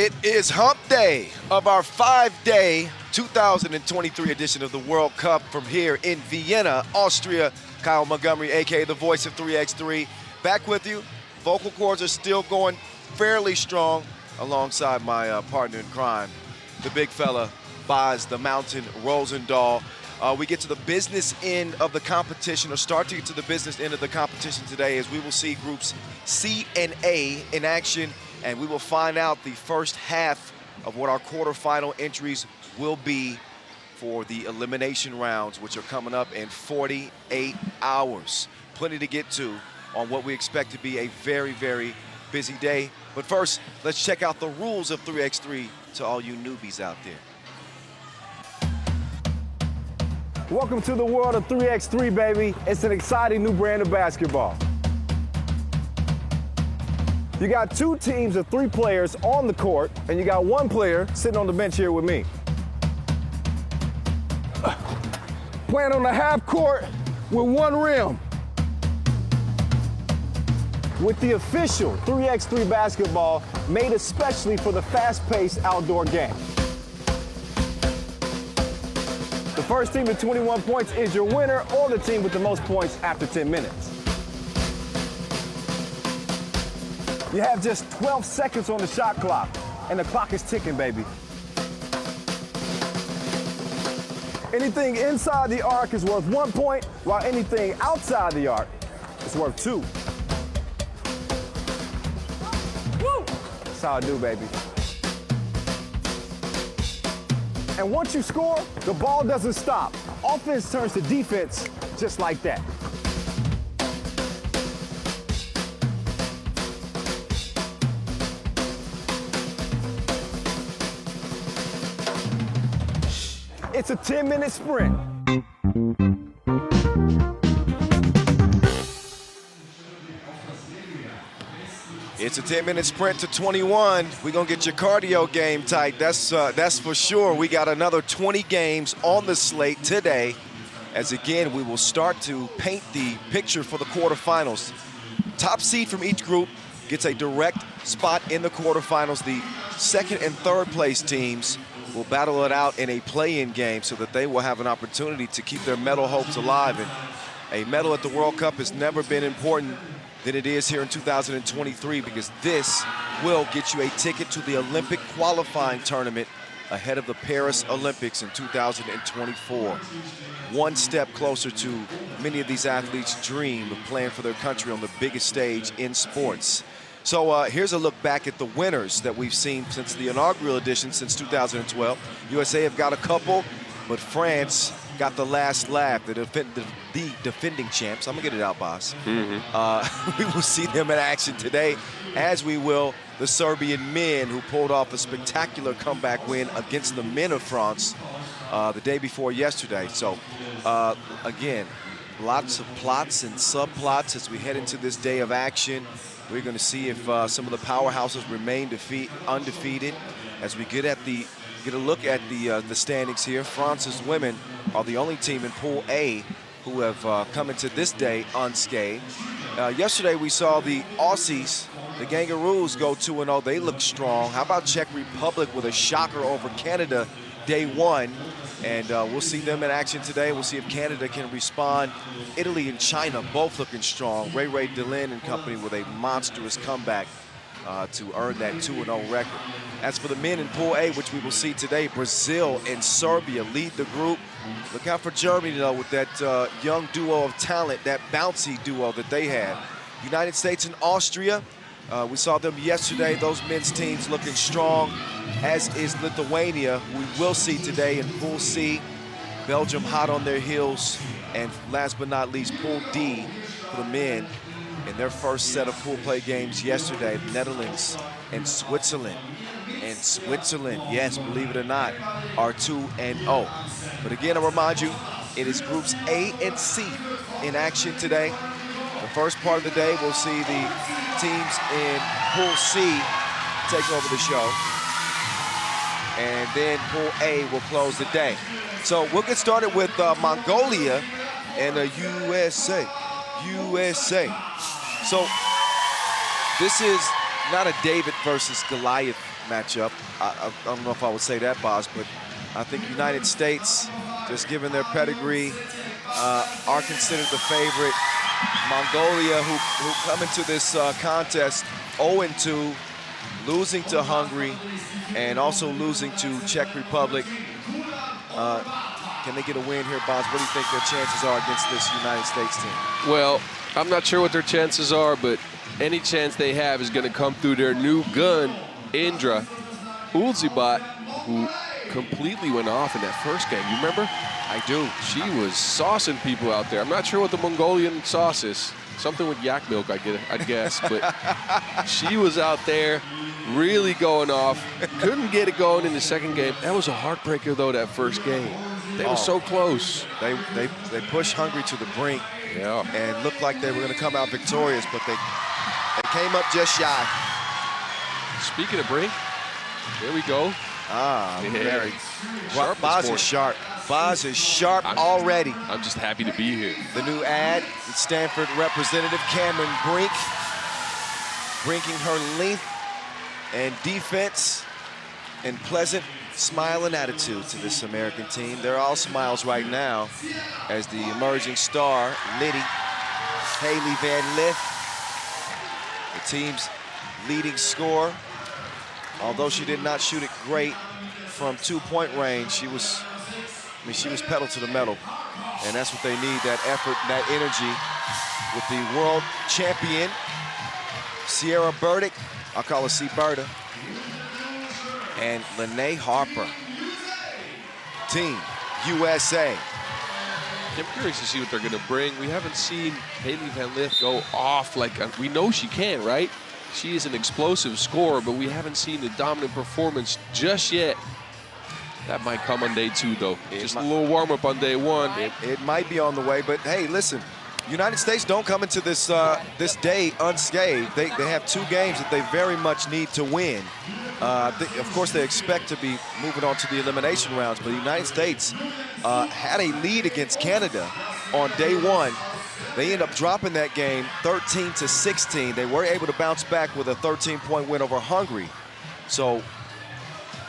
It is hump day of our 5-day 2023 edition of the World Cup from here in Vienna, Austria. Kyle Montgomery, a.k.a. the voice of 3x3, back with you. Vocal cords are still going fairly strong alongside my partner in crime, the big fella, Boz the Mountain Rosendahl. We get to the business end of the competition, or start to get to the business end of the competition today, as we will see groups C and A in action, and we will find out the first half of what our quarterfinal entries will be for the elimination rounds, which are coming up in 48 hours. Plenty to get to on what we expect to be a very, very busy day. But first, let's check out the rules of 3x3 to all you newbies out there. Welcome to the world of 3x3, baby. It's an exciting new brand of basketball. You got two teams of 3 players on the court, and you got 1 player sitting on the bench here with me. Playing on the half court with 1 rim. With the official 3x3 basketball made especially for the fast-paced outdoor game. The first team with 21 points is your winner, or the team with the most points after 10 minutes. You have just 12 seconds on the shot clock, and the clock is ticking, baby. Anything inside the arc is worth 1 point, while anything outside the arc is worth 2. Woo! That's how I do, baby. And once you score, the ball doesn't stop. Offense turns to defense just like that. It's a 10-minute sprint. It's a 10-minute sprint to 21. We're gonna get your cardio game tight. That's for sure. We got another 20 games on the slate today, as again, we will start to paint the picture for the quarterfinals. Top seed from each group gets a direct spot in the quarterfinals. The second and third place teams will battle it out in a play-in game so that they will have an opportunity to keep their medal hopes alive. And a medal at the World Cup has never been important than it is here in 2023, because this will get you a ticket to the Olympic qualifying tournament ahead of the Paris Olympics in 2024. One step closer to many of these athletes' dream of playing for their country on the biggest stage in sports. So here's a look back at the winners that we've seen since the inaugural edition, since 2012. USA have got a couple, but France got the last laugh, the defending champs. I'm gonna get it out, boss. We will see them in action today, as we will the Serbian men, who pulled off a spectacular comeback win against the men of France the day before yesterday. So again, lots of plots and subplots as we head into this day of action. We're gonna see if some of the powerhouses remain undefeated. As we get a look at the standings here, France's women are the only team in Pool A who have come into this day unscathed. Yesterday we saw the Aussies, the Kangaroos, go 2-0. They look strong. How about Czech Republic with a shocker over Canada day 1? And we'll see them in action today. We'll see if Canada can respond. Italy and China both looking strong. Ray Delin and company with a monstrous comeback to earn that 2-0 record. As for the men in Pool A, which we will see today, Brazil and Serbia lead the group. Look out for Germany, though, with that young duo of talent, that bouncy duo that they have. United States and Austria, we saw them yesterday. Those men's teams looking strong, as is Lithuania, who we will see today in Pool C. Belgium hot on their heels. And last but not least, Pool D for the men in their first set of pool play games yesterday, the Netherlands and Switzerland. And Switzerland, yes, believe it or not, are 2-0. But again, I remind you, it is groups A and C in action today. The first part of the day, we'll see the teams in Pool C take over the show. And then Pool A will close the day. So we'll get started with Mongolia and USA. So this is not a David versus Goliath matchup. I don't know if I would say that, Boz, but I think United States, just given their pedigree, are considered the favorite. Mongolia, who come into this contest 0-2, losing to Hungary and also losing to Czech Republic. Can they get a win here, Boz? What do you think their chances are against this United States team? Well, I'm not sure what their chances are, but any chance they have is going to come through their new gun, Indra Ulzibat, who completely went off in that first game. You remember? I do. She was saucing people out there. I'm not sure what the Mongolian sauce is. Something with yak milk, I'd guess. But she was out there really going off. Couldn't get it going in the second game. That was a heartbreaker, though, that first game. They were so close. They pushed Hungary to the brink and looked like they were going to come out victorious, but they came up just shy. Speaking of brink, there we go. Very sharp. Boz is sharp. Boz is sharp already. I'm just happy to be here. The new ad, Stanford representative Cameron Brink, bringing her length and defense and pleasant smile and attitude to this American team. They're all smiles right now as the emerging star, Liddy Haley Van Lith, the team's leading scorer. Although she did not shoot it great from 2-point range, she was pedal to the metal. And that's what they need, that effort, that energy with the world champion, Sierra Burdick, I'll call her C-Berta, and Lene Harper. Team USA. I'm curious to see what they're going to bring. We haven't seen Haley Van Lith go off like we know she can, right? She is an explosive scorer, but we haven't seen the dominant performance just yet. That might come on day 2, though. Just a little warm-up on day 1. It might be on the way, but hey, listen, United States don't come into this this day unscathed. They have 2 games that they very much need to win. Of course, they expect to be moving on to the elimination rounds, but the United States had a lead against Canada on day 1. They end up dropping that game 13-16. They were able to bounce back with a 13-point win over Hungary. So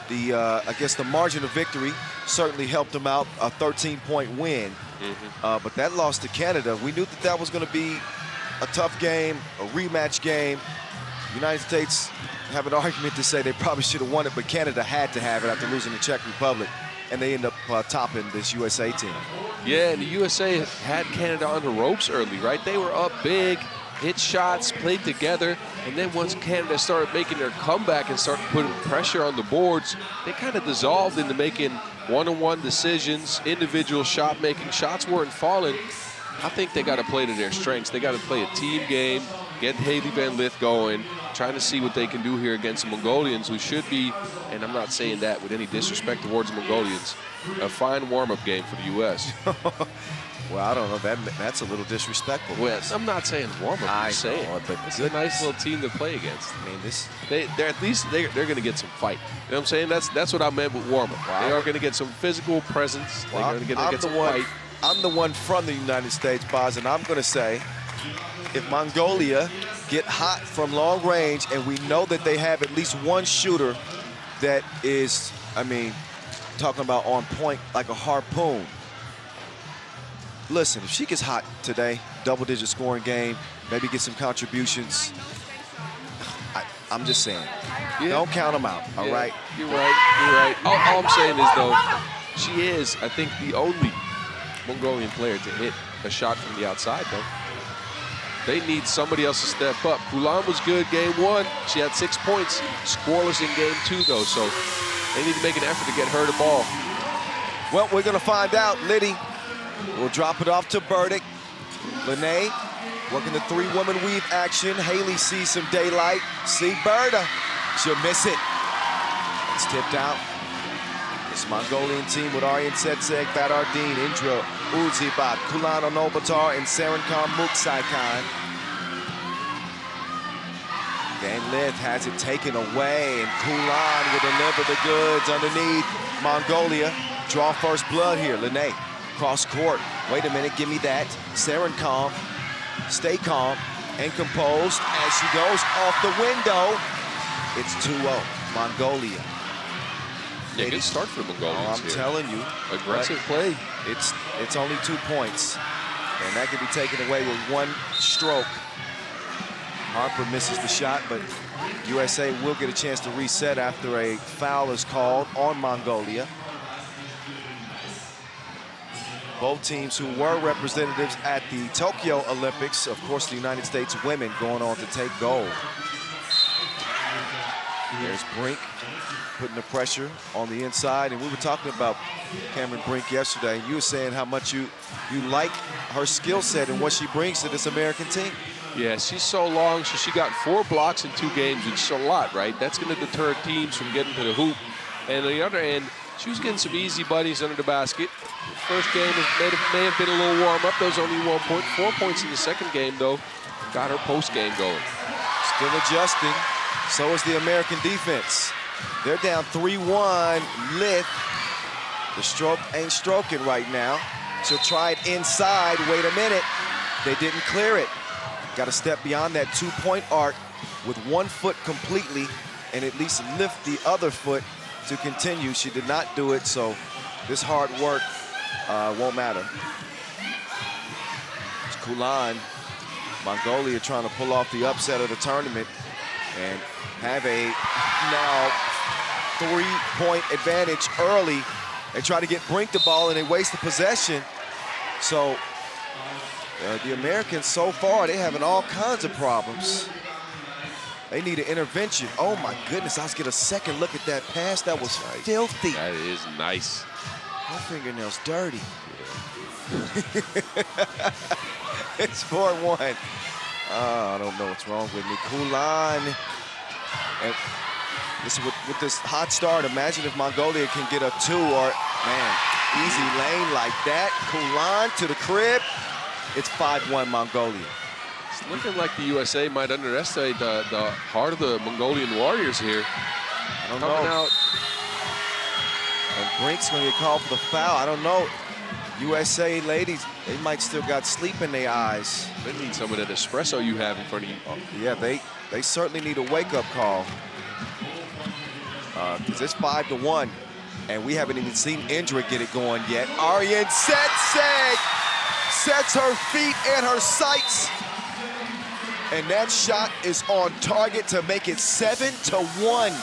I guess the margin of victory certainly helped them out, a 13-point win. But that loss to Canada, we knew that was going to be a tough game, a rematch game. United States have an argument to say they probably should have won it, but Canada had to have it after losing to Czech Republic, and they end up topping this USA team. Yeah, and the USA had Canada on the ropes early, right? They were up big, hit shots, played together, and then once Canada started making their comeback and started putting pressure on the boards, they kind of dissolved into making one-on-one decisions, individual shot making. Shots weren't falling. I think they got to play to their strengths. They got to play a team game, get Haley Van Lith going, trying to see what they can do here against the Mongolians, who should be, and I'm not saying that with any disrespect towards the Mongolians, a fine warm-up game for the U.S. Well, I don't know. That's a little disrespectful. Well, I'm not saying warm-up. I'm saying, but it's a nice little team to play against. I mean, they're at least they're going to get some fight. You know what I'm saying? That's what I meant with warm-up. Wow. They are going to get some physical presence. Well, they're going to get some fight. I'm the one from the United States, Boz, and I'm going to say, if Mongolia get hot from long range, and we know that they have at least one shooter that is, I mean, talking about on point like a harpoon. Listen, if she gets hot today, double-digit scoring game, maybe get some contributions, I'm just saying, don't count them out, all right? You're right. All I'm saying is, though, she is, I think, the only Mongolian player to hit a shot from the outside, though. They need somebody else to step up. Kulan was good game 1. She had 6 points. Scoreless in game 2, though, so they need to make an effort to get her the ball. Well, we're going to find out. Liddy will drop it off to Burdick. Lene working the 3-woman weave action. Haley sees some daylight. C-Berta, she'll miss it. It's tipped out. This Mongolian team with Aryan Setseg, Badardin, Indra Ulzibat, Kulan Onobatar, and Serenkam Muksaikan. Van Lith has it taken away, and Kulan will deliver the goods underneath. Mongolia draw first blood here. Lene, cross court. Wait a minute, give me that. Serenkam, stay calm and composed as she goes off the window. It's 2-0. Mongolia. Yeah, good start for the Mongolians I'm here. telling you. Aggressive play. It's only 2 points. And that can be taken away with one stroke. Harper misses the shot, but USA will get a chance to reset after a foul is called on Mongolia. Both teams who were representatives at the Tokyo Olympics, of course, the United States women going on to take gold. There's Brink putting the pressure on the inside, and we were talking about Cameron Brink yesterday. You were saying how much you like her skill set and what she brings to this American team. Yeah, she's so long. She got 4 blocks in 2 games, which is a lot, right? That's going to deter teams from getting to the hoop. And on the other end, she was getting some easy buddies under the basket. First game may have been a little warm-up. That was only 1 point. 4 points in the second game, though. Got her post-game going. Still adjusting. So is the American defense. They're down 3-1. Lith, the stroke ain't stroking right now. She'll try it inside. Wait a minute. They didn't clear it. Got to step beyond that 2-point arc with 1 foot completely and at least lift the other foot to continue. She did not do it, so this hard work won't matter. It's Kulan, Mongolia trying to pull off the upset of the tournament and have a now 3-point advantage early. They try to get Brink the ball and they waste the possession. So the Americans so far, they're having all kinds of problems. They need an intervention. Oh my goodness, let's get a second look at that pass. That was filthy. That is nice. My fingernail's dirty. It's 4-1. I don't know what's wrong with me. Kulan. And this, with this hot start, imagine if Mongolia can get a 2 or, man, easy lane like that. Kulan to the crib. It's 5-1 Mongolia. It's looking like the USA might underestimate the heart of the Mongolian Warriors here. I don't Coming know. out. And Brink's gonna get called for the foul. I don't know. USA ladies, they might still got sleep in their eyes. They need some of that espresso you have in front of you. Yeah, they certainly need a wake-up call. Because it's 5-1, and we haven't even seen Indra get it going yet. Aryan Setseg sets her feet and her sights. And that shot is on target to make it 7-1.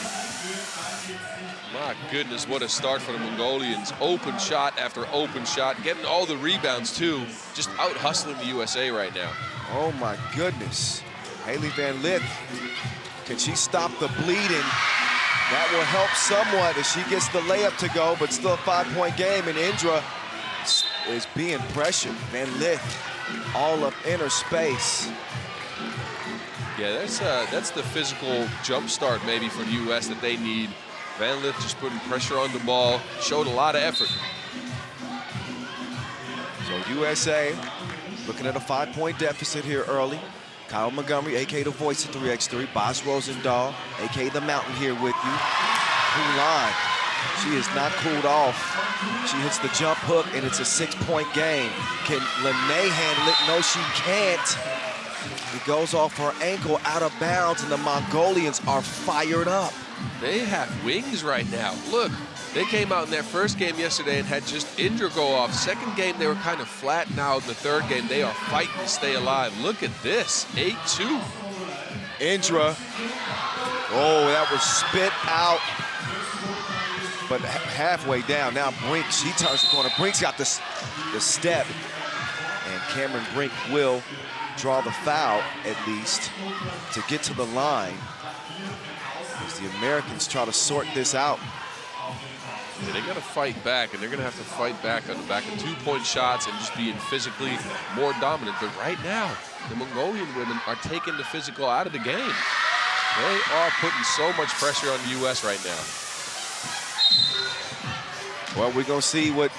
My goodness, what a start for the Mongolians. Open shot after open shot, getting all the rebounds too. Just out hustling the USA right now. Oh my goodness. Haley Van Lith, can she stop the bleeding? That will help somewhat as she gets the layup to go, but still a 5-point game, and Indra is being pressured. Van Lith all up in her space. Yeah, that's the physical jump start maybe for the U.S. that they need. Van Lith just putting pressure on the ball, showed a lot of effort. So USA looking at a 5-point deficit here early. Kyle Montgomery, a.k.a. the voice of 3x3. Boz Rosendahl, a.k.a. the mountain here with you. Kulan, she is not cooled off. She hits the jump hook and it's a 6-point game. Can Lene handle it? No, she can't. It goes off her ankle out of bounds, and the Mongolians are fired up. They have wings right now. Look, they came out in their first game yesterday and had just Indra go off. Second game, they were kind of flat. Now in the third game, they are fighting to stay alive. Look at this, 8-2. Indra, oh, that was spit out. But halfway down, now Brink, she turns the corner. Brink's got the step, and Cameron Brink will draw the foul, at least, to get to the line as the Americans try to sort this out. Yeah, they got to fight back, and they're going to have to fight back on the back of 2-point shots and just being physically more dominant. But right now, the Mongolian women are taking the physical out of the game. They are putting so much pressure on the U.S. right now. Well, we're going to see what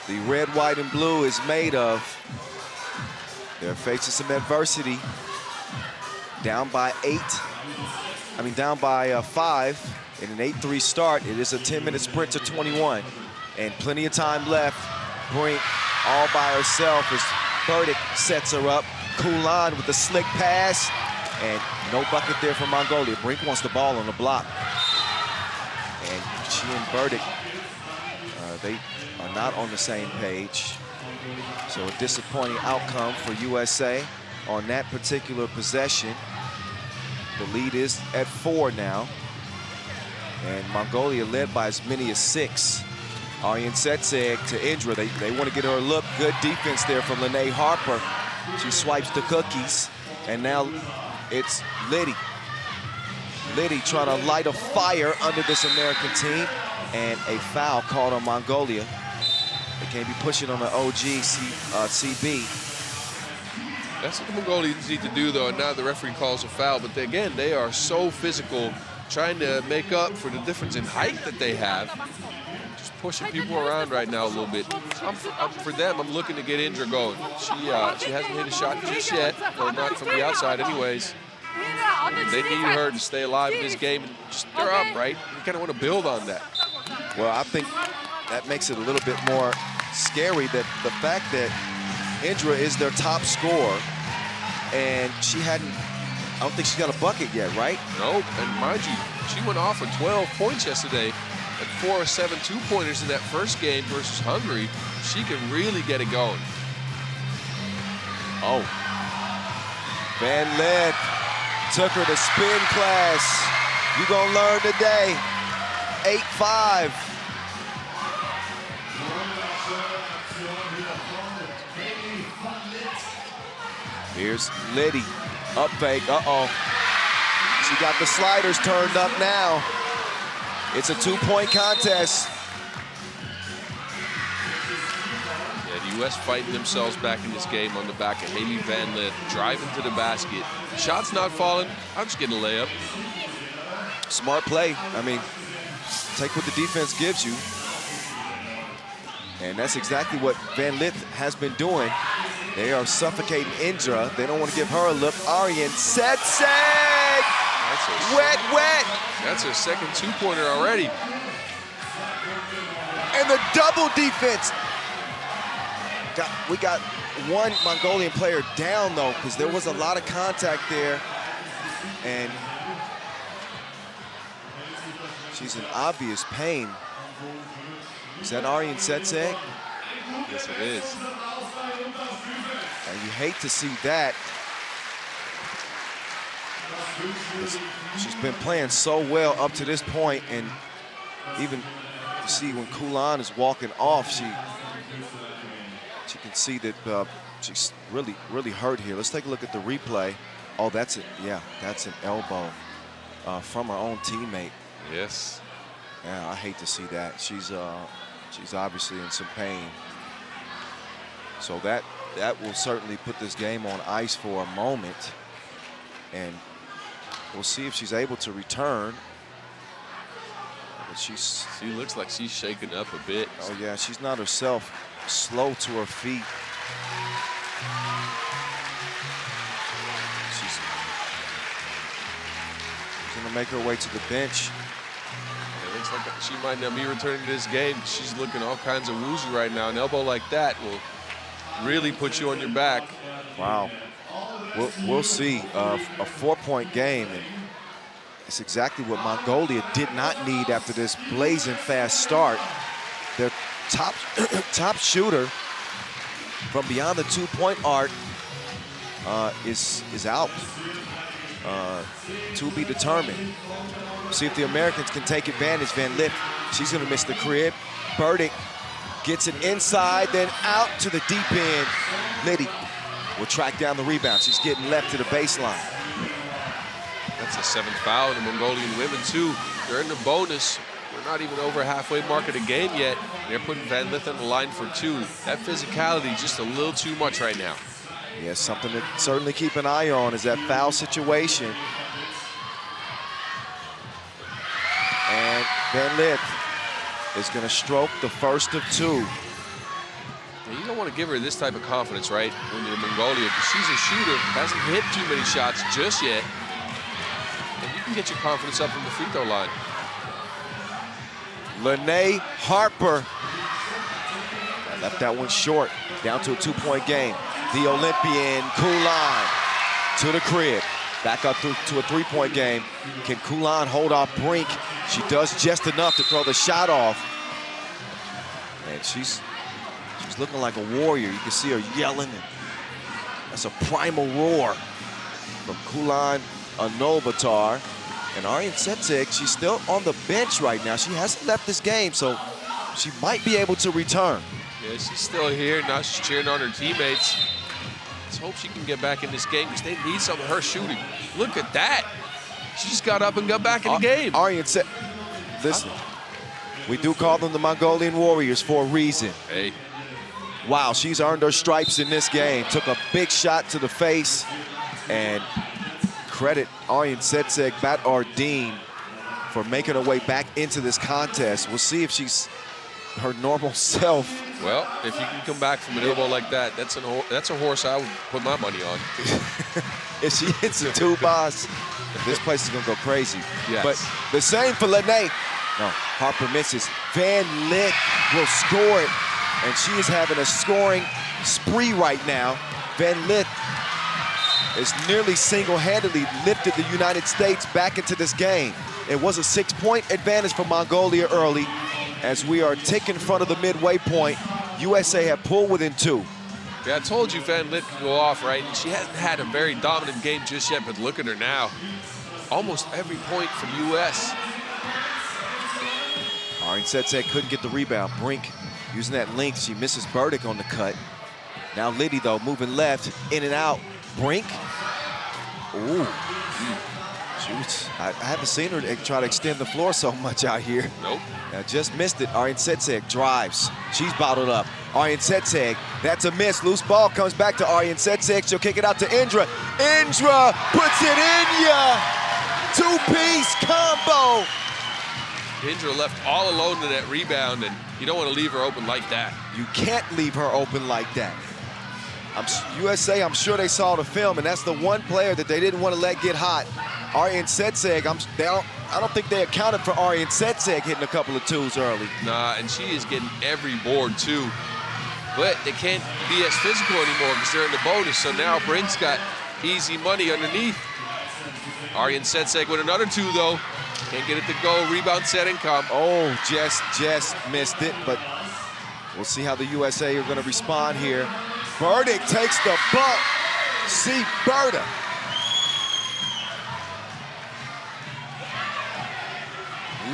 the red, white, and blue is made of. They're facing some adversity. Down by 5 in an 8-3 start. It is a 10-minute sprint to 21. And plenty of time left. Brink all by herself as Burdick sets her up. Kulan with the slick pass. And no bucket there for Mongolia. Brink wants the ball on the block. she and Burdick, they are not on the same page. So a disappointing outcome for USA on that particular possession. The lead is at 4 now. And Mongolia led by as many as 6. Arjen Setseg to Indra. They want to get her a look. Good defense there from Lene Harper. She swipes the cookies. And now it's Liddy. Liddy trying to light a fire under this American team. And a foul called on Mongolia. They can't be pushing on the OG CB. That's what the Mongolians need to do, though. And now the referee calls a foul. But again, they are so physical, trying to make up for the difference in height that they have. Just pushing people around right now a little bit. For them, I'm looking to get Indra going. She hasn't hit a shot just yet, or not from the outside anyways. They need her to stay alive in this game and just stir up, right? You kind of want to build on that. Well, I think that makes it a little bit more scary, that the fact that Indra is their top scorer, and I don't think she's got a bucket yet, right? Nope, and mind you, she went off for 12 points yesterday and 4 or 7 two-pointers in that first game versus Hungary. She can really get it going. Oh. Van Lith took her to spin class. You gonna learn today. 8-5. Here's Liddy, up fake, uh-oh. She got the sliders turned up now. It's a 2-point contest. Yeah, the U.S. fighting themselves back in this game on the back of Haley Van Lith, driving to the basket. Shot's not falling, I'm just getting a layup. Smart play. I mean, take what the defense gives you. And that's exactly what Van Lith has been doing. They are suffocating Indra. They don't want to give her a look. Arjen Setseg! Wet. That's her second two-pointer already. And the double defense. We got one Mongolian player down, though, because there was a lot of contact there. And she's in obvious pain. Is that Arjen Setseg? Yes, it is. And you hate to see that. She's been playing so well up to this point, and even you see when Kulan is walking off, she can see that she's really hurt here. Let's take a look at the replay. Oh, that's it. Yeah, that's an elbow from her own teammate. Yes. Yeah, I hate to see that. She's obviously in some pain. So that will certainly put this game on ice for a moment. And we'll see if she's able to return. But she looks like she's shaken up a bit. Oh, yeah, she's not herself. Slow to her feet. She's going to make her way to the bench. It looks like she might not be returning to this game. She's looking all kinds of woozy right now. An elbow like that will really put you on your back. Wow. We'll see. A 4-point game. And it's exactly what Mongolia did not need after this blazing fast start. Their top shooter from beyond the 2-point arc is out. To be determined. See if the Americans can take advantage. Van Lith, she's going to miss the crib. Burdick gets it inside, then out to the deep end. Liddy will track down the rebound. She's getting left to the baseline. That's the 7th foul. The Mongolian women, too. They're in the bonus. We're not even over halfway mark of the game yet. They're putting Van Lith on the line for 2. That physicality is just a little too much right now. Yeah, something to certainly keep an eye on is that foul situation. And Van Lith is going to stroke the first of 2. You don't want to give her this type of confidence, right, when you're in Mongolia, because she's a shooter, hasn't hit too many shots just yet. And you can get your confidence up from the free throw line. Lene Harper left that one short, down to a 2-point game. The Olympian Kulan to the crib. Back up to a 3-point game. Can Kulan hold off Brink? She does just enough to throw the shot off. And she's looking like a warrior. You can see her yelling. And that's a primal roar from Kulan Anolbatar. And Aryan Setseg, she's still on the bench right now. She hasn't left this game, so she might be able to return. Yeah, she's still here. Now she's cheering on her teammates. Let's hope she can get back in this game because they need some of her shooting. Look at that. She just got up and got back in the game. Aryan Setseg, listen, we do call them the Mongolian Warriors for a reason. Hey. Wow, she's earned her stripes in this game. Took a big shot to the face. And credit Aryan Setseg Bat-Ardine for making her way back into this contest. We'll see if she's her normal self. Well, if you can come back from an elbow like that, that's a horse I would put my money on. If she hits a two, boss, this place is gonna go crazy. Yes. But the same for Lene. No, Harper misses. Van Lith will score it, and she is having a scoring spree right now. Van Lith is nearly single-handedly lifted the United States back into this game. It was a 6-point advantage for Mongolia early. As we are ticking in front of the midway point, USA have pulled within 2. Yeah, I told you Van Lith could go off, right? And she hasn't had a very dominant game just yet, but look at her now. Almost every point for the U.S. Aryan Setseg couldn't get the rebound. Brink using that length. She misses Burdick on the cut. Now Liddy, though, moving left, in and out. Brink. Ooh. I haven't seen her try to extend the floor so much out here. Nope. Just missed it. Aryan Setseg drives. She's bottled up. Aryan Setseg, that's a miss. Loose ball comes back to Aryan Setseg. She'll kick it out to Indra. Indra puts it in ya. Two-piece combo. Indra left all alone to that rebound, and you don't want to leave her open like that. You can't leave her open like that. USA, I'm sure they saw the film, and that's the one player that they didn't want to let get hot. Aryan Setseg, I don't think they accounted for Aryan Setseg hitting a couple of twos early. Nah, and she is getting every board, too. But they can't be as physical anymore because they're in the bonus, so now Brink's got easy money underneath. Aryan Setseg with another two, though. Can't get it to go. Rebound, set, and come. Oh, just missed it, but we'll see how the USA are going to respond here. Burdick takes the bump. See Berta.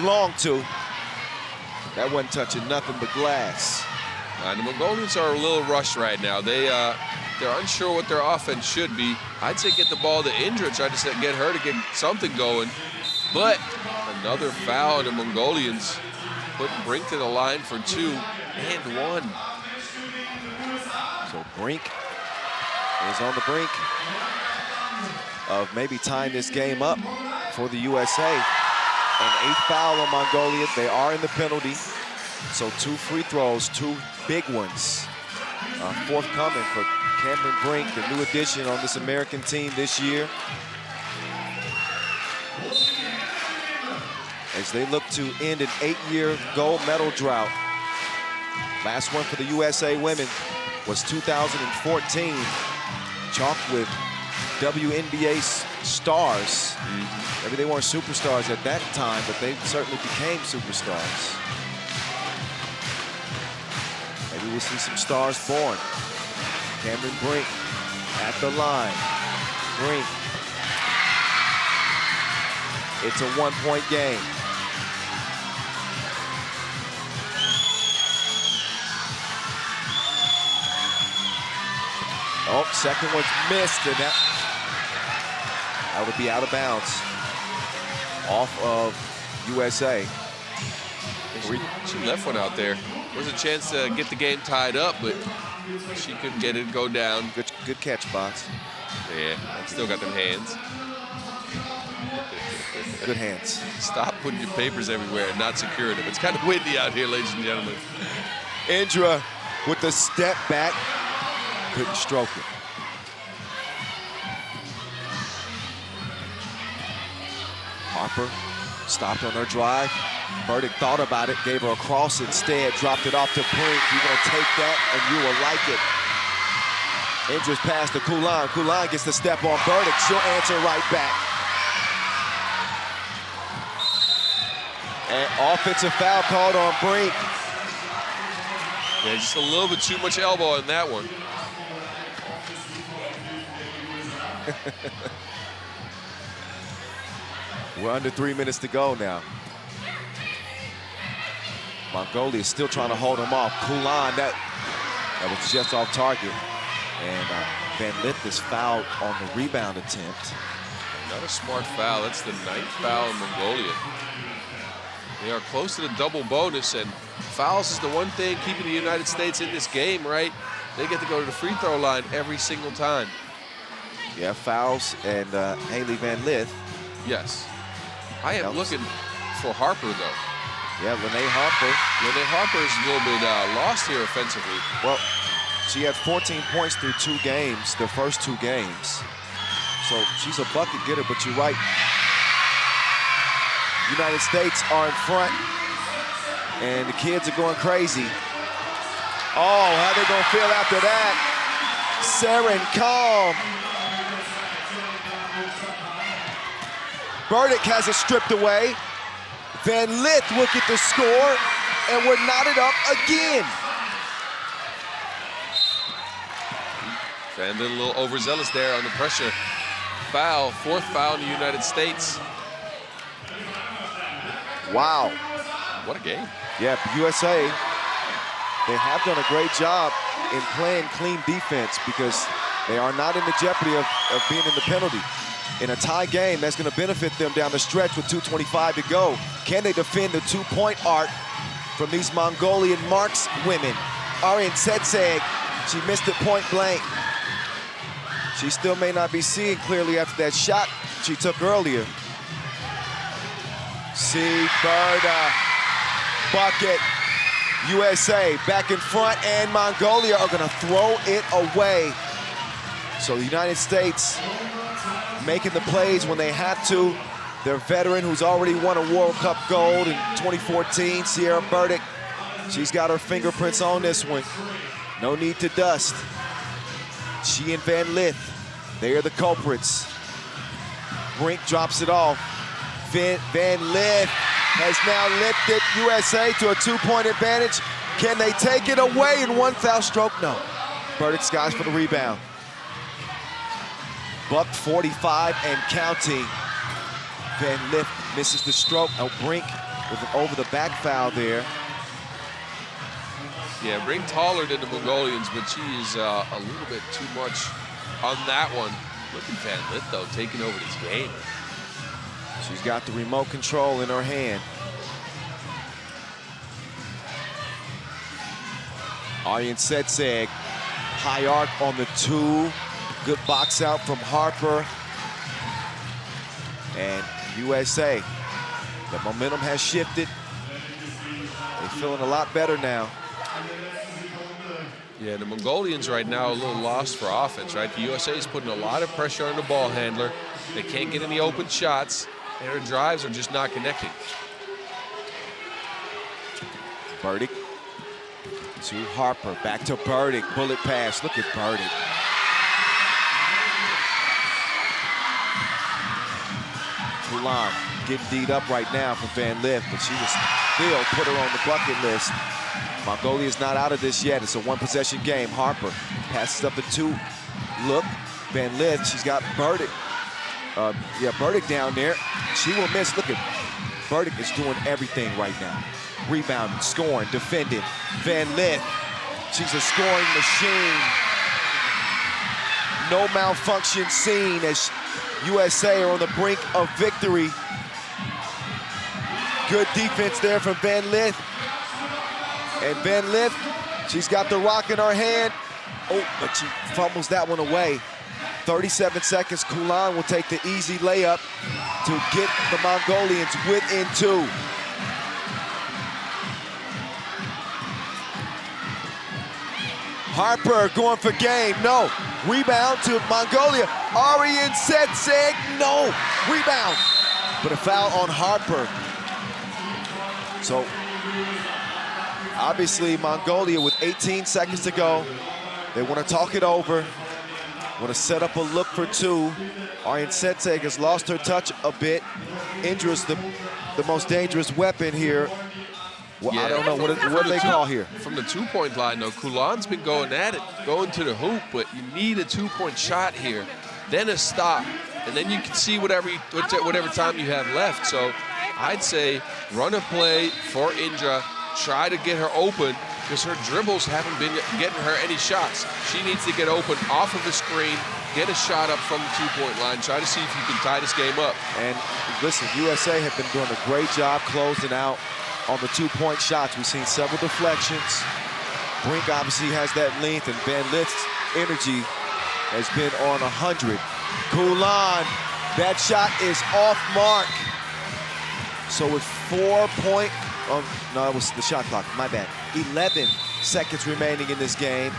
Long two. That wasn't touching nothing but glass. The Mongolians are a little rushed right now. They're unsure what their offense should be. I'd say get the ball to Indra, try to get her to get something going. But another foul, and the Mongolians putting Brink to the line for 2 and 1. So Brink is on the brink of maybe tying this game up for the USA. An 8th foul on Mongolia. They are in the penalty. So 2 free throws, 2 big ones forthcoming for Cameron Brink, the new addition on this American team this year. As they look to end an 8-year gold medal drought. Last one for the USA women was 2014, chalked with WNBA stars. Maybe they weren't superstars at that time, but they certainly became superstars. Maybe we'll see some stars born. Cameron Brink at the line. Brink. It's a 1-point game. Oh, second one's missed, and that would be out of bounds. Off of USA. She left one out there. There was a chance to get the game tied up, but she couldn't get it to go down. Good catch, Box. Yeah, still got them hands. Good hands. Stop putting your papers everywhere and not securing them. It's kind of windy out here, ladies and gentlemen. Indra with the step back. Couldn't stroke it. Harper stopped on her drive. Burdick thought about it, gave her a cross instead, dropped it off to Brink. You're gonna take that and you will like it. Indra's pass to Kulan. Kulan gets the step on Burdick. She'll answer right back. And offensive foul called on Brink. Yeah, just a little bit too much elbow in that one. We're under 3 minutes to go now. Mongolia is still trying to hold him off. Kulan, that was just off target. And Van Lith is fouled on the rebound attempt. Another smart foul. That's the 9th foul in Mongolia. They are close to the double bonus, and fouls is the one thing keeping the United States in this game, right? They get to go to the free throw line every single time. Yeah, fouls and Haley Van Lith. Yes. I am looking for Harper, though. Yeah, Lene Harper. Lene Harper is a little bit lost here offensively. Well, she had 14 points through 2 games, the first 2 games. So she's a bucket getter, but you're right. United States are in front, and the kids are going crazy. Oh, how they gonna feel after that? Saren Calm. Burdick has it stripped away. Van Lith will get the score, and we're knotted up again. Van Lith a little overzealous there on the pressure. Foul, 4th foul in the United States. Wow. What a game. Yeah, USA, they have done a great job in playing clean defense because they are not in the jeopardy of being in the penalty. In a tie game, that's going to benefit them down the stretch with 2:25 to go. Can they defend the 2-point arc from these Mongolian marks women? Aryan Setseg, she missed it point blank. She still may not be seeing clearly after that shot she took earlier. Berta, bucket. USA back in front, and Mongolia are gonna throw it away. So the United States making the plays when they have to. Their veteran who's already won a World Cup gold in 2014, Sierra Burdick. She's got her fingerprints on this one. No need to dust. She and Van Lith, they are the culprits. Brink drops it off. Van Lith has now lifted USA to a 2-point advantage. Can they take it away in 1 foul stroke? No. Burdick skies for the rebound. Buck 45 and counting. Van Lith misses the stroke. Oh, Brink with an over-the-back foul there. Yeah, Brink taller than the Mongolians, but she is a little bit too much on that one. Look at Van Lith, though, taking over this game. She's got the remote control in her hand. Aryan Setseg, high arc on the 2. Good box out from Harper. And USA, the momentum has shifted. They're feeling a lot better now. Yeah, the Mongolians right now are a little lost for offense, right? The USA is putting a lot of pressure on the ball handler. They can't get any open shots, and their drives are just not connecting. Burdick to Harper, back to Burdick, bullet pass. Look at Burdick. Kulan getting beat up right now from Van Lith, but she was still put her on the bucket list. Mongolia's not out of this yet. It's a 1-possession game. Harper passes up the 2. Look, Van Lith, she's got Burdick. Burdick down there. She will miss. Look at Burdick is doing everything right now. Rebounding, scoring, defending. Van Lith, she's a scoring machine. No malfunction seen as USA are on the brink of victory. Good defense there from Van Lith. And Van Lith, she's got the rock in her hand. Oh, but she fumbles that one away. 37 seconds, Kulan will take the easy layup to get the Mongolians within 2. Harper going for game, no. Rebound to Mongolia. Aryan Setseg, no. Rebound, but a foul on Harper. So, obviously Mongolia with 18 seconds to go. They want to talk it over. Want to set up a look for 2. Aryan Setseg has lost her touch a bit. Injures the the most dangerous weapon here. Well, I don't know, what do they call here? From the two-point line, though, Coulan's been going at it, going to the hoop, but you need a two-point shot here, then a stop, and then you can see whatever time you have left. So I'd say run a play for Indra, try to get her open, because her dribbles haven't been getting her any shots. She needs to get open off of the screen, get a shot up from the two-point line, try to see if you can tie this game up. And listen, USA have been doing a great job closing out on the two-point shots. We've seen several deflections. Brink obviously has that length, and Van Lit's energy has been on 100. Coulan, that shot is off mark. So with 4 point, no, it was the shot clock, my bad. 11 seconds remaining in this game.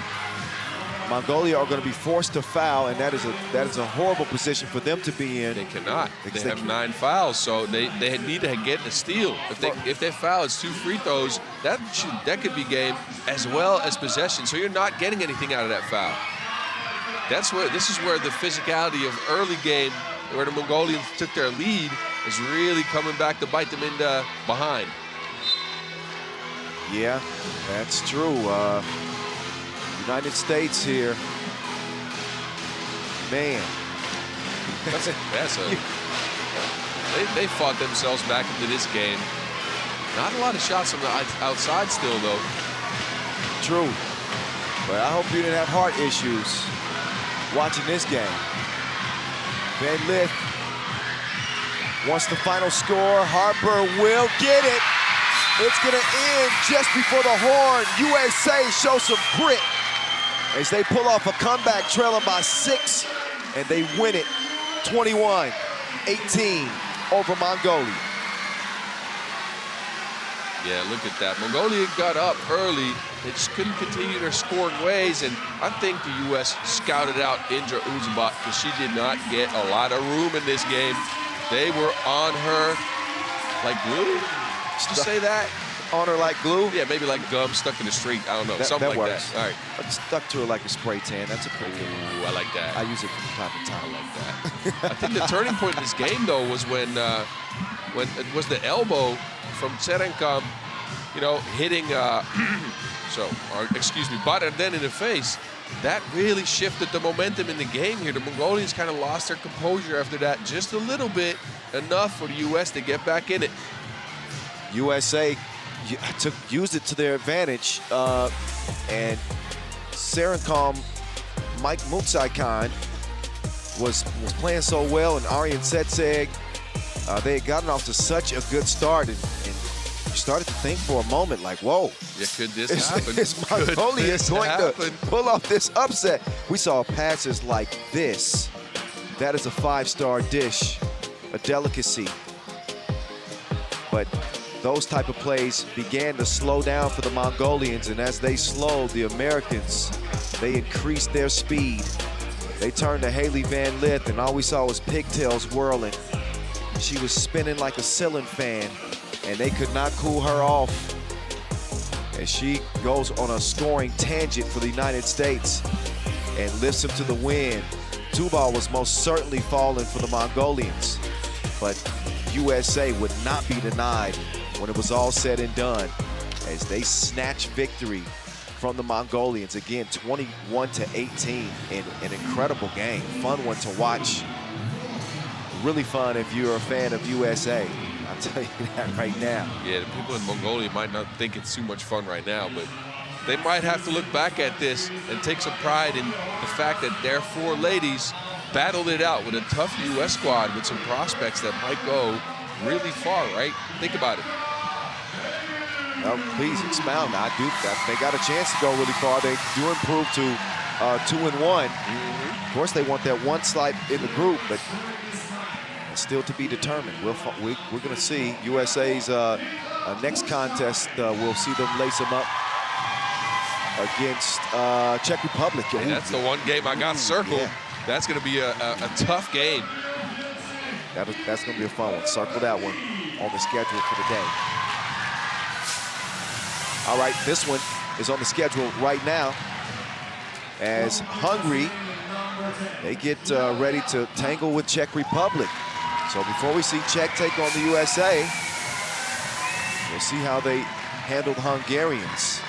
Mongolia are going to be forced to foul, and that is a horrible position for them to be in. They cannot. They have 9 fouls, so they need to get a steal. If they foul, it's 2 free throws. That could be game as well as possession. So you're not getting anything out of that foul. This is where the physicality of early game, where the Mongolians took their lead, is really coming back to bite them in the behind. Yeah, that's true. United States here. Man. They fought themselves back into this game. Not a lot of shots from the outside still, though. True. But I hope you didn't have heart issues watching this game. Van Lit wants the final score. Harper will get it. It's going to end just before the horn. USA show some grit as they pull off a comeback, trailing by 6, and they win it 21-18 over Mongolia. Yeah, look at that. Mongolia got up early. They just couldn't continue their scoring ways, and I think the U.S. scouted out Indra Uzbat because she did not get a lot of room in this game. They were on her like glue. Did you say that? On her like glue? Yeah, maybe like gum stuck in the street. I don't know, something like works. that. All right. I stuck to her like a spray tan. That's a pretty good one. Ooh, I like that. I use it from time to time. I like that. I think the turning point in this game, though, was when it was the elbow from Tserenkam, hitting, Batarden in the face. That really shifted the momentum in the game here. The Mongolians kind of lost their composure after that just a little bit, enough for the U.S. to get back in it. USA used it to their advantage, and Tserenkam, Mike Mutsaikan was playing so well, and Aryan Setseg, they had gotten off to such a good start, and you started to think for a moment, like, whoa. Yeah, could this happen? Is Mongolia going to pull off this upset? We saw passes like this. That is a 5-star dish, a delicacy. But those type of plays began to slow down for the Mongolians, and as they slowed, the Americans, they increased their speed. They turned to Haley Van Lith, and all we saw was pigtails whirling. She was spinning like a ceiling fan, and they could not cool her off as she goes on a scoring tangent for the United States and lifts them to the win. 2-ball was most certainly falling for the Mongolians, but USA would not be denied when it was all said and done as they snatch victory from the Mongolians. Again, 21-18 in an incredible game. Fun one to watch. Really fun if you're a fan of USA. I'll tell you that right now. Yeah, the people in Mongolia might not think it's too much fun right now, but they might have to look back at this and take some pride in the fact that their 4 ladies battled it out with a tough U.S. squad with some prospects that might go really far, right? Think about it. Please expound. They got a chance to go really far. They do improve to 2-1. Of course, they want that 1 slide in the group, but it's still to be determined. We're going to see USA's next contest. We'll see them lace them up against Czech Republic. And that's the one game I got circled. Yeah. That's going to be a tough game. That's going to be a fun one. Circle that one on the schedule for the day. All right, this one is on the schedule right now as Hungary, they get ready to tangle with Czech Republic. So before we see Czech take on the USA, We'll see how they handle the Hungarians.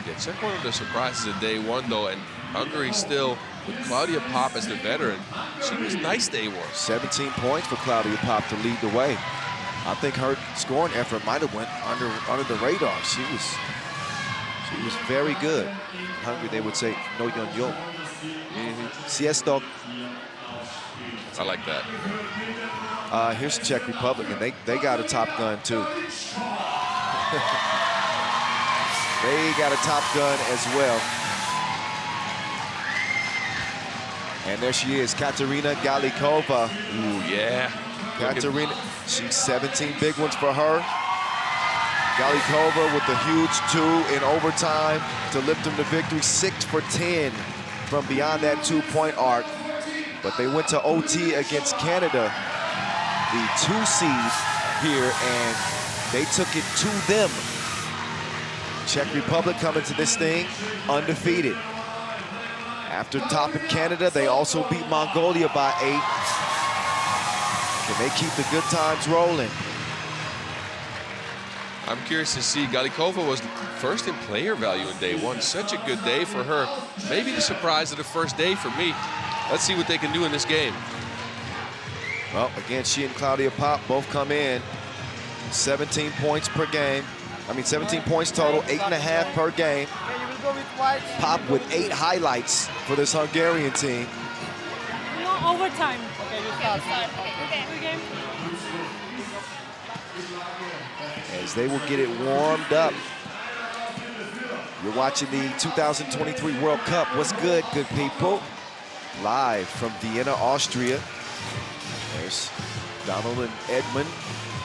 Yeah, Czech one of the surprises of day one, though, and Hungary still, with Claudia Popp as the veteran, she was nice day one. 17 points for Claudia Popp to lead the way. I think her scoring effort might have went under the radar. She was very good. Hungary, they would say, no yo-yo. Siesto. I like that. Here's the Czech Republic, and they got a top gun too. They got a top gun as well. And there she is, Katerina Galikova. Ooh, yeah. Katerina, she's 17 big ones for her. Galikova with a huge 2 in overtime to lift them to victory. 6 for 10 from beyond that 2-point arc. But they went to OT against Canada, the 2 seed here, and they took it to them. Czech Republic coming to this thing undefeated. After topping Canada, they also beat Mongolia by 8. Can they keep the good times rolling? I'm curious to see. Galikova was first in player value in day one. Such a good day for her. Maybe the surprise of the first day for me. Let's see what they can do in this game. Well, again, she and Claudia Popp both come in 17 points per game. 17 points total, 8.5 per game. Popp with 8 highlights for this Hungarian team. No overtime. Okay, you start. Okay. As they will get it warmed up. You're watching the 2023 World Cup. What's good people? Live from Vienna, Austria. There's Donald and Edmund,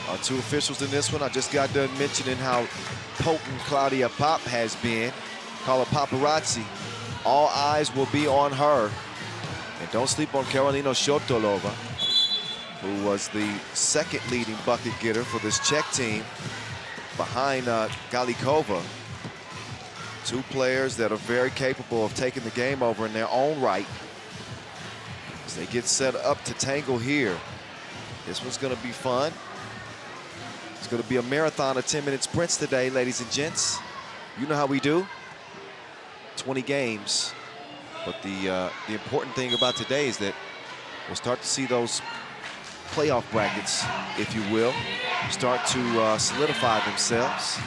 our 2 officials in this one. I just got done mentioning how potent Claudia Popp has been. Call her paparazzi. All eyes will be on her. And don't sleep on Karolina Shotolova, who was the 2nd leading bucket getter for this Czech team behind Galikova. 2 players that are very capable of taking the game over in their own right. As they get set up to tangle here. This one's gonna be fun. It's gonna be a marathon of 10-minute sprints today, ladies and gents. You know how we do. 20 games. But the important thing about today is that we'll start to see those playoff brackets, if you will, start to solidify themselves.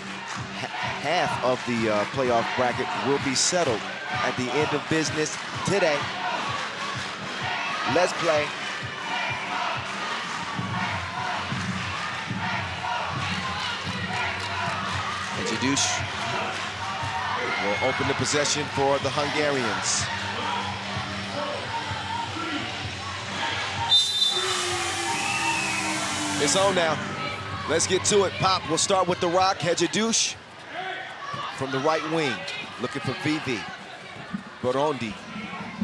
Half of the playoff bracket will be settled at the end of business today. Let's play. And Jadush will open the possession for the Hungarians. It's on now. Let's get to it. Popp will start with the rock. Hedjadush from the right wing, looking for VV. Burundi,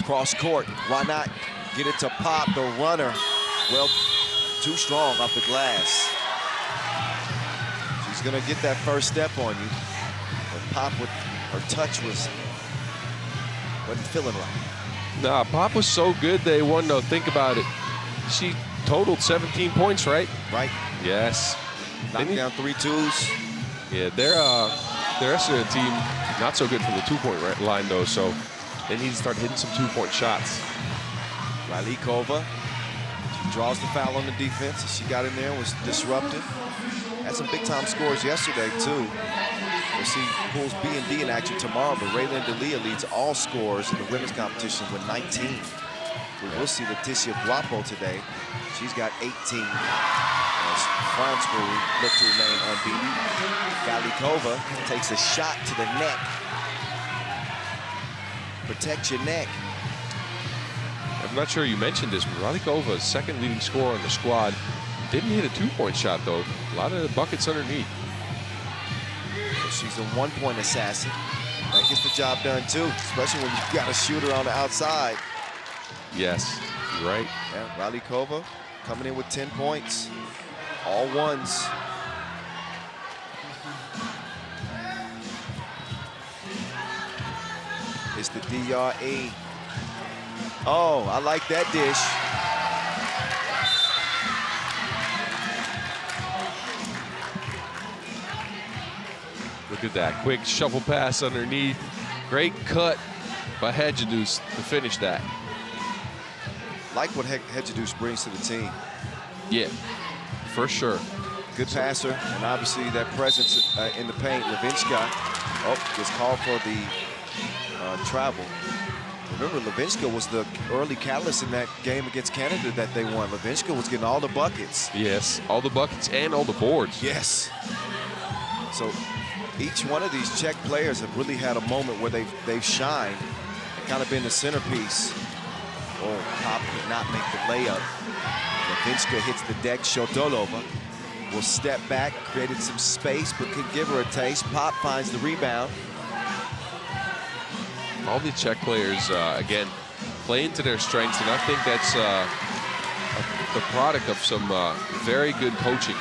cross court. Why not get it to Popp, the runner? Well, too strong off the glass. She's gonna get that first step on you. But Popp, with her touch, wasn't feeling right. Nah, Popp was so good day one, though. Think about it. She totaled 17 points, right? Right. Yes. Knocking down 3 twos. Yeah, the rest of the team not so good from the 2-point line, though, so they need to start hitting some 2-point shots. Galikova, she draws the foul on the defense. She got in there and was disruptive. Had some big-time scores yesterday, too. We'll see pools B and D in action tomorrow, but Raylan D'Elia leads all scores in the women's competition with 19. We will see Leticia Guapo today. She's got 18. As France will look to remain unbeaten. Galikova takes a shot to the neck. Protect your neck. I'm not sure you mentioned this, but Galikova, 2nd leading scorer on the squad, didn't hit a 2-point shot, though. A lot of buckets underneath. So she's a 1-point assassin. That gets the job done, too, especially when you've got a shooter on the outside. Yes, you're right. Yeah, Galikova coming in with 10 points. All ones. It's the DRE. Oh, I like that dish. Look at that quick shuffle pass underneath. Great cut by Hedgeduce to finish that. Like what Hedgeduce brings to the team. Yeah, for sure. Good passer, and obviously that presence in the paint. Levinska, gets called for the travel. Remember, Levinska was the early catalyst in that game against Canada that they won. Levinska was getting all the buckets. Yes, all the buckets and all the boards. Yes. So each one of these Czech players have really had a moment where they've shined and kind of been the centerpiece. Oh, Pop could not make the layup. Levinska hits the deck. Shotolova will step back, created some space, but could give her a taste. Pop finds the rebound. All the Czech players, again, play into their strengths, and I think that's the product of some very good coaching.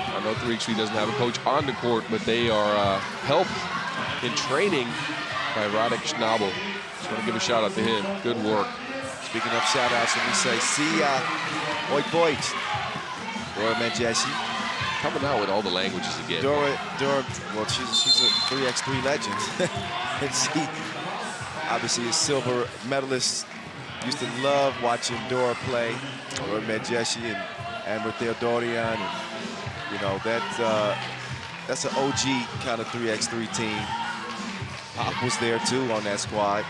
I know 3x3 doesn't have a coach on the court, but they are helped in training by Radek Schnabel. Just want to give a shout out to him. Good work. Speaking of shout outs, let me say, see ya, Voit, Dora Medjeshi. Coming out with all the languages again. Dora, well, she's a 3x3 legend. And she obviously is silver medalist. Used to love watching Dora play, Dora Medjeshi and Amber Theodorian. And, you know, that's an OG kind of 3x3 team. Pop was there too on that squad.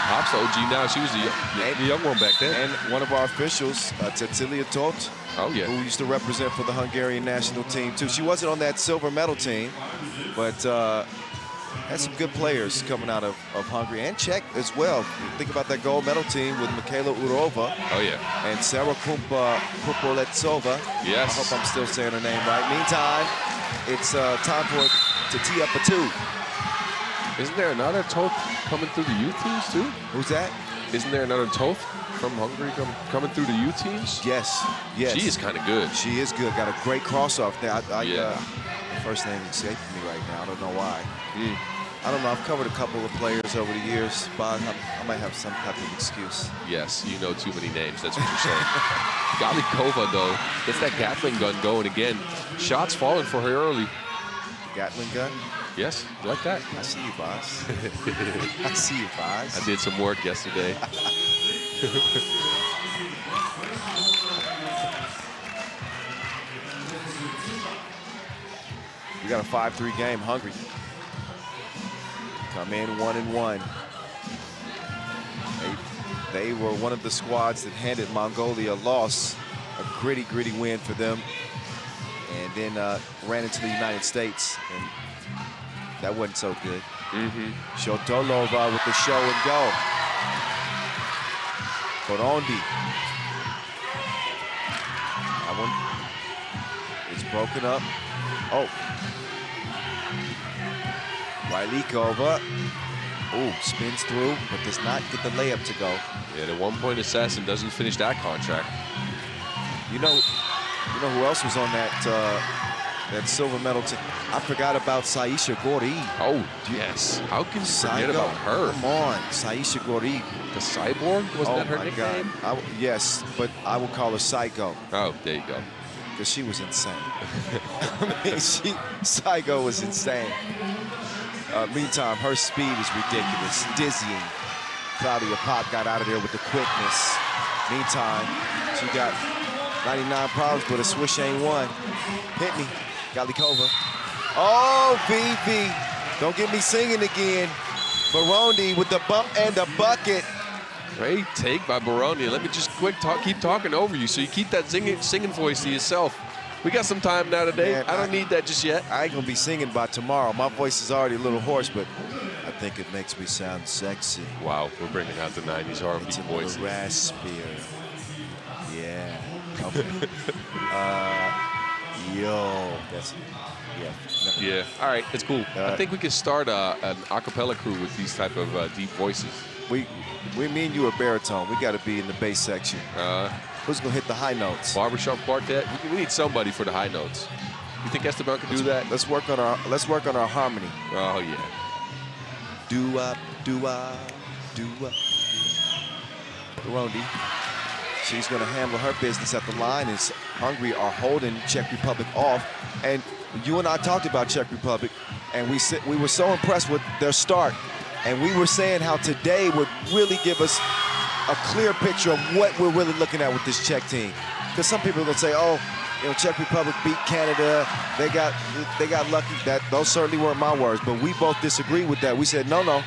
Pop's OG now. She was the young one back then. And one of our officials, Cecilia Tot, oh, yeah, who used to represent for the Hungarian national team too. She wasn't on that silver medal team, but had some good players coming out of Hungary and Czech as well. Think about that gold medal team with Mikhaila Urova. Oh, yeah. And Sarah Kupoletsova. Yes. I hope I'm still saying her name right. Meantime, it's time for to tee up a two. Isn't there another Toth coming through the youth teams too? Who's that? Isn't there another Toth from Hungary coming through the youth teams? Yes, yes. She is kind of good. She is good. Got a great cross-off there. Yeah. The first name escaping me right now. I don't know why. I don't know. I've covered a couple of players over the years, but I might have some type of excuse. Yes, you know too many names. That's what you're saying. Galikova, though, gets that Gatling gun going again. Shots falling for her early. Gatling gun? Yes, you like that? I see you, boss. I see you, boss. I did some work yesterday. We got a 5-3 game. Hungary come in 1-1. They were one of the squads that handed Mongolia a loss, a gritty win for them, and then ran into the United States, and that wasn't so good. Shotolova with the show and go. Burundi. That one is broken up. Oh. Rylikova. Ooh, spins through, but does not get the layup to go. Yeah, the one-point assassin doesn't finish that contract. You know who else was on that silver medal team? I forgot about Saisha Gori. Oh, yes. How can you forget about her? Come on, Saisha Gori. The cyborg? Wasn't that her nickname? Yes, but I would call her Psycho. Oh, there you go. Because she was insane. I mean, Psycho was insane. Meantime, her speed is ridiculous, dizzying. Claudia Pop got out of there with the quickness. Meantime, she got 99 problems, but a swish ain't one. Hit me, Galikova. Oh, VV, don't get me singing again. Burundi with the bump and the bucket. Great take by Burundi. Let me just keep talking over you so you keep that singing voice to yourself. We got some time now today. Man, I don't need that just yet. I ain't gonna be singing by tomorrow. My voice is already a little hoarse, but I think it makes me sound sexy. Wow, we're bringing out the 90s R&B voice. It's a little raspier. Yeah. Okay. Yeah. All right, it's cool. I think we could start an a cappella crew with these type of deep voices. We me and you are baritone. We got to be in the bass section. Who's gonna hit the high notes? Barbershop quartet. We need somebody for the high notes. You think Esteban can do that? Let's work on our harmony. Oh yeah. Do up. Burundi. She's gonna handle her business at the line as Hungary are holding Czech Republic off. And you and I talked about Czech Republic, and we were so impressed with their start. And we were saying how today would really give us a clear picture of what we're really looking at with this Czech team. Because some people are going to say, oh, you know, Czech Republic beat Canada. They got lucky. Those certainly weren't my words, but we both disagree with that. We said, no.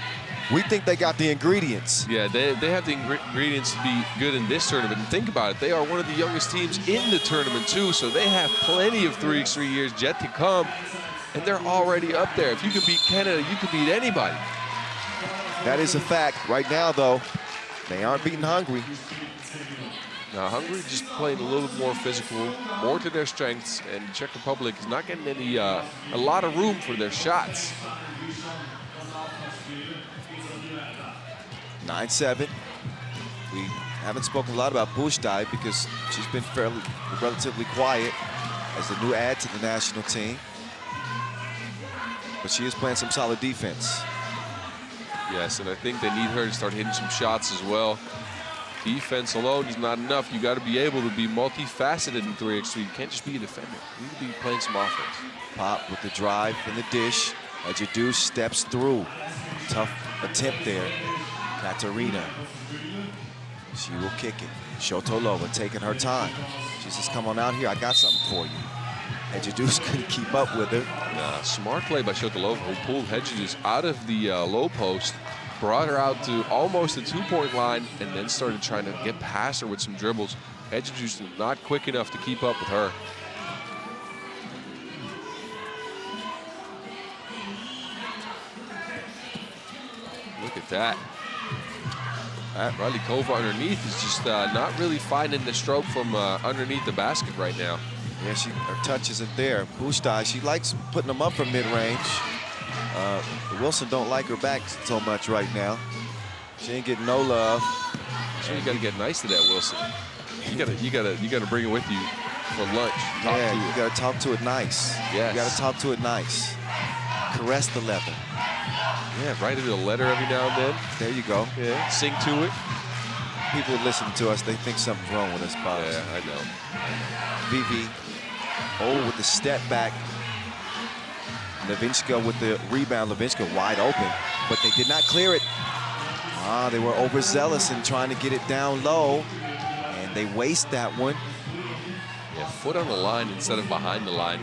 We think they got the ingredients. Yeah, they have the ingredients to be good in this tournament. And think about it, they are one of the youngest teams in the tournament too, so they have plenty of 3x3 years yet to come, and they're already up there. If you can beat Canada, you can beat anybody. That is a fact. Right now, though, they aren't beating Hungary. Now, Hungary just playing a little bit more physical, more to their strengths, and Czech Republic is not getting a lot of room for their shots. 9-7. We haven't spoken a lot about Bushtai because she's been relatively quiet as the new add to the national team. But she is playing some solid defense. Yes, and I think they need her to start hitting some shots as well. Defense alone is not enough. You got to be able to be multifaceted in 3x3. You can't just be a defender. You need to be playing some offense. Pop with the drive and the dish. Edjadou steps through. Tough attempt there. Katarina. She will kick it. Shotolova taking her time. She says, come on out here. I got something for you. Edjadou's couldn't keep up with her. Smart play by Shotolova, who pulled Hedges out of the low post, brought her out to almost the two-point line, and then started trying to get past her with some dribbles. Hedges not quick enough to keep up with her. Look at that. Ralikova underneath is just not really finding the stroke from underneath the basket right now. Yeah, her touch isn't there. Bushtai, she likes putting them up from mid-range. Wilson don't like her back so much right now. She ain't getting no love. So you got to get nice to that Wilson. You gotta bring it with you for lunch. You gotta talk to it nice. Yes. You gotta talk to it nice. Caress the leather. Yeah, write it a letter every now and then. There you go. Yeah. Sing to it. People listen to us, they think something's wrong with us, Bob. Yeah, I know. Vivi. Oh, with the step back. Levinska with the rebound. Levinska wide open, but they did not clear it. They were overzealous in trying to get it down low, and they waste that one. Yeah, foot on the line instead of behind the line.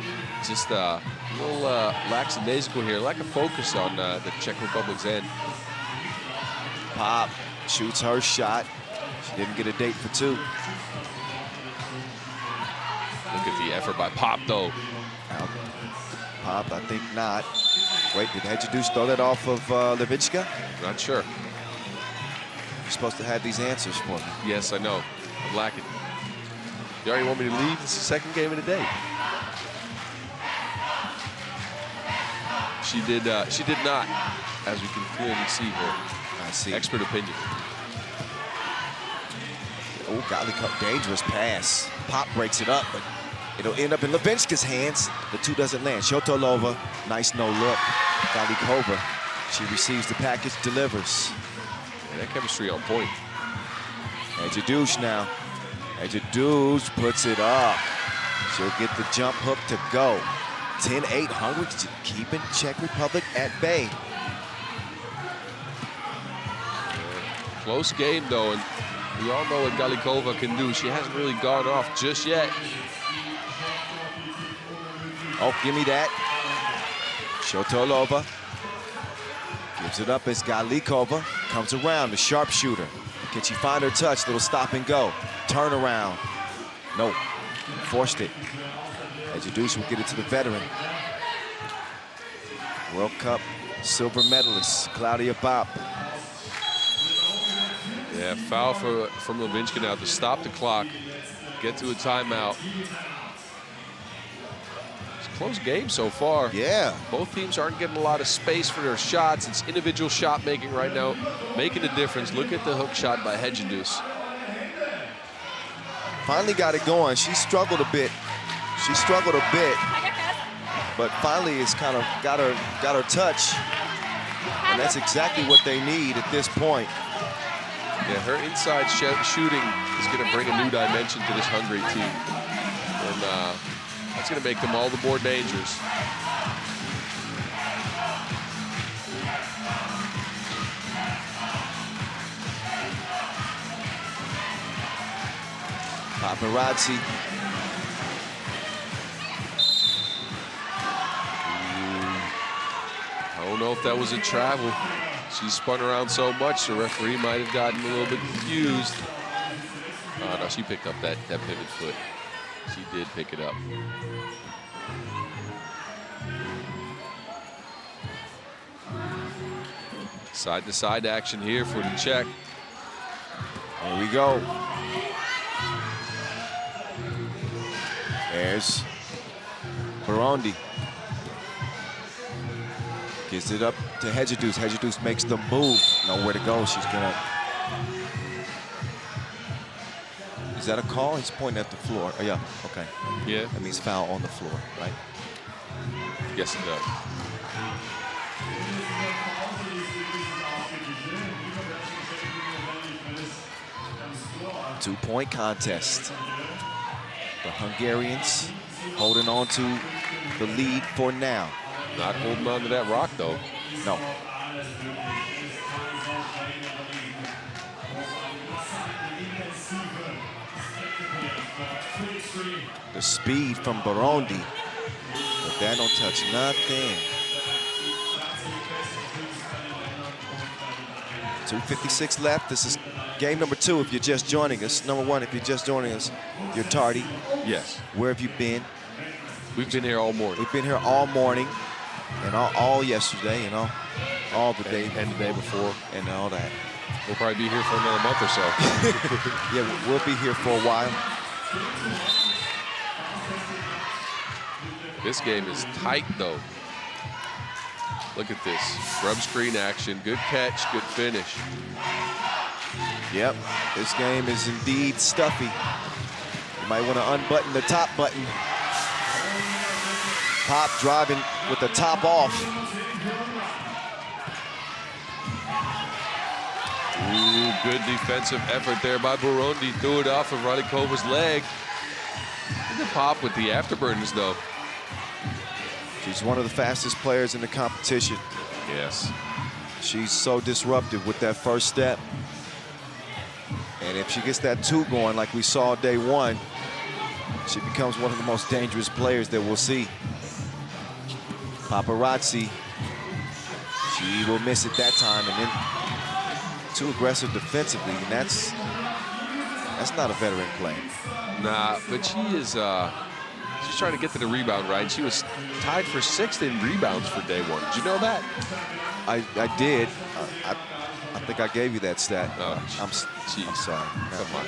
Just a little lackadaisical here, lack of focus on the Czech Republic's end. Pop shoots her shot. She didn't get a date for two. Look at the effort by Pop, though. Pop, I think not. Wait, did Hedjadou throw that off of Levinska? Not sure. You're supposed to have these answers for me. Yes, I know. I'm lacking. You already want me to leave? It's the second game of the day. She did not, as we can clearly see here. I see. Expert opinion. Oh, golly, dangerous pass. Pop breaks it up, but it'll end up in Levinska's hands. The two doesn't land. Shotolova, nice no look. Galikova, she receives the package, delivers. Yeah, that chemistry on point. Edjadou now. Edjadou puts it up. She'll get the jump hook to go. 10-8 Hungary, keeping Czech Republic at bay. Close game, though, and we all know what Galikova can do. She hasn't really gone off just yet. Oh, give me that. Shotolova gives it up as Galikova comes around, the sharpshooter. Can she find her touch? Little stop and go. Turn around. No, forced it. Edjadou will get it to the veteran. World Cup silver medalist, Claudia Pop. Yeah, foul from Levinska now to stop the clock, get to a timeout. It's a close game so far. Yeah. Both teams aren't getting a lot of space for their shots. It's individual shot making right now, making a difference. Look at the hook shot by Hedjadou. Finally got it going. She struggled a bit. But finally it's kind of got her touch. And that's exactly what they need at this point. Yeah, her inside shooting is going to bring a new dimension to this Hungary team. And That's going to make them all the more dangerous. Paparazzi. I don't know if that was a travel. She spun around so much, the referee might have gotten a little bit confused. Oh, no, she picked up that pivot foot. She did pick it up. Side-to-side action here for the Czech. Here we go. There's Burundi. Gives it up to Hedgeduce. Hedgeduce makes the move. Nowhere to go. She's gonna. Is that a call? He's pointing at the floor. Oh yeah. Okay. Yeah. That means foul on the floor, right? Yes, it does. Two-point contest. The Hungarians holding on to the lead for now. Not holding on to that rock, though. No. The speed from Burundi, but that don't touch nothing. 2:56 left. This is game number 2 if you're just joining us. Number 1 if you're just joining us. You're tardy. Yes. Where have you been? We've been here all morning. We've been here all morning and all yesterday and all the day and the day before and all that. We'll probably be here for another month or so. Yeah, we'll be here for a while. This game is tight, though. Look at this. Rub screen action. Good catch, good finish. Yep, this game is indeed stuffy. You might want to unbutton the top button. Pop driving with the top off. Ooh, good defensive effort there by Burundi. Threw it off of Radikova's leg. And the Pop with the afterburners, though. She's one of the fastest players in the competition. Yes. She's so disruptive with that first step. And if she gets that 2 going like we saw day 1, she becomes one of the most dangerous players that we'll see. Paparazzi, she will miss it that time, and then too aggressive defensively, and that's not a veteran play. Nah, but she is, she's trying to get to the rebound, right? She was tied for 6th in rebounds for day 1. Did you know that? I did. I think I gave you that stat. Oh, I'm sorry. Come on,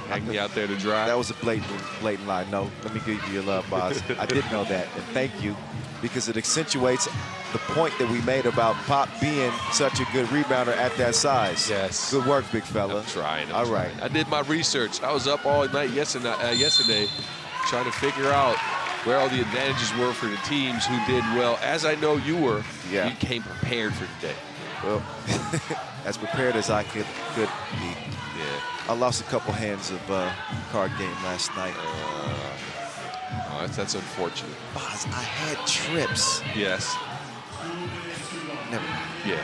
hang me out there to dry. That was a blatant lie. No, let me give you your love, boss. I did know that, and thank you, because it accentuates the point that we made about Pop being such a good rebounder at that size. Yes. Good work, big fella. I'm trying. All right. I did my research. I was up all night yesterday trying to figure out where all the advantages were for the teams who did well. As I know you were, yeah. You came prepared for today. Well, as prepared as I could be. Yeah. I lost a couple hands of card game last night. That's unfortunate. Boz, I had trips. Yes. Never. Yeah.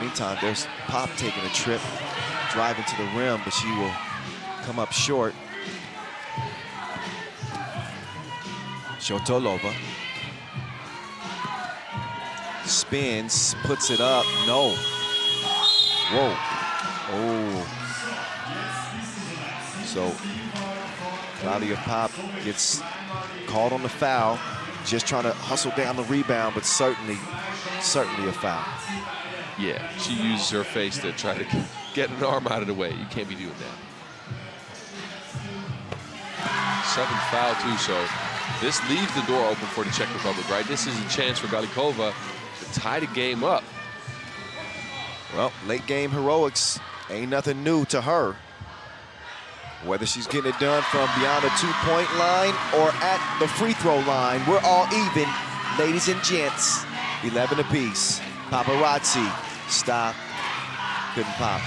Meantime, there's Pop taking a trip, driving to the rim, but she will come up short. Shotolova spins, puts it up. No. Whoa. Oh. So Claudia Pop gets called on the foul, just trying to hustle down the rebound, but certainly a foul. Yeah, she uses her face to try to get an arm out of the way. You can't be doing that. 7th foul, too, so this leaves the door open for the Czech Republic, right? This is a chance for Galikova to tie the game up. Well, late game heroics ain't nothing new to her. Whether she's getting it done from beyond the 2-point line or at the free throw line, we're all even, ladies and gents. 11 apiece. Paparazzi, stop, couldn't pop.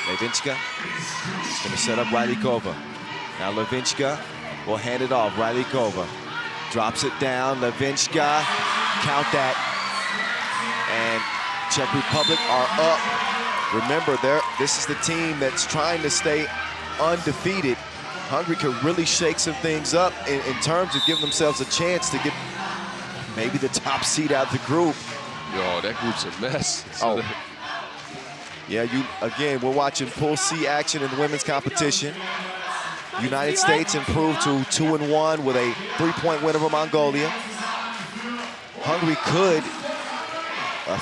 Levinska is gonna set up Radikova. Now Levinska will hand it off. Rylikova drops it down. Levinska, count that. And Czech Republic are up. Remember, this is the team that's trying to stay undefeated. Hungary could really shake some things up in terms of giving themselves a chance to get maybe the top seed out of the group. Yo, that group's a mess. Oh. Yeah, again, we're watching Pool C action in the women's competition. United States improved to 2-1 with a 3-point win over Mongolia. Hungary could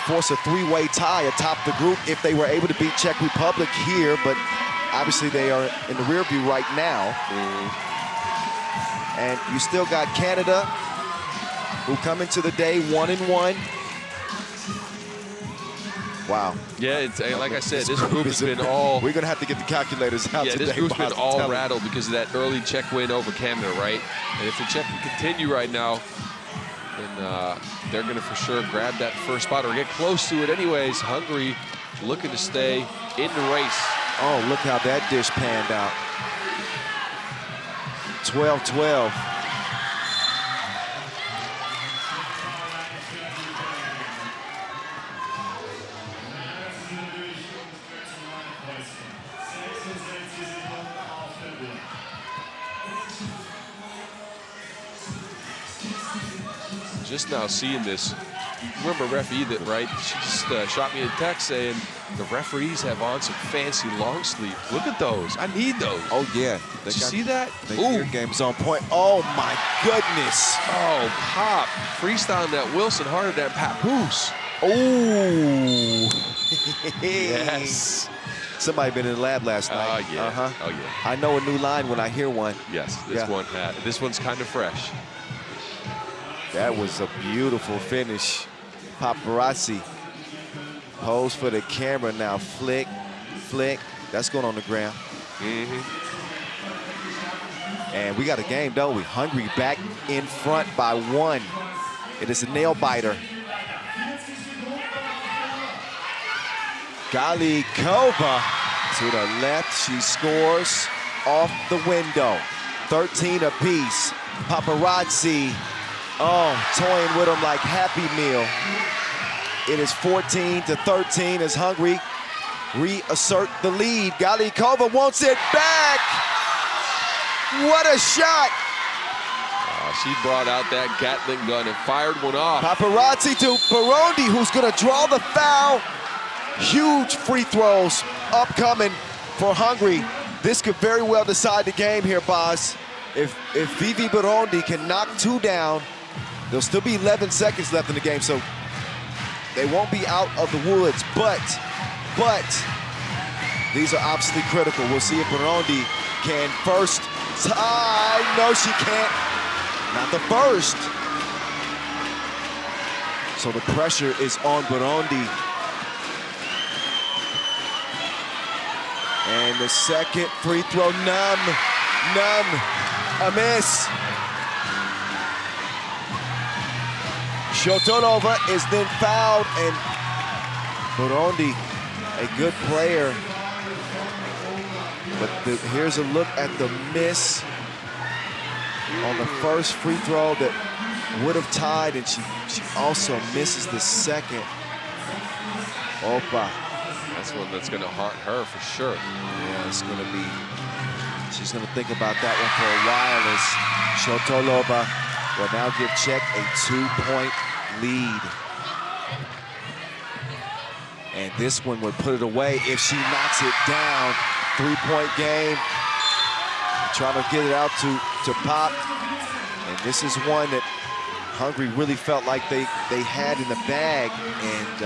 force a three-way tie atop the group if they were able to beat Czech Republic here, but obviously they are in the rear view right now. And you still got Canada, who come into the day 1-1. Wow. Yeah, it's, like I said, this group has been all... We're going to have to get the calculators out today. Yeah, this group's been all rattled because of that early Czech win over Canada, right? And if the Czech can continue right now, then they're going to for sure grab that first spot or get close to it anyways. Hungary looking to stay in the race. Oh, look how that dish panned out. 12-12. Just now seeing this, remember referee that, right? She just shot me a text saying the referees have on some fancy long sleeves. Look at those. I need those. Oh, yeah. Did you see that? Your game's on point. Oh, my goodness. Oh, Pop. Freestyling that Wilson harder than Papoose. Oh. Yes. Somebody been in the lab last night. Oh, yeah. Oh, yeah. I know a new line when I hear one. Yes, this one's kind of fresh. That was a beautiful finish. Paparazzi pose for the camera now. Flick, flick. That's going on the ground. And we got a game, don't we? Hungary back in front by 1. It is a nail biter. Galikova to the left. She scores off the window. 13 apiece. Paparazzi. Oh, toying with him like Happy Meal. It is 14-13 as Hungary reassert the lead. Galikova wants it back. What a shot. She brought out that Gatling gun and fired one off. Paparazzi to Burundi, who's gonna draw the foul. Huge free throws upcoming for Hungary. This could very well decide the game here, Boz. If Vivi Burundi can knock 2 down, there'll still be 11 seconds left in the game, so they won't be out of the woods, but these are obviously critical. We'll see if Burundi can first tie. No, she can't. Not the first. So the pressure is on Burundi. And the second free throw, a miss. Shotonova is then fouled, and Burundi, a good player. But here's a look at the miss on the first free throw that would have tied, and she also misses the second. Opa. That's one that's going to haunt her for sure. Yeah, it's going to be. She's going to think about that one for a while as Shotonova will now give Czech a 2-point lead. And this one would put it away if she knocks it down. 3-point game. Trying to get it out to Pop. And this is one that Hungary really felt like they had in the bag. And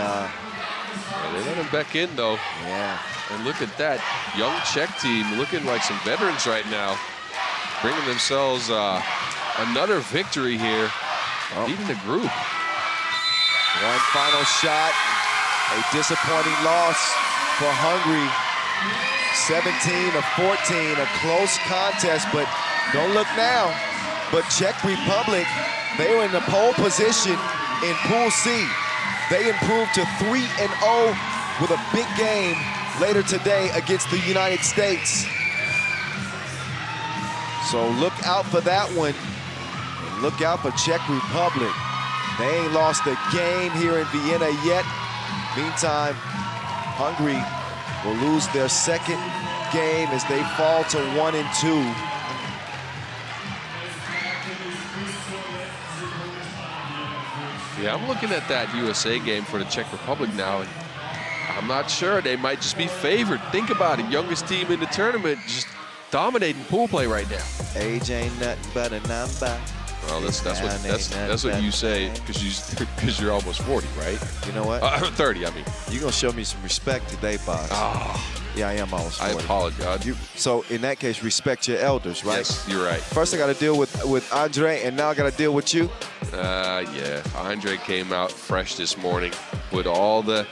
they let him back in, though. Yeah. And look at that young Czech team looking like some veterans right now, bringing themselves another victory here, leading the group. One final shot, a disappointing loss for Hungary. 17-14, a close contest, but don't look now. But Czech Republic, they were in the pole position in Pool C. They improved to 3-0 with a big game later today against the United States. So look out for that one. And look out for Czech Republic. They ain't lost a game here in Vienna yet. Meantime, Hungary will lose their second game as they fall to 1-2. Yeah, I'm looking at that USA game for the Czech Republic now, and I'm not sure. They might just be favored. Think about it. Youngest team in the tournament, just dominating pool play right now. Age ain't nothing but a number. Well, that's what you say because you're almost 40, right? You know what? 30, I mean. You're going to show me some respect today, boss. Oh, yeah, I am almost 40. I apologize. So in that case, respect your elders, right? Yes, you're right. First I got to deal with Andre, and now I got to deal with you. Yeah, Andre came out fresh this morning with all the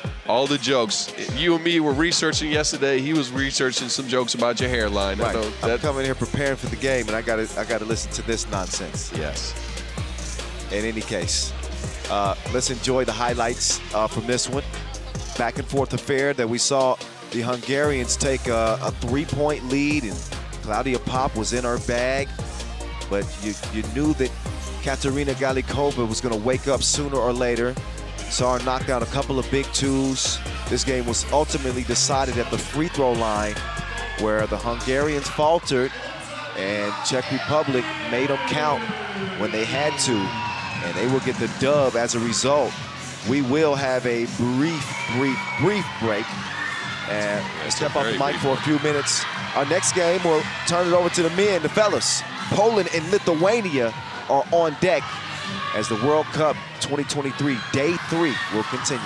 jokes. You and me were researching yesterday. He was researching some jokes about your hairline. Right. I know I'm coming here preparing for the game, and I got to listen to this nonsense. Yes. In any case, let's enjoy the highlights from this one. Back and forth affair that we saw the Hungarians take a 3-point lead, and Claudia Pop was in her bag, but you knew that Katarina Galikova was going to wake up sooner or later. Saw her knock down a couple of big twos. This game was ultimately decided at the free throw line, where the Hungarians faltered and Czech Republic made them count when they had to, and they will get the dub as a result. We will have a brief break and step off the mic for a few minutes. Our next game, we'll turn it over to the men, the fellas. Poland and Lithuania are on deck as the World Cup 2023 Day 3 will continue.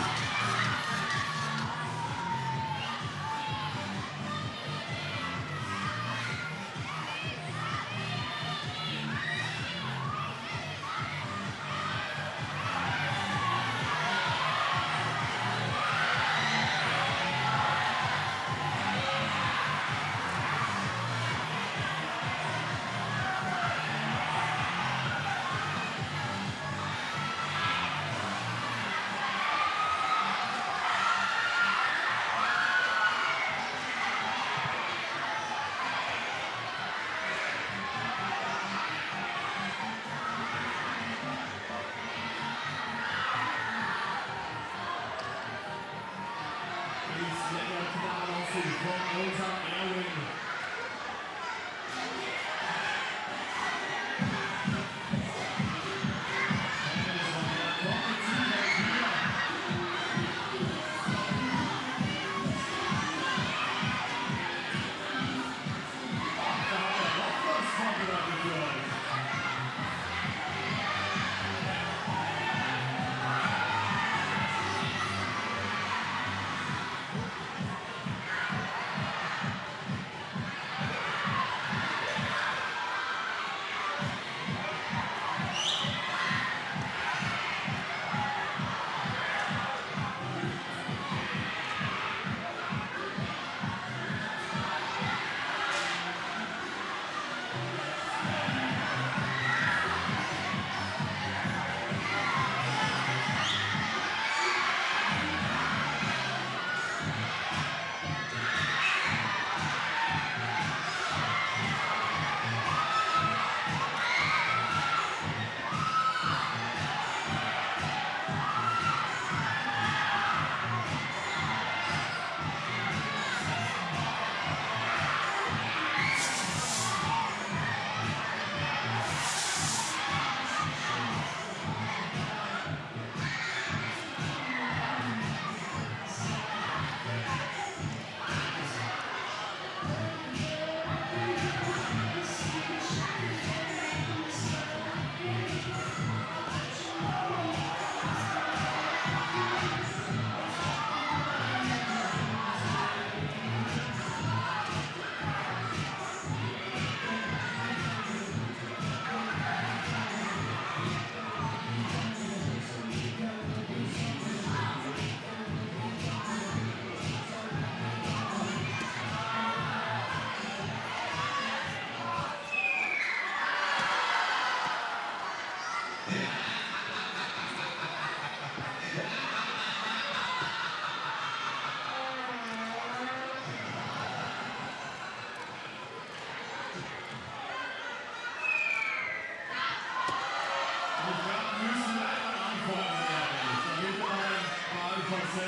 All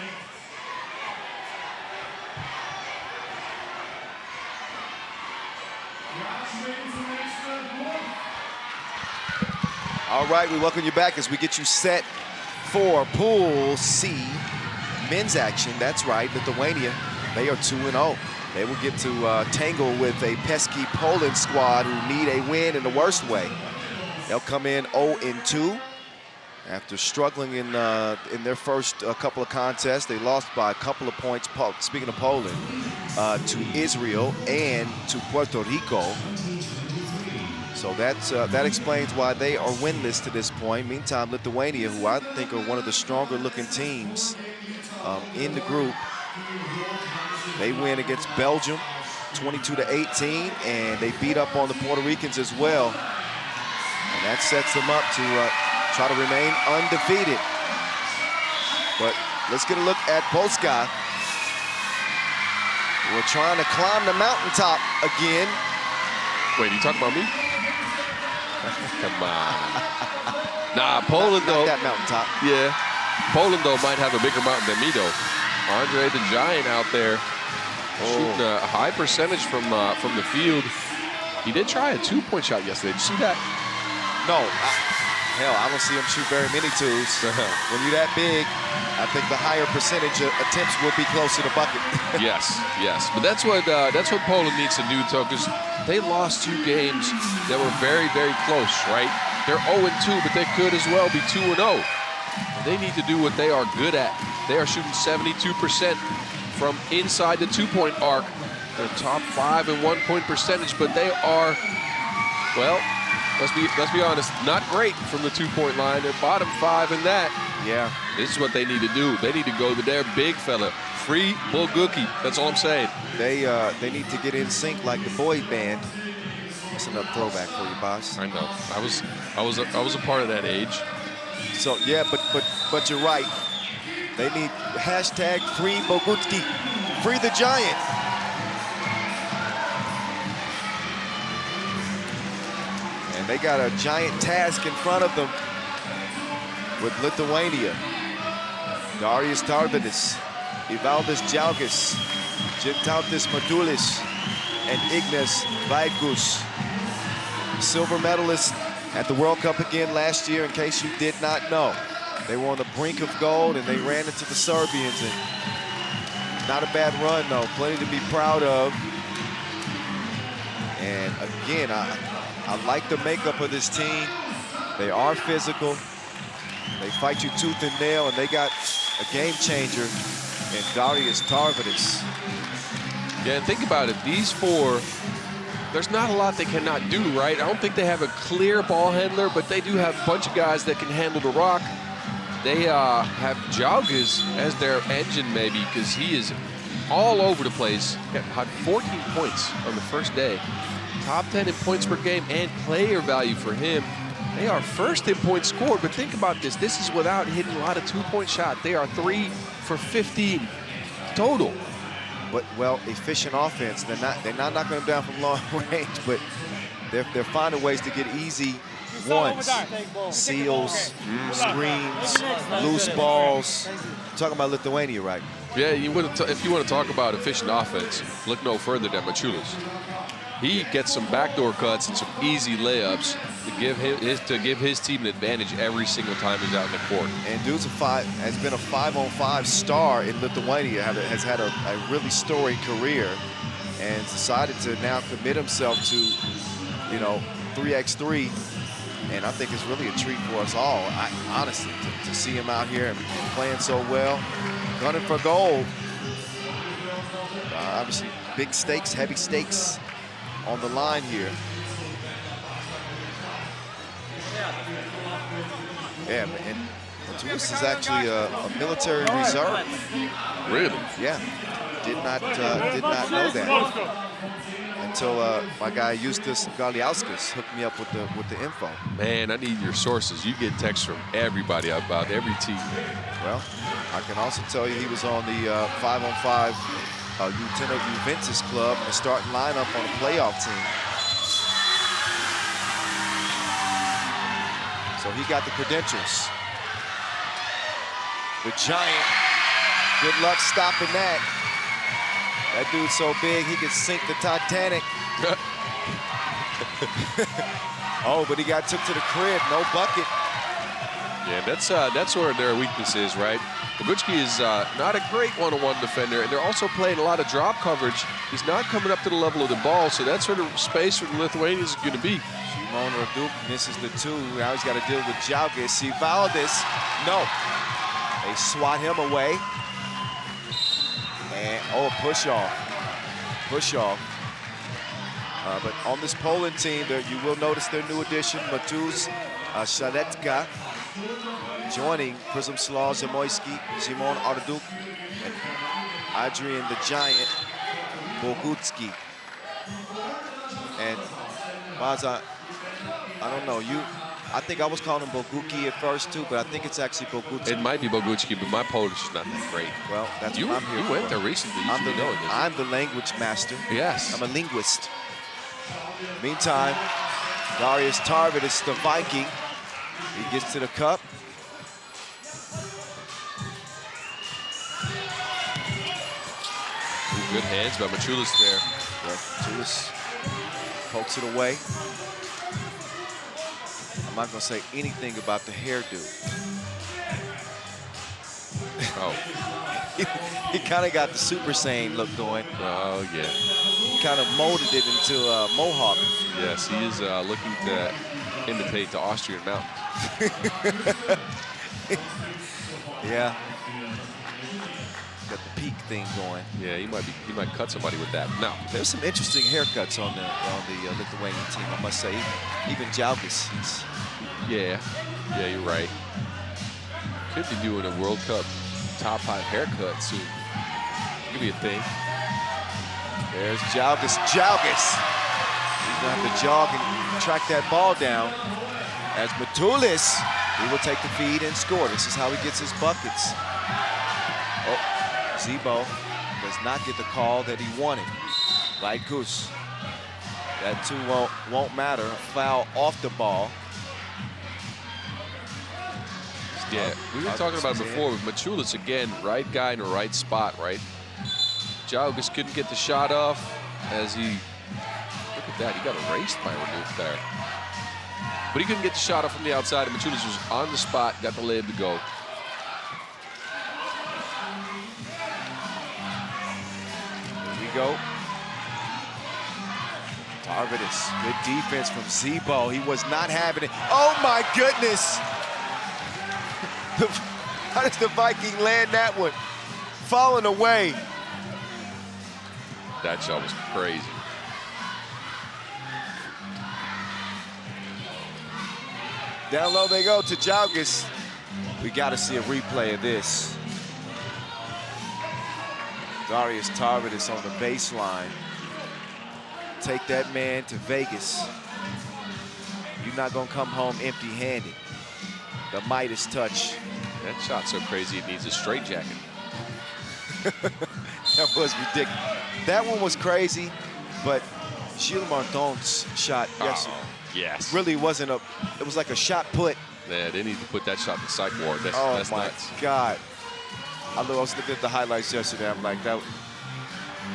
right, we welcome you back as we get you set for Pool C men's action. That's right, Lithuania, they are 2-0. They will get to tangle with a pesky Poland squad who need a win in the worst way. They'll come in 0-2 after struggling in their first couple of contests. They lost by a couple of points, speaking of Poland, to Israel and to Puerto Rico. So that explains why they are winless to this point. Meantime, Lithuania, who I think are one of the stronger looking teams in the group, they win against Belgium 22-18, and they beat up on the Puerto Ricans as well. And that sets them up to try to remain undefeated. But let's get a look at Polska. We're trying to climb the mountaintop again. Wait, you talking about me? Come on. Nah, Poland though. Not that mountaintop. Yeah. Poland though might have a bigger mountain than me though. Andre the Giant out there shooting a high percentage from the field. He did try a 2-point shot yesterday. Did you see that? No. Hell, I don't see him shoot very many twos. When you're that big, I think the higher percentage attempts will be close to the bucket. Yes. But that's what Poland needs to do, though, because they lost 2 games that were very, very close, right? They're 0-2, but they could as well be 2-0. They need to do what they are good at. They are shooting 72% from inside the 2-point arc. They're top 5 in 1-point percentage, but they are, well, let's be honest, not great from the 2-point line. They're bottom 5 in that. Yeah. This is what they need to do. They need to go to their big fella. Free Bulguki. That's all I'm saying. They need to get in sync like the boy band. That's another throwback for you, boss. I know. I was a part of that age. So yeah, but you're right. They need hashtag free Bulguki. Free the Giant. And they got a giant task in front of them with Lithuania. Darius Tarvidis, Ivaldis Džiaugas, Gintautis Matulis, and Ignas Vaitkus. Silver medalists at the World Cup again last year, in case you did not know. They were on the brink of gold and they ran into the Serbians. And not a bad run though, plenty to be proud of. And again, I like the makeup of this team. They are physical. They fight you tooth and nail, and they got a game changer in Darius Tarvidis. Yeah, and think about it. These 4, there's not a lot they cannot do, right? I don't think they have a clear ball handler, but they do have a bunch of guys that can handle the rock. They have Džiaugas as their engine, maybe, because he is all over the place. Had 14 points on the first day. Top 10 in points per game and player value for him. They are first in points scored, but think about this. This is without hitting a lot of 2-point shots. They are 3 for 15 total. But, well, efficient offense. They're not knocking them down from long range, but they're finding ways to get easy ones. Seals, screens, loose balls. I'm talking about Lithuania, right? Yeah, if you want to talk about efficient offense, look no further than Machulis. He gets some backdoor cuts and some easy layups to give his team an advantage every single time he's out in the court. And dude's has been a 5-on-5 star in Lithuania. Has had a really storied career, and decided to now commit himself to, 3x3. And I think it's really a treat for us all, honestly, to see him out here and playing so well, gunning for gold. Obviously, big stakes, heavy stakes on the line here. Yeah, and Matulis is actually a military reserve. Really? Yeah, did not know that until my guy Eustace Galiauskas hooked me up with the info. Man, I need your sources. You get texts from everybody about every team. Well, I can also tell you he was on the 5-on-5 Lieutenant Juventus club in the starting lineup on a playoff team. So he got the credentials. The Giant Good luck stopping that. That dude's so big, he could sink the Titanic. Oh, but he got took to the crib, no bucket. Yeah, that's where their weakness is, right? Bogucki is not a great one-on-one defender, and they're also playing a lot of drop coverage. He's not coming up to the level of the ball, so that's where the space for the Lithuanians is going to be. Simon Raduk misses the two. Now he's got to deal with Jalgis. Valdez, no. They swat him away. And, oh, push off. Push off. But on this Poland team, you will notice their new addition, Mateusz Szaletka, joining Przemysław Zamoyski, Szymon Arduk, and Adrian the Giant Bogucki. And Baza, I don't know, I think I was calling him Bogucki at first too, but I think it's actually Bogucki. It might be Bogucki, but my Polish is not that great. Well, that's what I'm here You for. went there recently. I'm the language master. Yes. I'm a linguist. Meantime, Darius Tarvidis, the Viking. He gets to the cup. Good hands by Machulis there. Yeah, Machulis pokes it away. I'm not going to say anything about the hairdo. Oh. He kind of got the Super Saiyan look going. Oh, yeah. He kind of molded it into a mohawk. Yes, he is looking to imitate the Austrian mountain. Yeah. Got the peak thing going. Yeah, he might cut somebody with that. No. There's some interesting haircuts on the Lithuanian team, I must say. Even Jalgis. Yeah, you're right. Could be doing a World Cup top 5 haircut soon. Could be a thing. There's Jalgis. Jalgis! He's gonna have to jog and track that ball down. As Matulis, he will take the feed and score. This is how he gets his buckets. Oh, Zebo does not get the call that he wanted. Vaikus. That too won't matter. A foul off the ball. Yeah, we were talking about it before, but Machulis, again, right guy in the right spot, right? Jalgis couldn't get the shot off as he, look at that, he got erased by Raduk there. But he couldn't get the shot off from the outside, and Machulis was on the spot, got the layup to go. Here we go. Tarvidis, good defense from Zebo. He was not having it. Oh my goodness! How does the Viking land that one? Falling away. That shot was crazy. Down low they go to Jalgis. We got to see a replay of this. Darius Tarvidis on the baseline. Take that man to Vegas. You're not going to come home empty-handed. The Midas touch. That shot's so crazy it needs a straitjacket. That was ridiculous. That one was crazy, but Gilles Martin's shot Yes. really wasn't it was like a shot put. Yeah, they need to put that shot in the psych ward. That's My nuts. God. I was looking at the highlights yesterday. I'm like,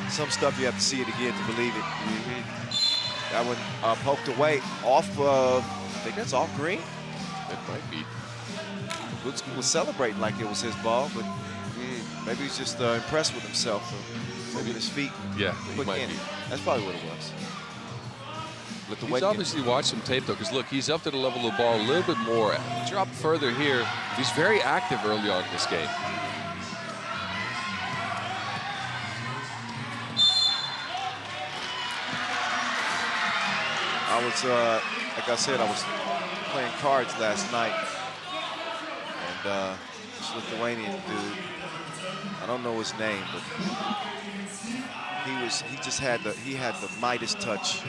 some stuff you have to see it again to believe it. That one poked away off of, I think that's off green. It might be. Bogucki was celebrating like it was his ball, but maybe he's just impressed with himself. Maybe his feet. Yeah, he might be. That's probably what it was. He's obviously watched some tape, though, because, look, he's up to the level of the ball a little bit more. Drop further here. He's very active early on in this game. I was, like I said, I was playing cards last night. And this Lithuanian dude, I don't know his name, but he just had the Midas touch.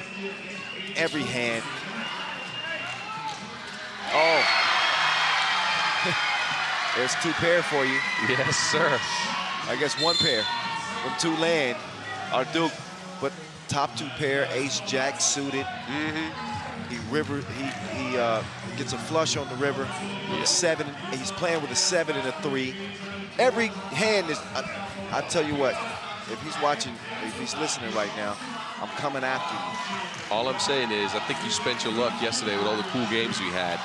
Every hand. Oh. There's 2 pair for you. Yes, sir. I guess 1 pair from Tulane. Arduk, but top 2 pair, ace jack suited. He gets a flush on the river. With a 7. He's playing with a 7 and a 3. every hand is, I tell you what, if he's watching, if he's listening right now, I'm coming after you. All I'm saying is, I think you spent your luck yesterday with all the cool games we had.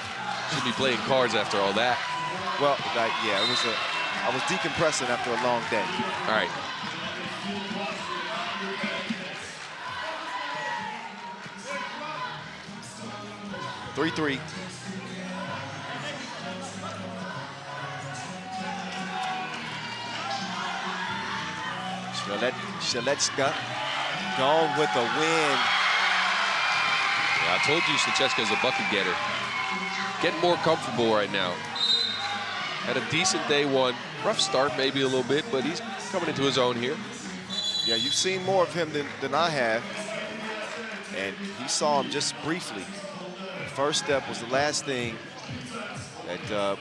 Should be playing cards after all that. Well, yeah, I was decompressing after a long day. All right. Three. Shaletska gone with a win. Yeah, I told you Slancheska's a bucket getter. Getting more comfortable right now. Had a decent day one. Rough start maybe a little bit, but he's coming into his own here. Yeah, you've seen more of him than I have. And he saw him just briefly. The first step was the last thing that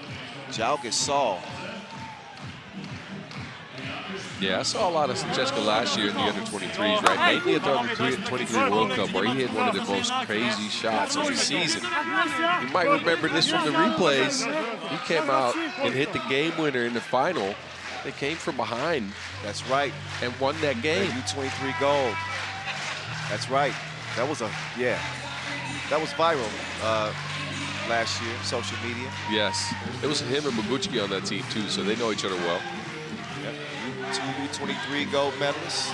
Jalgis saw. Yeah, I saw a lot of Slancheska last year in the under-23s, right? Mainly at the under-23 World Cup, where he hit one of the most crazy shots of the season. You might remember this from the replays. He came out and hit the game winner in the final. They came from behind. That's right. And won that game. U23 gold. That's right. That was that was viral last year, social media. Yes. It was him and Maguchki on that team, too, so they know each other well. Two U23 gold medalists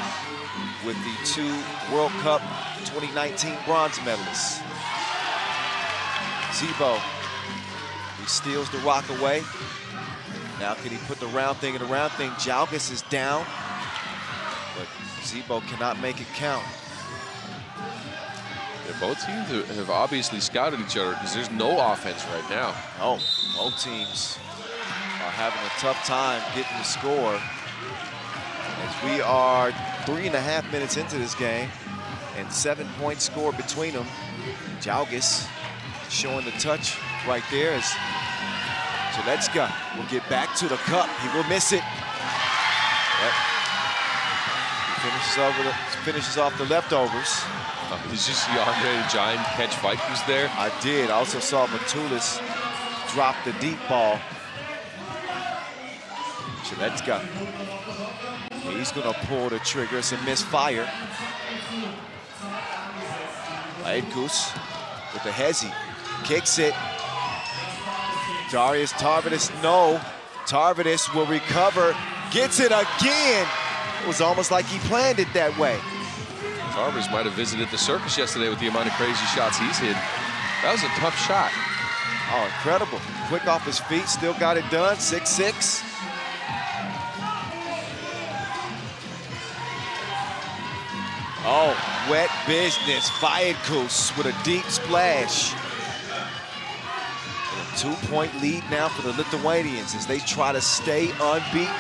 with the 2 World Cup 2019 bronze medalists. Zebo, he steals the rock away. Now can he put the round thing in the round thing? Jalgis is down, but Zebo cannot make it count. Yeah, both teams have obviously scouted each other because there's no offense right now. Oh, both teams are having a tough time getting the score. As we are 3.5 minutes into this game and 7-point score between them. Jalgis showing the touch right there as Shaletska will get back to the cup. He will miss it. Yep. He finishes off the leftovers. Did you see Andre the Giant catch Vikings there? I did. I also saw Matulis drop the deep ball. Shaletska. He's going to pull the trigger. It's a misfire. Aedkus with the hezi. Kicks it. Darius Tarvidis, no. Tarvidis will recover. Gets it again. It was almost like he planned it that way. Tarvidis might have visited the circus yesterday with the amount of crazy shots he's hit. That was a tough shot. Oh, incredible. Quick off his feet, still got it done. 6-6. Oh, wet business. Aedkus with a deep splash. And a 2-point lead now for the Lithuanians as they try to stay unbeaten.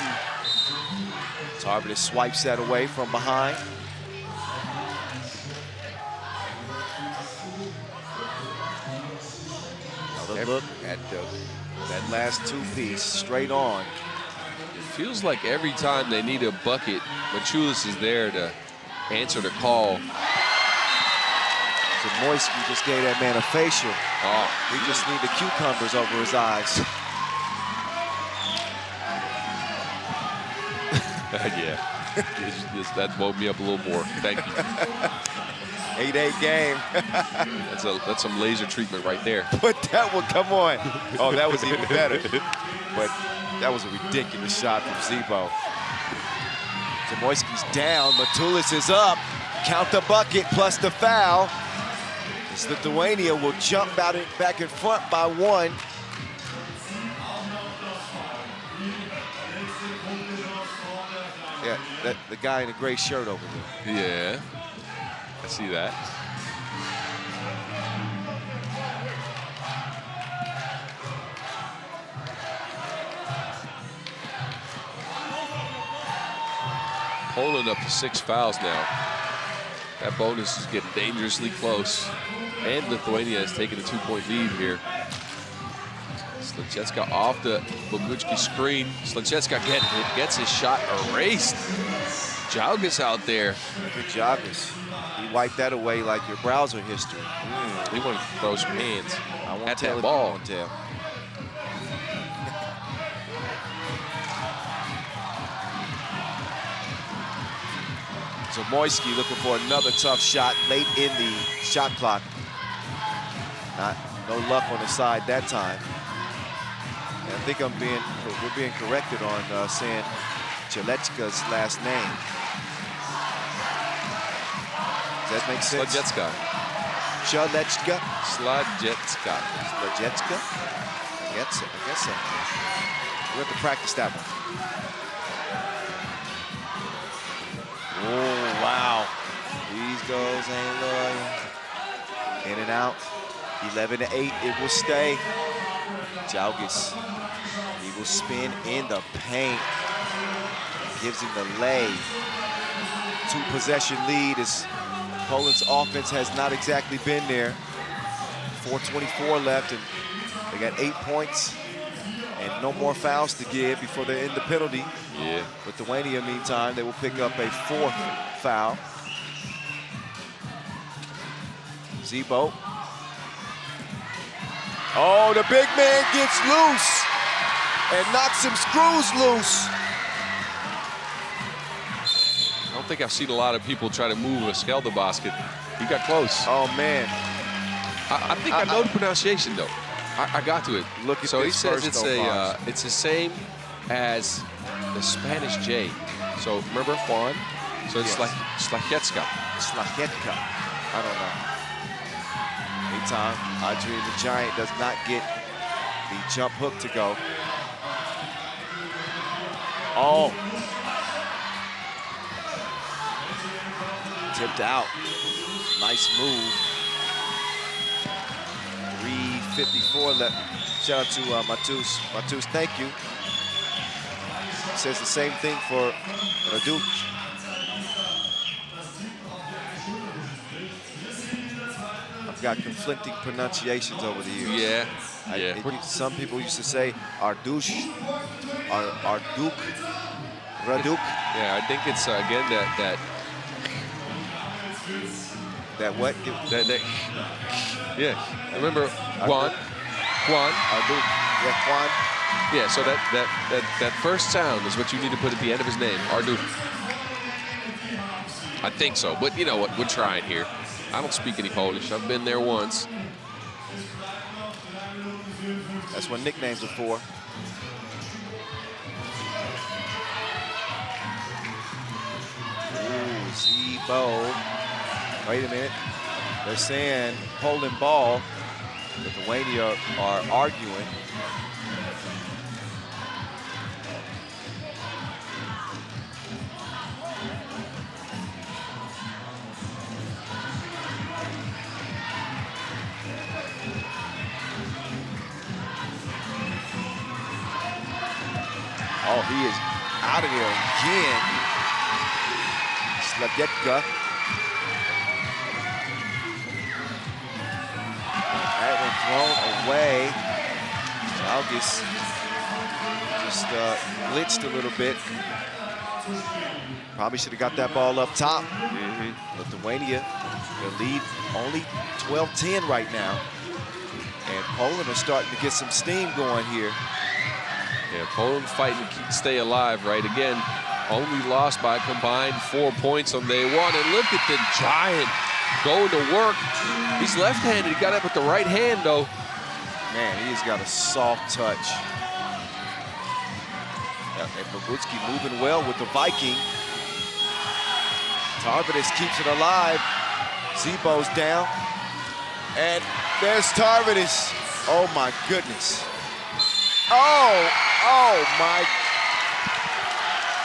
Tarvidis swipes that away from behind. Another look at that last two-piece straight on. It feels like every time they need a bucket, Machulis is there to answer the call. Zamoyski just gave that man a facial. Oh, he just need the cucumbers over his eyes. Yeah, that woke me up a little more. Thank you. 8-8 game. That's some laser treatment right there. But that one, come on. Oh, that was even better. But that was a ridiculous shot from Zebo. Zamoyski's down, Matulis is up. Count the bucket plus the foul. As Lithuania will jump back in front by 1. Yeah, the guy in the gray shirt over there. Yeah, I see that. Poland up to 6 fouls now. That bonus is getting dangerously close. And Lithuania has taken a 2-point lead here. Slancheska off the Boguchki screen. Slancheska gets his shot erased. Jalgis out there. Good Jalgis. He wiped that away like your browser history. He wanted to throw some hands at that tell ball. Tell. Zamoyski looking for another tough shot late in the shot clock. No luck on the side that time. And I think we're being corrected on saying Chelechka's last name. Does that make sense? Slajecka. Chelechka? Slajecka. Slajecka? I guess so. We have to practice that one. Oh, wow. These goes ain't loyal. In and out. 11-8, it will stay. Jalgis, he will spin in the paint. Gives him the lay. 2-possession lead as Poland's offense has not exactly been there. 4:24 left, and they got 8 points and no more fouls to give before they end the penalty. Yeah. Lithuania, meantime, they will pick up a 4th foul. Zebo. Oh, the big man gets loose and knocks some screws loose. I don't think I've seen a lot of people try to move a Skelde basket. He got close. Oh, man. I think I know the pronunciation, though. I got to it. Look at so he this says first, though, it's the same as the Spanish J. So remember Juan? So it's Yes. like Slajecka. Slajecka. I don't know. Meantime, Adrian the Giant does not get the jump hook to go. Oh. Tipped out. Nice move. 3:54 left. Shout out to Matus. Matus, thank you. Says the same thing for Raduk. I've got conflicting pronunciations over the years. Yeah. Some people used to say Ardush, Arduk, Raduk. Yeah, I think it's again that what? yeah. Remember Juan? Arduk. Yeah, Juan. Yeah, so that first sound is what you need to put at the end of his name, Ardu. I think so, but you know what? We're trying here. I don't speak any Polish. I've been there once. That's what nicknames are for. Ooh, Zebo. Wait a minute. They're saying Poland ball. Lithuania are arguing. Oh, he is out of there again. Slajecka. That one thrown away. Jalgis just glitched a little bit. Probably should have got that ball up top. Lithuania, the lead only 12-10 right now. And Poland are starting to get some steam going here. Yeah, Poland fighting to stay alive, right? Again, only lost by a combined 4 points on day one. And look at the Giant going to work. He's left-handed. He got it with the right hand, though. Man, he's got a soft touch. And Babutski moving well with the Viking. Tarvidis keeps it alive. Zebo's down. And there's Tarvidis. Oh, my goodness. Oh my.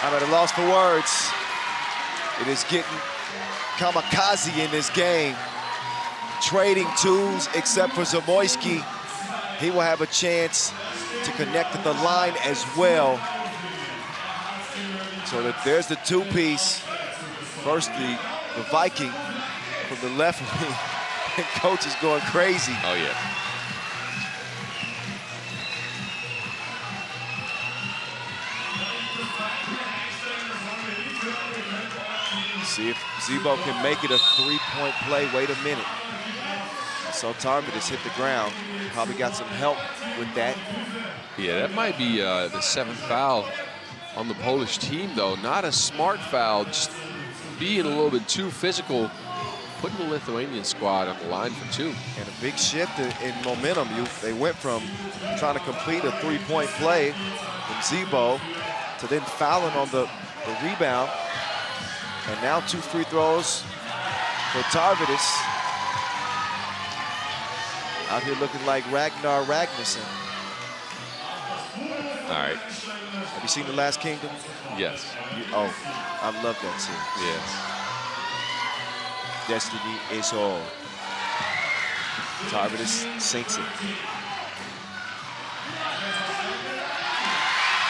I'm at a loss for words. It is getting kamikaze in this game. Trading twos except for Zamoyski. He will have a chance to connect at the line as well. So that there's the two-piece. First the Viking from the left wing. And coach is going crazy. Oh, yeah. See if Zebo can make it a three-point play. Wait a minute. So Tarvidis hit the ground. Probably got some help with that. Yeah, that might be the 7th foul on the Polish team, though. Not a smart foul. Just being a little bit too physical, putting the Lithuanian squad on the line for 2. And a big shift in momentum. They went from trying to complete a 3-point play from Zebo to then fouling on the rebound. And now 2 free throws for Tarvidis. Out here looking like Ragnar Ragnarsson. All right. Have you seen The Last Kingdom? Yes. Oh, I love that series. Yes. Destiny is all. Tarvidis sinks it.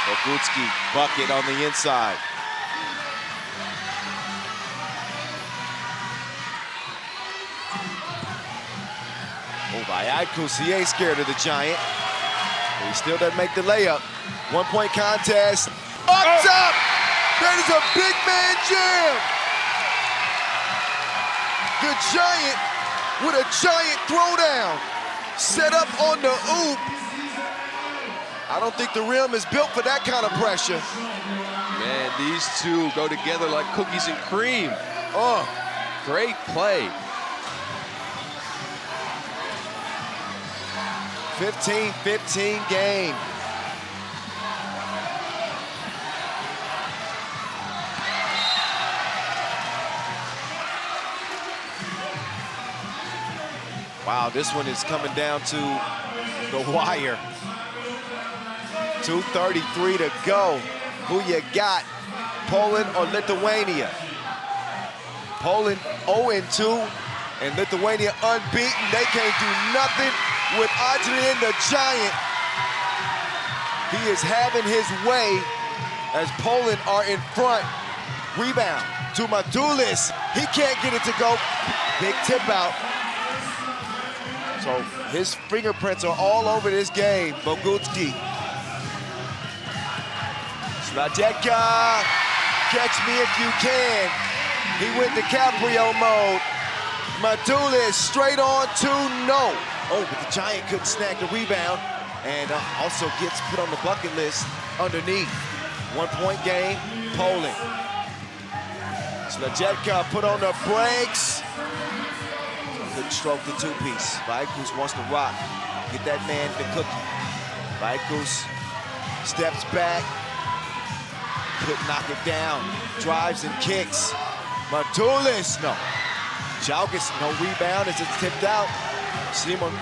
Bogucki, bucket on the inside. Oh, Viakus, he ain't scared of the Giant. But he still doesn't make the layup. 1-point contest. Up top! That is a big man jam! The Giant with a giant throwdown. Set up on the oop. I don't think the rim is built for that kind of pressure. Man, these two go together like cookies and cream. Oh, great play. 15-15 game. Wow, this one is coming down to the wire. 2:33 to go. Who you got, Poland or Lithuania? Poland 0-2, and Lithuania unbeaten. They can't do nothing with Adrian the Giant. He is having his way as Poland are in front. Rebound to Matulis. He can't get it to go. Big tip out. So his fingerprints are all over this game. Bogucki. Sladetka. Catch me if you can. He went DiCaprio mode. Matulis straight on to no. Oh, but the Giant couldn't snag the rebound, and also gets put on the bucket list underneath. 1-point game, Poland. Sladetka put on the brakes. Couldn't stroke the 2-piece. Viakus wants to rock. Get that man the cookie. Viakus steps back. Couldn't knock it down. Drives and kicks. Matulis, no. Jalgis, no rebound as it's tipped out. Shimon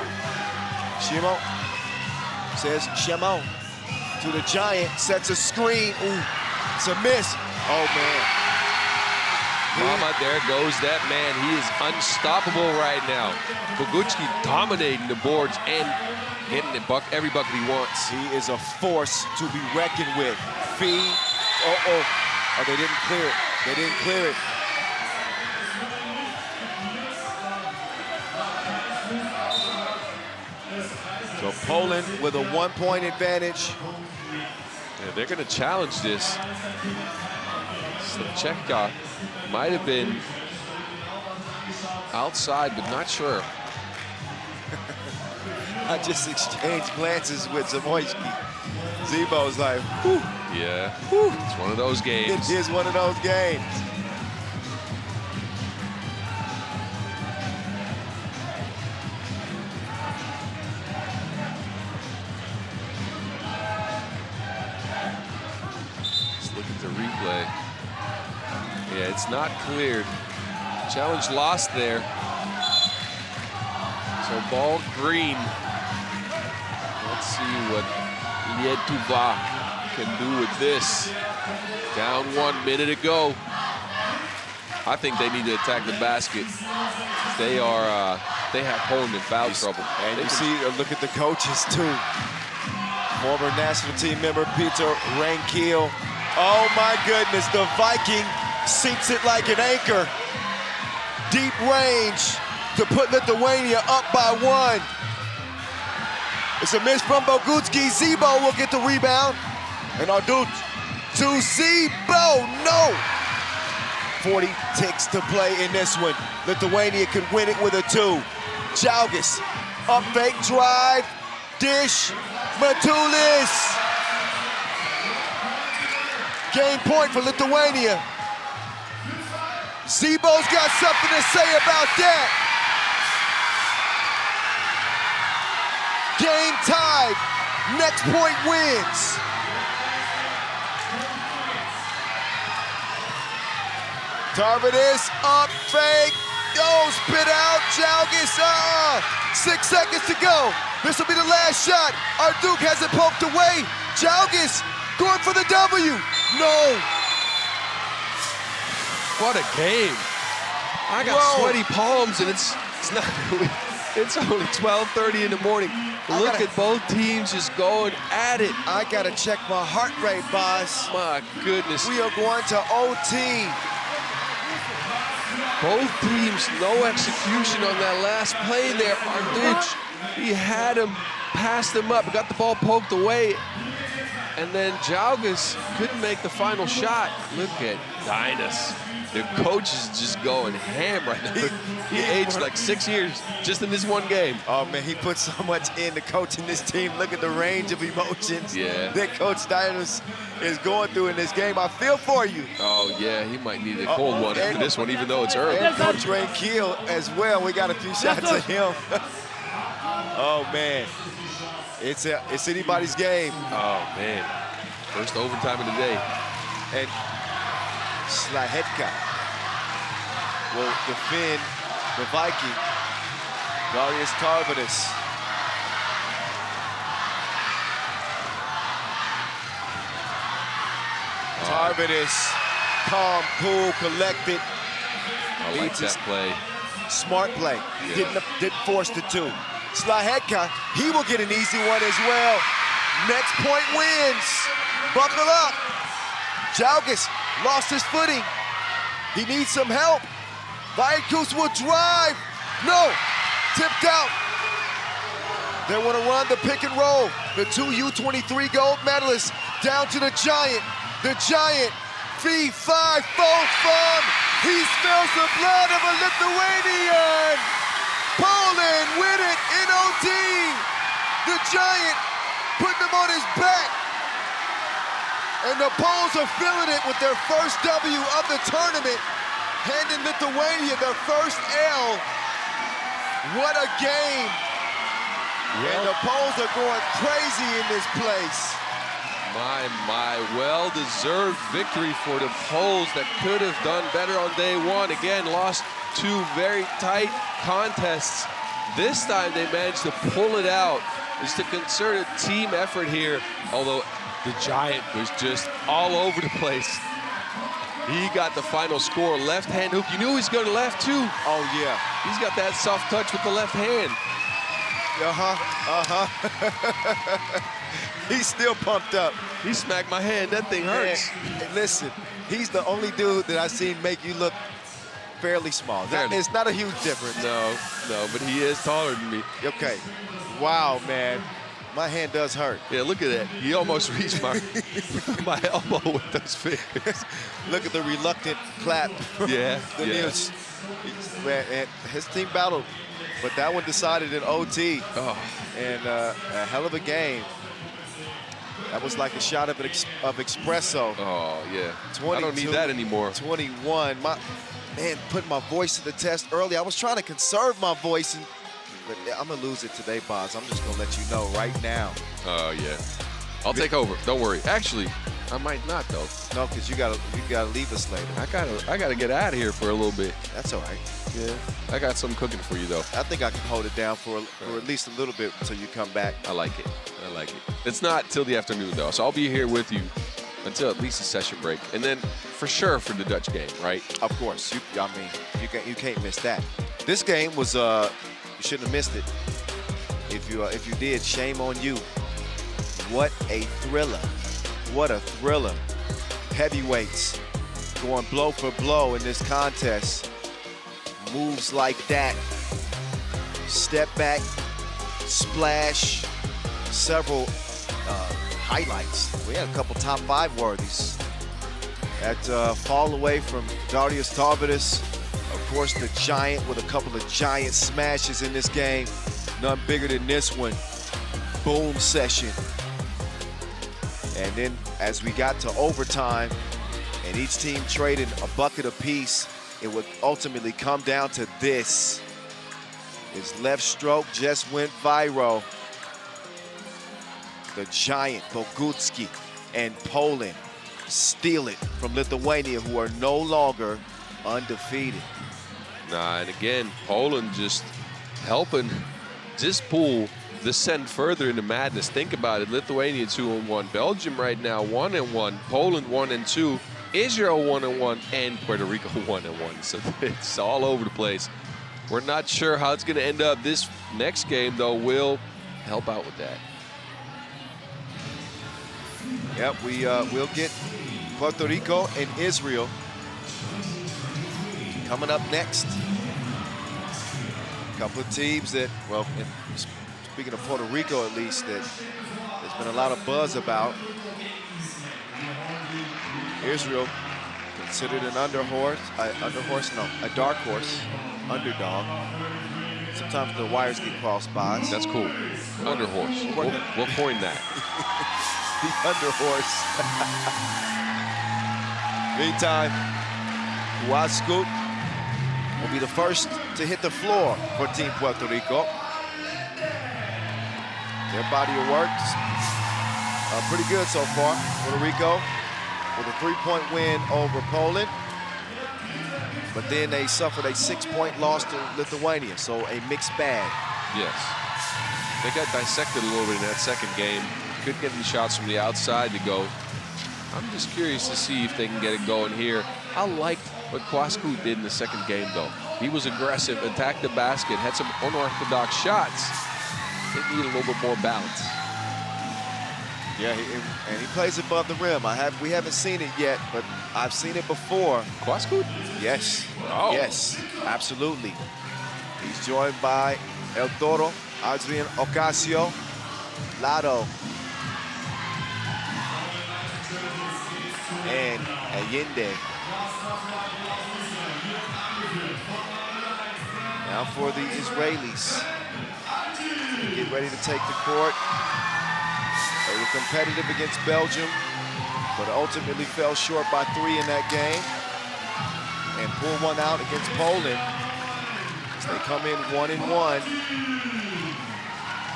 says Shimon to the Giant, sets a screen. Ooh, it's a miss. Oh, man. Mama, there goes that man. He is unstoppable right now. Bogucki dominating the boards and hitting every bucket he wants. He is a force to be reckoned with. Fee. Oh, they didn't clear it. They didn't clear it. So Poland with a 1-point advantage. Yeah, they're going to challenge this. Czech might have been outside, but not sure. I just exchanged glances with Zamoyski. Zebo's like, whew. Yeah, whew. It's one of those games. It is one of those games. Replay. Yeah, it's not cleared. Challenge lost there. So ball green. Let's see what Lietuva can do with this. Down 1 minute ago. I think they need to attack the basket. They have Poland in foul trouble. And you see, look at the coaches too. Former national team member Peter Rankiel. Oh my goodness, the Viking sinks it like an anchor. Deep range to put Lithuania up by 1. It's a miss from Bogucki. Zebo will get the rebound. And Ardut to Zebo, no! 40 ticks to play in this one. Lithuania could win it with a 2. Jalgis, up fake drive, dish, Matulis. Game point for Lithuania. Zebo's got something to say about that. Game tied. Next point wins. Tarvidis up, fake. Oh, spit out. Jalgis. 6 seconds to go. This will be the last shot. Our Duke has it poked away. Jalgis going for the W. No. What a game. I got sweaty palms, and it's not really, it's only 12:30 in the morning. Look at both teams just going at it. I gotta check my heart rate, boss. My goodness. We are going to OT. Both teams, no execution on that last play there. Arduch, he had him, passed him up, got the ball poked away, and then Jalgis couldn't make the final shot. Look at Dinas. The coach is just going ham right now. He aged like 6 years just in this one game. Oh, man, he put so much into coaching this team. Look at the range of emotions that Coach Dinas is going through in this game. I feel for you. Oh, yeah, he might need a cold one after this one, even though it's early. And Coach Ray Keel as well. We got a few shots of him. Oh, man. It's anybody's game. Oh, man. First overtime of the day. And Slahetka will defend the Viking. Darius Tarvidis. Tarvidis, calm, cool, collected. I like that play. Smart play. Didn't force the two. Slahetka, he will get an easy one as well. Next point wins. Buckle up. Jalgis lost his footing. He needs some help. Vikus will drive. No, tipped out. They want to run the pick and roll. The two U23 gold medalists down to the Giant. The Giant, V5, Fofum. He smells the blood of a Lithuanian. Poland win it in OT. The Giant putting him on his back. And the Poles are feeling it with their first W of the tournament, handing Lithuania their first L. What a game. And the Poles are going crazy in this place. My, well-deserved victory for the Poles that could have done better on day one. Again, lost two very tight contests. This time they managed to pull it out. It's a concerted team effort here, although the Giant was just all over the place. He got the final score, left hand hook. You knew he was going to left too. Oh yeah. He's got that soft touch with the left hand. He's still pumped up. He smacked my hand, that thing hurts. And listen, he's the only dude that I've seen make you look fairly small. It's not a huge difference. No, but he is taller than me. Okay, wow, man. My hand does hurt. Yeah, look at that. He almost reached my elbow with those fingers. Look at the reluctant clap. Yeah, Man, his team battled, but that one decided in OT. Oh. And a hell of a game. That was like a shot of espresso. Oh, yeah. 22, I don't need that anymore. 21. Man, putting my voice to the test early. I was trying to conserve my voice, but I'm going to lose it today, boss. I'm just going to let you know right now. Oh, yeah. I'll take over. Don't worry. Actually, I might not, though. No, because you gotta leave us later. I gotta get out of here for a little bit. That's all right. Yeah. I got something cooking for you, though. I think I can hold it down for at least a little bit until you come back. I like it. It's not till the afternoon, though, so I'll be here with you until at least the session break, and then for sure for the Dutch game, right? Of course. You can't miss that. This game was you shouldn't have missed it. If you did, shame on you. What a thriller. What a thriller. Heavyweights going blow for blow in this contest. Moves like that. Step back, splash, several highlights. We had a couple top five worthies. That fall away from Darius Tarvidis. Of course, the Giant with a couple of giant smashes in this game. None bigger than this one. Boom session. And then as we got to overtime and each team traded a bucket apiece, it would ultimately come down to this. His left stroke just went viral. The giant Bogucki and Poland steal it from Lithuania, who are no longer undefeated. Nah, and again, Poland just helping this pool descend further into madness. Think about it, Lithuania 2-1, Belgium right now 1-1, Poland 1-2, Israel 1-1, and Puerto Rico 1-1. So it's all over the place. We're not sure how it's gonna end up. This next game though will help out with that. Yep, we'll get Puerto Rico and Israel coming up next. A couple of teams that, well, speaking of Puerto Rico at least, that there's been a lot of buzz about. Israel considered an a dark horse, underdog. Sometimes the wires get crossed by. That's cool. Underhorse. We'll coin that. The underhorse. Meantime, Huascu will be the first to hit the floor for Team Puerto Rico. Their body of work pretty good so far. Puerto Rico with a 3-point win over Poland. But then they suffered a 6-point loss to Lithuania, so a mixed bag. Yes. They got dissected a little bit in that second game. Couldn't get any shots from the outside to go. I'm just curious to see if they can get it going here. I liked what Huascu did in the second game, though. He was aggressive, attacked the basket, had some unorthodox shots. They need a little bit more balance. Yeah, and he plays above the rim. We haven't seen it yet, but I've seen it before. Huascu? Yes. Oh. Yes, absolutely. He's joined by El Toro, Adrian Ocasio, Lado, and Allende. Now for the Israelis. Get ready to take the court. They were competitive against Belgium, but ultimately fell short by 3 in that game and pulled one out against Poland as they come in 1-1.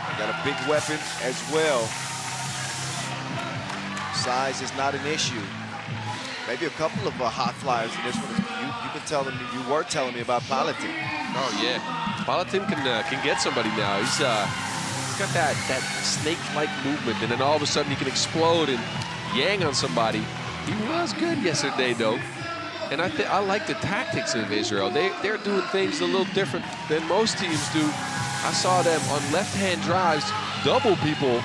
They got a big weapon as well. Size is not an issue. Maybe a couple of hot flyers in this one. You were telling me about Palatine. Oh yeah, Palatine can get somebody now. He's got that snake-like movement, and then all of a sudden he can explode and yang on somebody. He was good yesterday though, and I like the tactics of Israel. They're doing things a little different than most teams do. I saw them on left-hand drives double people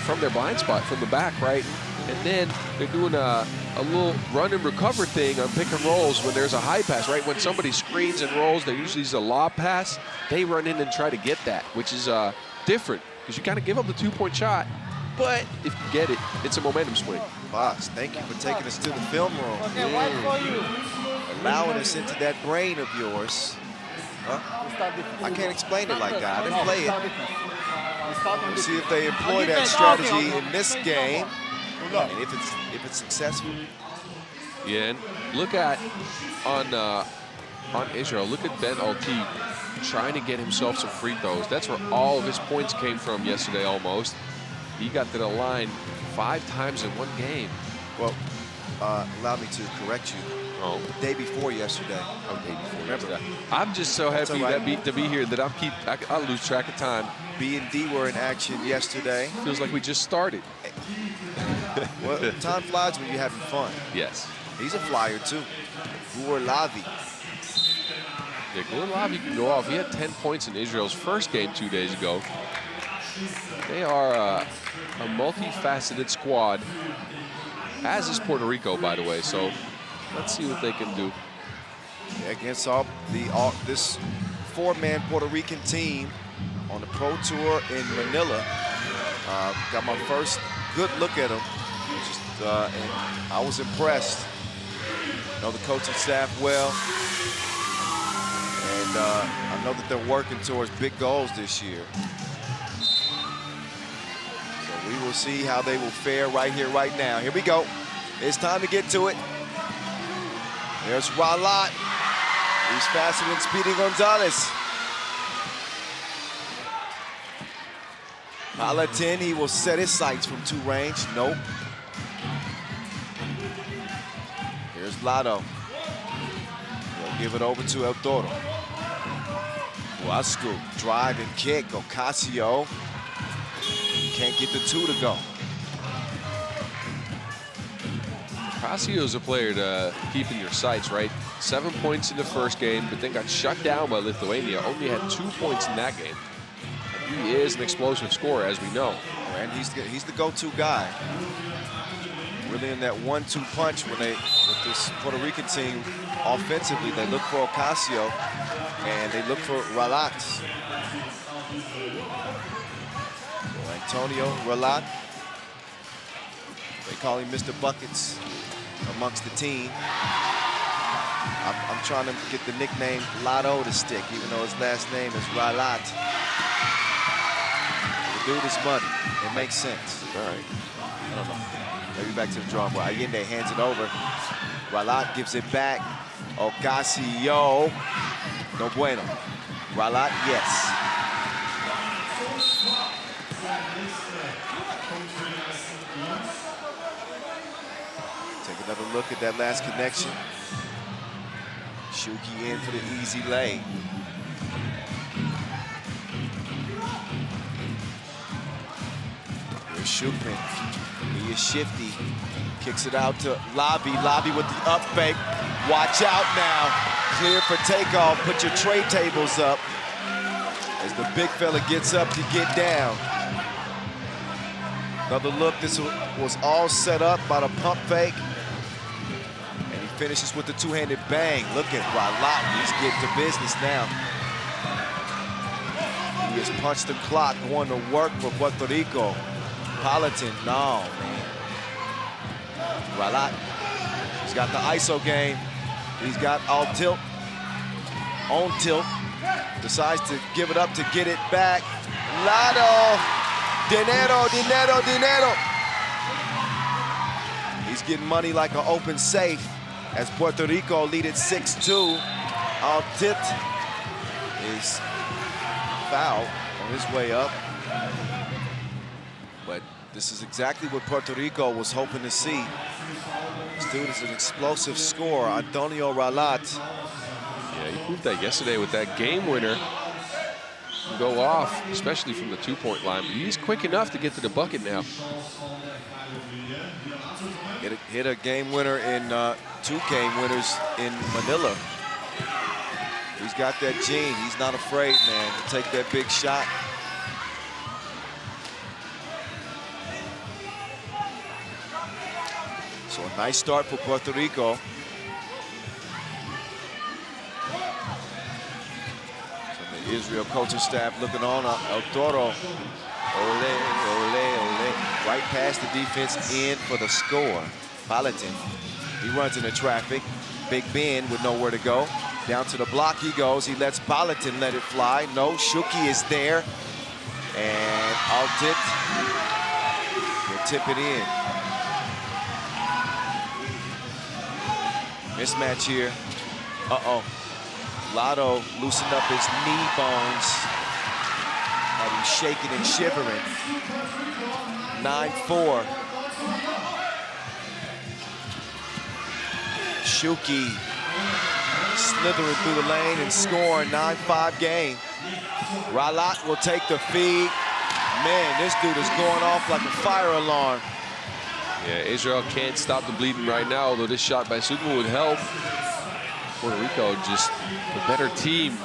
from their blind spot from the back, right? And then they're doing a little run and recover thing on pick and rolls when there's a high pass, right? When somebody screens and rolls, they usually use a lob pass. They run in and try to get that, which is different because you kind of give up the 2-point shot. But if you get it, it's a momentum swing. Boss, thank you for taking us to the film room. Okay, one for you. Allowing us into that brain of yours. Huh? I can't explain it like that. I didn't play it. We'll see if they employ that strategy in this game. And if it's successful. Yeah, and look at on Israel. Look at Ben Alti trying to get himself some free throws. That's where all of his points came from yesterday. Almost, he got to the line 5 times in one game. Well, allow me to correct you. Oh, The day before yesterday. oh, day before. Remember yesterday. I'm just so happy all right. to be here that I lose track of time. B and D were in action yesterday. Feels like we just started. Well, time flies when you're having fun. Yes. He's a flyer too. Gur Lavi. Yeah, Gulavi can go off. He had 10 points in Israel's first game 2 days ago. They are a multifaceted squad, as is Puerto Rico, by the way. So let's see what they can do. Yeah, against this 4-man Puerto Rican team on the Pro Tour in Manila. Got my first good look at them. And I was impressed. Know the coaching staff well. And I know that they're working towards big goals this year. So we will see how they will fare right here, right now. Here we go. It's time to get to it. There's Ralat. He's faster than Speedy Gonzalez. Paladin, he will set his sights from 2 range. Nope. Here's Lado. He'll give it over to El Toro. Huasco, drive and kick. Ocasio can't get the 2 to go. Ocasio's a player to keep in your sights, right? 7 points in the first game, but then got shut down by Lithuania. Only had 2 points in that game. He is an explosive scorer, as we know. And he's the go-to guy. Really in that 1-2 punch when with this Puerto Rican team, offensively, they look for Ocasio and they look for Ralat. So Antonio Ralat. They call him Mr. Buckets amongst the team. I'm trying to get the nickname Lotto to stick, even though his last name is Ralat. The dude is money. It makes sense. All right. I don't know. Maybe back to the drawing board. Allende hands it over. Ralat gives it back. Ocasio. No bueno. Ralat, yes. Take another look at that last connection. Shuki in for the easy lay. Here's Shukman. He is shifty. Kicks it out to Lobby. Lobby with the up fake. Watch out now. Clear for takeoff. Put your tray tables up. As the big fella gets up to get down. Another look. This was all set up by the pump fake. And he finishes with the 2-handed bang. Look at Ralat. He's getting to business now. He has punched the clock, going to work for Puerto Rico. Paladin, no, man. Ralat, he's got the ISO game. He's got all tilt, on tilt. Decides to give it up to get it back. Lado, dinero, dinero, dinero. He's getting money like an open safe as Puerto Rico lead it 6-2. All tipped is foul on his way up. But this is exactly what Puerto Rico was hoping to see. This dude is an explosive scorer, Antonio Ralat. Yeah, he proved that yesterday with that game winner. Go off, especially from the 2-point line. But he's quick enough to get to the bucket now. Hit a game winner in 2 game winners in Manila. He's got that gene. He's not afraid, man, to take that big shot. So a nice start for Puerto Rico. So the Israel coaching staff looking on. El Toro. Ole, ole, ole. Right past the defense in for the score. Paladin. He runs into traffic. Big Ben with nowhere to go. Down to the block he goes. He lets Paladin let it fly. No, Shuki is there. And all tipped. He'll tip it in. Mismatch here. Uh-oh. Lotto loosened up his knee bones. Had him shaking and shivering. 9-4. Shuki slithering through the lane and scoring. 9-5 game. Ralat will take the feed. Man, this dude is going off like a fire alarm. Yeah, Israel can't stop the bleeding right now, although this shot by Sugma would help. Puerto Rico just a better team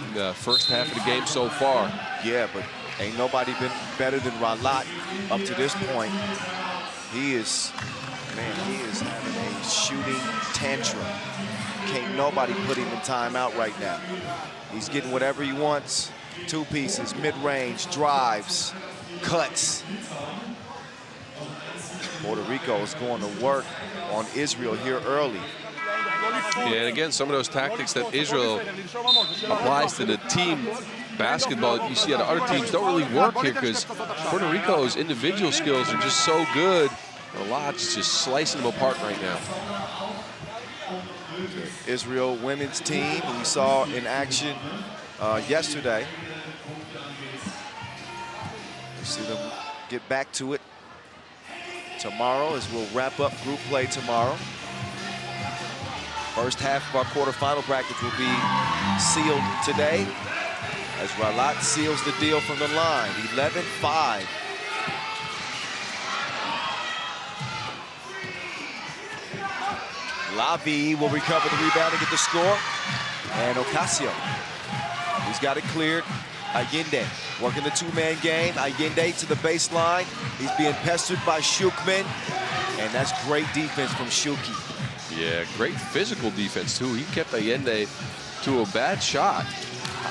in the first half of the game so far. Yeah, but ain't nobody been better than Ralat up to this point. He is, man, he is having a shooting tantrum. Can't nobody put him in timeout right now. He's getting whatever he wants. 2 pieces, mid-range, drives, cuts. Puerto Rico is going to work on Israel here early. Yeah, and again, some of those tactics that Israel applies to the team basketball you see out of other teams don't really work here because Puerto Rico's individual skills are just so good. Ralat's just slicing them apart right now. the Israel women's team we saw in action yesterday. We'll see them get back to it tomorrow as we'll wrap up group play tomorrow. First half of our quarterfinal brackets will be sealed today as Ralat seals the deal from the line. 11-5. Lavi will recover the rebound and get the score. And Ocasio, he's got it cleared. Allende working the two-man game. Allende to the baseline. He's being pestered by Shukman. And that's great defense from Shuki. Yeah, great physical defense, too. He kept Allende to a bad shot.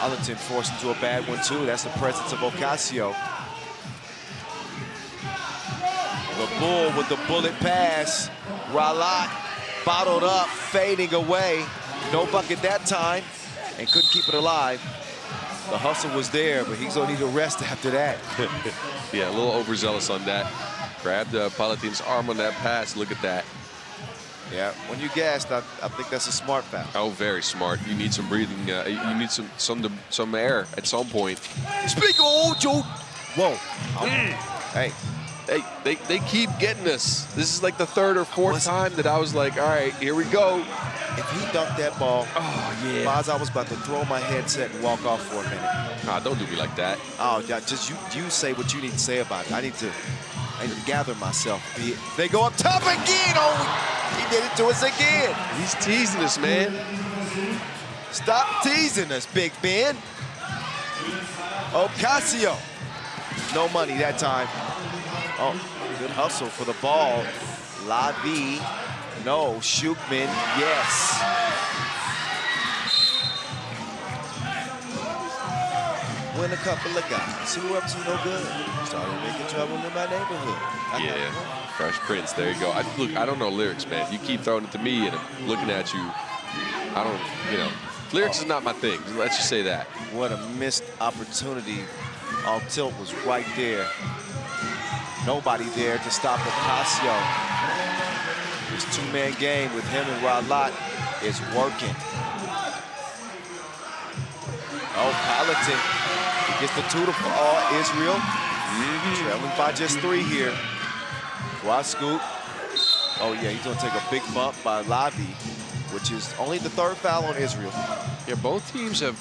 Arlington forced into a bad one, too. That's the presence of Ocasio. The Bull with the bullet pass. Ralat bottled up, fading away. No bucket that time, and couldn't keep it alive. The hustle was there, but he's gonna need a rest after that. Yeah, a little overzealous on that. Grabbed Palatin's arm on that pass. Look at that. Yeah, when you gassed, I think that's a smart foul. Oh, very smart. You need some breathing. You need some air at some point. Speak of Joe. Whoa. Hey. They keep getting us. This is like the third or fourth time that I was like, all right, here we go. If he dunked that ball, oh yeah, Boz, I was about to throw my headset and walk off for a minute. Nah, don't do me like that. Oh, yeah, just you say what you need to say about it. I need to gather myself. They go up top again. Oh, he did it to us again. He's teasing us, man. Stop teasing us, Big Ben. Ocasio. No money that time. Oh, good hustle for the ball. Lavi. No. Shukman. Yes. Win a couple of guys who were up to no good. Started making trouble in my neighborhood. Yeah. Fresh Prince. There you go. Look, I don't know lyrics, man. You keep throwing it to me and I'm looking at you. I don't, you know. Lyrics is not my thing. Let's just say that. What a missed opportunity. All tilt was right there. Nobody there to stop Ocasio. This two-man game with him and Ralat is working. Oh, Paladin. He gets the two to Israel. Trailing by just 3 here. Wide scoop. Oh, yeah, he's going to take a big bump by Lavi, which is only the 3rd foul on Israel. Yeah, both teams have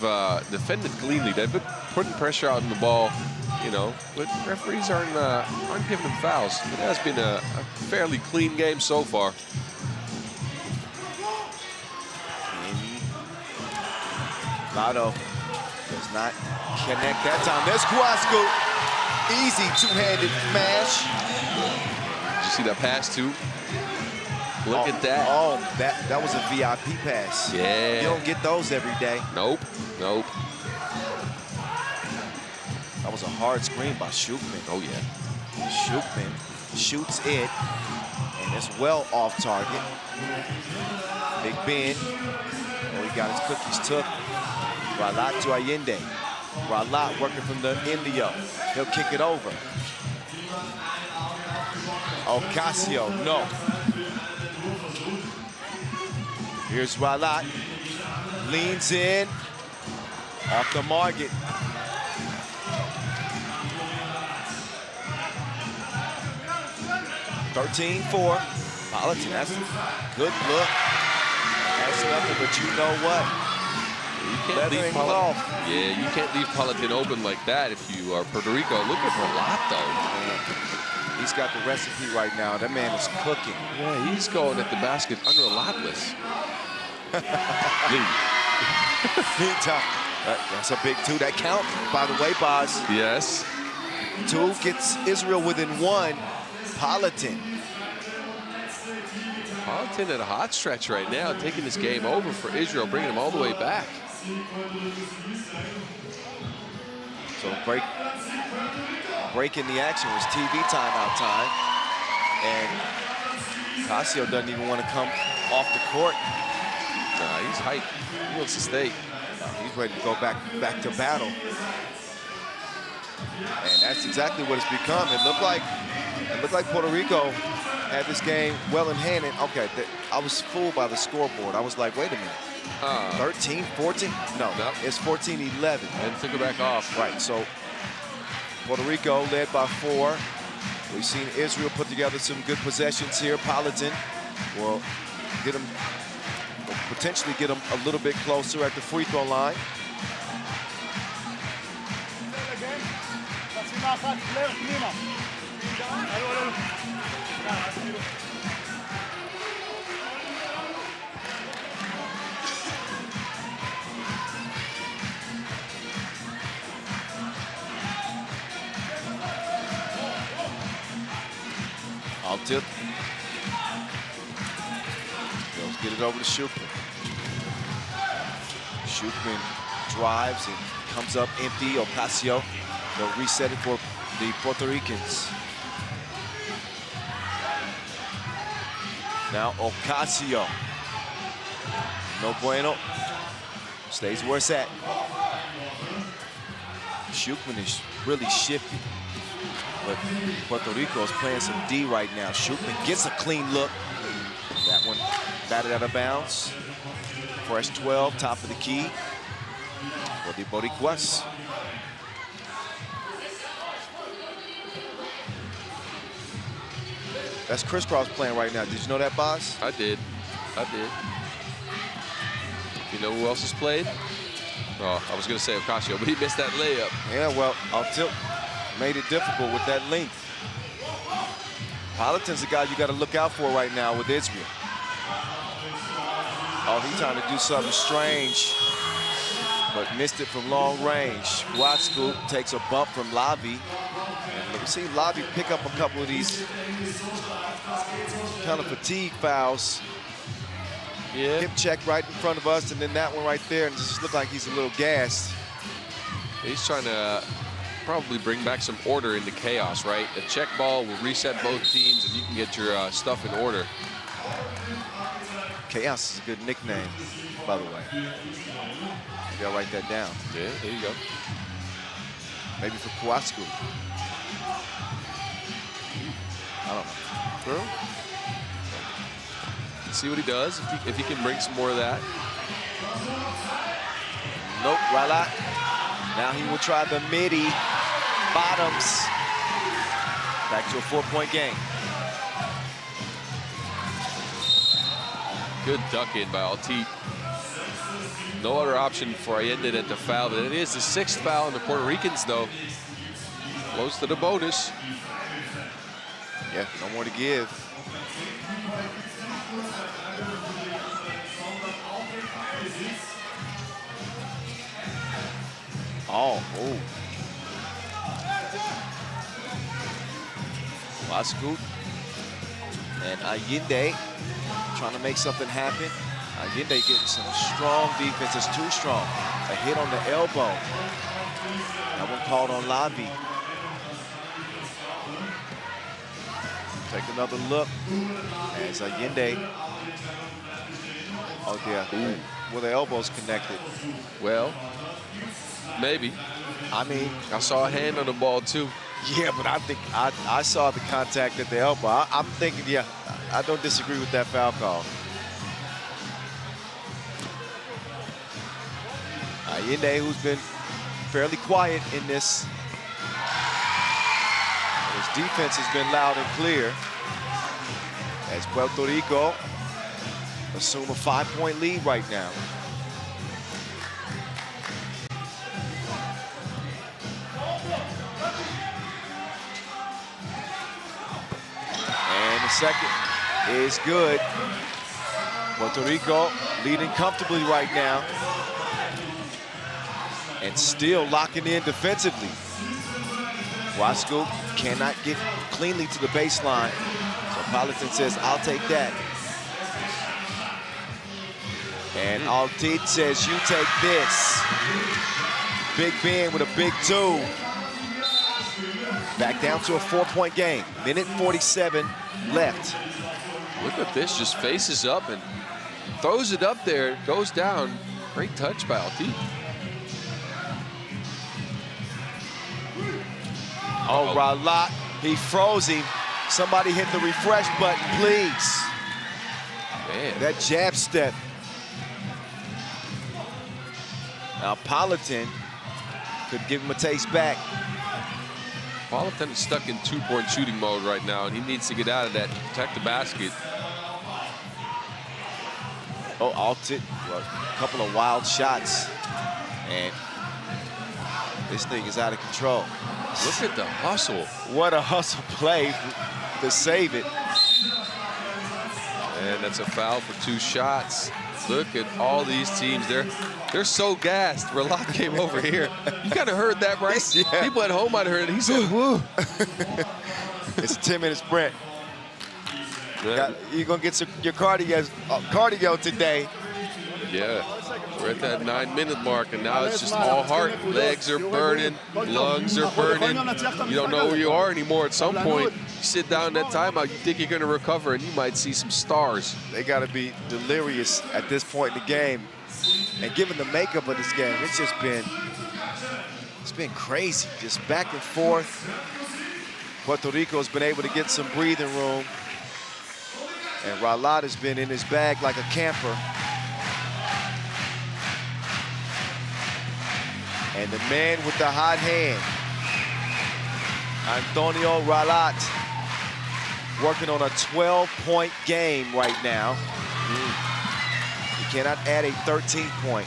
defended cleanly. They've been putting pressure out on the ball, you know, but referees aren't giving them fouls. It has been a fairly clean game so far. Lotto does not connect that time. There's Guasco. Easy two-handed mash. Did you see that pass too? Look at that. Oh, that was a VIP pass. Yeah. You don't get those every day. Nope. Nope. That was a hard screen by Shukman. Oh, yeah. Shukman shoots it, and it's well off target. Big Ben. Oh, he got his cookies took. Ralat to Allende. Ralat working from the Indio. He'll kick it over. Ocasio, no. Here's Ralat. Leans in. Off the market. (13-4). Politan, that's a good look. That's nothing, but you know what? You can't leave yeah, you can't leave Politan open like that if you are Puerto Rico. Look at Ralat, though. He's got the recipe right now. That man is cooking. Yeah, he's going at the basket unrelentless. That's a big 2. That count, by the way, Boz. Yes. 2 gets Israel within 1. Politan. Politan at a hot stretch right now, taking this game over for Israel, bringing them all the way back. So breaking the action was TV timeout time. And Ocasio doesn't even want to come off the court. Nah, he's hyped. He wants to stay. He's ready to go back to battle. And that's exactly what it's become. It looked like Puerto Rico had this game well in hand. And okay, I was fooled by the scoreboard. I was like, wait a minute. 13, 14? No, it's 14-11. And took it back off. Right, so Puerto Rico led by 4. We've seen Israel put together some good possessions here. Politan will potentially get them a little bit closer at the free throw line. I'll tip. Let's get it over to Shukman. Shukman drives and comes up empty. Ocasio, they'll reset it for the Puerto Ricans. Now Ocasio. No bueno. Stays where it's at. Shukman is really shifty. But Puerto Rico is playing some D right now. Shukman gets a clean look. That one batted out of bounds. Fresh 12, top of the key for the Boricuas. That's crisscross playing right now. Did you know that, Boz? I did. You know who else has played? Oh, I was going to say Ocasio, but he missed that layup. Yeah, well, Tilt made it difficult with that length. Politan's the guy you got to look out for right now with Israel. Oh, he's trying to do something strange, but missed it from long range. Quad scoop takes a bump from Lavi. And we see Lavi pick up a couple of these kind of fatigue fouls. Yeah. Hip check right in front of us, and then that one right there, and it just looked like he's a little gassed. He's trying to probably bring back some order into chaos, right? A check ball will reset both teams, and you can get your stuff in order. Chaos is a good nickname, by the way. Maybe I'll write that down. Yeah, there you go. Maybe for Kuatsku. I don't know. Well, see what he does, if he can bring some more of that. Nope, Ralat. Now he will try the midi. Bottoms. Back to a 4-point game. Good duck in by Altit. No other option for Allende than to foul, but it is the 6th foul on the Puerto Ricans, though. Close to the bonus. Yeah, no more to give. Oh. Wascoot and Allende trying to make something happen. Allende getting some strong defense. It's too strong. A hit on the elbow. That one called on Lavi. Take another look as Allende. Oh, yeah. Ooh. Well, the elbow's connected. Well, maybe. I mean, I saw a hand on the ball, too. Yeah, but I think I saw the contact at the elbow. I'm thinking, yeah, I don't disagree with that foul call. Allende, who's been fairly quiet in this. His defense has been loud and clear. As Puerto Rico assume a 5-point lead right now. And the second is good. Puerto Rico leading comfortably right now. And still locking in defensively. Wasco cannot get cleanly to the baseline. So Politan says, I'll take that. And Altit says, you take this. Big Ben with a big 2. Back down to a 4-point game. Minute 47 left. Look at this, just faces up and throws it up there, goes down. Great touch by Altit. Oh, Ralat, he froze him. Somebody hit the refresh button, please. Man. That jab step. Now Politan could give him a taste back. Politan is stuck in two-point shooting mode right now, and he needs to get out of that to protect the basket. Oh, altered. Well, a couple of wild shots. And this thing is out of control. Look at the hustle. What a hustle play to save it. And that's a foul for 2 shots. Look at all these teams. They're so gassed. Ralat came over here. You kind of heard that, right? Yeah. People at home might have heard it. He said, woo. It's a 10-minute sprint. You're going to get your cardio today. Yeah, we're at that 9-minute mark, and now it's just all heart. Legs are burning, lungs are burning. You don't know where you are anymore. At some point, you sit down in that timeout, you think you're going to recover, and you might see some stars. They got to be delirious at this point in the game. And given the makeup of this game, it's been crazy, just back and forth. Puerto Rico's been able to get some breathing room. And Ralat has been in his bag like a camper. And the man with the hot hand, Antonio Ralat, working on a 12-point game right now. He cannot add a 13th point.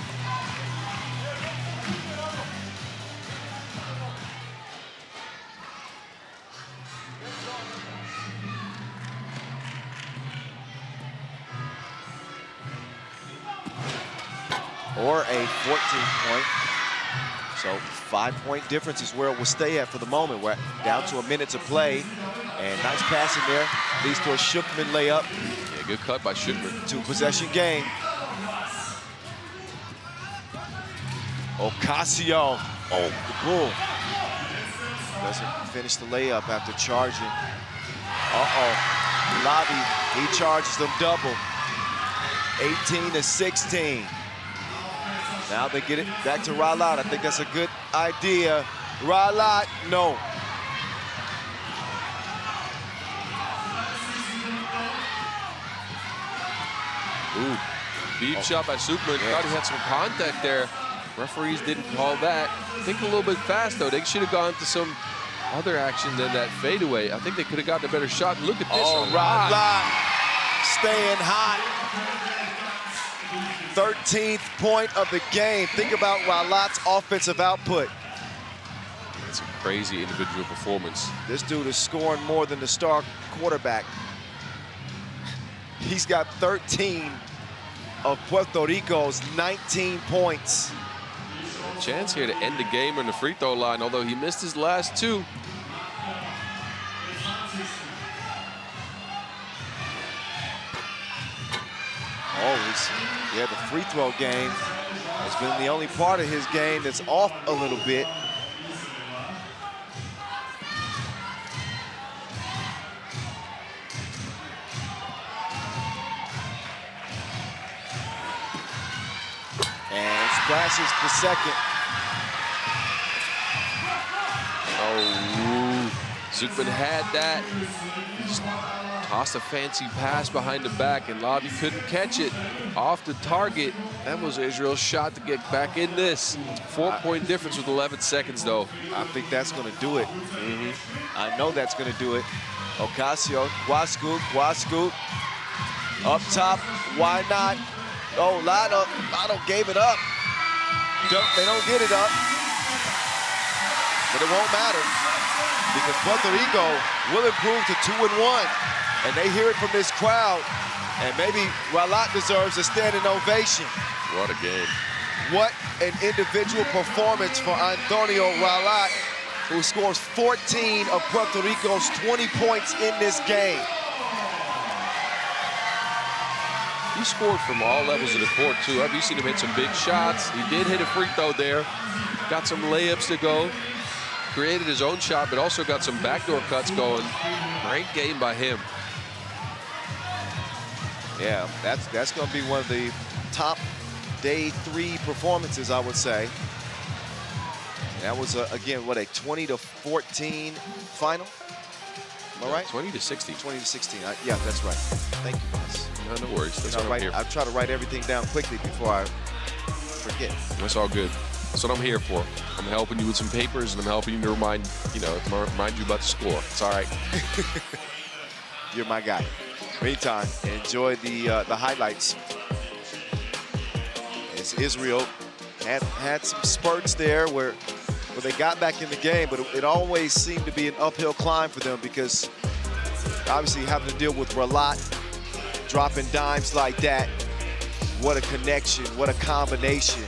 Or a 14th point. So 5-point difference is where it will stay at for the moment. We're down to a minute to play. And nice passing there. Leads to a Shookman layup. Yeah, good cut by Shookman. 2-possession game. Ocasio. Oh, the bull. Doesn't finish the layup after charging. Lobby, he charges them double. 18-16. Now they get it back to Ralat. I think that's a good idea. Ralat, no. Ooh, deep shot by Shookman. Thought he had some contact there. Referees didn't call that. Think a little bit fast, though. They should have gone to some other action than that fadeaway. I think they could have gotten a better shot. And look at this. Oh, Ralat staying hot. 13th point of the game. Think about Ralat's offensive output. It's a crazy individual performance. This dude is scoring more than the star quarterback. He's got 13 of Puerto Rico's 19 points. Chance here to end the game on the free throw line, although he missed his last 2. Yeah, the free throw game has been the only part of his game that's off a little bit. And splashes the second. Oh, Shookman had that. He just tossed a fancy pass behind the back, and Lobby couldn't catch it off the target. That was Israel's shot to get back in this. 4-point difference with 11 seconds, though. I think that's going to do it. I know that's going to do it. Ocasio, Guascoop. Up top, why not? Oh, Lotto gave it up. They don't get it up. But it won't matter, because Puerto Rico will improve to 2-1. And they hear it from this crowd. And maybe Ralat deserves a standing ovation. What a game. What an individual performance for Antonio Ralat, who scores 14 of Puerto Rico's 20 points in this game. He scored from all levels of the court, too. Have you seen him hit some big shots? He did hit a free throw there. Got some layups to go. Created his own shot, but also got some backdoor cuts going. Great game by him. Yeah, that's going to be one of the top day 3 performances, I would say. That was, again, what, a 20-14 final? Am I right? 20 to 60. 20 to 16. Yeah, that's right. Thank you, boss. No worries. That's what I'm here for. I try to write everything down quickly before I forget. That's all good. That's what I'm here for. I'm helping you with some papers, and I'm helping you to remind you about the score. It's all right. You're my guy. Meantime, enjoy the highlights. As Israel had some spurts there where they got back in the game, but it always seemed to be an uphill climb for them because obviously having to deal with Ralat dropping dimes like that. What a connection, what a combination.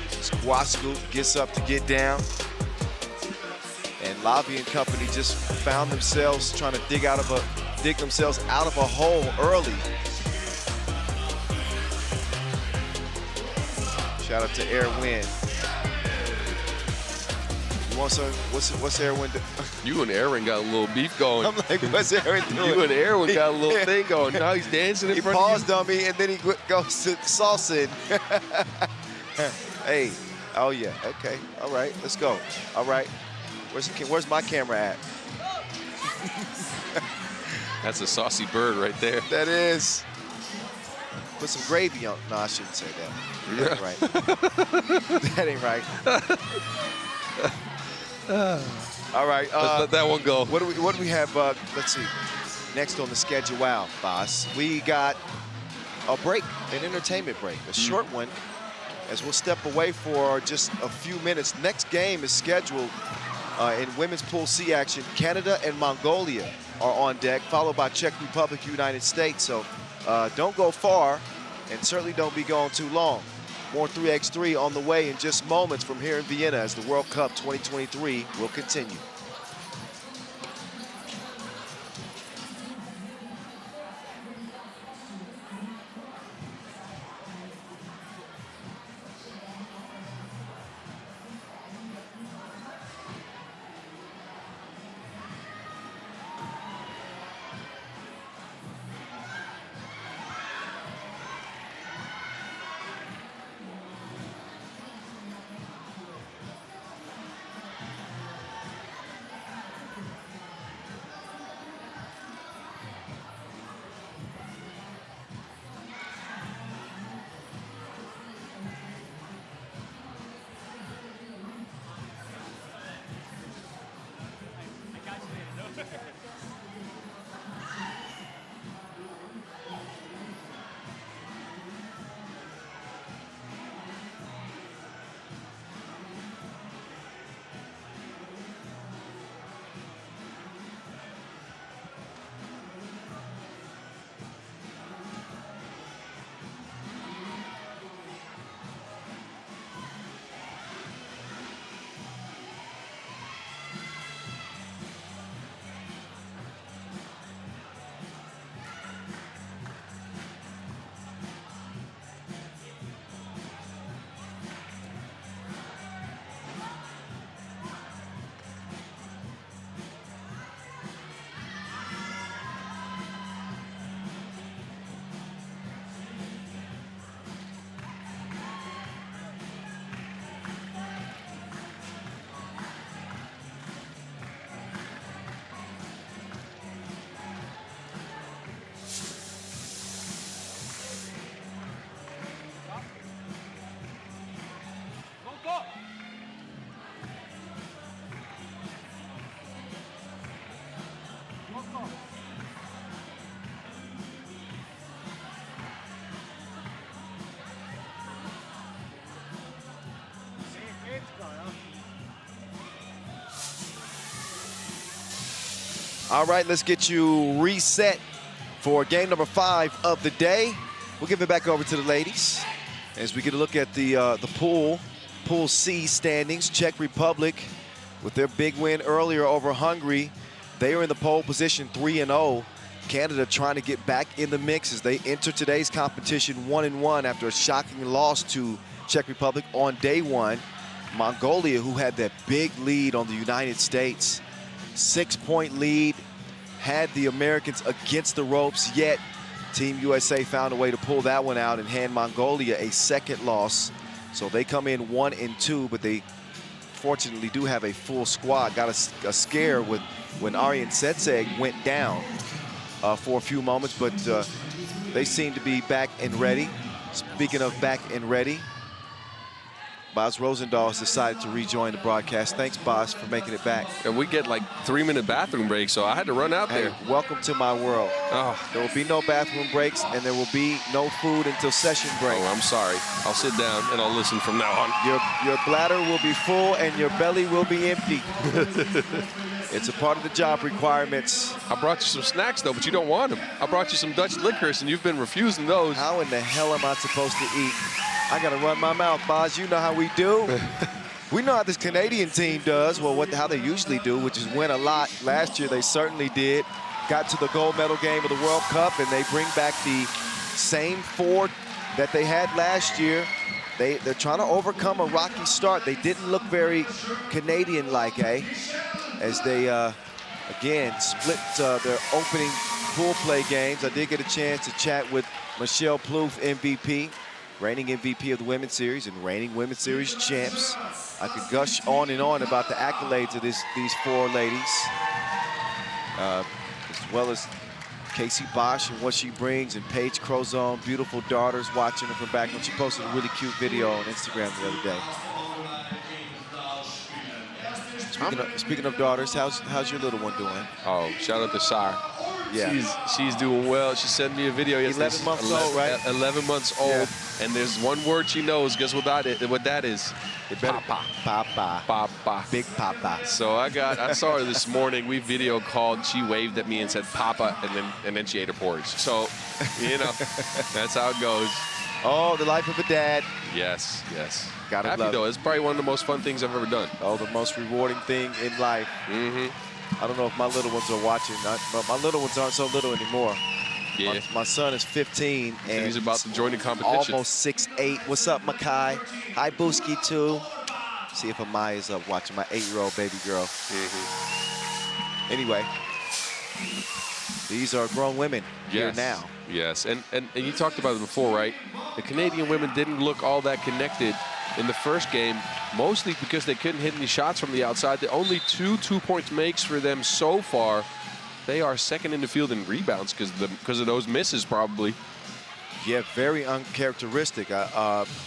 Squat scoop gets up to get down. And Lavi and company just found themselves trying to dig themselves out of a hole early. Shout out to Erwin. You want some? What's Erwin doing? You and Aaron got a little beef going. I'm like, what's Aaron doing? You and Aaron got a little thing going. Now he's dancing in front of you. He paused on me, and then he goes to salsa. Hey, oh yeah, okay, all right, let's go. All right, where's my camera at? That's a saucy bird right there. That is. Put some gravy on. No, I shouldn't say that. That ain't right. That ain't right. All right. Let's let that one go. What do we have? Let's see. Next on the schedule, wow, boss. We got a break, an entertainment break, a short one, as we'll step away for just a few minutes. Next game is scheduled in women's Pool C action. Canada and Mongolia are on deck, followed by Czech Republic, United States. So don't go far, and certainly don't be gone too long. More 3x3 on the way in just moments from here in Vienna as the World Cup 2023 will continue. All right, let's get you reset for game number 5 of the day. We'll give it back over to the ladies as we get a look at the Pool C standings. Czech Republic, with their big win earlier over Hungary, they are in the pole position 3-0. Canada trying to get back in the mix as they enter today's competition 1-1 after a shocking loss to Czech Republic on day 1. Mongolia, who had that big lead on the United States, 6-point lead, had the Americans against the ropes, yet Team USA found a way to pull that one out and hand Mongolia a second loss. So they come in 1-2, but they unfortunately do have a full squad. Got a scare with when Aryan Setseg went down for a few moments, but they seem to be back and ready. Speaking of back and ready, Boz Rosendahl has decided to rejoin the broadcast. Thanks, Boz, for making it back. And we get like 3-minute bathroom breaks, so I had to run out there. Hey, welcome to my world. Oh. There will be no bathroom breaks, and there will be no food until session break. Oh, I'm sorry. I'll sit down and I'll listen from now on. Your bladder will be full and your belly will be empty. It's a part of the job requirements. I brought you some snacks, though, but you don't want them. I brought you some Dutch licorice, and you've been refusing those. How in the hell am I supposed to eat? I got to run my mouth, Boz. You know how we do. We know how this Canadian team does. Well, how they usually do, which is win a lot. Last year, they certainly did. Got to the gold medal game of the World Cup, and they bring back the same 4 that they had last year. They're trying to overcome a rocky start. They didn't look very Canadian-like, as they, again, split their opening pool play games. I did get a chance to chat with Michelle Plouffe, MVP, reigning MVP of the Women's Series and reigning Women's Series champs. I could gush on and on about the accolades of these 4 ladies, as well as Casey Bosch and what she brings, and Paige Crozon, beautiful daughters watching her from back when she posted a really cute video on Instagram the other day. Speaking of daughters, how's your little one doing? Oh, shout out to Sar. Yeah. She's doing well. She sent me a video yesterday. 11 months old, right? 11 months old. Yeah. And there's one word she knows. Guess what that is? Papa. Papa. Papa. Big Papa. So I saw her this morning. We video called. She waved at me and said Papa, and then she ate her porridge. So, that's how it goes. Oh, the life of a dad. Yes. Gotta Happy love though. it. It's probably one of the most fun things I've ever done. Oh, the most rewarding thing in life. I don't know if my little ones are watching. My little ones aren't so little anymore. Yeah. My son is 15 and he's about to join the competition. Almost 6'8". What's up, Makai? Hi, Booski, too. See if Amaya's up watching my 8-year-old baby girl. Anyway, these are grown women here now. Yes, and you talked about it before, right? The Canadian women didn't look all that connected in the first game, mostly because they couldn't hit any shots from the outside. The only 2 2-point makes for them so far. They are second in the field in rebounds because of those misses, probably. Yeah, very uncharacteristic.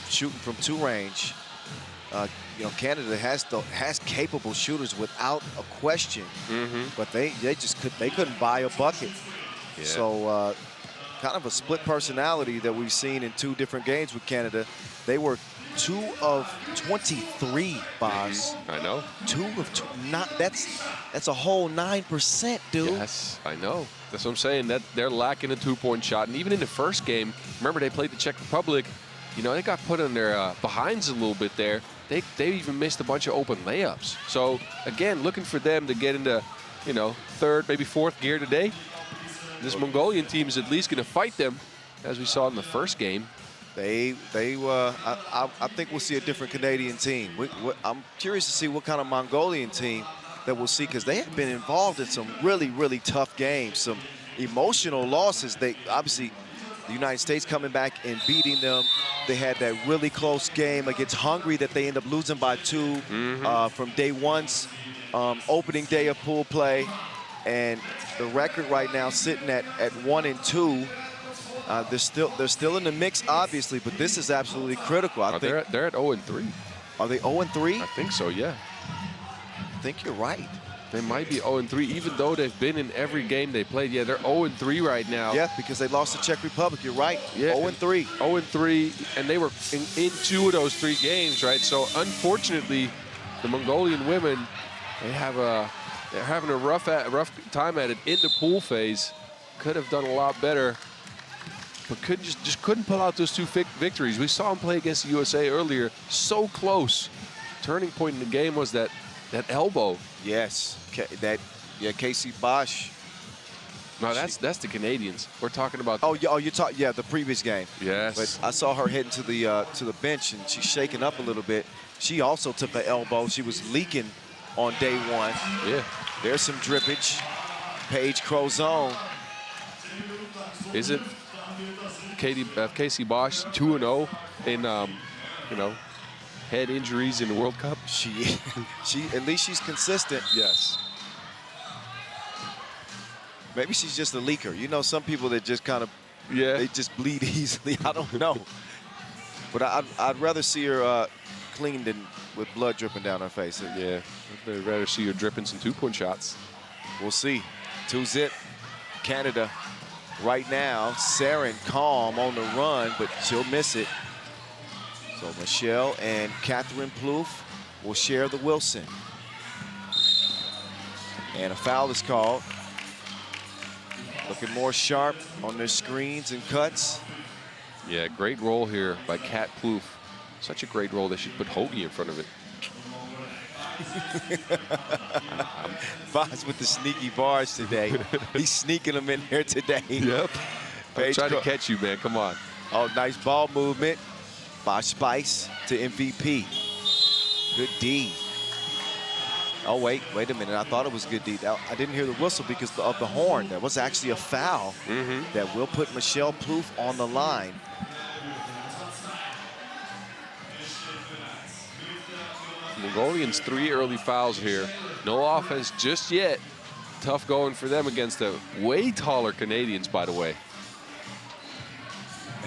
Shooting from 2 range. Canada has capable shooters without a question, but they couldn't buy a bucket. Yeah. So kind of a split personality that we've seen in 2 different games with Canada. They were 2 of 23, Boz. I know. 2 of 2. That's a whole 9%, dude. Yes, I know. That's what I'm saying. That they're lacking a 2-point shot, and even in the first game, remember they played the Czech Republic. They got put on their behinds a little bit there. They even missed a bunch of open layups. So again, looking for them to get into, 3rd, maybe 4th gear today. This Mongolian team is at least going to fight them, as we saw in the first game. I think we'll see a different Canadian team. I'm curious to see what kind of Mongolian team that we'll see, because they have been involved in some really, really tough games, some emotional losses. Obviously, the United States coming back and beating them. They had that really close game against Hungary that they end up losing by 2 from day 1's opening day of pool play. And the record right now sitting at 1-2. They're still in the mix, obviously, but this is absolutely critical. I think they're at 0-3. Are they 0-3? I think so, yeah. I think you're right. They might be 0-3, even though they've been in every game they played. Yeah, they're 0-3 right now. Yeah, because they lost to Czech Republic. You're right. Yeah, 0-3. 0-3, and they were in 2 of those 3 games, right? So unfortunately, the Mongolian women, they're having a rough time at it in the pool phase. Could have done a lot better, but just couldn't pull out those 2 victories. We saw them play against the USA earlier, so close. Turning point in the game was that elbow. Yes, Casey Bosch. No, that's the Canadians. We're talking about. The previous game. Yes. But I saw her heading to the bench, and she's shaking up a little bit. She also took an elbow. She was leaking on day 1. Yeah. There's some drippage. Paige Crozon. Isn't Casey Bosch 2-0 in head injuries in the World Cup? She at least she's consistent. Yes. Maybe she's just a leaker. You know, some people that just kind of, they just bleed easily. I don't know. But I'd rather see her clean than with blood dripping down her face. Yeah, I'd rather see her dripping some two-point shots. We'll see. 2-zip, Canada. Right now, Saren calm on the run, but she'll miss it. So Michelle and Catherine Plouffe will share the Wilson. And a foul is called. Looking more sharp on their screens and cuts. Yeah, great roll here by Cat Plouffe. Such a great roll. They should put Hoagie in front of it. Boz with the sneaky bars today. He's sneaking them in there today. Yep. I'm Paige trying to catch you, man. Come on. Oh, nice ball movement by Spice to MVP. Good D. Oh, wait a minute. I thought it was good D. I didn't hear the whistle because of the horn. That was actually a foul that will put Michelle Plouffe on the line. Mongolians 3 early fouls here. No offense just yet. Tough going for them against the way taller Canadians, by the way.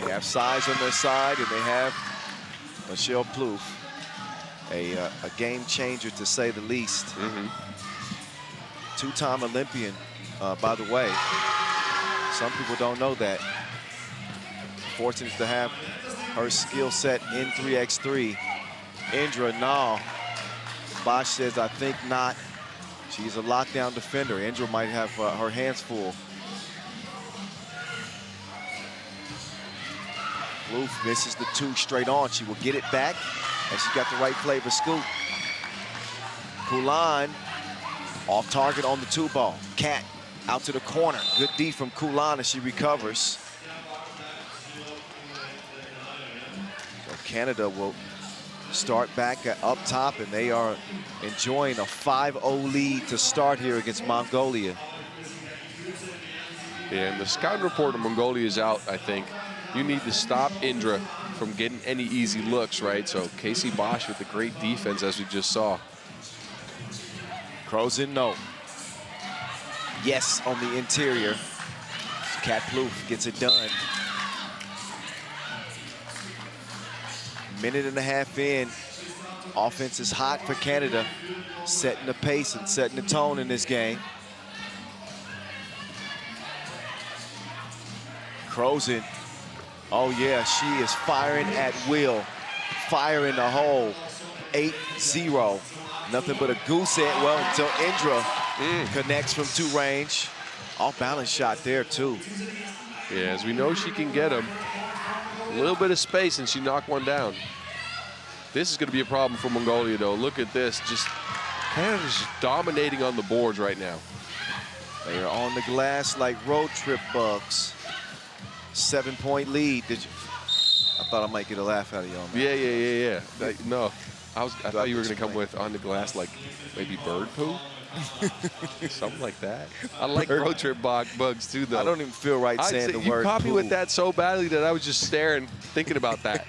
They have size on their side, and they have Michelle Plouffe, a game changer to say the least. Two-time Olympian, by the way. Some people don't know that. Fortunate to have her skill set in 3x3. Indra, no. Bosch says, I think not. She's a lockdown defender. Indra might have her hands full. Plouffe misses the 2 straight on. She will get it back, and she got the right flavor scoop. Kulan off target on the 2 ball. Cat out to the corner. Good D from Kulan as she recovers. So Canada will start back up top, and they are enjoying a 5-0 lead to start here against Mongolia. Yeah, and the scouting report of Mongolia is out, I think. You need to stop Indra from getting any easy looks, right? So Casey Bosch with the great defense, as we just saw. Crows in, no. Yes, on the interior. Cat Plouffe gets it done. Minute and a half in. Offense is hot for Canada, setting the pace and setting the tone in this game. Crozen. Oh yeah, she is firing at will. Fire in the hole. 8-0. Nothing but a goose egg. Well, until Indra connects from 2 range. Off balance shot there too. Yeah, as we know, she can get them. A little bit of space and she knocked one down. This is going to be a problem for Mongolia, though. Look at this. Just Canada's just dominating on the boards right now. They are on the glass like road trip bugs. 7-point lead. I thought I might get a laugh out of y'all, man. Yeah. No, I thought you were going to come with on the glass like maybe bird poo. Something like that. I like road trip bugs too, though. I don't even feel right saying the word You caught me poo. with that so badly that I was just staring, thinking about that.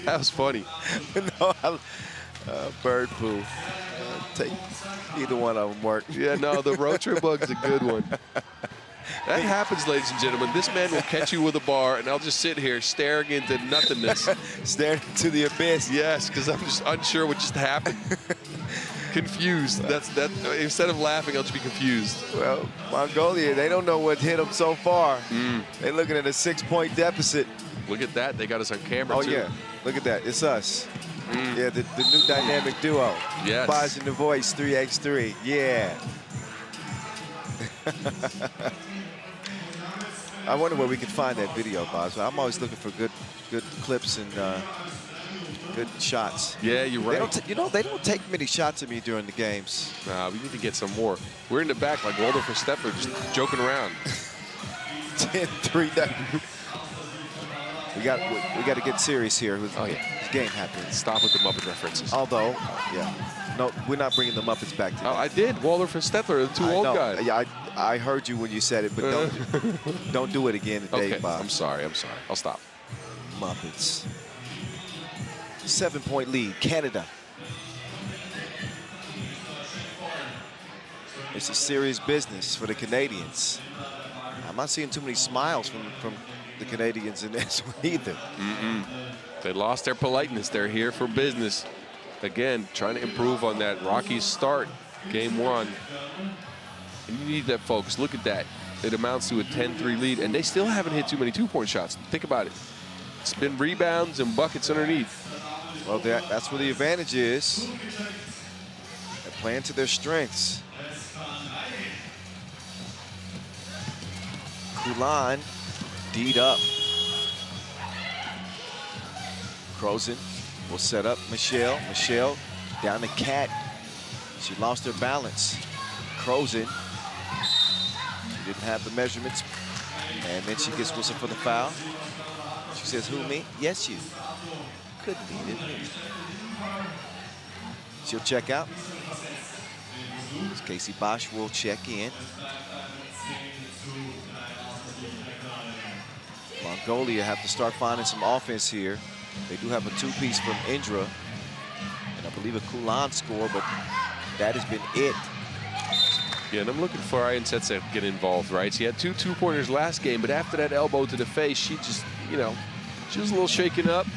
That was funny. No, bird poo. Take either one of them work. Yeah, no, the road trip bug's a good one. That happens, ladies and gentlemen. This man will catch you with a bar, and I'll just sit here staring into nothingness. Staring into the abyss. Yes, because I'm just unsure what just happened. Confused. That. Instead of laughing, I'll just be confused. Well, Mongolia, they don't know what hit them so far. They're looking at a 6-point deficit. Look at that. They got us on camera, too. Oh, yeah. Look at that. It's us. Yeah, the new dynamic duo. Yes. Boz and the Voice 3x3. Yeah. I wonder where we can find that video, Boz. I'm always looking for good clips and good shots. Yeah, you're right. They don't take many shots of me during the games. Nah, we need to get some more. We're in the back like Waldo Verstappen, just joking around. 10-3. We got to get serious here. Oh yeah, this game happens. Stop with the Muppet references. Although, yeah, no, we're not bringing the Muppets back today. Oh, I did. Waldo Verstappen, the 2 old guys. Yeah, I heard you when you said it, but don't do it again today, Okay, Bob. I'm sorry. I'll stop. Muppets. 7-point lead, Canada. It's a serious business for the Canadians. I'm not seeing too many smiles from the Canadians in this one either. They lost their politeness. They're here for business. Again, trying to improve on that rocky start, game one. And you need that, folks. Look at that. It amounts to a 10-3 lead, and they still haven't hit too many two-point shots. Think about it. It's been rebounds and buckets underneath. Well, that's where the advantage is. They're playing to their strengths. Kulan D'd up. Crozen will set up Michelle. Michelle down to Cat. She lost her balance. Crozen. She didn't have the measurements. And then she gets whistled for the foul. She says, who, me? Yes, you. Couldn't be, didn't it? She'll check out. Casey Bosch will check in. Mongolia have to start finding some offense here. They do have a two-piece from Indra, and I believe a Kulan score, but that has been it. Yeah, and I'm looking for Ryan Setzer to get involved, right? She had two two-pointers last game, but after that elbow to the face, she just, you know, she was a little shaken up,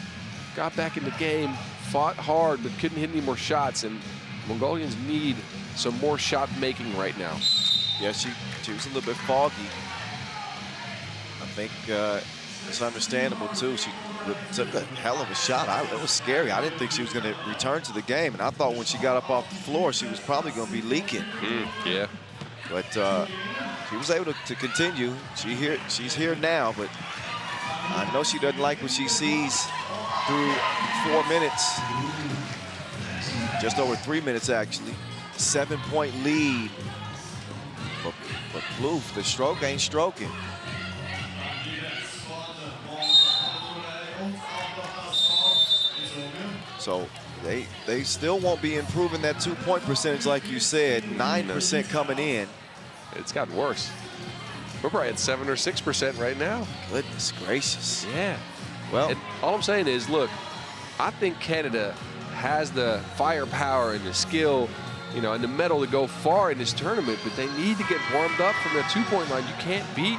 got back in the game, fought hard, but couldn't hit any more shots, and Mongolians need some more shot making right now. Yeah, she was a little bit foggy. I think it's understandable too. She took a hell of a shot. It was scary. I didn't think she was going to return to the game, and I thought when she got up off the floor, she was probably going to be leaking. Yeah. But she was able to continue. She's here now, but I know she doesn't like what she sees through 4 minutes. Just over 3 minutes, actually. 7-point lead. But Plouffe, the stroke ain't stroking. So they still won't be improving that two-point percentage like you said. 9% coming in. It's gotten worse. We're probably at 7 or 6% right now. Goodness gracious. Yeah. Well, and all I'm saying is, look, I think Canada has the firepower and the skill, you know, and the mettle to go far in this tournament, but they need to get warmed up from the two-point line. You can't beat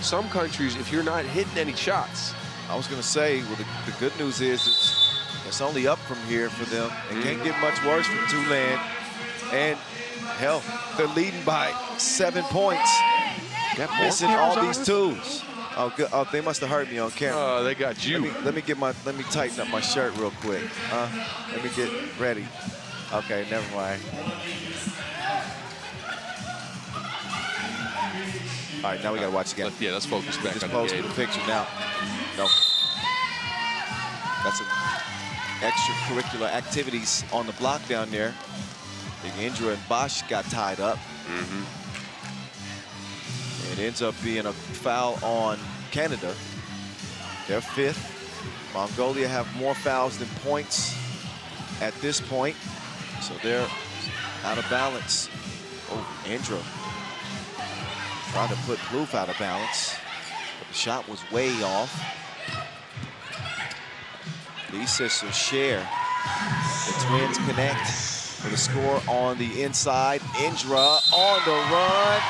some countries if you're not hitting any shots. I was going to say, well, the good news is it's only up from here for them. It can't get much worse for Tulane. And, hell, they're leading by 7 points. Missing all these twos. Oh, good. Oh, they must have hurt me on camera. Oh, they got you. Let me tighten up my shirt real quick. Let me get ready. Okay, never mind. All right, now we got to watch again. Yeah, let's focus back Just on post the the game. picture now. No. That's some extracurricular activities on the block down there. I think Indra and Bosch got tied up. It ends up being a foul on Canada. They're 5th. Mongolia have more fouls than points at this point. So they're out of balance. Oh, Indra trying to put Plouffe out of balance. But the shot was way off. Lisa Cher. The Twins connect for the score on the inside. Indra on the run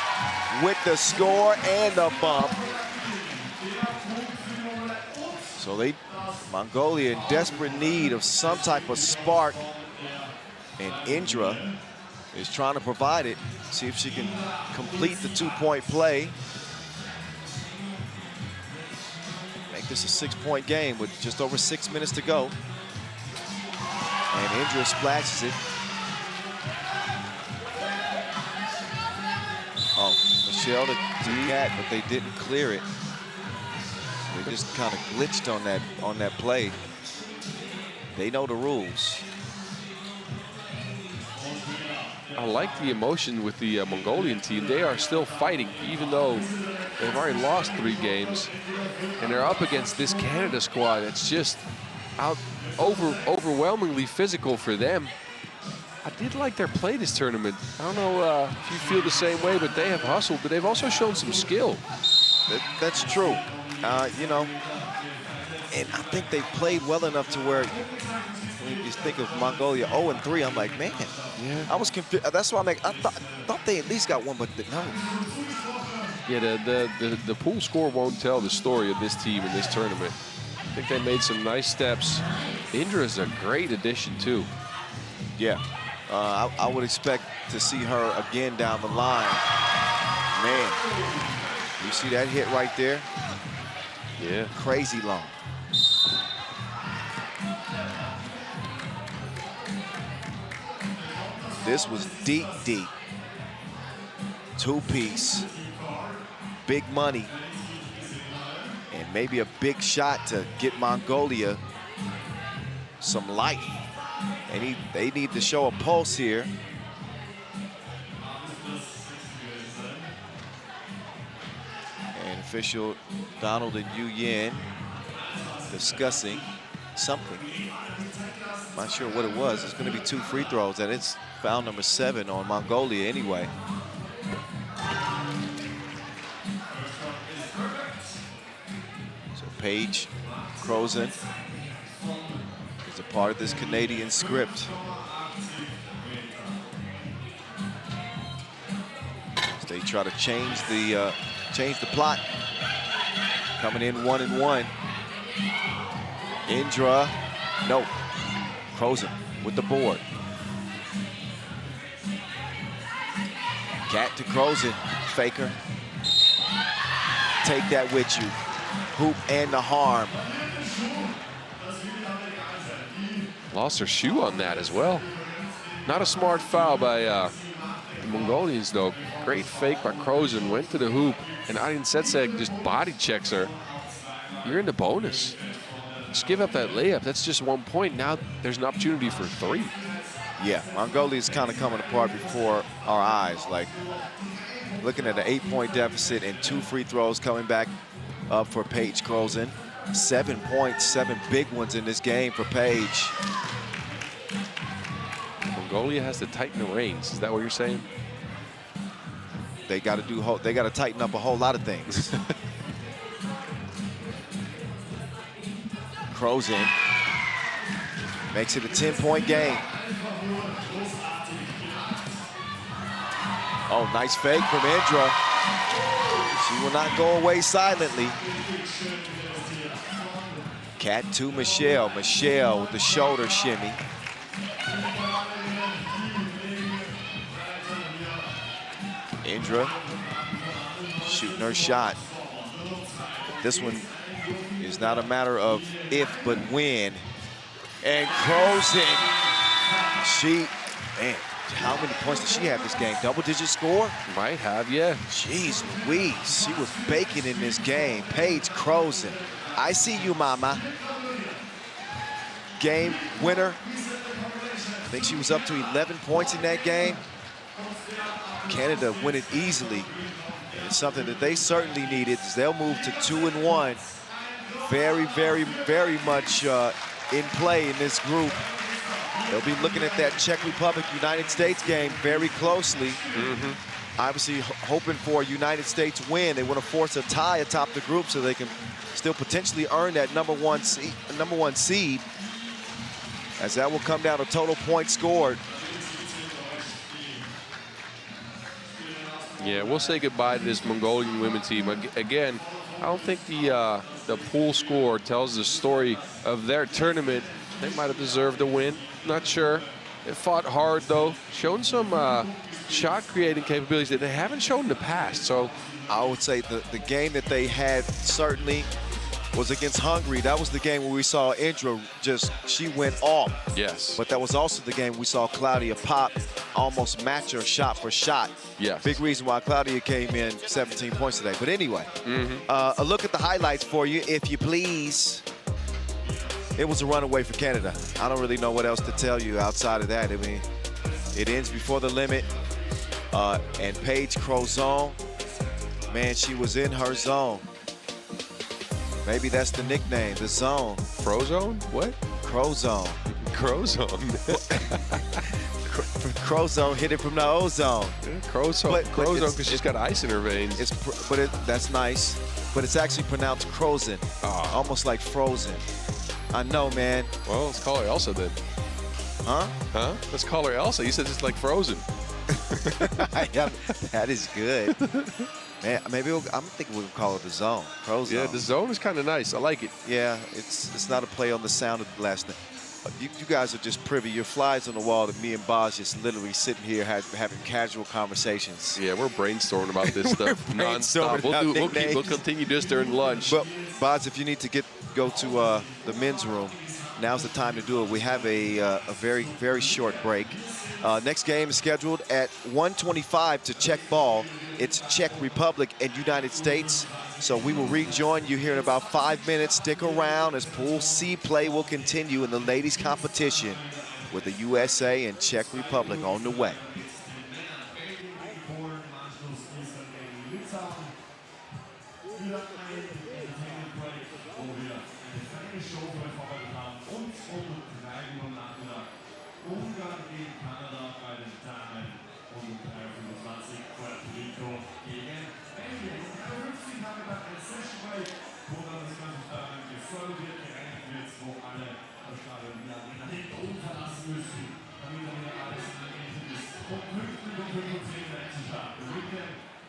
with the score and the bump. So Mongolia in desperate need of some type of spark. And Indra is trying to provide it. See if she can complete the two-point play. Make this a 6-point game with just over 6 minutes to go. And Indra splashes it. Oh, Michelle to Cat, but they didn't clear it. They just kind of glitched on that play. They know the rules. I like the emotion with the Mongolian team. They are still fighting, even though they've already lost 3 games. And they're up against this Canada squad that's just overwhelmingly physical for them. I did like their play this tournament. I don't know if you feel the same way, but they have hustled, but they've also shown some skill. That's true. You know, And I think they played well enough to where, when you think of Mongolia 0-3, I'm like, man, Yeah. I was confused. That's why I'm like, I thought they at least got one, but no. Yeah, the pool score won't tell the story of this team in this tournament. I think they made some nice steps. Indra is a great addition, too. Yeah, I would expect to see her again down the line. Man, you see that hit right there? Yeah. Crazy long. This was deep, deep. Two-piece, big money, and maybe a big shot to get Mongolia some life. They need to show a pulse here. And official Donald and Yu Yin discussing something. Not sure what it was. It's going to be 2 free throws, and it's foul number 7 on Mongolia anyway. So Paige Crozen is a part of this Canadian script. As they try to change the plot. Coming in 1-1. Indra, no. Crozen with the board. Cat to Crozen, faker. Take that with you. Hoop and the harm. Lost her shoe on that as well. Not a smart foul by the Mongolians, though. Great fake by Crozen, went to the hoop, and Adin Setseg just body checks her. You're in the bonus. Just give up that layup. That's just 1 point. Now there's an opportunity for 3. Yeah, Mongolia's kind of coming apart before our eyes. Like, looking at an 8-point deficit and 2 free throws coming back up for Paige Crozen. 7 points, 7 big ones in this game for Paige. Mongolia has to tighten the reins. Is that what you're saying? They got to tighten up a whole lot of things. Crozen makes it a 10-point game. Oh, nice fake from Indra. She will not go away silently. Cat to Michelle. Michelle with the shoulder shimmy. Indra shooting her shot. This one is not a matter of if, but when. And Crozen, man, how many points did she have this game? Double-digit score? Might have, yeah. Jeez Louise, she was baking in this game. Paige Crozen, I see you, mama. Game winner. I think she was up to 11 points in that game. Canada win it easily. And it's something that they certainly needed. They'll move to 2-1. Very, very, very much in play in this group. They'll be looking at that Czech Republic, United States game very closely. Obviously hoping for a United States win. They want to force a tie atop the group so they can still potentially earn that number one seed, as that will come down to total points scored. Yeah, we'll say goodbye to this Mongolian women's team. Again, I don't think the pool score tells the story of their tournament. They might have deserved a win. Not sure. They fought hard, though. Shown some shot-creating capabilities that they haven't shown in the past. So I would say the game that they had certainly was against Hungary. That was the game where we saw Indra she went off. yes. But that was also the game we saw Claudia Pop almost match her shot for shot. Yes. Big reason why Claudia came in 17 points today. But anyway, a look at the highlights for you, if you please. It was a runaway for Canada. I don't really know what else to tell you outside of that. I mean, it ends before the limit. And Paige Crozen, man, she was in her zone. Maybe that's the nickname, the zone. Frozone? What? Crozen. Crozone. Crozen hit it from the ozone. Crozone, because she's got ice in her veins. That's nice. but it's actually pronounced Frozen, almost like frozen. I know, man. Well, let's call her Elsa then. Huh? Huh? Let's call her Elsa. You said it's like Frozen. Yeah, that is good. Man, maybe I'm thinking we'll call it the Zone. Frozen. Yeah, the Zone is kind of nice. I like it. Yeah, it's not a play on the sound of the last name. You guys are just privy. Your flies on the wall that me and Boz just literally sitting here having casual conversations. Yeah, we're brainstorming about this stuff nonstop. We'll continue this during lunch. But Boz, if you need to go to the men's room, now's the time to do it. We have a very, very short break. Next game is scheduled at 1:25 to Czech ball. It's Czech Republic and United States. So we will rejoin you here in about 5 minutes. Stick around as Pool C play will continue in the ladies competition with the USA and Czech Republic on the way. Ungarn gegen Kanada bei den Damen und 325 Puerto Rico gegen Belgien. Und 53 haben wir dann ein Session Break, wo dann das ganze Stadion gefördert wird, gereinigt wird, wo alle das Stadion wieder nach hinten verlassen müssen, damit dann wieder alles angerichtet ist. Und 5:10 Match starten.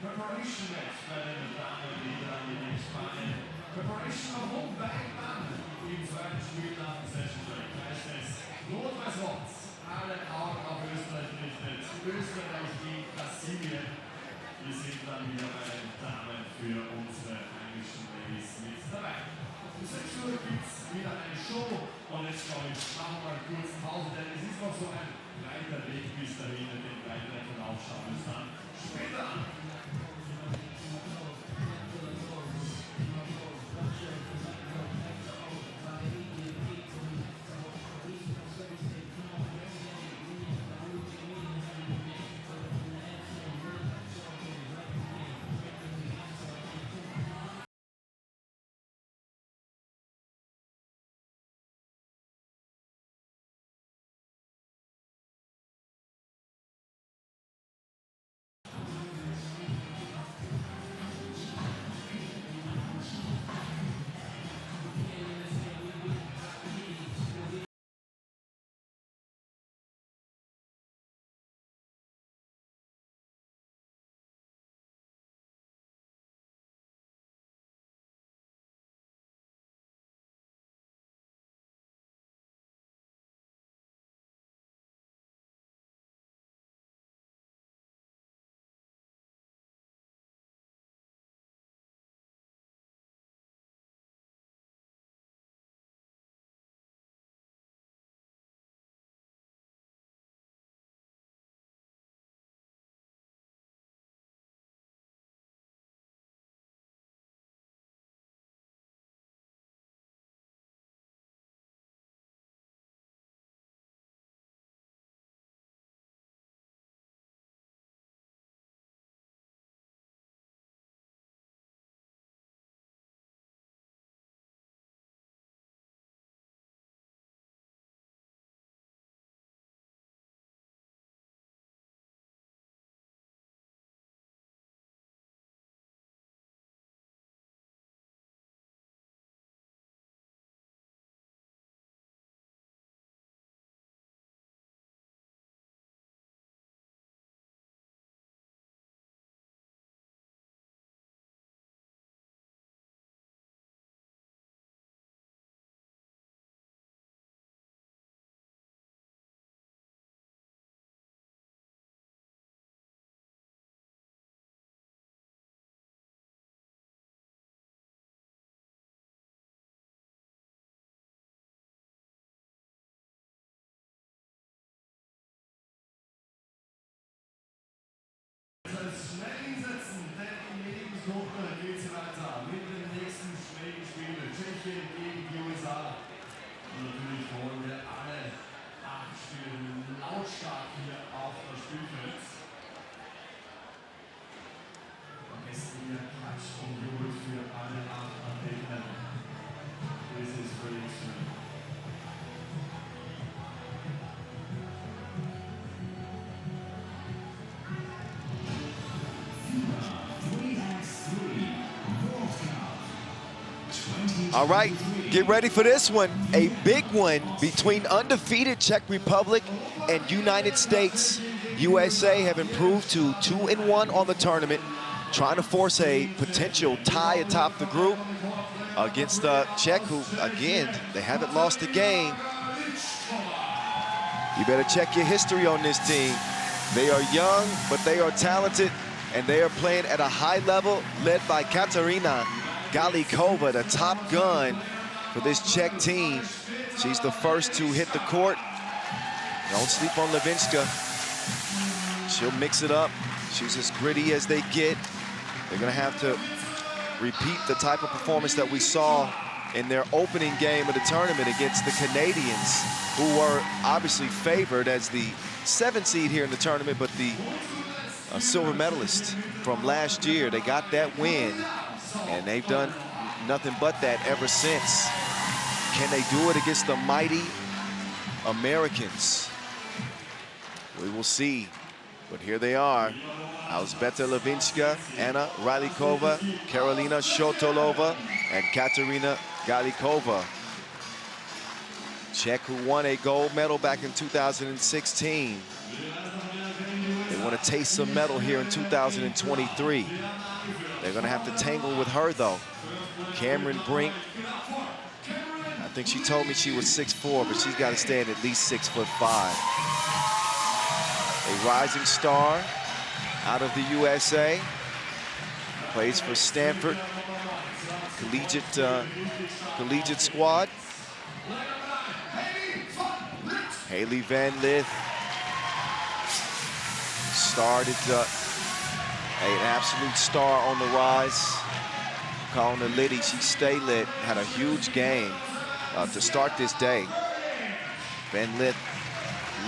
Preparation Match bei den Damen gegen Niederlande Spanien. Preparation of home back dann im zweiten Spiel nach dem Session Break. Heißt es Notfalls alle Augen auf Österreich gerichtet. Österreich gegen Brasilien. Wir sind dann wieder bei den Damen für unsere heimischen Ladies mit dabei. Um 6 Uhr gibt es wieder eine Show. Und jetzt, glaube ich, machen wir mal kurz Pause, denn es ist noch so ein breiter Weg bis dahin, den weiteren Verlauf schauen wir uns dann später an. All right, get ready for this one. A big one between undefeated Czech Republic and United States. USA have improved to 2-1 on the tournament, trying to force a potential tie atop the group against Czech, who, again, they haven't lost a game. You better check your history on this team. They are young, but they are talented, and they are playing at a high level, led by Katarina Galikova, the top gun for this Czech team. She's the first to hit the court. Don't sleep on Levinska. She'll mix it up. She's as gritty as they get. They're gonna have to repeat the type of performance that we saw in their opening game of the tournament against the Canadians, who were obviously favored as the 7th seed here in the tournament, but the silver medalist from last year. They got that win, and they've done nothing but that ever since. Can they do it against the mighty Americans? We will see, but here they are. Elzbieta Levinska, Anna Rylikova, Karolina Shotolova, and Katarina Galikova. Czech, who won a gold medal back in 2016. They want to taste some medal here in 2023. They're going to have to tangle with her, though. Cameron Brink. I think she told me she was 6'4", but she's got to stand at least 6'5". A rising star out of the USA. Plays for Stanford collegiate squad. Haley Van Lith started an absolute star on the rise. Calling her Liddy, she stay lit, had a huge game to start this day. Van Lith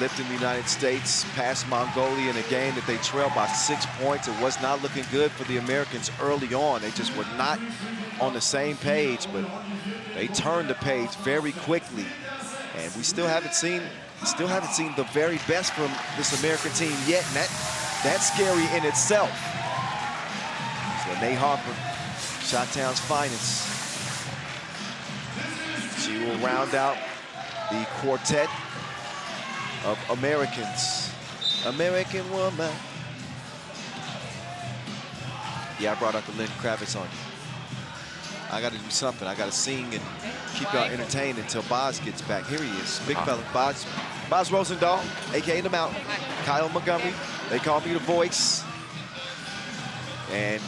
lifting the United States past Mongolia in a game that they trailed by 6 points. It was not looking good for the Americans early on. They just were not on the same page, but they turned the page very quickly. And we still haven't seen the very best from this American team yet, and that's scary in itself. So Nate Harper, Chi-Town's finest. She will round out the quartet of Americans. American woman. Yeah, I brought out the Lynn Kravitz on you. I got to do something. I got to sing and keep y'all entertained until Boz gets back. Here he is, big fella, Boz Rosendahl, a.k.a. The Mountain. Kyle Montgomery, they call me the voice. And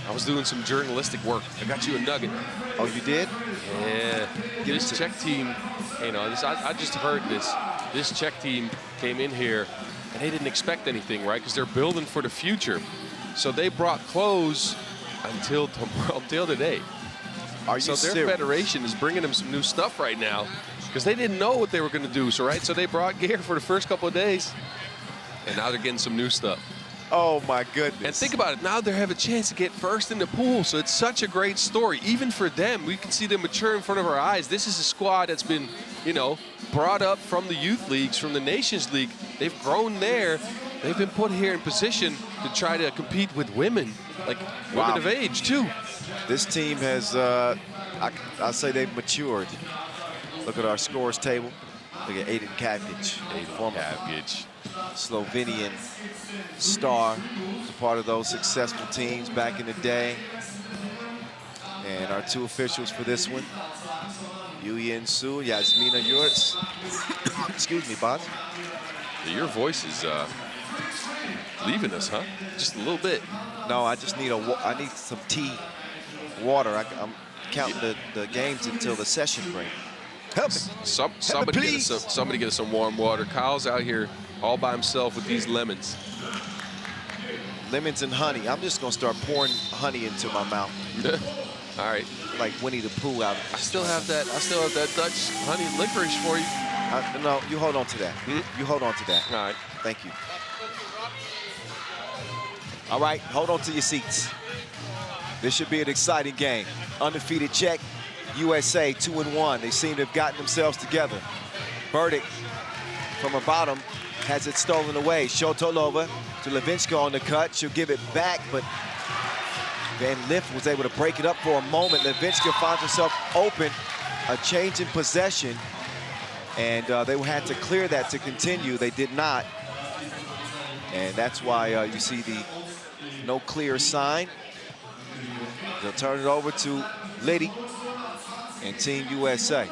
I was doing some journalistic work. I got you a nugget. Oh, you did? Yeah. This Czech team, you know, I just heard this. This Czech team came in here, and they didn't expect anything, right? Because they're building for the future. So they brought clothes until today. Are you so their serious? federation is bringing them some new stuff right now because they didn't know what they were going to do. So, right, so they brought gear for the first couple of days, and now they're getting some new stuff. Oh, my goodness. And think about it. Now they have a chance to get first in the pool. So it's such a great story. Even for them, we can see them mature in front of our eyes. This is a squad that's been, you know, brought up from the youth leagues, from the Nations League. They've grown there. They've been put here in position to try to compete with women, like women of age, too. This team has, I'll say they've matured. Look at our scores table. Look at Aiden Kapic. Former Slovenian star, was a part of those successful teams back in the day. And our two officials for this one, Yuyin Su, Yasmina Yurts. Excuse me, Boz. Your voice is leaving us, huh? Just a little bit. No, I just need I need some tea, water. I'm counting the games until the session break. Help me. Somebody get us some warm water. Kyle's out here all by himself with these lemons. Lemons and honey. I'm just gonna start pouring honey into my mouth. All right. Like Winnie the Pooh out. I still have that Dutch honey licorice for you. No, you hold on to that. You hold on to that. All right. Thank you. All right, hold on to your seats. This should be an exciting game. Undefeated Czech, USA 2-1. They seem to have gotten themselves together. Burdick from her bottom has it stolen away. Shotolova to Levinska on the cut. She'll give it back, but Van Lift was able to break it up for a moment. Levinsky finds herself open, a change in possession, and they had to clear that to continue. They did not, and that's why you see the no clear sign. They'll turn it over to Liddy and Team USA.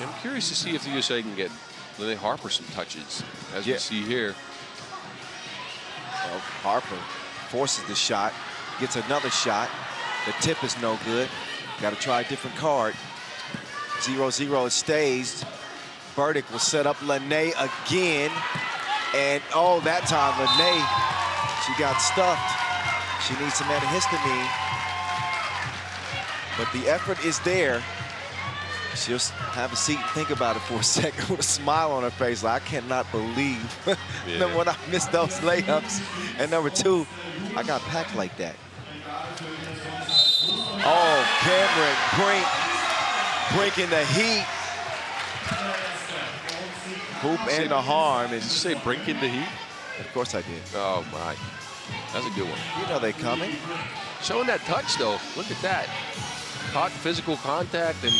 I'm curious to see if the USA can get Lily Harper some touches, as we see here. Well, Harper forces the shot, gets another shot. The tip is no good. Got to try a different card. 0-0 it stays. Burdick will set up Lene again. And oh, that time Lene, she got stuffed. She needs some antihistamine. But the effort is there. She'll have a seat and think about it for a second with a smile on her face. Like, I cannot believe. Remember when I missed those layups? And number two, I got packed like that. Oh, Cameron Brink in the heat. Hoop and the harm. Did you say Brink in the heat? Of course I did. Oh, my. That's a good one. You know they coming. Showing that touch, though. Look at that. Caught physical contact and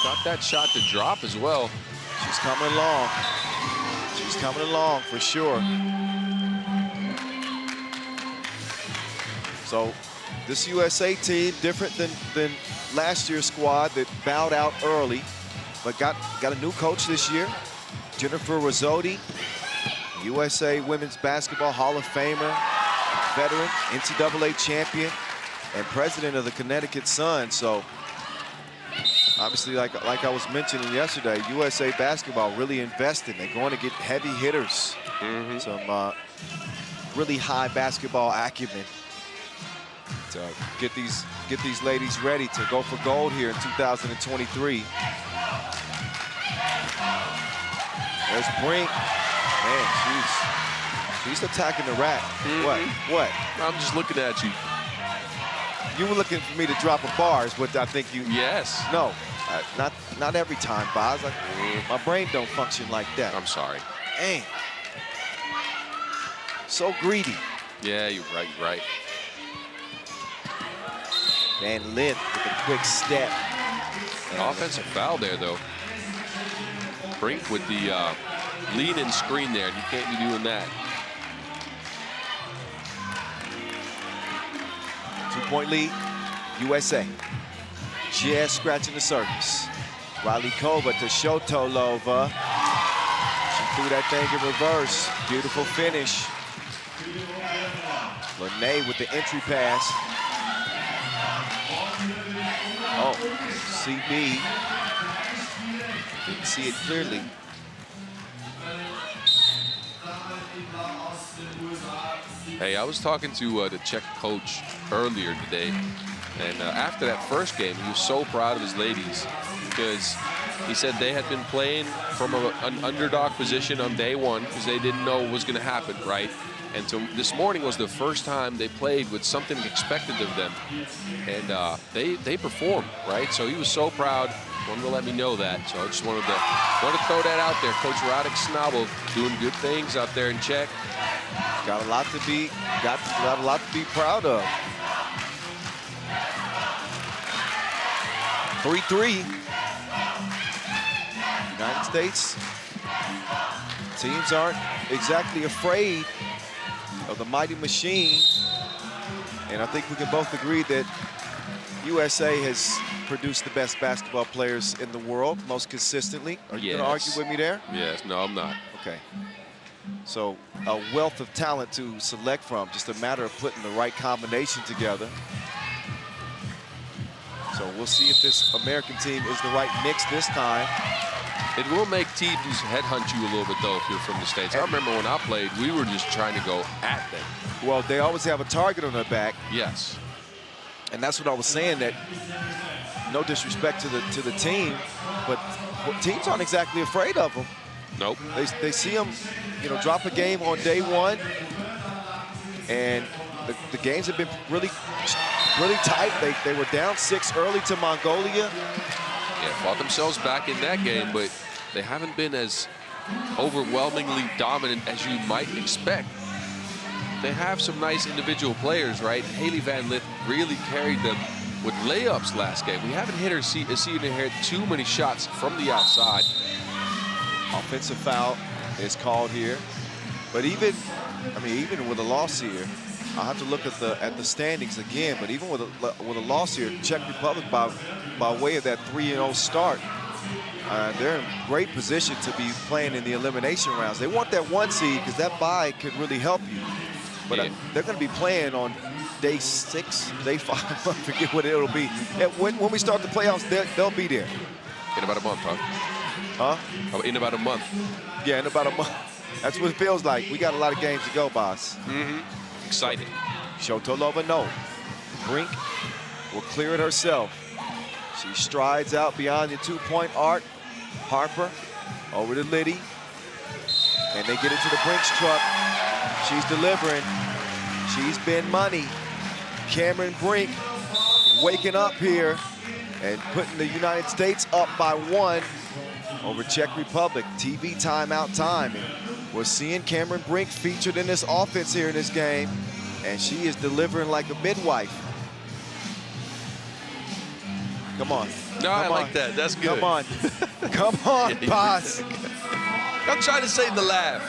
got that shot to drop as well. She's coming along. She's coming along for sure. So this USA team, different than last year's squad that bowed out early, but got a new coach this year, Jennifer Rizzotti, USA Women's Basketball Hall of Famer, veteran, NCAA champion, and president of the Connecticut Sun. So obviously, like I was mentioning yesterday, USA Basketball really invested. They're going to get heavy hitters, some really high basketball acumen to get these ladies ready to go for gold here in 2023. There's Brink. Man, she's attacking the rack. What? I'm just looking at you. You were looking for me to drop a bars, but I think you. Yes. No, not every time, Boz. Like, my brain don't function like that. I'm sorry. Dang. So greedy. Yeah, you're right. Van Lith with a quick step. An offensive foul there, though. Brink with the lead and screen there. You can't be doing that. 2-point lead, USA. Just scratching the surface. Riley Kova to Shotolova. She threw that thing in reverse. Beautiful finish. Lene with the entry pass. Oh, CB. Didn't see it clearly. Hey, I was talking to the Czech coach earlier today, and after that first game, he was so proud of his ladies because he said they had been playing from an underdog position on day one because they didn't know what was going to happen, right? And so this morning was the first time they played with something expected of them, and they performed, right? So he was so proud. Wanted to let me know that, so I just wanted to throw that out there. Coach Radek Snabel doing good things out there in Czech. Got a lot to be proud of. 3-3. United States teams aren't exactly afraid of the mighty machine, and I think we can both agree that USA has produced the best basketball players in the world most consistently. Are you going to argue with me there? Yes. No, I'm not. Okay. So a wealth of talent to select from, just a matter of putting the right combination together. So we'll see if this American team is the right mix this time. It will make teams headhunt you a little bit, though, if you're from the States. I remember when I played, we were just trying to go at them. Well, they always have a target on their back. Yes. And that's what I was saying, that no disrespect to the team, but teams aren't exactly afraid of them. Nope. They see them, drop a game on day one, and the games have been really tight. They were down 6 early to Mongolia. Yeah, fought themselves back in that game, but they haven't been as overwhelmingly dominant as you might expect. they have some nice individual players, right? Haley Van Lith really carried them with layups last game. We haven't seen her hit too many shots from the outside. Offensive foul is called here. But even with a loss here, I'll have to look at the standings again. But even with a loss here, Czech Republic by way of that 3-0 start, they're in great position to be playing in the elimination rounds. They want that 1 seed because that bye could really help you. But Yeah. they're going to be playing on day 6, day 5. I forget what it'll be. And when we start the playoffs, they'll be there. In about a month, huh? Huh? Oh, in about a month. Yeah, in about a month. That's what it feels like. We got a lot of games to go, boss. Exciting. Shotolova, no. Brink will clear it herself. She strides out beyond the 2-point arc. Harper over to Liddy. And they get into the Brink's truck. She's delivering. She's been money. Cameron Brink waking up here and putting the United States up by 1 over Czech Republic. TV timeout time. And we're seeing Cameron Brink featured in this offense here in this game. And she is delivering like a midwife. Come on. No, I like that. That's good. Come on. Come on, boss. I'm trying to save the laugh.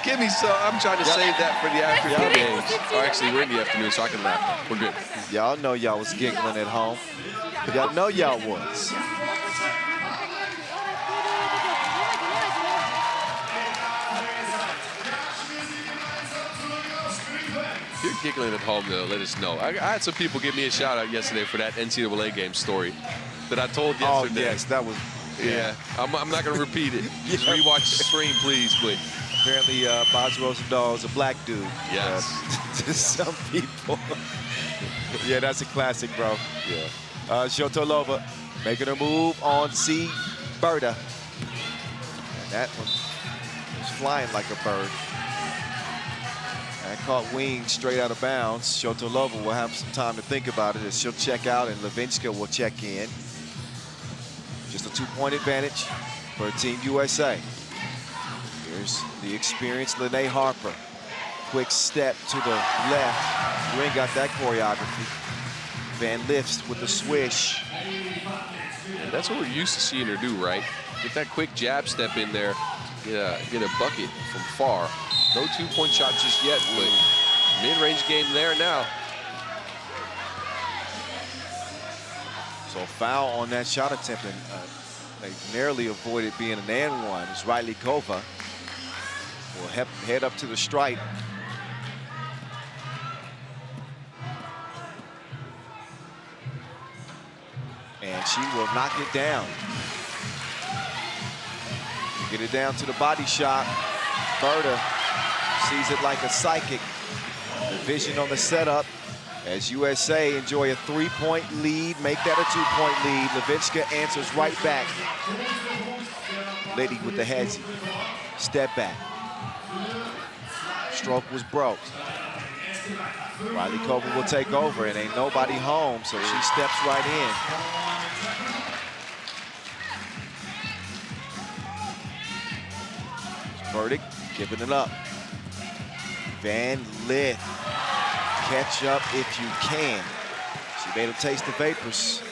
Give me some. I'm trying to save that for the afternoon games. Or actually, we're in the afternoon, so I can laugh. We're good. Y'all know y'all was giggling at home. Y'all know y'all was. If you're giggling at home, though, let us know. I had some people give me a shout out yesterday for that NCAA game story that I told yesterday. Oh, yes, that was. Yeah, I'm not going to repeat it. Just rewatch the stream, please. But apparently, Boz Rosendahl is a black dude. Yes. To some people. Yeah, that's a classic, bro. Yeah. Shotolova making her move on C. Berta. And that one was flying like a bird. And caught wings straight out of bounds. Shotolova will have some time to think about it as she'll check out and Levinska will check in. Just a 2-point advantage for Team USA. Here's the experienced Lene Harper. Quick step to the left. You ain't got that choreography. Van Lifts with the swish. and that's what we're used to seeing her do, right? Get that quick jab step in there, get a bucket from far. No 2-point shot just yet, but mid-range game there now. So foul on that shot attempt, and they narrowly avoided being an and one. As Riley Kova will head up to the stripe. And she will knock it down. Get it down to the body shot. Berta sees it like a psychic. The vision on the setup as USA enjoy a 3-point lead, make that a 2-point lead. Levinska answers right back. Liddy with the hezzy. Step back. Stroke was broke. Riley Kova will take over, and ain't nobody home, so she steps right in. Verdict, giving it up. Van Lith, catch up if you can. She made him taste the vapors.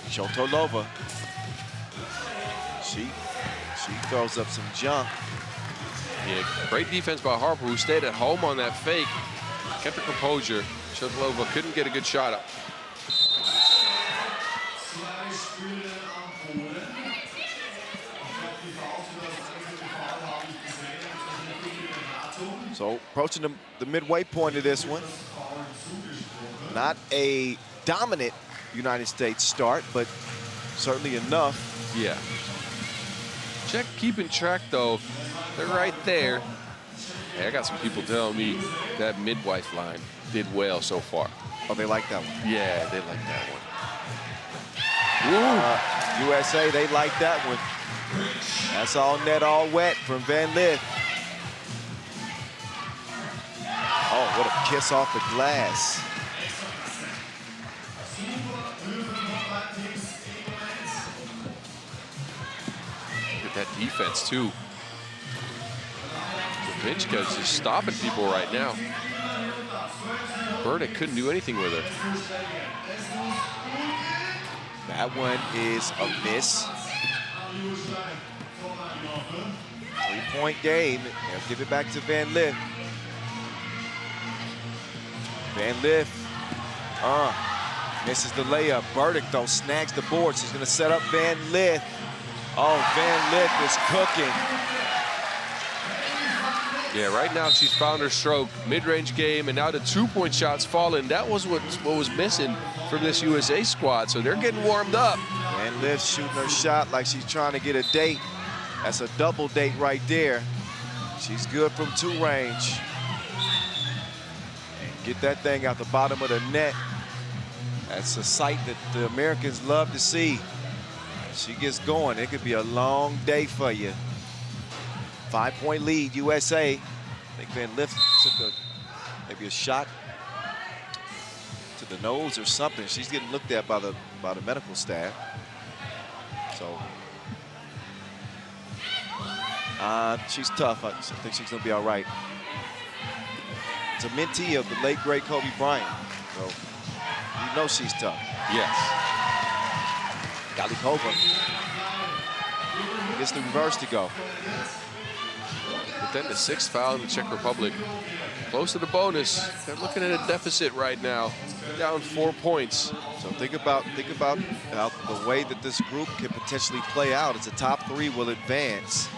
Shotolova. She throws up some junk. Yeah, great defense by Harper, who stayed at home on that fake. Kept her composure. Shotolova couldn't get a good shot up. So approaching the midway point of this one. Not a dominant United States start, but certainly enough. Yeah. Czech keeping track, though. They're right there. Hey, I got some people telling me that midwife line did well so far. Oh, they like that one. Yeah, they like that one. USA, they like that one. That's all net, all wet from Van Lith. Oh, what a kiss off the glass. That defense, too. Vinchka is just stopping people right now. Burdick couldn't do anything with her. That one is a miss. 3-point game. They'll give it back to Van Lith. Van Lith misses the layup. Burdick, though, snags the board. She's going to set up Van Lith. Oh, Van Lith is cooking. Yeah, right now she's found her stroke. Mid-range game, and now the 2-point shots falling. That was what was missing from this USA squad, so they're getting warmed up. Van Lith shooting her shot like she's trying to get a date. That's a double date right there. She's good from 2 range. And get that thing out the bottom of the net. That's a sight that the Americans love to see. She gets going, it could be a long day for you. 5-point lead, USA. I think Van Lith took maybe a shot to the nose or something. She's getting looked at by the medical staff. So she's tough. I think she's gonna be all right. It's a mentee of the late great Kobe Bryant. So you know she's tough. Yes. Galikova gets the reverse to go. But then the 6th foul in the Czech Republic. Close to the bonus. They're looking at a deficit right now. Down 4 points. So think about the way that this group can potentially play out. It's a top 3 will advance.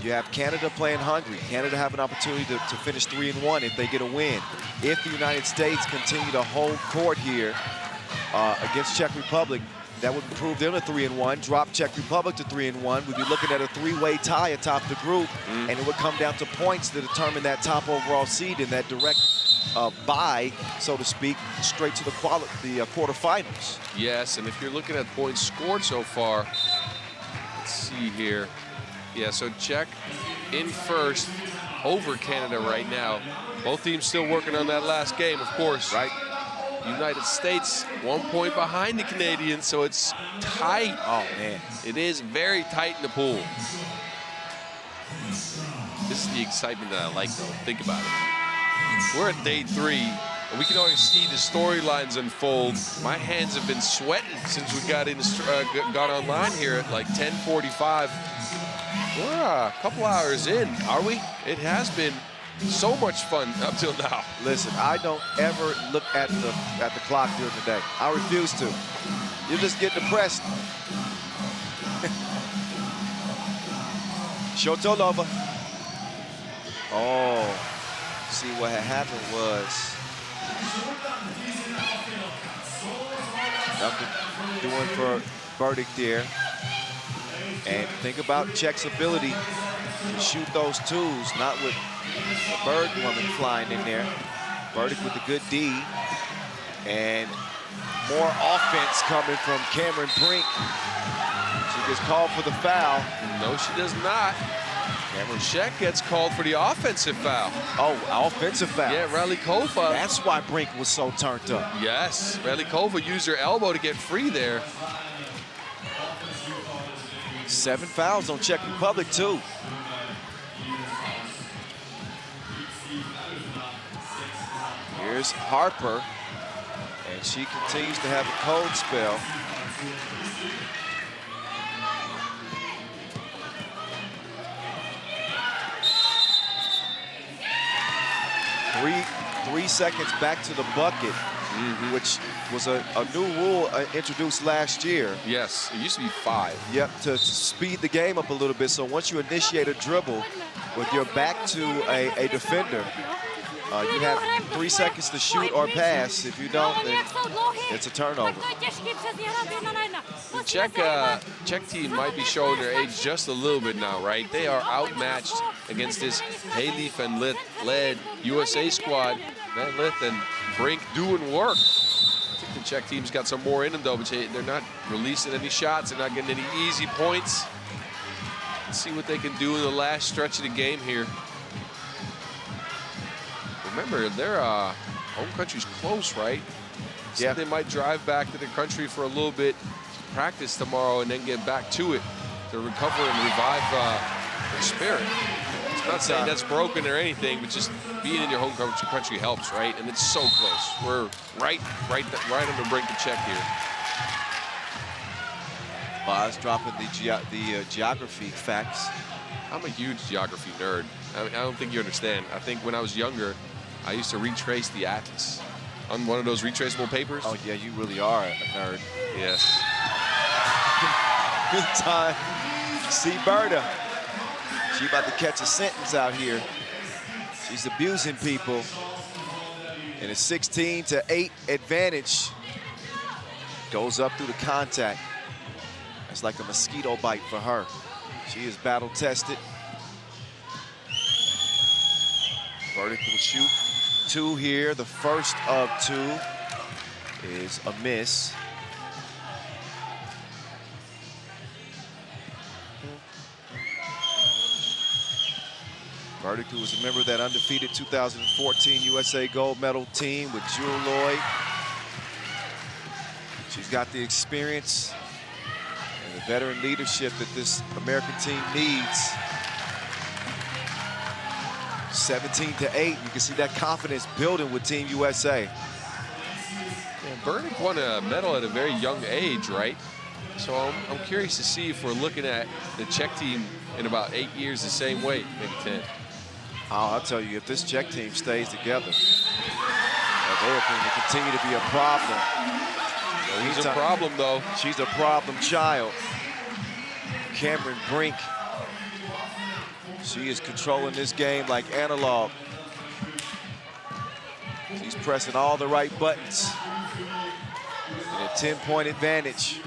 You have Canada playing Hungary. Canada have an opportunity to finish 3-1 if they get a win. If the United States continue to hold court here against Czech Republic, that would prove them to 3-1, drop Czech Republic to 3-1. We'd be looking at a 3-way tie atop the group, and it would come down to points to determine that top overall seed in that direct bye, so to speak, straight to the quarterfinals. Yes, and if you're looking at points scored so far, let's see here. Yeah, so Czech in first over Canada right now. Both teams still working on that last game, of course. Right. United States 1 point behind the Canadians, so it's tight. Oh, man. It is very tight in the pool. This is the excitement that I like, though. Think about it. We're at day 3, and we can already see the storylines unfold. My hands have been sweating since we got online here at like 10:45. We're a couple hours in. Are we? It has been so much fun up till now. Listen, I don't ever look at the clock during the day. I refuse to. You just get depressed. Shotolova. Oh, see what had happened was nothing doing for Burdick there. And think about Czech's ability to shoot those 2s, not with the Bird woman flying in there. Burdick with a good D. And more offense coming from Cameron Brink. She gets called for the foul. No, she does not. Cameron Czech gets called for the offensive foul. Oh, offensive foul. Yeah, Relikova. That's why Brink was so turned up. Yes, Relikova used her elbow to get free there. 7 fouls on Czech Republic, too. Here's Harper, and she continues to have a cold spell. Three seconds back to the bucket, which was a new rule introduced last year. Yes, it used to be 5. Yep, to speed the game up a little bit. So once you initiate a dribble with your back to a defender, you have 3 seconds to shoot or pass. If you don't, then it's a turnover. The Czech team might be showing their age just a little bit now, right? They are outmatched against this Haley Van Lith-led USA squad. Van Lith and Brink doing work. I think the Czech team's got some more in them, though, but they're not releasing any shots. They're not getting any easy points. Let's see what they can do in the last stretch of the game here. Remember, their home country's close, right? So yeah. They might drive back to their country for a little bit, practice tomorrow, and then get back to it. to recover and revive their spirit. It's not saying that's broken or anything, but just being in your home country helps, right? And it's so close. We're right on the brink of Czech here. Boz dropping the geography facts. I'm a huge geography nerd. I don't think you understand. I think when I was younger, I used to retrace the atlas on one of those retraceable papers. Oh yeah, you really are a nerd. Yes. Good time. See Berta. She about to catch a sentence out here. She's abusing people. And a 16-8 advantage. Goes up through the contact. It's like a mosquito bite for her. She is battle tested. Vertical shoot. 2 here. The first of 2 is a miss. Vertical was a member of that undefeated 2014 USA gold medal team with Jewel Lloyd. She's got the experience and the veteran leadership that this American team needs. 17-8, you can see that confidence building with Team USA. Yeah, Burdick won a medal at a very young age, right? So I'm curious to see if we're looking at the Czech team in about 8 years the same way, maybe 10. I'll tell you, if this Czech team stays together, they're going to continue to be a problem. Well, he's a problem, though. She's a problem child. Cameron Brink. She is controlling this game like analog. She's pressing all the right buttons. And a 10-point advantage.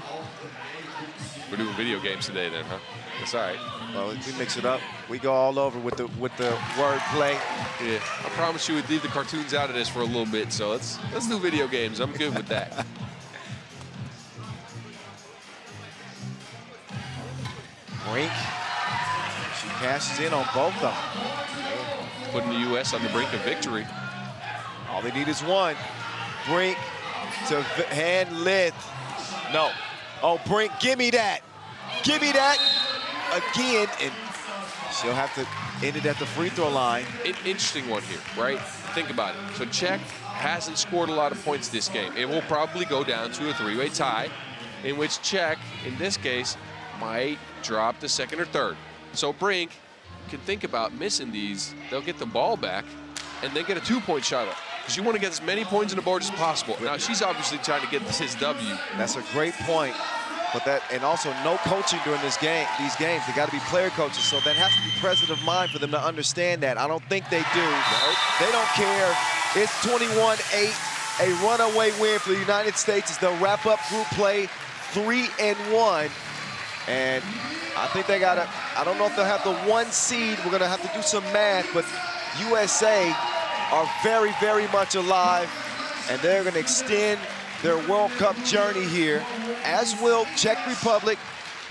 We're doing video games today then, huh? That's all right. Well, we mix it up. We go all over with the word play. Yeah, I promise you we'd leave the cartoons out of this for a little bit, so let's do video games. I'm good with that. Brink. She cashes in on both of them. Putting the U.S. on the brink of victory. All they need is one. Brink to hand Lith. No. Oh, Brink, give me that. Give me that again. And she'll have to end it at the free throw line. Interesting one here, right? Think about it. So Czech hasn't scored a lot of points this game. It will probably go down to a 3-way tie, in which Czech, in this case, might drop the second or third. So Brink can think about missing these. They'll get the ball back and then get a 2-point shot up. Because you want to get as many points on the board as possible. Now, she's obviously trying to get his W. That's a great point. But that, and also no coaching during these games. They got to be player coaches, so that has to be present of mind for them to understand that. I don't think they do. Nope. They don't care. It's 21-8, a runaway win for the United States as they'll wrap up group play 3-1. And I think they got to, I don't know if they'll have the 1 seed. We're going to have to do some math, but USA are very, very much alive, and they're going to extend their World Cup journey here, as will Czech Republic.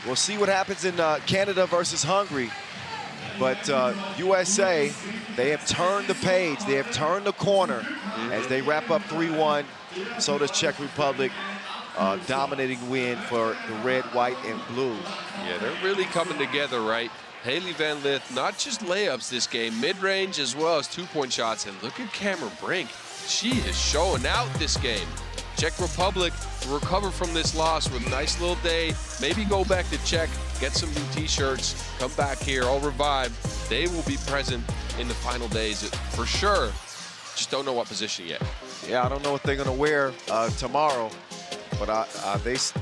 We'll see what happens in Canada versus Hungary. But USA, they have turned the page. They have turned the corner as they wrap up 3-1. So does Czech Republic. Dominating win for the red, white, and blue. Yeah, they're really coming together, right? Haley Van Lith, not just layups this game, mid-range as well as 2-point shots. And look at Cameron Brink. She is showing out this game. Czech Republic to recover from this loss with a nice little day. Maybe go back to Czech, get some new T-shirts, come back here, all revived. They will be present in the final days for sure. Just don't know what position yet. Yeah, I don't know what they're going to wear tomorrow. But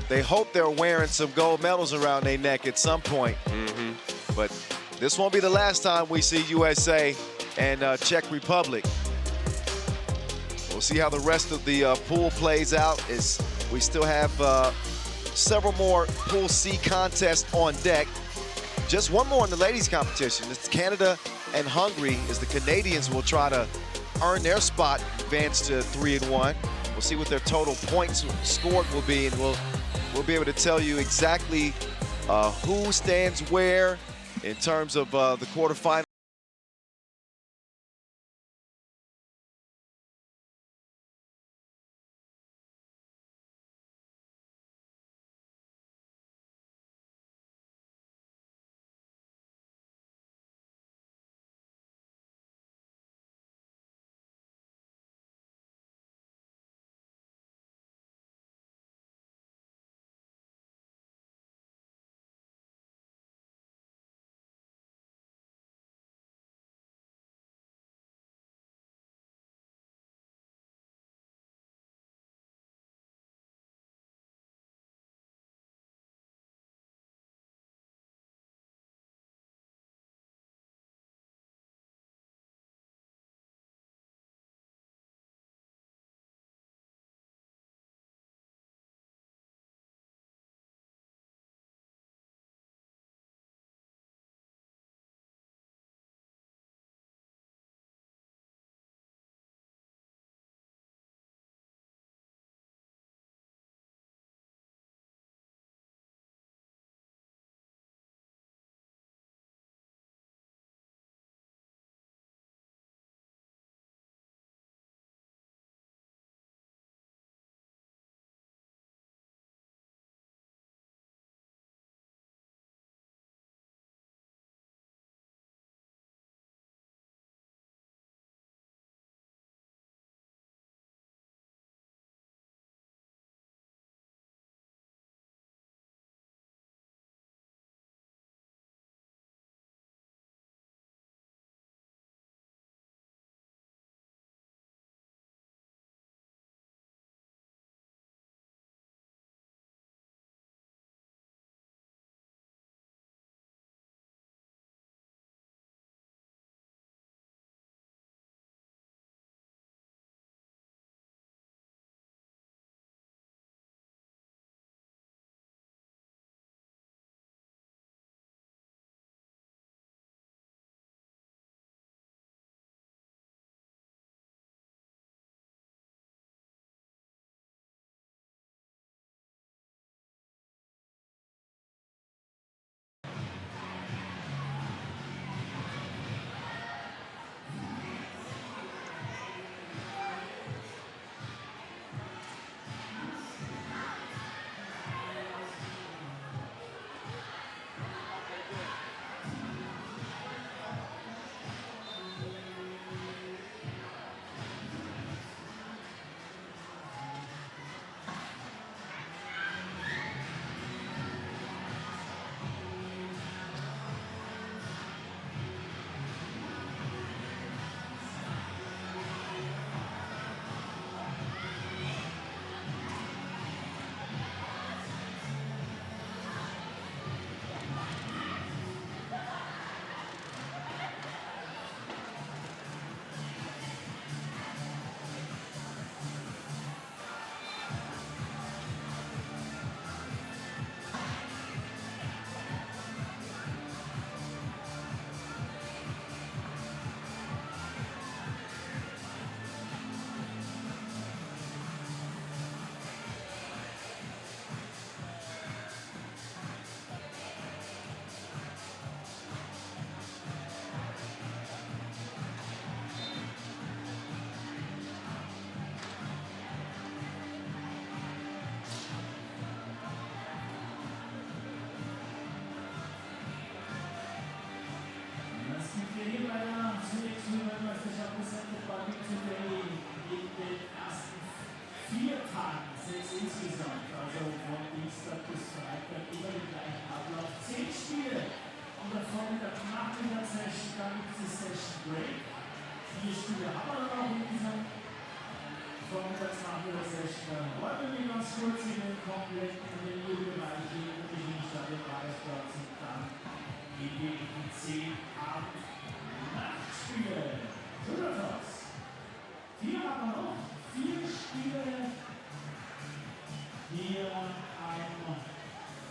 they hope they're wearing some gold medals around their neck at some point. But this won't be the last time we see USA and Czech Republic. We'll see how the rest of the pool plays out. As we still have several more Pool C contests on deck. Just one more in the ladies' competition. It's Canada and Hungary, as the Canadians will try to earn their spot, advance to 3-1. We'll see what their total points scored will be, and we'll be able to tell you exactly who stands where in terms of the quarterfinals. 6 insgesamt, also von Dienstag bis Freitag immer den gleichen Ablauf. 10 Spiele und dann Vormittag, Nachmittagssession, dann gibt es Session Break. 4 Spiele haben wir dann auch in dieser Vormittags-Nachmittagssession. Dann räumen wir ganz kurz in den kompletten Menübereich hier in den Stadionplatz und dann gehen wir in die 10 Abend-Nachtspiele. So schaut's aus. 4 haben wir noch. 4 Spiele hier am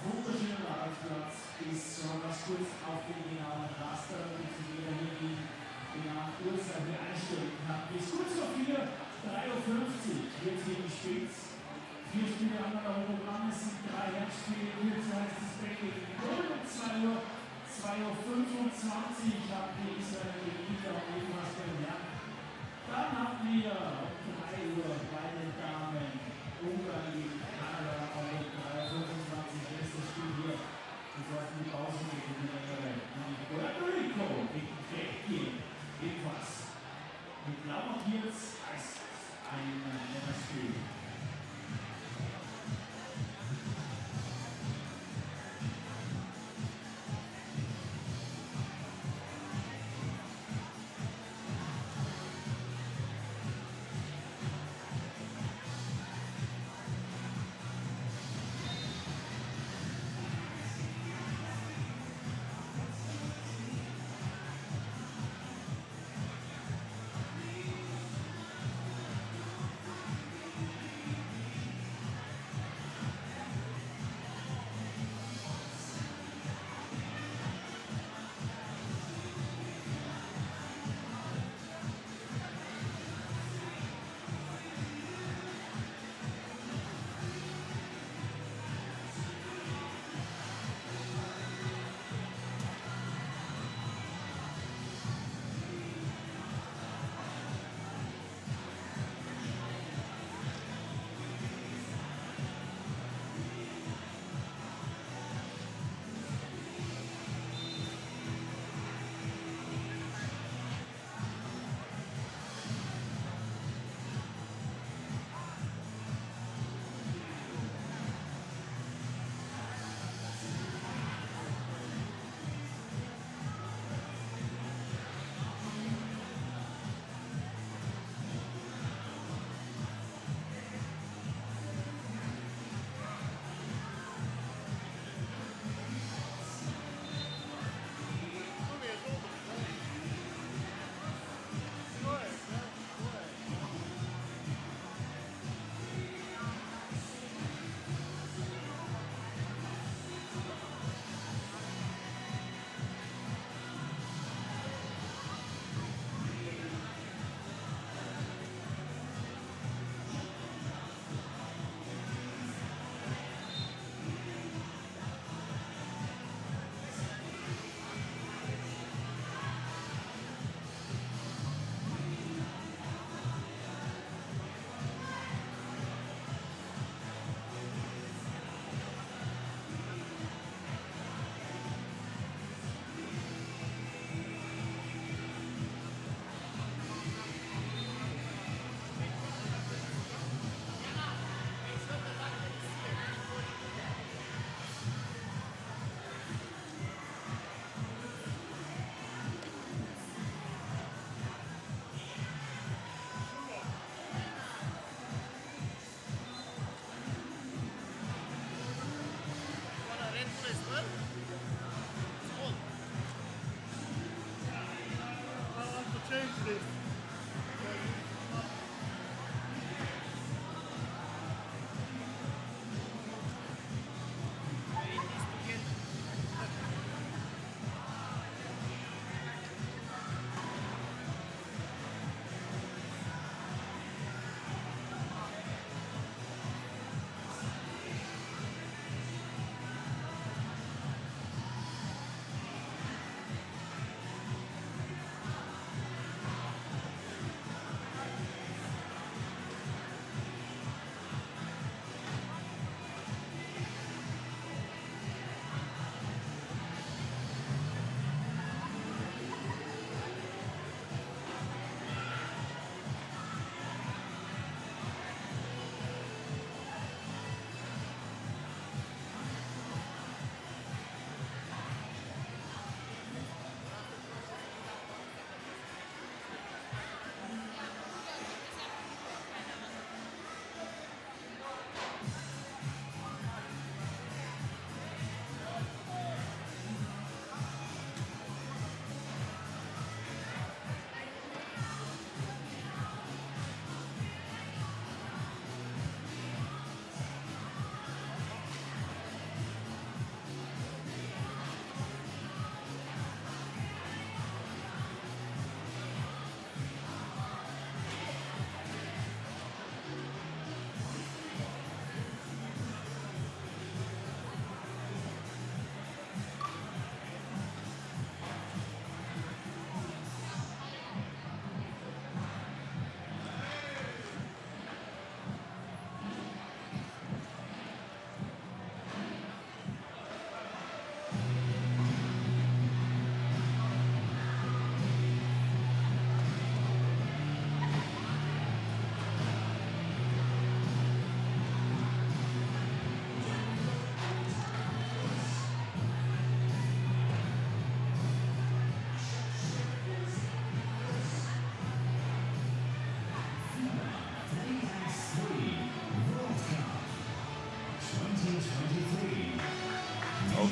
wunderschönen Arbeitsplatz. Ist so ganz kurz auf den genauen Raster, damit Sie wieder hier die genauen Uhrzeit einstellen kann. Bis kurz vor 4, 3:50 Uhr wird hier gespielt. 4 Spiele haben wir noch Programm. Es sind 3 Herbstspiele. Hier heißt es Beck gegen Gold um 2 Uhr. 2:25 Uhr. Ich habe hier Israel gegen Liga und irgendwas gelernt. Dann haben wir um 3 Uhr bei den Damen Ungarn gegen Kanada und um 3:25 Uhr letztes Spiel hier. Bevor es in die Pause geht, in die längere. Puerto Rico gegen Belgien ebenfalls. Mit Blau markiert als ein Länderspiel.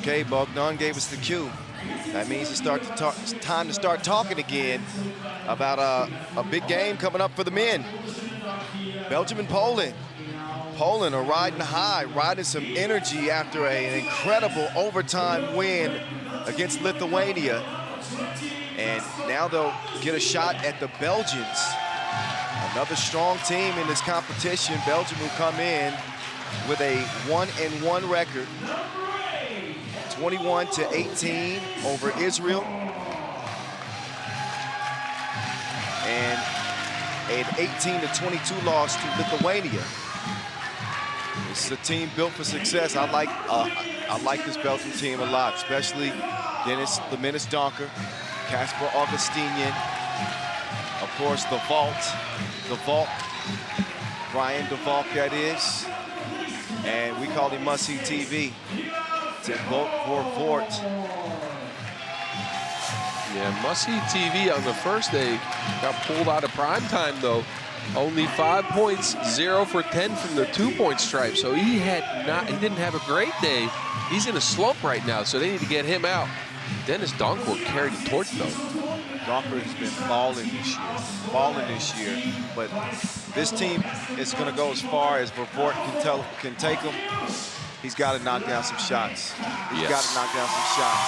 Okay, Bogdan gave us the cue. That means it's time to start talking again about a big game coming up for the men. Belgium and Poland. Poland are riding high, riding some energy after an incredible overtime win against Lithuania. And now they'll get a shot at the Belgians. Another strong team in this competition. Belgium will come in with a 1-1 record. 21-18 over Israel. And an 18-22 loss to Lithuania. This is a team built for success. I like this Belgian team a lot, especially Dennis Lemenis Donker, Casper Augustinian, of course the Vault, Brian de Valk that is, and we call him Must See TV. To vote for Vort. Yeah, Must See TV on the first day got pulled out of prime time though. Only 5 points, 0 for 10 from the 2-point stripe. So he didn't have a great day. He's in a slump right now, so they need to get him out. Dennis Donker carried the torch though. Donker has been balling this year, but this team is going to go as far as Vort can take them. He's got to knock down some shots. He's got to knock down some shots.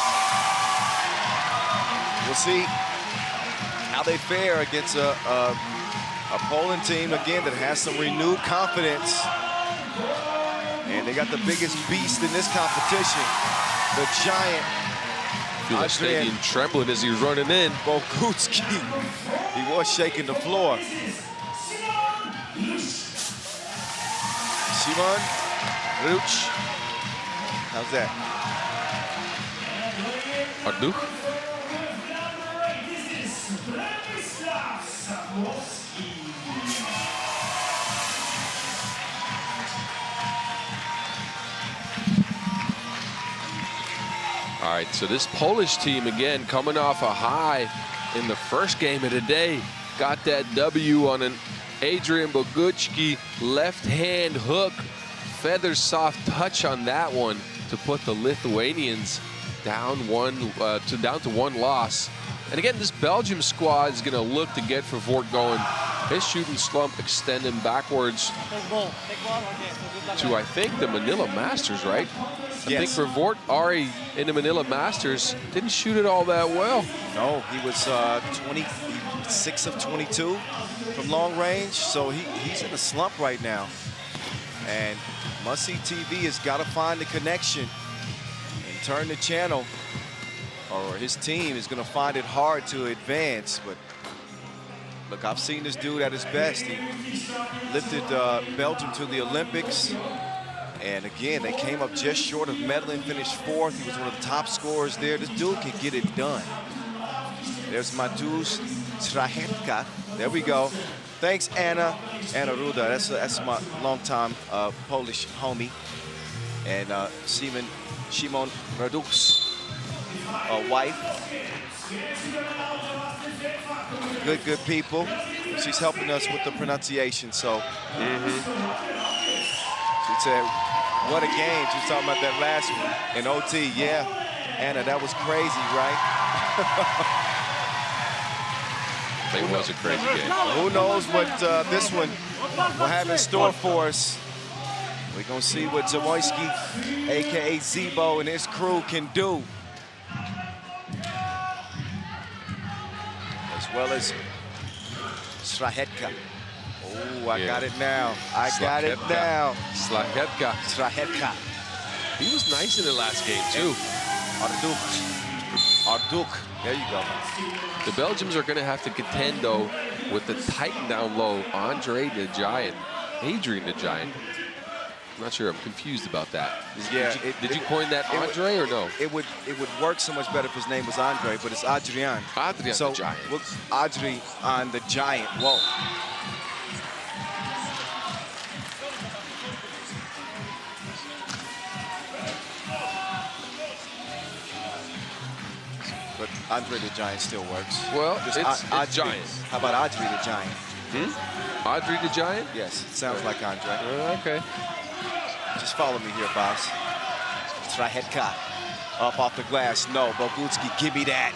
We'll see how they fare against a Poland team, again, that has some renewed confidence. And they got the biggest beast in this competition, the giant. Feel the stadium trembling as he was running in. Bogutski, he was shaking the floor. Simon Ruch. How's that? Arduch. All right, so this Polish team, again, coming off a high in the first game of the day, got that W on an Adrian Bogucki left-hand hook. Feather soft touch on that one to put the Lithuanians down to one loss. And again, this Belgium squad is going to look to get for Vort going. His shooting slump extending backwards to, I think, the Manila Masters, right? I think for Vort, Ari in the Manila Masters didn't shoot it all that well. No, he was 26 of 22 from long range, so he's in a slump right now. And Must See TV has got to find the connection and turn the channel, or his team is going to find it hard to advance. But look, I've seen this dude at his best. He lifted Belgium to the Olympics. And again, they came up just short of medaling, finished 4th. He was one of the top scorers there. This dude can get it done. There's Mateusz Strahetka. There we go. Thanks, Anna Ruda. That's my longtime Polish homie. And Szymon Raduk's wife. Good people. She's helping us with the pronunciation, so. She said, what a game. She was talking about that last one in OT. Yeah, Anna, that was crazy, right? It was a crazy game. Who knows what this one will have in store for us. We're going to see what Zamoyski, a.k.a. Zebo, and his crew can do. As well as Strahetka. Oh, I got it now. I got it now. Strahetka. He was nice in the last game, too. Arduk. There you go. The Belgians are going to have to contend, though, with the Titan down low, Adrian the Giant. I'm not sure. I'm confused about that. Yeah. Did you coin that Andre or no? It would work so much better if his name was Andre, but it's Adrian. Adrian the Giant. Adrian the Giant. Whoa. But Andre the Giant still works. Well, it's Giant. How about Andre the Giant? Andre the Giant? Yes, it sounds like Andre. Okay. Just follow me here, boss. Strahetka. Up off the glass, no. Bogucki, give me that.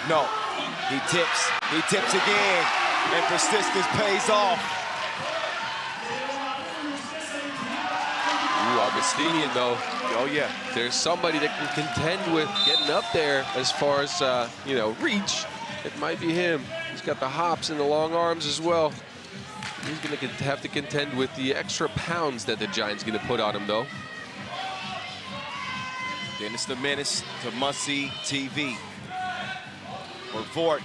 No, he tips again, and persistence pays off. Ooh, Augustinian, though. Oh, yeah. There's somebody that can contend with getting up there as far as, you know, reach. It might be him. He's got the hops and the long arms as well. He's going to have to contend with the extra pounds that the Giant's going to put on him, though. Dennis the Menace to must-see TV. Vort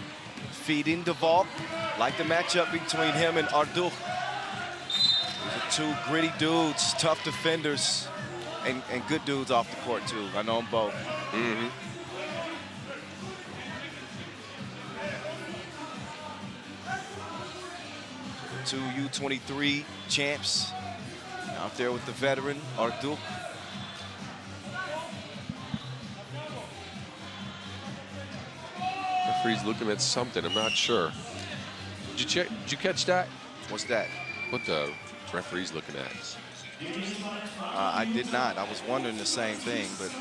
feeding the Volk. Like the matchup between him and Arduk. These are two gritty dudes, tough defenders, and good dudes off the court, too. I know them both. Mm-hmm. Two U23 champs out there with the veteran, Arduk. Referee's looking at something. I'm not sure. Did you catch that? What's that? What the referee's looking at? I did not. I was wondering the same thing, but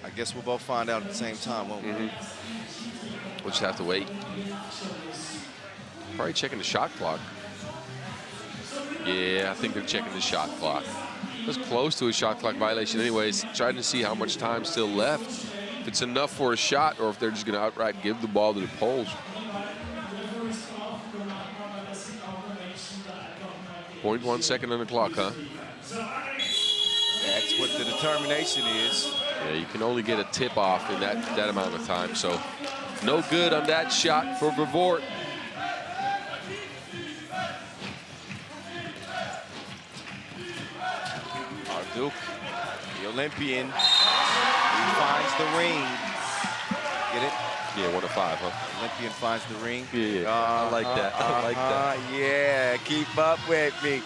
I guess we'll both find out at the same time, won't we? We'll just have to wait. Probably checking the shot clock. Yeah, I think they're checking the shot clock. It was close to a shot clock violation anyways. Trying to see how much time still left. If it's enough for a shot or if they're just going to outright give the ball to the Poles. 0.1 second on the clock, huh? That's what the determination is. Yeah, you can only get a tip off in that amount of time. So no good on that shot for Vort. Arduk, the Olympian, he finds the ring. Get it? Yeah, 1 of 5, huh? Olympian finds the ring. Yeah, I like that. I like that. Yeah, keep up with me.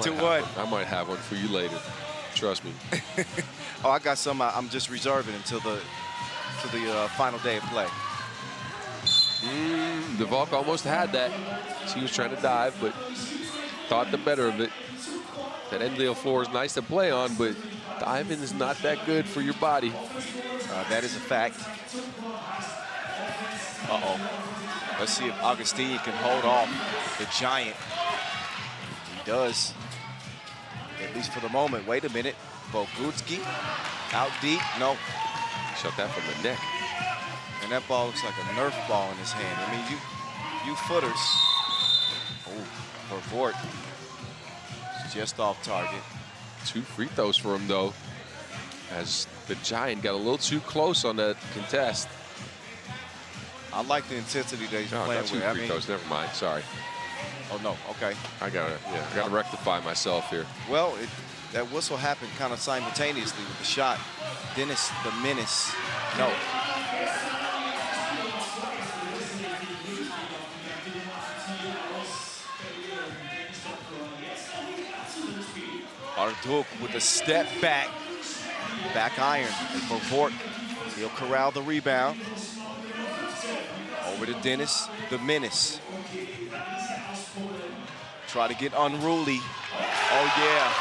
2-1. I might have one for you later. Trust me. Oh, I got some. I'm just reserving until the final day of play. The Volk almost had that. She was trying to dive, but thought the better of it. That end floor is nice to play on, but diving is not that good for your body. That is a fact. Uh-oh. Let's see if Augustinian can hold off the Giant. He does. At least for the moment. Wait a minute. Bogucki out deep. No. Shot that from the neck. And that ball looks like a Nerf ball in his hand. I mean, you footers. Oh, for Vort. Just off target. 2 free throws for him, though, as the Giant got a little too close on that contest. I like the intensity that he's playing not 2 with. free throws. Never mind. Sorry. Oh, no. Okay. I gotta rectify myself here. Well, that whistle happened kind of simultaneously with the shot. Dennis the Menace. No. Arduk with a step back. Back iron for Vort. He'll corral the rebound. Over to Dennis the Menace. Try to get unruly. Oh, yeah.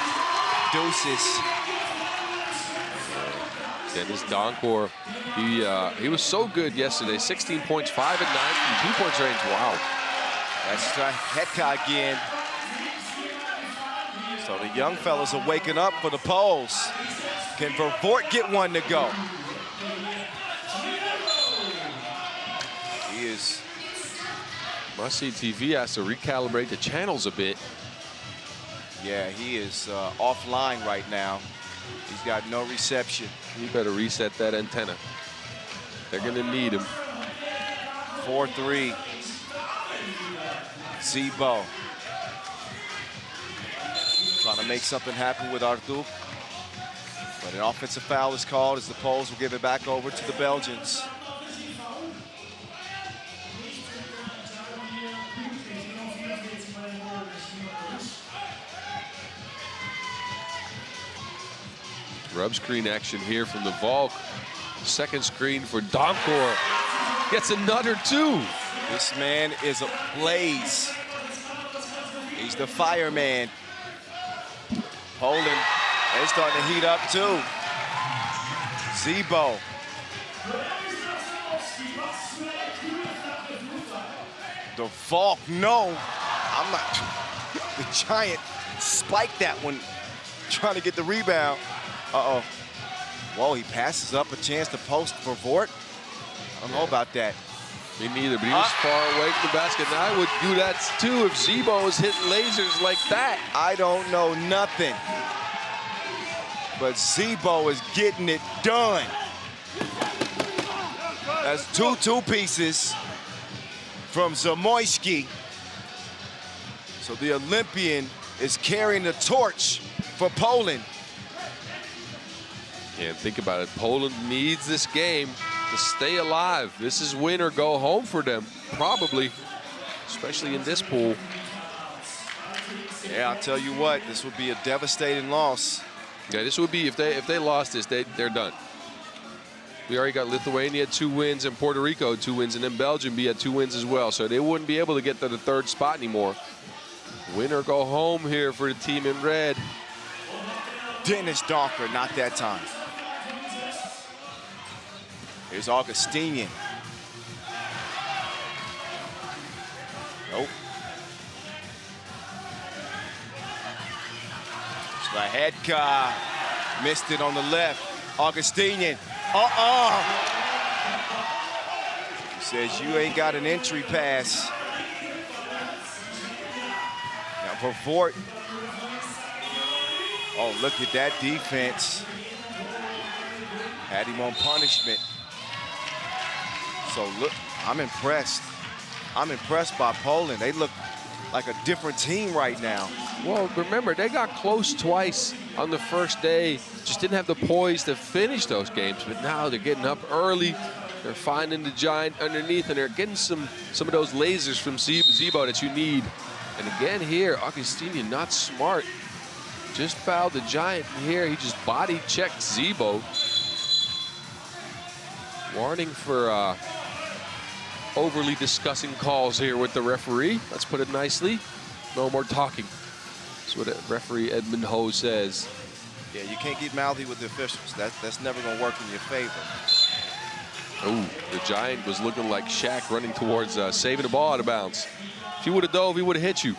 Deuces. Dennis Donkor, he was so good yesterday. 16 points, 5 and 9 from 2-point range. Wow. That's Hetka again. So the young fellas are waking up for the Poles. Can Vort get one to go? He is. Must-see TV has to recalibrate the channels a bit. Yeah, he is offline right now. He's got no reception. You better reset that antenna. They're going to need him. 4-3. Zebo. Trying to make something happen with Arduk. But an offensive foul is called as the Poles will give it back over to the Belgians. Rub screen action here from the Volk. Second screen for Donkor. Gets another 2. This man is a blaze. He's the fireman. Poland They're starting to heat up too. Zebo. The Falk, no. I'm not. The Giant spiked that one, trying to get the rebound. Uh-oh. Whoa, he passes up a chance to post for Vort. I don't know about that. Me neither, but he was far away from the basket. And I would do that too if Zebo was hitting lasers like that. I don't know nothing. But Zebo is getting it done. That's two pieces from Zamoyski. So the Olympian is carrying the torch for Poland. Yeah, think about it. Poland needs this game to stay alive. This is win or go home for them, probably, especially in this pool. Yeah, I'll tell you what, this would be a devastating loss. Yeah, this would be, if they lost this, they're done. We already got Lithuania at 2 wins and Puerto Rico 2 wins, and then Belgium be at 2 wins as well. So they wouldn't be able to get to the 3rd spot anymore. Win or go home here for the team in red. Dennis Donker, not that time. Here's Augustinian. Nope. Slahedka missed it on the left. Augustinian. He says you ain't got an entry pass. Now for Vort. Oh, look at that defense. Had him on punishment. So look, I'm impressed. I'm impressed by Poland. They look like a different team right now. Well, remember, they got close twice on the first day. Just didn't have the poise to finish those games. But now they're getting up early. They're finding the Giant underneath, and they're getting some of those lasers from Zebo that you need. And again here, Augustinian not smart. Just fouled the Giant here. He just body checked Zebo. Warning for overly discussing calls here with the referee. Let's put it nicely. No more talking. That's what referee Edmund Ho says. Yeah, you can't get mouthy with the officials. That's never going to work in your favor. Oh, the Giant was looking like Shaq running towards saving the ball out of bounds. If he would have dove, he would have hit you.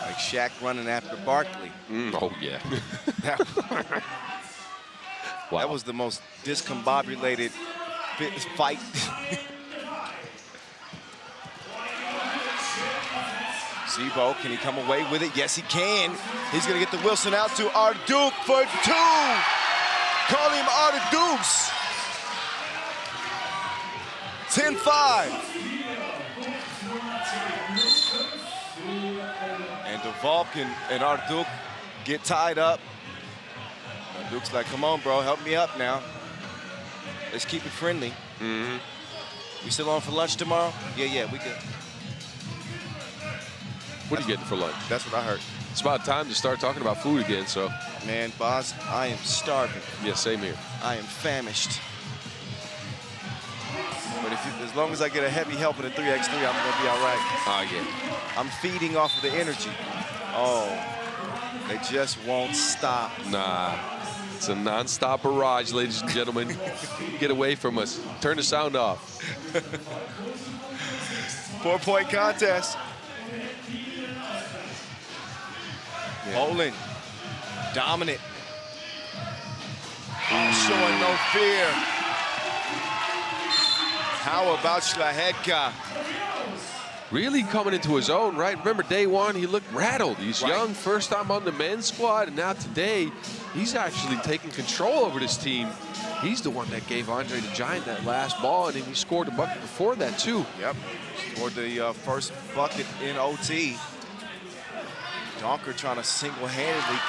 Like Shaq running after Barkley. Oh, yeah. Wow. That was the most discombobulated fight. Zebo, can he come away with it? Yes, he can. He's going to get the Wilson out to Arduk for 2. Call him Ardukes. 10-5. And DeValk and Arduk get tied up. Arduk's like, come on, bro, help me up now. Let's keep it friendly. We still on for lunch tomorrow? Yeah, we good. What are you getting for lunch? That's what I heard. It's about time to start talking about food again, so. Man, boss, I am starving. Yeah, same here. I am famished. But as long as I get a heavy help in the 3x3, I'm gonna be all right. Yeah. I'm feeding off of the energy. Oh, they just won't stop. Nah, it's a non-stop barrage, ladies and gentlemen. Get away from us. Turn the sound off. 4-point contest. Poland, dominant. Showing no fear. How about Slahedka? Really coming into his own, right? Remember day one, he looked rattled. He's young, first time on the men's squad, and now today, he's actually taking control over this team. He's the one that gave Andre the Giant that last ball, and then he scored a bucket before that, too. Yep, scored the first bucket in OT. Donker trying to single-handedly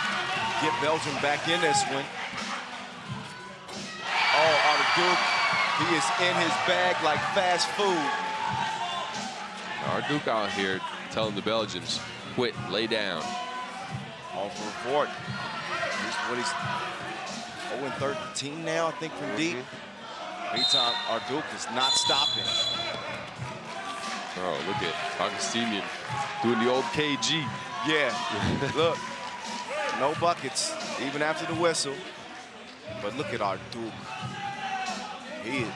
get Belgium back in this one. Oh, Arduk, he is in his bag like fast food. Arduk out here telling the Belgians, quit, lay down. On for Vort. He's 0-13 now, I think, from deep. Meantime, Arduk is not stopping. Oh, look at Augustinian doing the old KG. Yeah, look, no buckets, even after the whistle. But look at our Duke.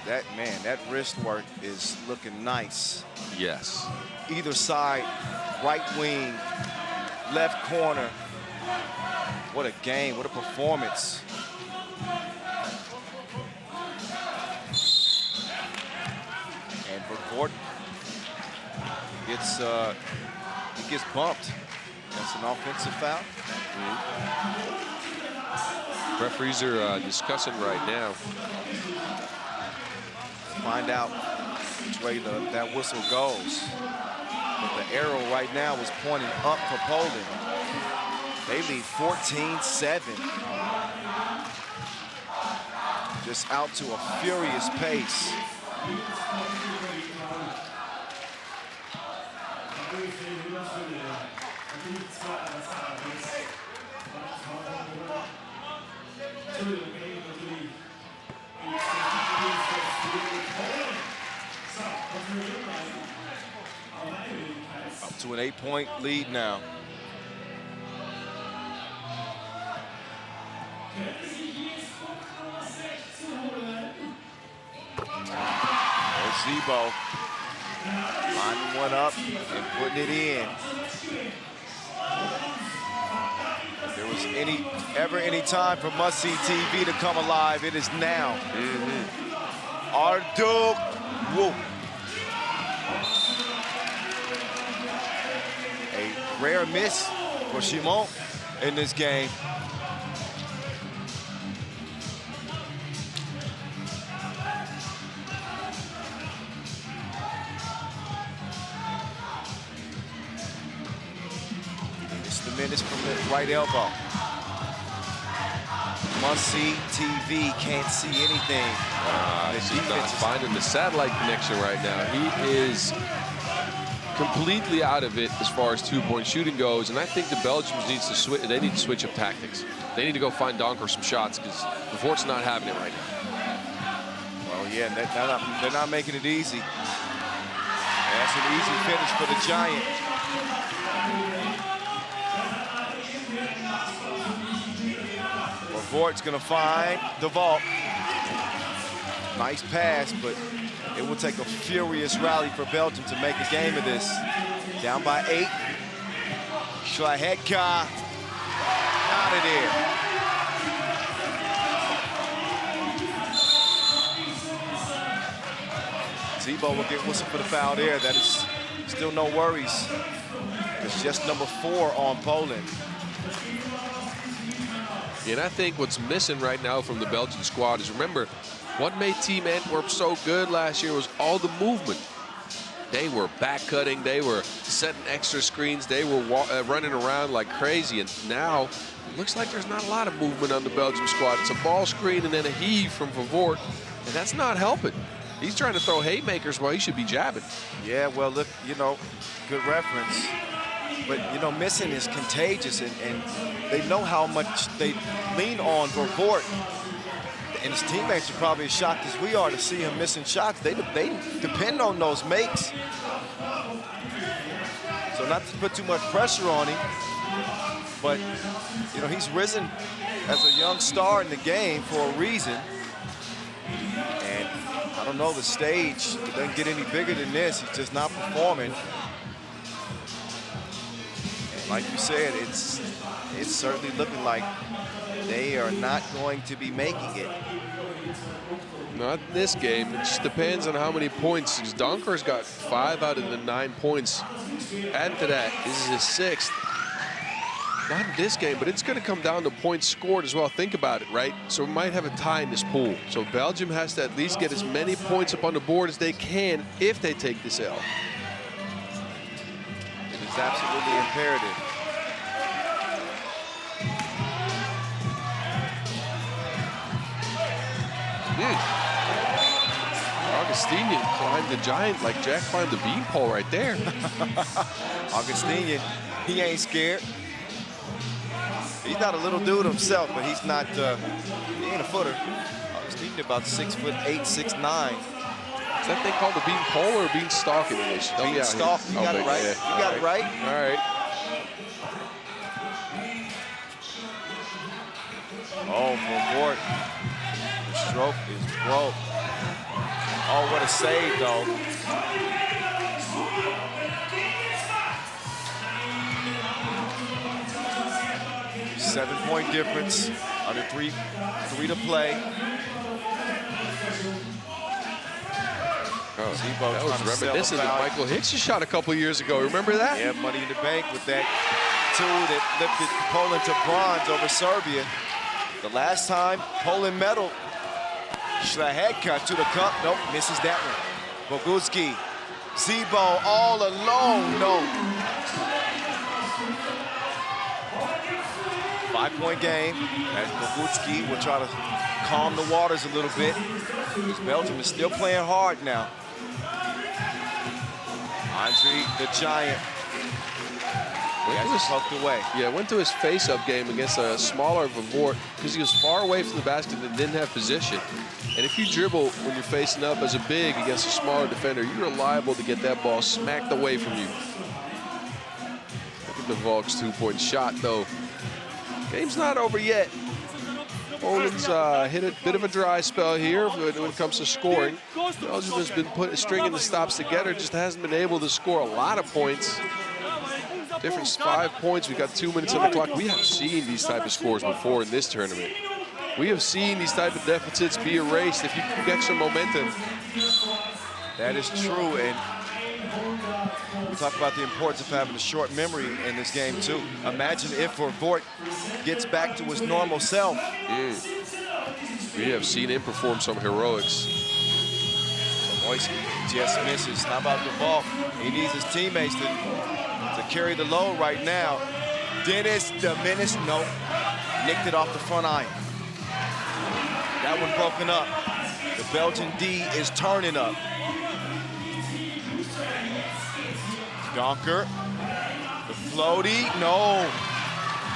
That wrist work is looking nice. Yes. Either side, right wing, left corner. What a game, what a performance. And Puerto he gets bumped. That's an offensive foul. Referees are discussing right now. Find out which way that whistle goes. But the arrow right now is pointing up for Poland. They lead 14-7. Just out to a furious pace. Up to an 8-point lead now. Zebo lining one up and putting it in. If there was ever any time for must-see TV to come alive, it is now. Our Duke, whoa. A rare miss for Shimon in this game. Minutes from the right elbow. Must-see TV, can't see anything. He's not finding the satellite connection right now. He is completely out of it as far as two-point shooting goes, and I think the Belgians need to switch up tactics. They need to go find Donker some shots because Fort's not having it right now. Well, yeah, they're not making it easy. That's an easy finish for the Giant. Fort's gonna find the vault. Nice pass, but it will take a furious rally for Belgium to make a game of this. Down by 8. Shahedka out of there. Zebo will get whistled for the foul there. That is still no worries. It's just number 4 on Poland. And I think what's missing right now from the Belgian squad is, remember, what made Team Antwerp so good last year was all the movement. They were back cutting, they were setting extra screens, they were running around like crazy. And now, it looks like there's not a lot of movement on the Belgium squad. It's a ball screen and then a heave from Favort, and that's not helping. He's trying to throw haymakers while he should be jabbing. Yeah, well, look, good reference. But, missing is contagious, and they know how much they lean on Favort. And his teammates are probably as shocked as we are to see him missing shots. They depend on those makes. So not to put too much pressure on him, but, he's risen as a young star in the game for a reason. And I don't know, the stage, it doesn't get any bigger than this. He's just not performing. Like you said, it's certainly looking like they are not going to be making it. Not this game. It just depends on how many points. Donker's got 5 out of the 9 points. Add to that, this is his 6th. Not in this game, but it's going to come down to points scored as well. Think about it, right? So we might have a tie in this pool. So Belgium has to at least get as many points up on the board as they can if they take this L. It's absolutely imperative. Augustinian climbed the Giant like Jack climbed the beanpole right there. Augustinian, he ain't scared. He's not a little dude himself, but he's not, he ain't a footer. Augustinian about 6'8", 6'9". Is that thing called the beanpole or beanstalk in English? Beanstalk, you got it right. Yeah. You got it right. All right. Oh, for Vort. The stroke is broke. Oh, what a save, though. Seven-point difference. Under three to play. Oh, that was reminiscent of Michael Hicks' shot a couple years ago. Remember that? Yeah, Money in the Bank with that tool that lifted Poland to bronze over Serbia. The last time Poland medaled, Szlachecka to the cup. Nope, misses that one. Bogucki, Zebo all alone. No. 5-point game as Bogucki will try to calm the waters a little bit. Because Belgium is still playing hard now. Andre the Giant. Tucked away. Yeah, went to his face-up game against a smaller Vavort because he was far away from the basket and didn't have position. And if you dribble when you're facing up as a big against a smaller defender, you're liable to get that ball smacked away from you. Look at the Volk's 2-point shot, though. Game's not over yet. Poland's hit a bit of a dry spell here when it comes to scoring. Belgium has been stringing the stops together, just hasn't been able to score a lot of points. Difference 5 points. We got 2 minutes on the clock. We have seen these type of scores before in this tournament. We have seen these type of deficits be erased if you can get some momentum. That is true, and we talk about the importance of having a short memory in this game too. Imagine if Vort gets back to his normal self. We have seen him perform some heroics. Moisky just misses. How about the ball? He needs his teammates to carry the load right now. Dennis the Menace, nope. Nicked it off the front iron. That one broken up. The Belgian D is turning up. Donker, the floaty, no.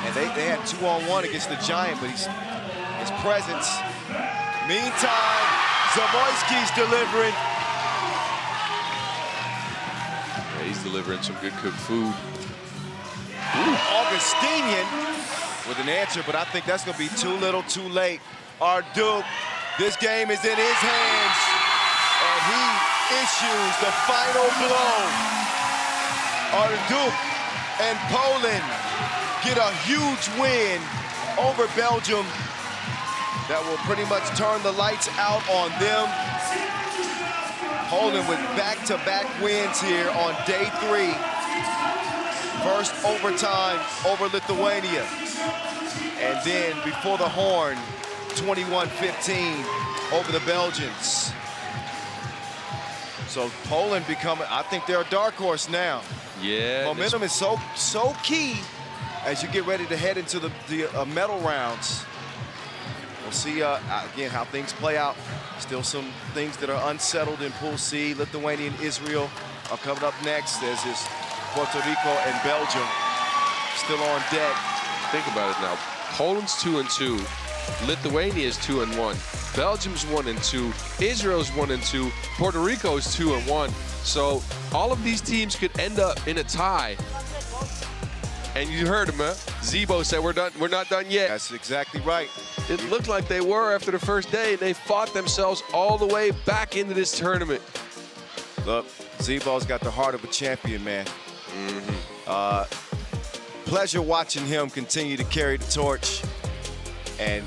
And they had 2-on-1 against the Giant, but his presence. Meantime, Zamoyski's delivering. Yeah, he's delivering some good cooked food. Augustinian with an answer, but I think that's going to be too little, too late. Arduc, this game is in his hands, and he issues the final blow. Arduc and Poland get a huge win over Belgium that will pretty much turn the lights out on them. Poland with back-to-back wins here on day 3. First overtime over Lithuania. And then before the horn, 21-15 over the Belgians. So Poland becoming, I think they're a dark horse now. Yeah. Momentum is so key as you get ready to head into the medal rounds. We'll see, again, how things play out. Still some things that are unsettled in Pool C. Lithuania and Israel are coming up next, as is Puerto Rico and Belgium still on deck. Think about it now. Poland's 2-2. Lithuania is 2-1. Belgium's 1-2. Israel's 1-2. Puerto Rico is 2-1. So all of these teams could end up in a tie. And you heard him, huh? Zebo said we're not done yet. That's exactly right. It looked like they were after the first day, and they fought themselves all the way back into this tournament. Look, Zebo's got the heart of a champion, man. Pleasure watching him continue to carry the torch. And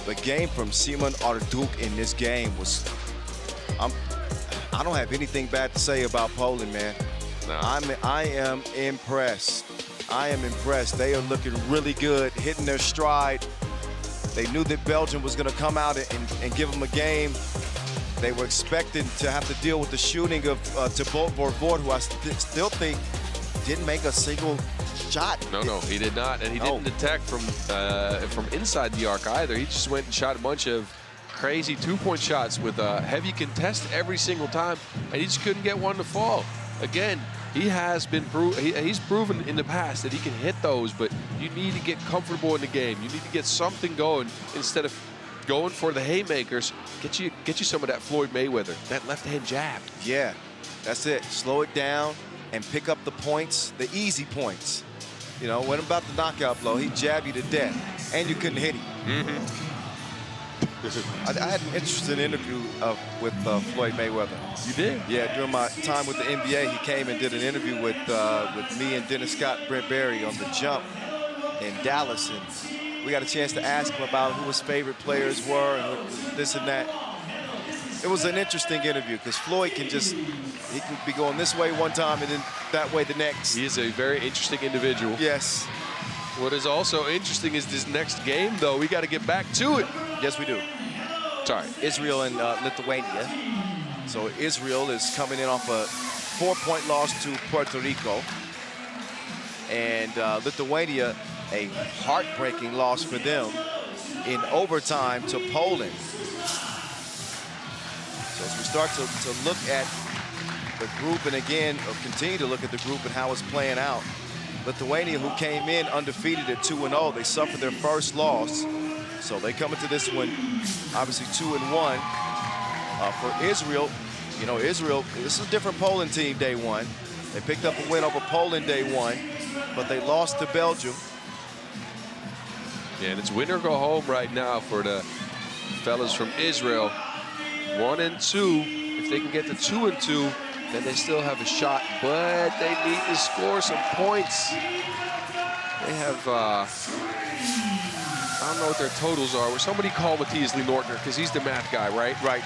the game from Simon Arduc in this game was, I don't have anything bad to say about Poland, man. No. I am impressed. I am impressed. They are looking really good, hitting their stride. They knew that Belgium was going to come out and give them a game. They were expecting to have to deal with the shooting of Thibaut Vort, who I still think didn't make a single shot. No, he did not, and he didn't attack from inside the arc either. He just went and shot a bunch of crazy 2-point shots with a heavy contest every single time, and he just couldn't get one to fall. Again, he has been he's proven in the past that he can hit those, but you need to get comfortable in the game. You need to get something going instead of going for the haymakers. Get you some of that Floyd Mayweather, that left-hand jab. Yeah, that's it. Slow it down and pick up the points, the easy points. You know, when about the knockout blow, he jabbed you to death. and you couldn't hit him. I had an interesting interview with Floyd Mayweather. You did? Yeah, during my time with the NBA, he came and did an interview with me and Dennis Scott, Brent Barry on the Jump in Dallas, and we got a chance to ask him about who his favorite players were and this and that. It was an interesting interview because Floyd he can be going this way one time and then that way the next. He is a very interesting individual. Yes. What is also interesting is this next game, though. We got to get back to it. Yes, we do. Sorry. Israel and Lithuania. So Israel is coming in off a 4-point loss to Puerto Rico. And Lithuania, a heartbreaking loss for them in overtime to Poland. So as we start to look at the group, and again, continue to look at the group and how it's playing out. Lithuania, who came in undefeated at 2-0, they suffered their first loss. So they come into this one, obviously 2-1. For Israel, you know, Israel, this is a different Poland team day one. They picked up a win over Poland day one, but they lost to Belgium. Yeah, and it's win or go home right now for the fellas from Israel. 1 and 2. If they can get to 2 and 2, then they still have a shot, but they need to score some points. They have, I don't know what their totals are. Somebody call Matthias Lee Nortner, because he's the math guy, right? Right.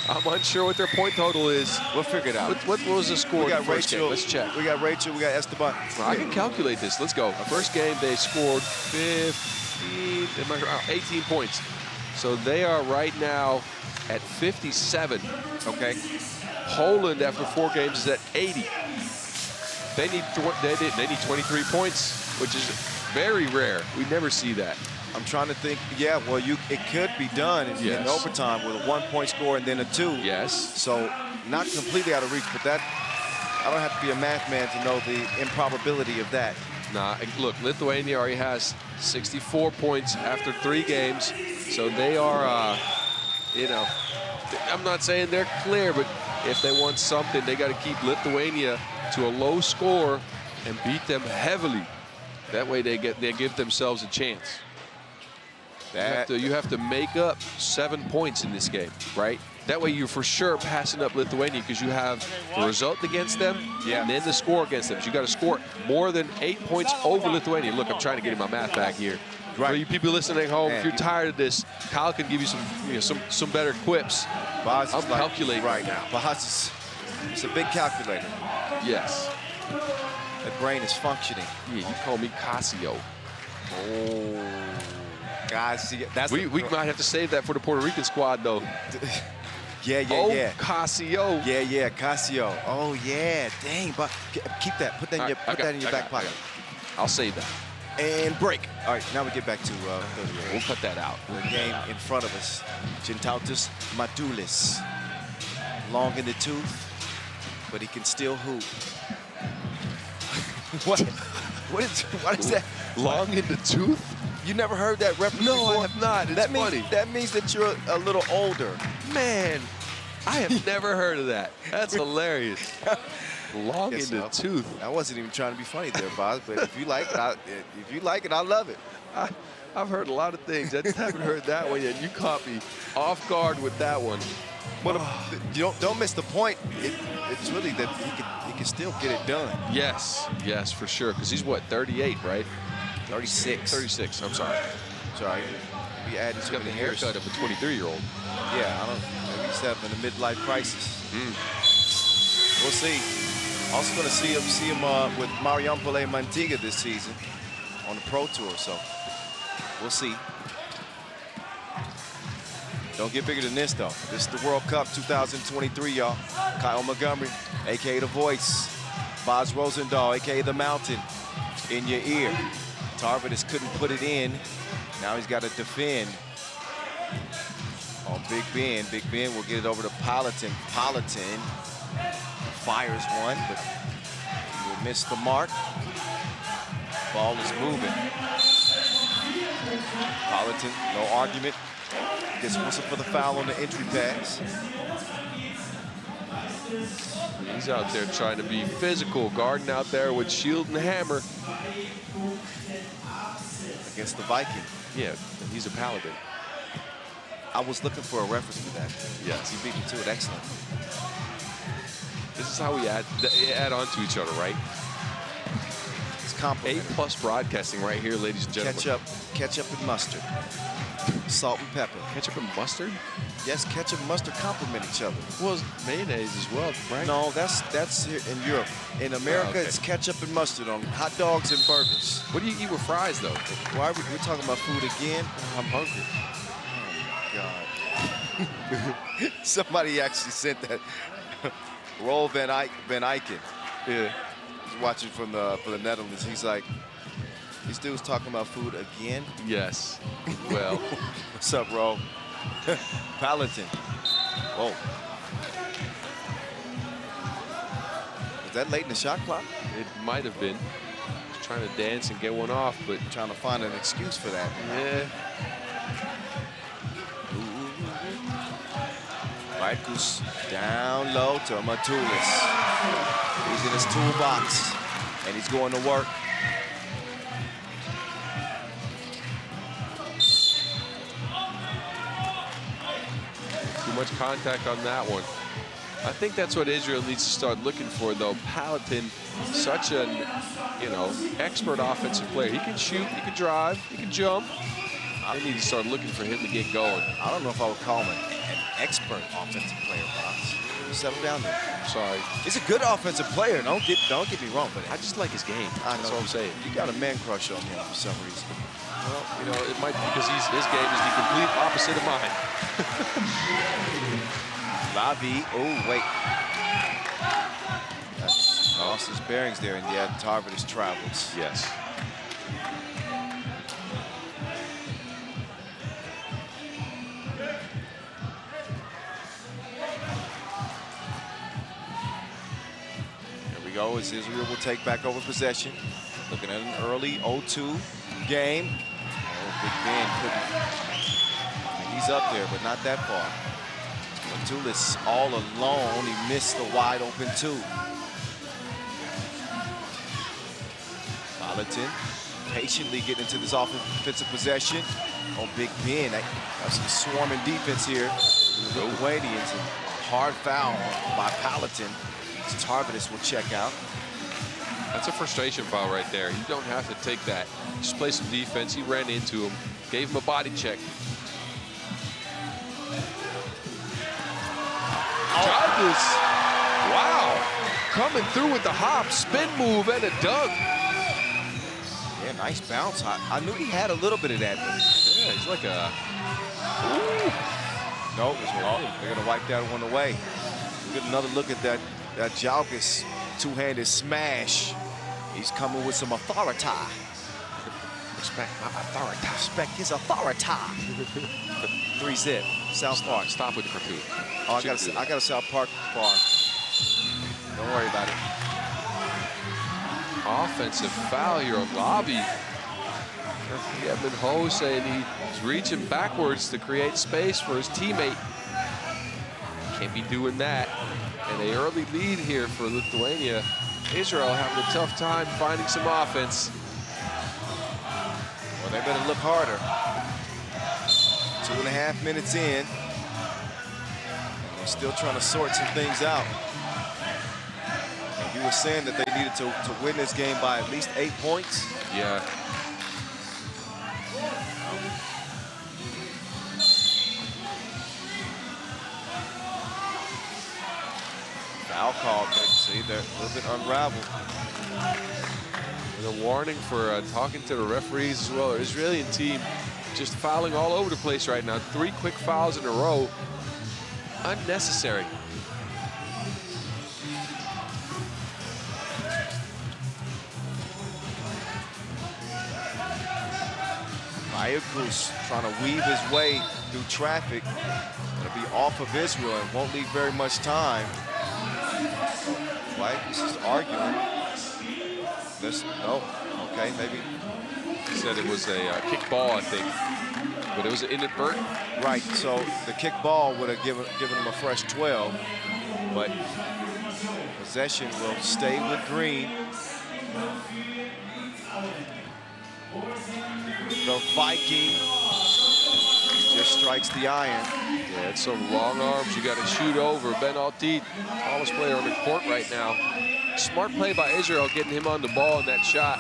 I'm unsure what their point total is. We'll figure it out. What was the score? We got in the first game? Rachel. Let's check. We got Rachel. We got Esteban. I can calculate this. Let's go. First game, they scored 18 points. So they are right now at 57. Okay. Poland, after 4 games, is at 80. They need 23 points, which is very rare. We never see that. I'm trying to think. Yeah, well, it could be done in overtime with a 1-point score and then a 2. Yes. So not completely out of reach, but that I don't have to be a math man to know the improbability of that. Nah, look, Lithuania already has 64 points after 3 games, so they are, you know, I'm not saying they're clear, but if they want something, they got to keep Lithuania to a low score and beat them heavily. That way they give themselves a chance. You have to make up 7 points in this game, right? That way you're for sure passing up Lithuania because you have the result against them and then the score against them. So you got to score more than 8 points over Lithuania. Look, I'm trying to get in my math back here. Right. For you people listening at home, if you're tired of this, Kyle can give you some better quips. I'm calculating right now. Baz it's a big calculator. Yes. That brain is functioning. Yeah, you call me Casio. Oh, guys, that's we might have to save that for the Puerto Rican squad, though. Yeah. Casio. Yeah, Casio. Oh yeah, dang. But keep that. Put that in your back pocket. I'll save that. And break. All right, now we get back to we'll cut that out. the game in front of us. Gintautas Matulis. Long in the tooth, but he can still hoop. What is that? Long in the tooth? You never heard that reference No, before? I have not. It's funny. That means that you're a little older. Man, I have never heard of that. That's hilarious. Long in the tooth. I wasn't even trying to be funny there, Baz, but if you like it, I love it. I've heard a lot of things. I just haven't heard that one yet. You caught me off guard with that one. But you don't miss the point. It's really that he can still get it done. Yes, for sure. Because he's what, 38, right? 36. 36. I'm sorry. Sorry. We added He's got the haircut of a 23-year-old. Yeah, I don't. Maybe he's having a midlife crisis. We'll see. Also going to see him with MenPool Mantiga this season on the Pro Tour. So we'll see. Don't get bigger than this, though. This is the World Cup 2023, y'all. Kyle Montgomery, a.k.a. The Voice. Baz Rosendahl, a.k.a. The Mountain, in your ear. Tarvidas couldn't put it in. Now he's got to defend on Big Ben. Big Ben will get it over to Politan. Politan fires one, but he will miss the mark. Ball is moving. Politan, no argument. Gets whistled for the foul on the entry pass. He's out there trying to be physical, guarding out there with shield and hammer. against the Viking. Yeah, and he's a paladin. I was looking for a reference for that. Yes. You beat me to it. Excellent. This is how we add on to each other, right? It's complimentary. A+ broadcasting right here, ladies and gentlemen. Ketchup and mustard. Salt and pepper. Ketchup and mustard? Yes, ketchup and mustard complement each other. Well, mayonnaise as well, right? No, that's here in Europe. In America, okay. It's ketchup and mustard on hot dogs and burgers. What do you eat with fries, though? Why are we talking about food again? I'm hungry. God. Somebody actually sent that. Roel van Eycken. Yeah. He's watching from the Netherlands. He's like, these dudes talking about food again? Yes. Well. What's up, Roel? Paladin. Whoa. Was that late in the shot clock? It might have been. Just trying to dance and get one off, but Trying to find an excuse for that. yeah. Marcus down low to Matulis. He's in his toolbox, and he's going to work. Too much contact on that one. I think that's what Israel needs to start looking for, though. Paladin, such an, expert offensive player. He can shoot, he can drive, he can jump. They need to start looking for him to get going. I don't know if I would call him an expert offensive player, Box. Settle down there. Sorry. He's a good offensive player. Don't get me wrong, but I just like his game. I That's know what I'm saying. You got a man crush on him for some reason. Well, it might be because his game is the complete opposite of mine. Lavi. Oh, wait. Lost his bearings there, and yeah, Tarvin his travels. Yes. Here we go as Israel will take back over possession. Looking at an early 0-2 game. Oh, Big Ben couldn't. He's up there, but not that far. Matulis all alone. He missed the wide open two. Paladin patiently getting into this offensive possession. Oh, Big Ben. That's some swarming defense here. The Lithuanians. Hard foul by Paladin. Tarvidas will check out. That's a frustration foul right there. You don't have to take that. Just play some defense. He ran into him, gave him a body check. Tarvidas, wow. Coming through with the hop, spin move, and a dunk. Yeah, nice bounce. I knew he had a little bit of that. But Yeah, he's like a... no, they're going to wipe that one away. We'll get another look at that Jalgis two-handed smash. He's coming with some authority. Respect my authority. Respect his authority. 3-zip, South Park. Stop with the cartoon. Oh, I got a South Park bar. Don't worry about it. Offensive foul here on Lobby. Kevin Ho saying he's reaching backwards to create space for his teammate. Can't be doing that. And an early lead here for Lithuania. Israel having a tough time finding some offense. Well, they better look harder. 2.5 minutes in. They're still trying to sort some things out. And you were saying that they needed to win this game by at least 8 points. Yeah. Foul call. See, they're a little bit unraveled. And a warning for talking to the referees as well. Our Israeli team just fouling all over the place right now. 3 quick fouls in a row. Unnecessary. Ayuku's trying to weave his way through traffic. Gonna be off of Israel and won't leave very much time. Ayukus is arguing. No, okay, maybe. He said it was a kick ball, I think. But it was an inadvertent. Right, so the kick ball would have given him a fresh 12, but possession will stay with Green. The Viking just strikes the iron. Yeah, it's some long arms you got to shoot over. Ben Altit, tallest player on the court right now. Smart play by Israel, getting him on the ball in that shot.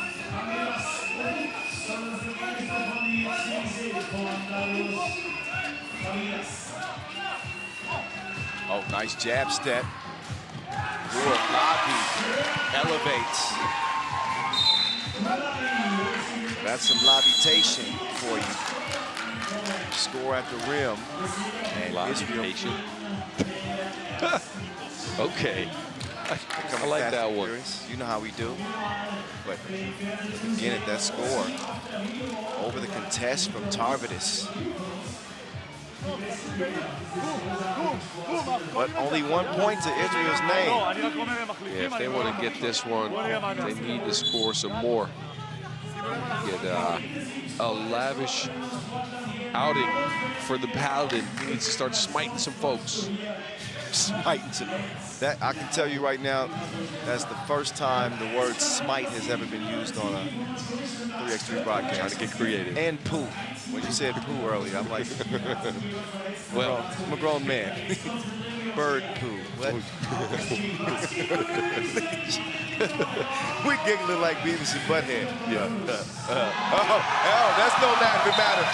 Oh, nice jab step. Lavi elevates. That's some levitation for you. Score at the rim. And Levitation. Okay. I like that one. Furious. You know how we do. But again, at that score, over the contest from Tarvidis. But only 1 point to Israel's name. Yeah, if they want to get this one, they need to score some more. Get a lavish outing for the Paladin. He needs to start smiting some folks. Smite. That I can tell you right now, that's the first time the word smite has ever been used on a 3x3 broadcast. Trying to get creative. And poo. When you said poo earlier, I'm like, well, I'm a grown man. Bird poo. What? We're giggling like Beavis and Butthead. Yeah. Oh, that's no laughing matter.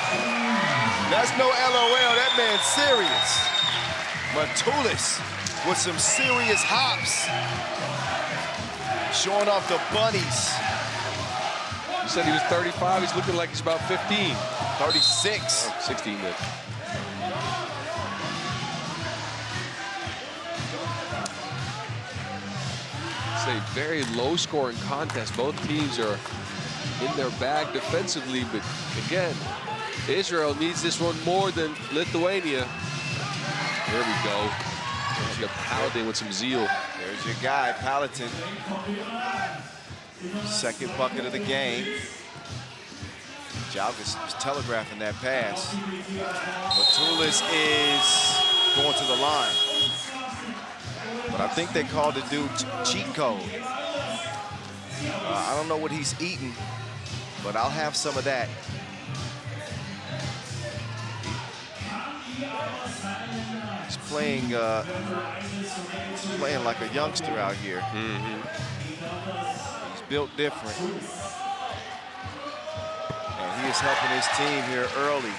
That's no LOL. That man's serious. Matulis with some serious hops. Showing off the bunnies. You said he was 35. He's looking like he's about 15. 36. 16 then. It's a very low-scoring contest. Both teams are in their bag defensively, but again, Israel needs this one more than Lithuania. There we go. The Paladin with some zeal. There's your guy, Paladin. Second bucket of the game. Jalgis was telegraphing that pass. Matulis is going to the line. But I think they called the dude cheat code. I don't know what he's eating, but I'll have some of that. He's playing like a youngster out here. He's built different. And he is helping his team here early.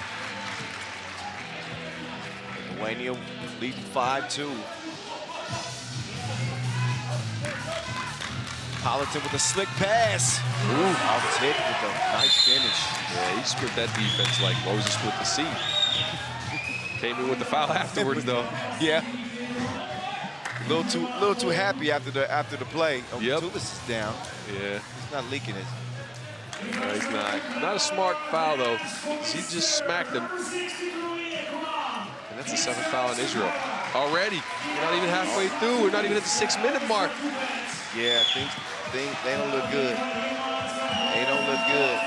Lithuania leading 5-2. Paladin with a slick pass. Out tip with a nice finish. Yeah, he split that defense like Moses split the sea. Came in with the foul afterwards, though. Yeah. A little too happy after the play. Oh, Yep. Matulis is down. Yeah. He's not leaking it. No, he's not. Not a smart foul, though. He just smacked him. And that's the 7th foul in Israel. Already. We're not even halfway through. We're not even at the 6-minute mark. Yeah, things they don't look good. They don't look good.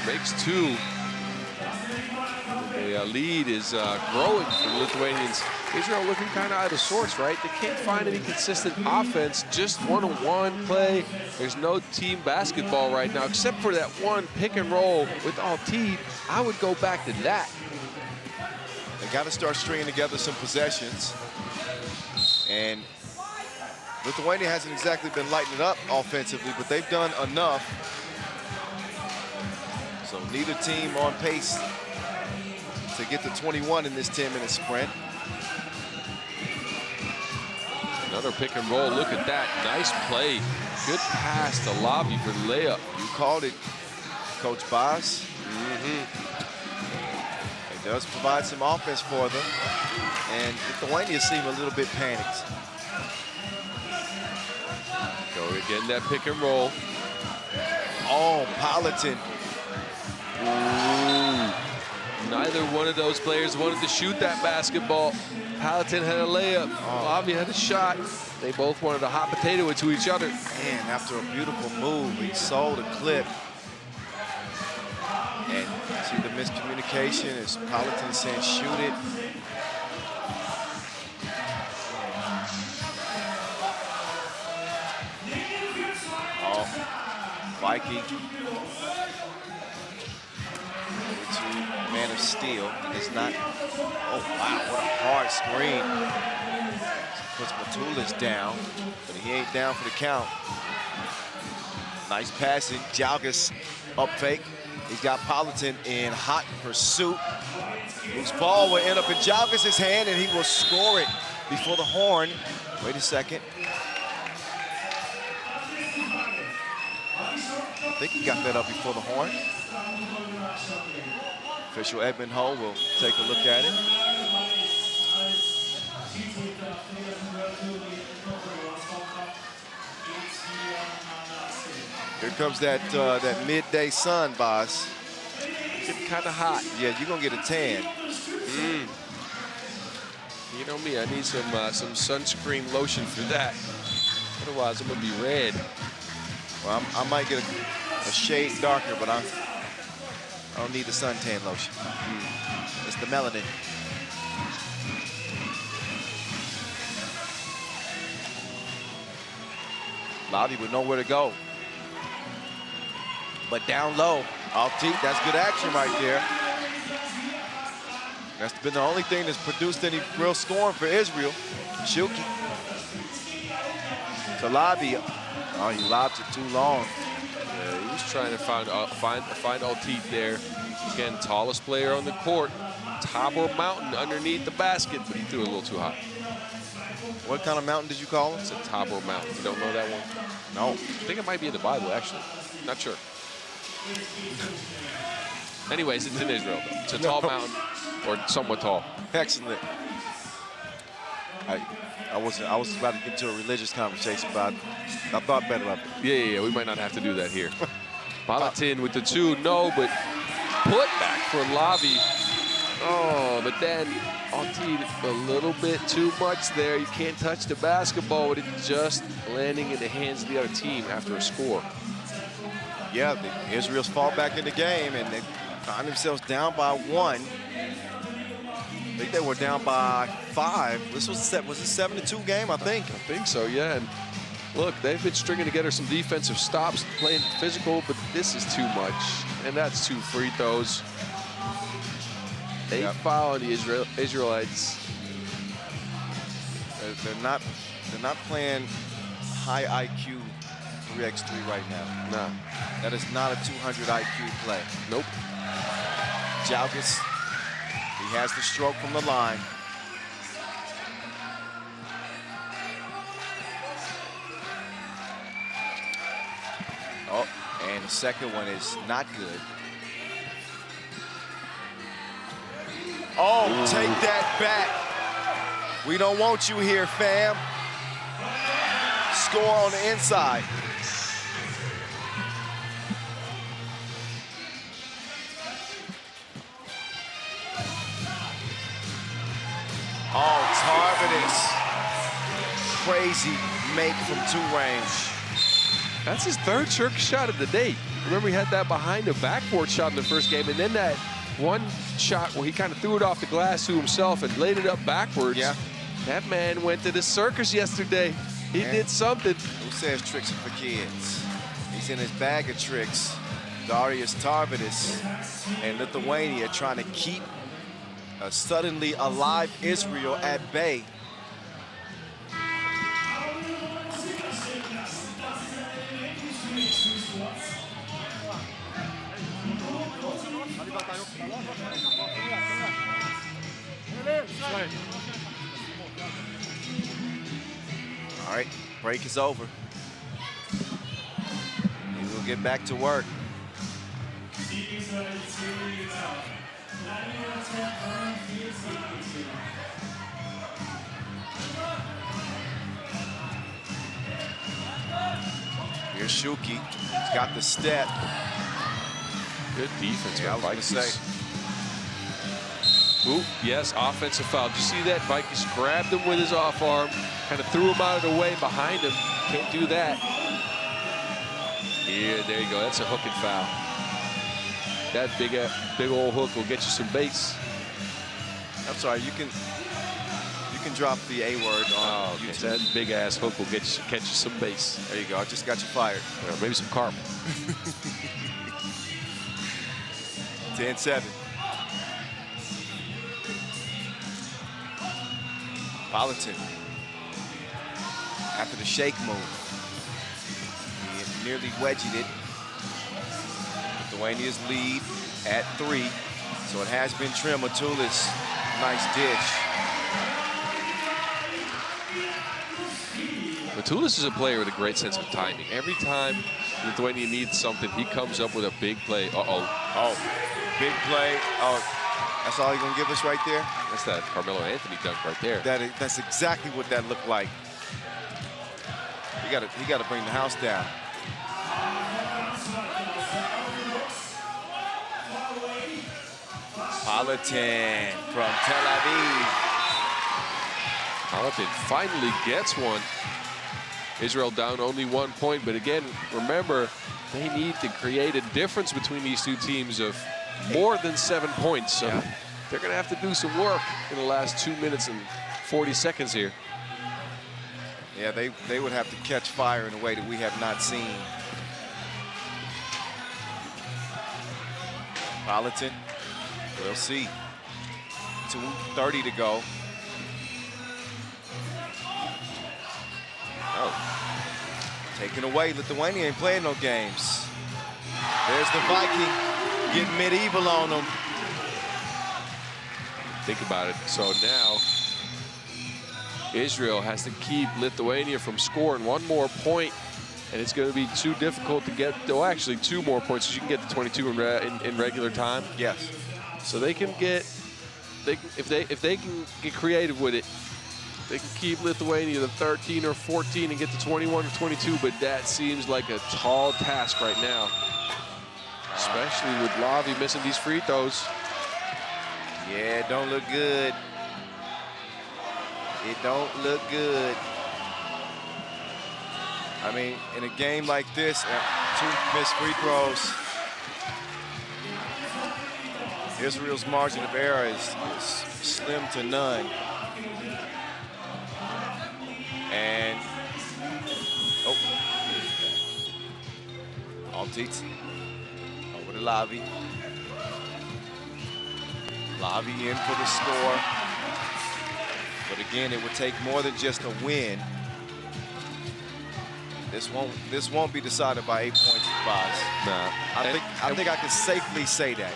Makes 2. The lead is growing for the Lithuanians. Israel looking kind of out of sorts, right? They can't find any consistent offense, just one-on-one play. There's no team basketball right now, except for that one pick and roll with Altit. I would go back to that. They got to start stringing together some possessions. And Lithuania hasn't exactly been lighting it up offensively, but they've done enough. So neither team on pace to get to 21 in this 10-minute sprint. Another pick and roll. Look at that. Nice play. Good pass to Lavi for the layup. You called it, Coach Boss. It does provide some offense for them. And Lithuania seem a little bit panicked. Go again, that pick and roll. Oh, Paladin. Ooh. Neither one of those players wanted to shoot that basketball. Paladin had a layup. Lavi had a shot. They both wanted to hot potato it to each other. Man, after a beautiful move, he sold a clip. And miscommunication as Politan saying shoot it. Oh, Viking. Man of Steel is not. Oh wow, what a hard screen. Puts Matulis down, but he ain't down for the count. Nice passing. Jalgis up fake. He's got Politan in hot pursuit. Loose ball will end up in Jalgis' hand, and he will score it before the horn. Wait a second. I think he got that up before the horn. Official Edmund Ho will take a look at it. Here comes that midday sun, boss. Getting kind of hot. Yeah, you're gonna get a tan. You know me, I need some sunscreen lotion for that. Otherwise, I'm gonna be red. Well, I might get a shade darker, but I don't need the suntan lotion. It's the melanin. Lobby would know where to go. But down low, Altit, that's good action right there. That's been the only thing that's produced any real scoring for Israel. Shuki. To Lobby. Oh, he lobbed it too long. Yeah, he was trying to find Altit there. Again, tallest player on the court. Tabor Mountain underneath the basket, but he threw it a little too high. What kind of mountain did you call it? It's a Tabor Mountain. You don't know that one? No. I think it might be in the Bible, actually. Not sure. Anyways, it's in Israel, though. It's a tall mountain, or somewhat tall. Excellent. I was about to get into a religious conversation, but I thought better of it. Yeah, we might not have to do that here. Politan with the two, no, but put back for Lavi. Oh, but then Altit a little bit too much there. You can't touch the basketball with it just landing in the hands of the other team after a score. Yeah, Israel's fall back in the game, and they found themselves down by 1. I think they were down by 5. This was a 7-2 game, I think. I think so, yeah. And look, they've been stringing together some defensive stops, playing physical, but this is too much. And that's 2 free throws. They foul the Israelites. They're not playing high IQ 3x3 right now. Nah. That is not a 200 IQ play. Nope. Jalgis, he has the stroke from the line. Oh, and the second one is not good. Oh, take that back. We don't want you here, fam. Score on the inside. Oh, Tarvidas. Crazy make from 2 range. That's his 3rd circus shot of the day. Remember, he had that behind the backboard shot in the first game, and then that one shot where he kind of threw it off the glass to himself and laid it up backwards. Yeah. That man went to the circus yesterday. He did something. Who says tricks are for kids? He's in his bag of tricks. Darius Tarvidas and Lithuania trying to keep a suddenly alive Israel at bay. All right, break is over. We will get back to work. Here's Shuki. He's got the step. Good defense. Yeah, I was going to say. Ooh, yes, offensive foul. Did you see that? Vikings grabbed him with his off arm, kind of threw him out of the way behind him. Can't do that. Yeah, there you go. That's a hook and foul. that big old hook will get you some base. I'm sorry, you can drop the A word on Okay, YouTube. so that big ass hook will catch you some base. There you go. I just got you fired. Or maybe some carp. 10-7. Politan. After the shake move. He nearly wedged it. Lithuania's lead at 3. So it has been trimmed. Matulis, nice dish. Matulis is a player with a great sense of timing. Every time Lithuania needs something, he comes up with a big play. Oh, big play. Oh, that's all you're going to give us right there? That's that Carmelo Anthony dunk right there. That's exactly what that looked like. He got to bring the house down. Politan from Tel Aviv. Politan finally gets one. Israel down only 1 point, but again, remember, they need to create a difference between these two teams of more than 7 points. So they're going to have to do some work in the last 2 minutes and 40 seconds here. Yeah, they would have to catch fire in a way that we have not seen. Politan, we'll see. 2:30 to go. Oh, taken away. Lithuania ain't playing no games. There's the Viking getting medieval on them. Think about it. So now Israel has to keep Lithuania from scoring 1 more point, and it's going to be too difficult to get. Well, actually, 2 more points, so you can get to 22 in regular time. Yes. So they can get. If they can get creative with it, they can keep Lithuania to 13 or 14 and get to 21 or 22. But that seems like a tall task right now, especially with Lavi missing these free throws. Yeah, it don't look good. It don't look good. I mean, in a game like this, 2 missed free throws. Israel's margin of error is slim to none. And, oh. Altitz over to Lavi. Lavi in for the score. But again, it would take more than just a win. This won't be decided by 8 points, Boz. Nah. I think I can safely say that.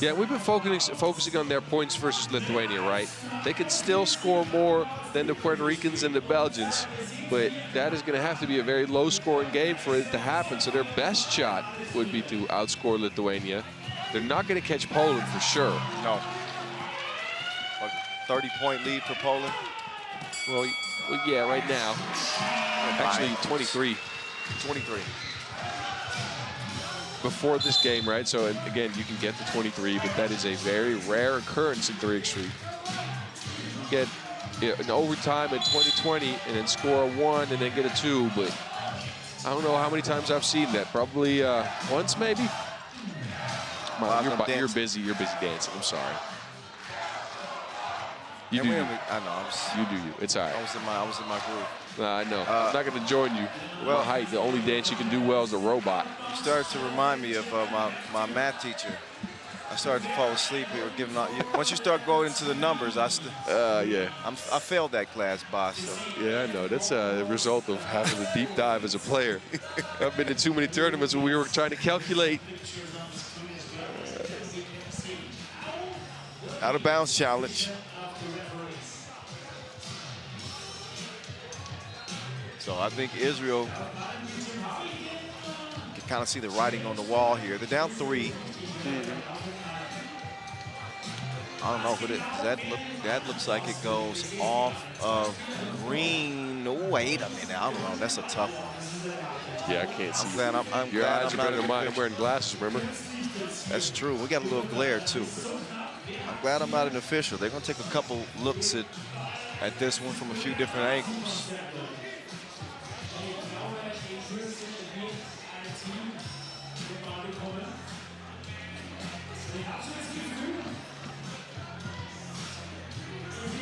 Yeah, we've been focusing on their points versus Lithuania, right? They can still score more than the Puerto Ricans and the Belgians, but that is going to have to be a very low-scoring game for it to happen. So their best shot would be to outscore Lithuania. They're not going to catch Poland for sure. No. A 30-point lead for Poland. Well, yeah, right now. Actually, 23. 23. Before this game, right? So again, you can get to 23, but that is a very rare occurrence in 3x3. You can get an overtime in 2020 and then score a 1 and then get a 2, but I don't know how many times I've seen that. Probably once, maybe. You're busy. You're busy dancing. I'm sorry. You do. I know. You do you. It's all right. I was in my group. I know. I'm not going to join you. Well, my height, the only dance you can do well is the robot. You started to remind me of my math teacher. I started to fall asleep. We were giving out. Once you start going into the numbers, I failed that class, boss. So. Yeah, I know. That's a result of having a deep dive as a player. I've been in too many tournaments where we were trying to calculate. Out of bounds challenge. So I think Israel can kind of see the writing on the wall here. They're down 3. I don't know, but that looks like it goes off of green. No, wait a minute. I don't know. That's a tough one. Yeah, I can't see. I'm Your glad eyes I'm are not better than mine. I'm wearing glasses, remember? That's true. We got a little glare, too. I'm glad I'm not an official. They're going to take a couple looks at this one from a few different angles.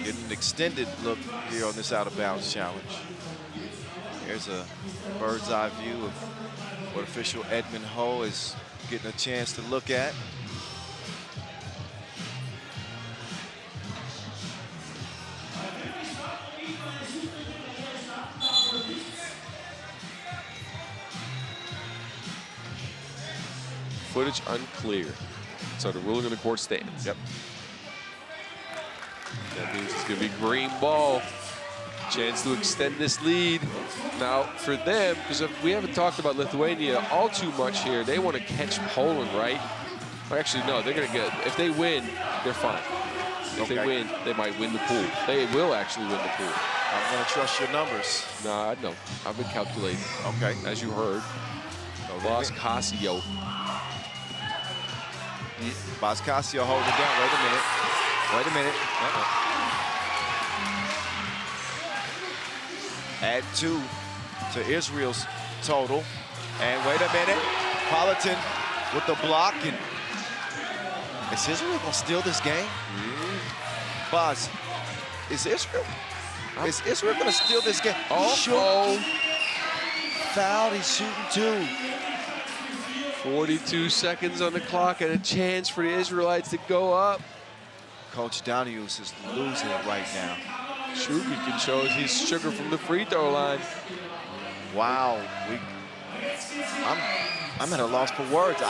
Getting an extended look here on this out-of-bounds challenge. Here's a bird's eye view of what official Edmund Ho is getting a chance to look at. Footage unclear. So the ruling on the court stands. Yep. That means it's going to be green ball. Chance to extend this lead. Now, for them, because we haven't talked about Lithuania all too much here, they want to catch Poland, right? Or actually, no, they're going to get, if they win, they're fine. If they win, they might win the pool. They will actually win the pool. I'm going to trust your numbers. Nah, I know. I've been calculating. Okay. As you heard. Los Casio. Boscasio holding it down. Wait a minute. Wait a minute. Add 2 to Israel's total. And wait a minute. Politan with the block. And is Israel going to steal this game? Boz, is Israel going to steal this game? Oh. Fouled. He's shooting 2. 42 seconds on the clock and a chance for the Israelites to go up. Coach Danius is losing it right now. Shuki can show us he's sugar from the free throw line. Wow, I'm at a loss for words.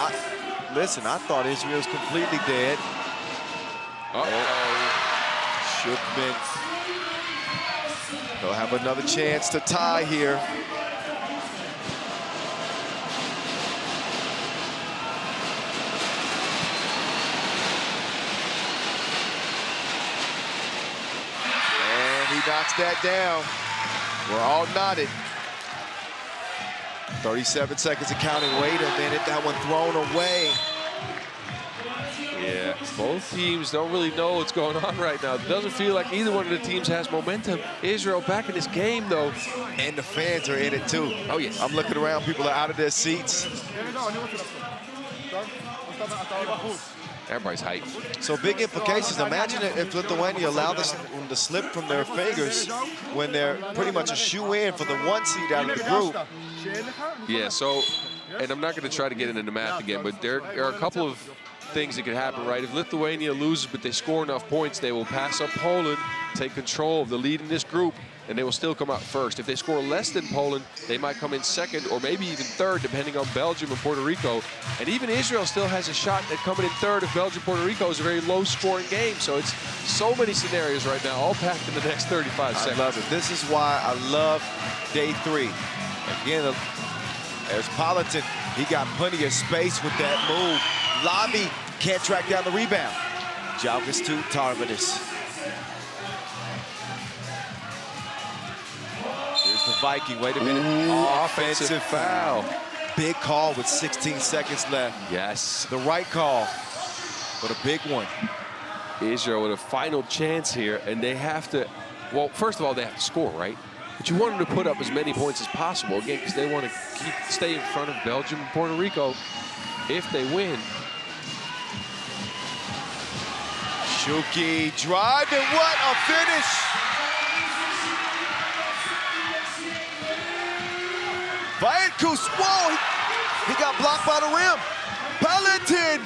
Listen, I thought Israel's completely dead. Shukman. He'll have another chance to tie here. Knocks that down. We're all knotted. 37 seconds of counting. Wait a minute, that one thrown away. Yeah, both teams don't really know what's going on right now. It doesn't feel like either one of the teams has momentum. Israel back in this game, though. And the fans are in it, too. Oh, yes. I'm looking around, people are out of their seats. Everybody's hyped. So big implications. Imagine if Lithuania allowed this one to slip from their fingers when they're pretty much a shoe-in for the 1 seed out of the group. Yeah, so, and I'm not going to try to get into the math again, but there are a couple of things that could happen, right? If Lithuania loses, but they score enough points, they will pass up Poland, take control of the lead in this group, and they will still come out first. If they score less than Poland, they might come in second or maybe even third, depending on Belgium and Puerto Rico. And even Israel still has a shot at coming in third if Belgium, Puerto Rico is a very low-scoring game. So it's so many scenarios right now, all packed in the next 35 seconds. I love it. This is why I love day 3. Again, there's Politan. He got plenty of space with that move. Lobby can't track down the rebound. Jalgis to Tarvidis. Here's the Viking. Wait a minute. Offensive foul. Big call with 16 seconds left. Yes. The right call, but a big one. Israel with a final chance here, and they have to, well, first of all, they have to score, right? But you want them to put up as many points as possible, again, because they want to stay in front of Belgium and Puerto Rico if they win. Shuki drive, and what a finish! Vaitkus, whoa, he got blocked by the rim. Politan,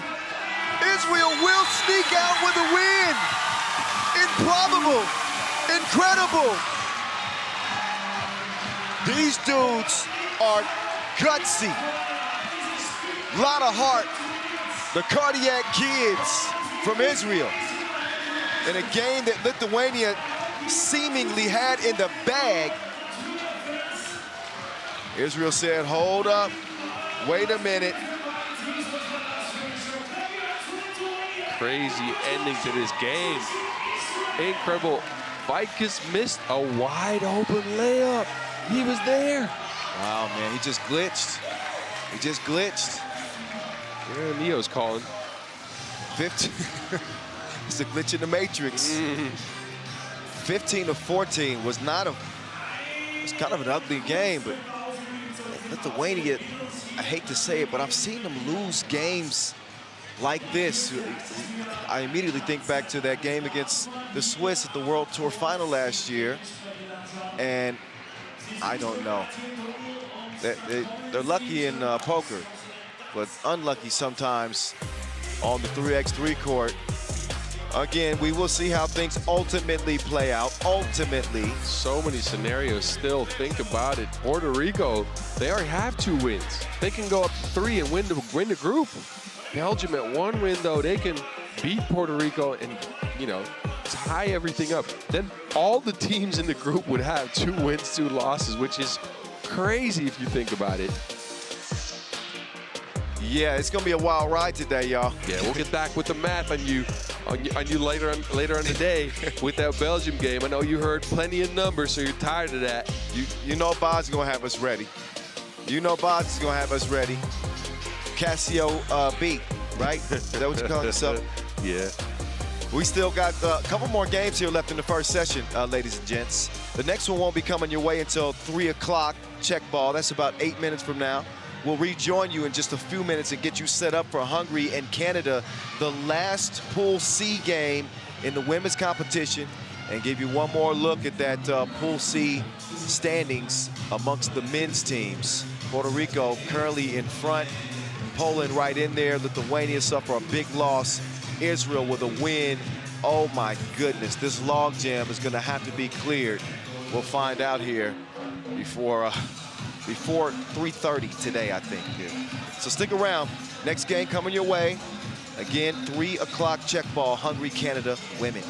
Israel will sneak out with a win. Improbable, incredible. These dudes are gutsy. Lot of heart. The cardiac kids from Israel. In a game that Lithuania seemingly had in the bag. Israel said, hold up, wait a minute. Crazy ending to this game. Incredible. Vikas missed a wide open layup. He was there. Wow, man, he just glitched. He just glitched. Yeah, Neo's calling. 15. It's a glitch in the matrix. 15 to 14 was not a, it was kind of an ugly game, but Lithuania, I hate to say it, but I've seen them lose games like this. I immediately think back to that game against the Swiss at the World Tour Final last year, and I don't know. They're lucky in poker, but unlucky sometimes on the 3x3 court. Again, we will see how things ultimately play out. Ultimately. So many scenarios still. Think about it. Puerto Rico, they already have 2 wins. They can go up 3 and win the group. Belgium at 1 win, though, they can beat Puerto Rico and, you know, tie everything up. Then all the teams in the group would have 2 wins, 2 losses, which is crazy if you think about it. Yeah, it's gonna be a wild ride today, y'all. Yeah, we'll get back with the math on you later on the day with that Belgium game. I know you heard plenty of numbers, so you're tired of that. You know Bod's gonna have us ready. You know Bod's gonna have us ready. Casio beat, right? Is that what you call yourself? Yeah. We still got a couple more games here left in the first session, ladies and gents. The next one won't be coming your way until 3 o'clock, Czech ball. That's about 8 minutes from now. We'll rejoin you in just a few minutes and get you set up for Hungary and Canada, the last Pool C game in the women's competition, and give you one more look at that Pool C standings amongst the men's teams. Puerto Rico currently in front, Poland right in there, Lithuania suffer a big loss, Israel with a win. Oh my goodness, this logjam is gonna have to be cleared. We'll find out here before 3:30 today, I think. Yeah. So stick around. Next game coming your way. Again, 3 o'clock Czech ball, Hungary, Canada, women.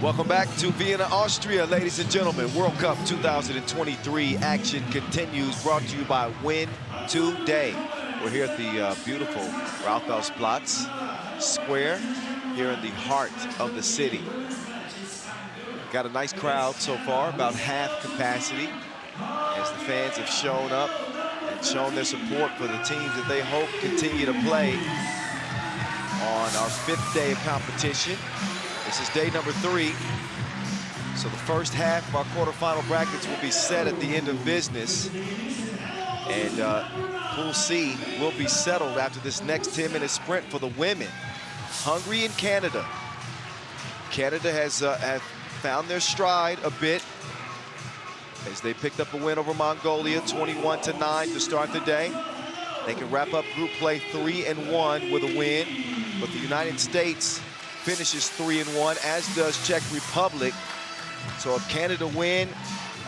Welcome back to Vienna, Austria, ladies and gentlemen. World Cup 2023 action continues, brought to you by Win Today. We're here at the beautiful Rathausplatz Square here in the heart of the city. Got a nice crowd so far, about half capacity, as the fans have shown up and shown their support for the teams that they hope continue to play on our 5th day of competition. This is day number 3. So the first half of our quarterfinal brackets will be set at the end of business. And Pool C will be settled after this next 10-minute sprint for the women. Hungary and Canada. Canada has have found their stride a bit as they picked up a win over Mongolia, 21-9 to start the day. They can wrap up group play 3-1 with a win, but the United States finishes 3-1, as does Czech Republic. So if Canada win,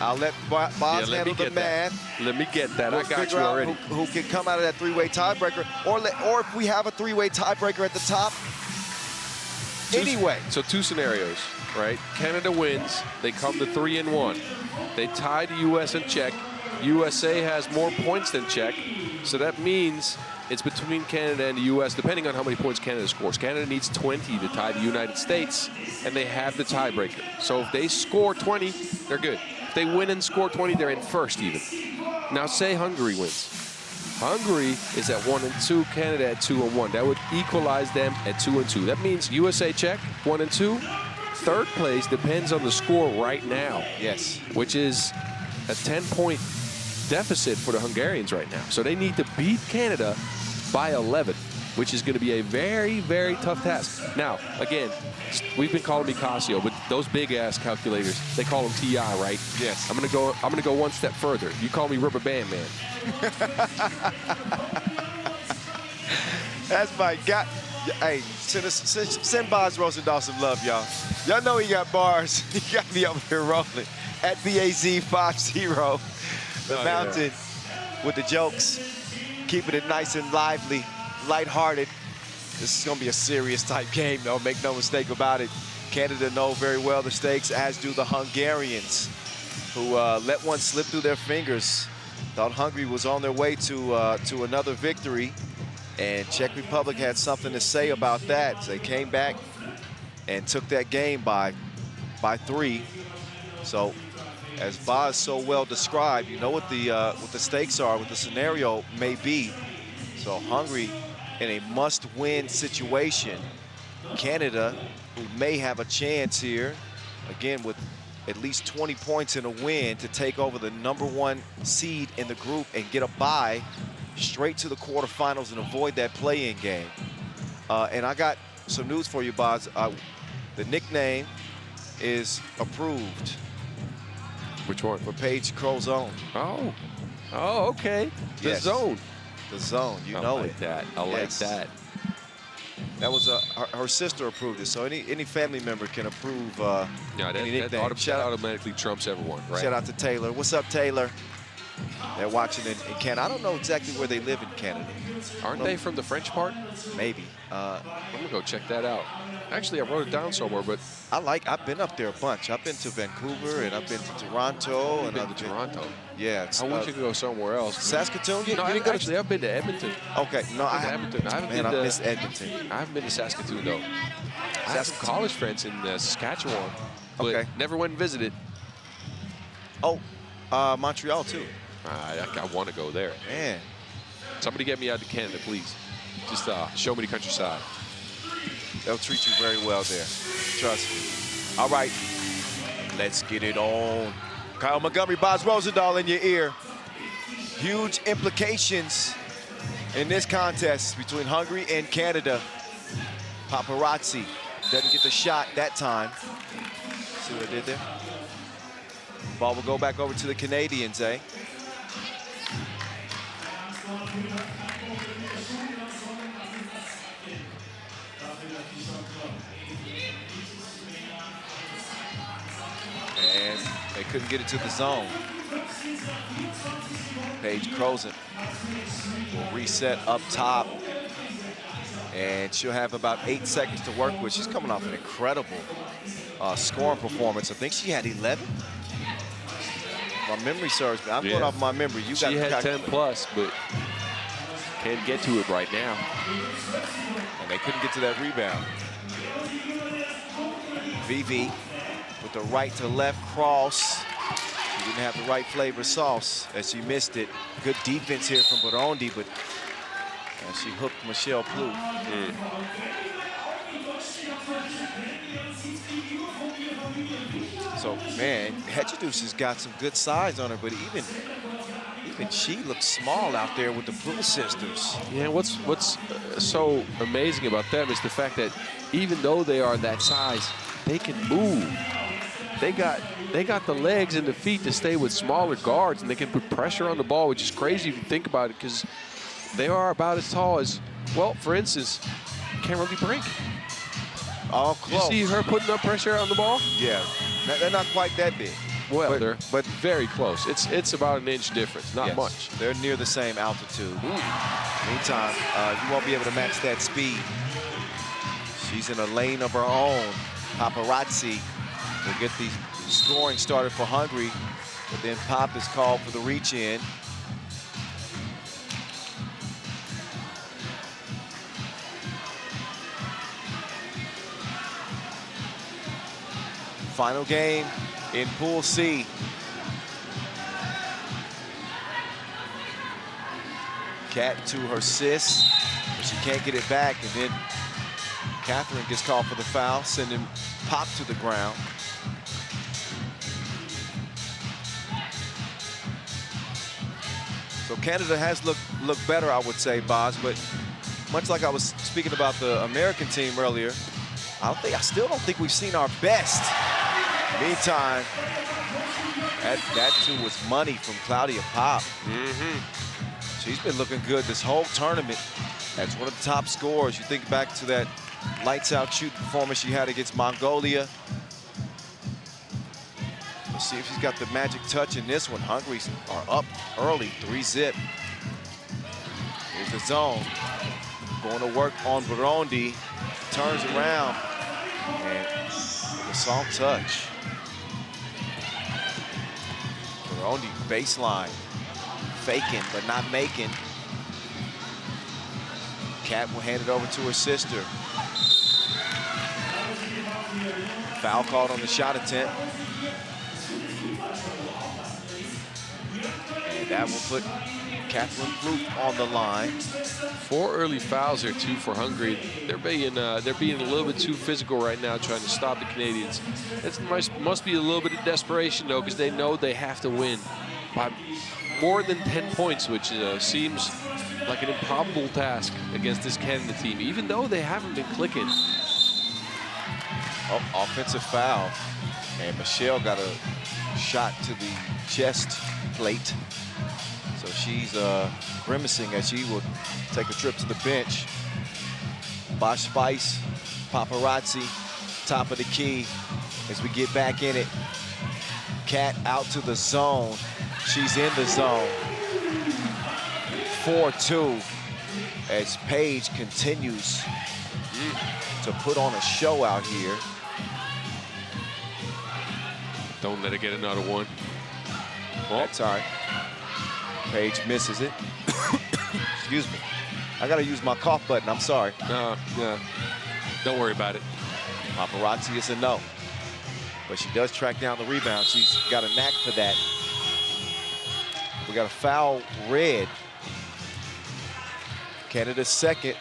I'll let Boz handle the math. Let me get that. We'll I got you already. Who can come out of that 3-way tiebreaker, or if we have a 3-way tiebreaker at the top. Anyway. So 2 scenarios, right? Canada wins. They come to 3-1. They tie the U.S. and Czech. USA has more points than Czech. So that means it's between Canada and the U.S., depending on how many points Canada scores. Canada needs 20 to tie the United States, and they have the tiebreaker. So if they score 20, they're good. If they win and score 20, they're in first even. Now say Hungary wins. Hungary is at 1-2, Canada at 2-1. That would equalize them at 2-2. That means USA, Czech, 1-2. Third place depends on the score right now. Yes. Which is a 10-point deficit for the Hungarians right now. So they need to beat Canada by 11, which is going to be a very, very tough task. Now, again, we've been calling me Casio, but those big-ass calculators, they call them TI, right? Yes. I'm gonna go one step further. You call me Rubber Band Man. That's my guy. Hey, send Boz Rosendahl some love, y'all. Y'all know he got bars. He got me up here rolling at BAZ50. The Mountain with the jokes, keeping it nice and lively, lighthearted. This is going to be a serious type game, though. Make no mistake about it. Canada know very well the stakes, as do the Hungarians, who let one slip through their fingers. Thought Hungary was on their way to another victory, and Czech Republic had something to say about that. So they came back and took that game by 3. So, as Boz so well described, you know what the stakes are, what the scenario may be. So Hungary in a must-win situation. Canada, who may have a chance here, again with at least 20 points in a win, to take over the #1 seed in the group and get a bye straight to the quarterfinals and avoid that play-in game. And I got some news for you, Boz. The nickname is approved. Which one? For Paige Crozone. Oh, okay. The Yes. zone. The zone, you know like it. that. I like that. That was her sister approved it, so any family member can approve Yeah, any that nickname. automatically trumps everyone, right? Shout out to Taylor. What's up, Taylor? They're watching in Canada. I don't know exactly where they live in Canada. Aren't they from the French part? Maybe. I'm gonna go check that out. Actually, I wrote it down somewhere, but I've been up there a bunch. I've been to Vancouver and I've been to Toronto. I've been to Toronto. Yeah. I wish you could go somewhere else. Saskatoon? You No, didn't go to actually, I've been to Edmonton. Okay. No, I I've been to Edmonton. I haven't Man, been I to- miss Edmonton. I haven't been to Saskatoon, though. I have some college friends in Saskatchewan, but Okay. never went and visited. Oh, Montreal too. I want to go there. Man. Somebody get me out to Canada, please. Just show me the countryside. They'll treat you very well there. Trust me. All right. Let's get it on. Kyle Montgomery, Boz Rosendahl in your ear. Huge implications in this contest between Hungary and Canada. Paparazzi doesn't get the shot that time. See what I did there? Ball will go back over to the Canadians, eh? And they couldn't get it to the zone. Paige Crozon will reset up top. And she'll have about 8 seconds to work with. She's coming off an incredible scoring performance. I think she had 11. My memory serves me. I'm going off my memory. She had 10 plus, but can't get to it right now. And they couldn't get to that rebound. Vivi with the right to left cross. She didn't have the right flavor sauce as she missed it. Good defense here from Burundi, but she hooked Michelle Plouffe. So, man, Hedgeduce has got some good size on her, but even she looks small out there with the Plouffe sisters. Yeah, what's so amazing about them is the fact that even though they are that size, they can move. They got the legs and the feet to stay with smaller guards, and they can put pressure on the ball, which is crazy if you think about it, because they are about as tall as, well, for instance, Kimberly Brink. All close. You see her putting up pressure on the ball? Yeah, they're not quite that big. Well, but very close. It's about an inch difference, not much. They're near the same altitude. Meantime, you won't be able to match that speed. She's in a lane of her own. Paparazzi will get the scoring started for Hungary, but then Pop is called for the reach in. Final game in Pool C. Cat to her sis, but she can't get it back, and then Catherine gets called for the foul, sending Pop to the ground. So Canada has looked better, I would say, Boz, but much like I was speaking about the American team earlier, I still don't think we've seen our best. Meantime, that too was money from Claudia Pop. She's been looking good this whole tournament as one of the top scorers. You think back to that lights out shooting performance she had against Mongolia. Let's see if she's got the magic touch in this one. Hungary are up early, 3-zip. Here's the zone. Going to work on Burundi. Turns around. And the soft touch. Burundi baseline. Faking, but not making. Cat will hand it over to her sister. Foul called on the shot attempt. And that will put Catherine Plouffe on the line. 4 early fouls here too for Hungary. They're being a little bit too physical right now, trying to stop the Canadians. It must be a little bit of desperation though, because they know they have to win by more than 10 points, which seems like an improbable task against this Canada team, even though they haven't been clicking. Oh, offensive foul. And Michelle got a shot to the chest plate. So she's grimacing as she will take a trip to the bench. Bosch Spice, Paparazzi, top of the key as we get back in it. Cat out to the zone. She's in the zone. 4-2 as Paige continues to put on a show out here. Don't let her get another one. Well, that's all right. Paige misses it. Excuse me. I got to use my cough button. I'm sorry. No, don't worry about it. Paparazzi is a no. But she does track down the rebound. She's got a knack for that. We got a foul red. Canada's second.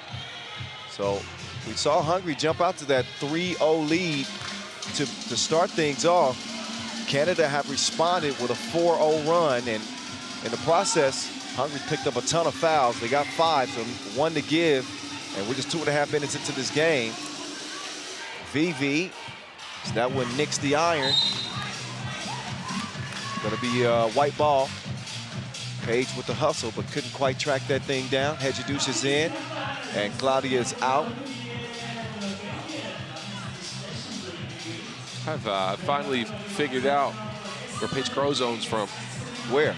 So we saw Hungary jump out to that 3-0 lead to start things off. Canada have responded with a 4-0 run, and in the process, Hungary picked up a ton of fouls. They got 5, so 1 to give, and we're just 2.5 minutes into this game. VV, so that one nicks the iron. Gonna be a white ball. Paige with the hustle, but couldn't quite track that thing down. Hedgeduce is in, and Claudia is out. I've finally figured out where Paige Crozone's from. Where?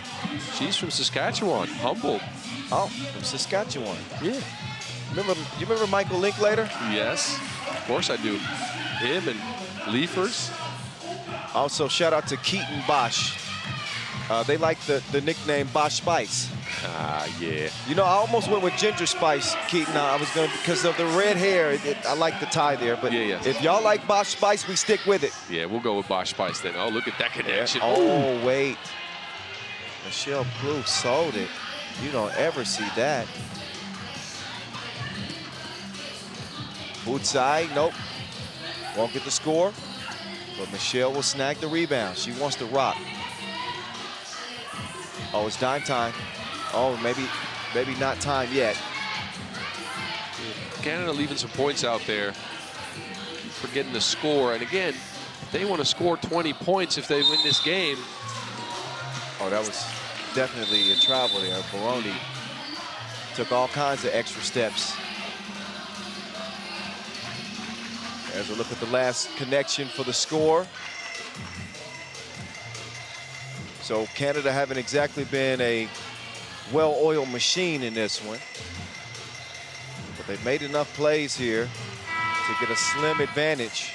She's from Saskatchewan, Humboldt. Oh, from Saskatchewan. Yeah. You remember Michael Linklater? Yes, of course I do. Him and Leafers. Also, shout out to Keaton Bosch. They like the nickname Bosch Spice. Yeah. You know, I almost went with Ginger Spice, Keaton. I was going to, because of the red hair, I like the tie there. But Yeah. if y'all like Bosch Spice, we stick with it. Yeah, we'll go with Bosch Spice then. Oh, look at that connection. Oh, wait. Michelle Plouffe sold it. You don't ever see that. Outside, nope. Won't get the score. But Michelle will snag the rebound. She wants to rock. Oh, it's dime time. Oh, maybe not time yet. Canada leaving some points out there. Forgetting the score. And again, they want to score 20 points if they win this game. Oh, that was definitely a travel there. Baroni took all kinds of extra steps. As we look at the last connection for the score. So Canada haven't exactly been a well-oiled machine in this one. But they've made enough plays here to get a slim advantage.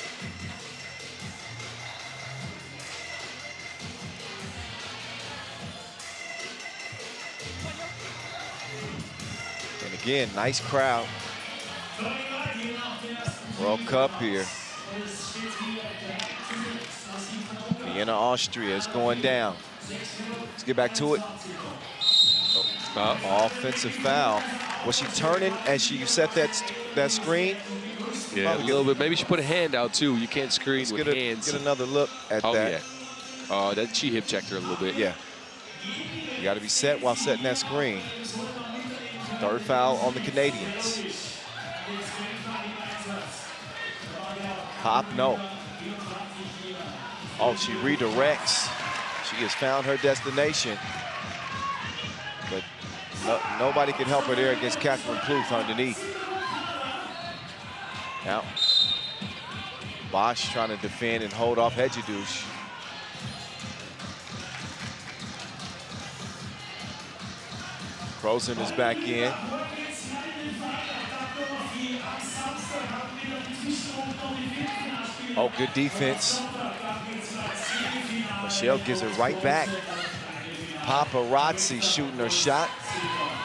And again, nice crowd. World Cup here. Vienna, Austria is going down. Let's get back to it. Offensive foul. Was she turning as she set that screen? Yeah, a little bit. Maybe she put a hand out too. You can't screen with hands. Get another look at that. Oh, that she hip checked her a little bit. Yeah. You got to be set while setting that screen. Third foul on the Canadians. Pop, no. Oh, she redirects. She has found her destination. But nobody can help her there against Catherine Plouffe underneath. Now, Bosch trying to defend and hold off Hedgedush. Croson is back in. Oh, good defense. Michelle gives it right back. Paparazzi shooting her shot.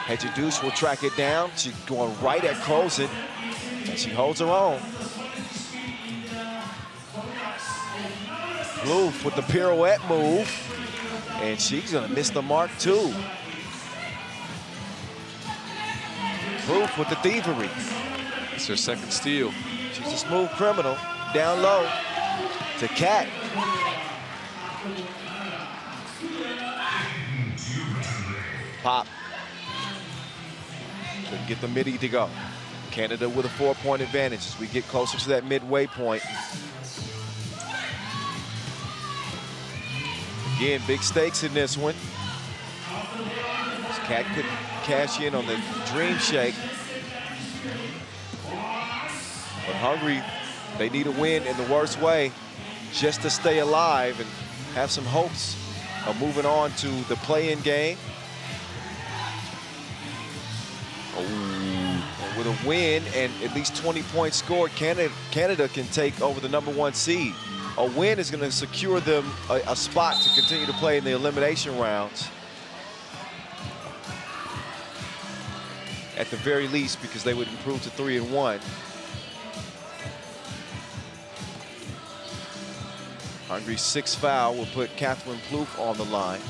Hedgedush will track it down. She's going right at Croson, and she holds her own. Plouffe with the pirouette move, and she's gonna miss the mark too. Plouffe with the thievery. It's her second steal. She's a smooth criminal. Down low to Cat. Pop. Couldn't get the midi to go. Canada with a 4-point advantage as we get closer to that midway point. Again, big stakes in this one. Cat could cash in on the dream shake. But Hungary, they need a win in the worst way just to stay alive and have some hopes of moving on to the play-in game. And with a win and at least 20 points scored, Canada can take over the #1 seed. A win is going to secure them a spot to continue to play in the elimination rounds. At the very least, because they would improve to 3-1. Hungary's 6th foul will put Catherine Plouffe on the line.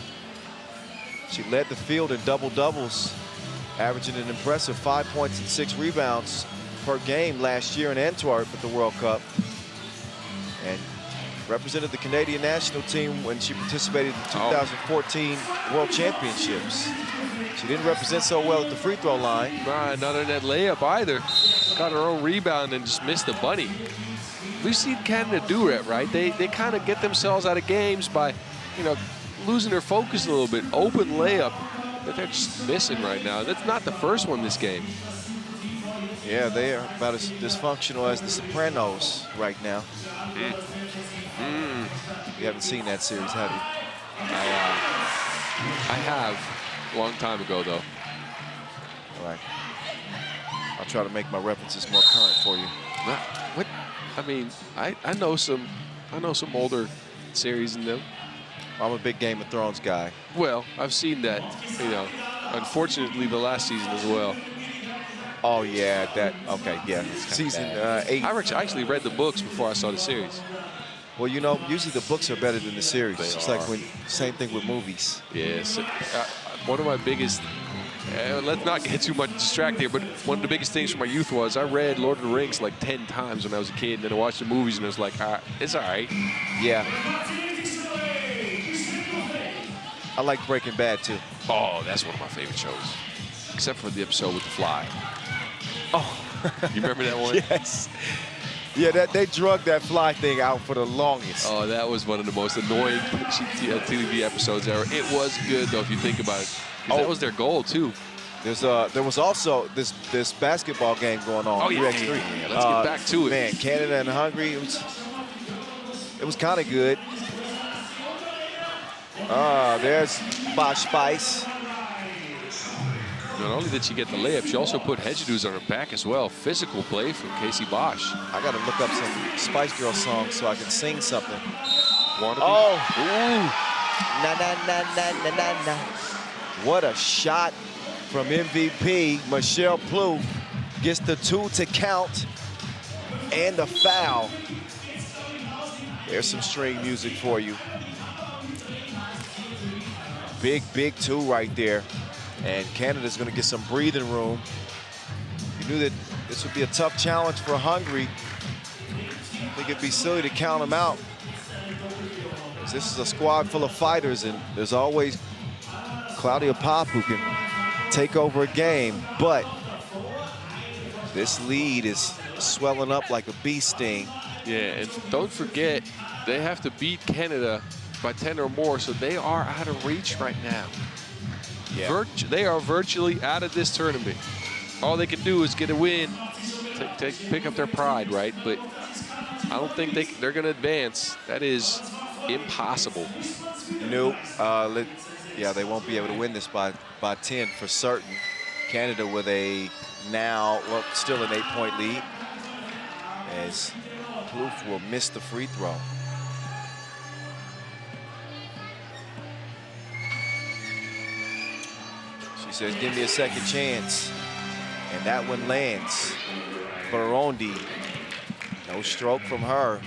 She led the field in double-doubles, averaging an impressive 5 points and 6 rebounds per game last year in Antwerp at the World Cup. And represented the Canadian national team when she participated in the 2014 World Championships. She didn't represent so well at the free throw line. Right, not in that layup either. Got her own rebound and just missed the bunny. We've seen Canada do it, right? They kind of get themselves out of games by, losing their focus a little bit. Open layup that they're just missing right now. That's not the first one this game. Yeah, they are about as dysfunctional as the Sopranos right now. You haven't seen that series, have you? I have. A long time ago, though. All right. I'll try to make my references more current for you. What? I mean, I know some I know some older series in them. I'm a big Game of Thrones guy. Well, I've seen that, you know, unfortunately the last season as well. Oh, yeah, okay, yeah. Season 8. I actually read the books before I saw the series. Well, you know, usually the books are better than the series. They It's are. like same thing with movies. Yes. One of my biggest, let's not get too much distracted here, but one of the biggest things from my youth was I read Lord of the Rings like 10 times when I was a kid, and then I watched the movies and I was like, it's all right. Yeah. I like Breaking Bad, too. Oh, that's one of my favorite shows, except for the episode with the fly. Oh. You remember that one? Yes. Yeah, they drug that fly thing out for the longest. Oh, that was one of the most annoying TV episodes ever. It was good, though, if you think about it. 'Cause that was their goal, too. There was also this basketball game going on. Oh, yeah. 3x3. Yeah, let's get back to it. Man, Canada and Hungary, it was kind of good. There's Bosch Spice. Not only did she get the layup, she also put Hedgedoos on her back as well. Physical play from Casey Bosch. I got to look up some Spice Girl songs so I can sing something. Oh! Ooh. Na na na na na na na. What a shot from MVP. Michelle Plouffe gets the 2 to count and the foul. There's some string music for you. Big 2 right there. And Canada's going to get some breathing room. You knew that this would be a tough challenge for Hungary. I think it'd be silly to count them out. This is a squad full of fighters, and there's always Claudia Pop who can take over a game. But this lead is swelling up like a bee sting. Yeah, and don't forget, they have to beat Canada by 10 or more, so they are out of reach right now. Yeah. They are virtually out of this tournament. All they can do is get a win, pick up their pride, right? But I don't think they're going to advance. That is impossible. Nope. Yeah, they won't be able to win this by 10 for certain. Canada with still an 8-point lead, as Plouffe will miss the free throw. She says, give me a second chance. And that one lands for Rondi. No stroke from her.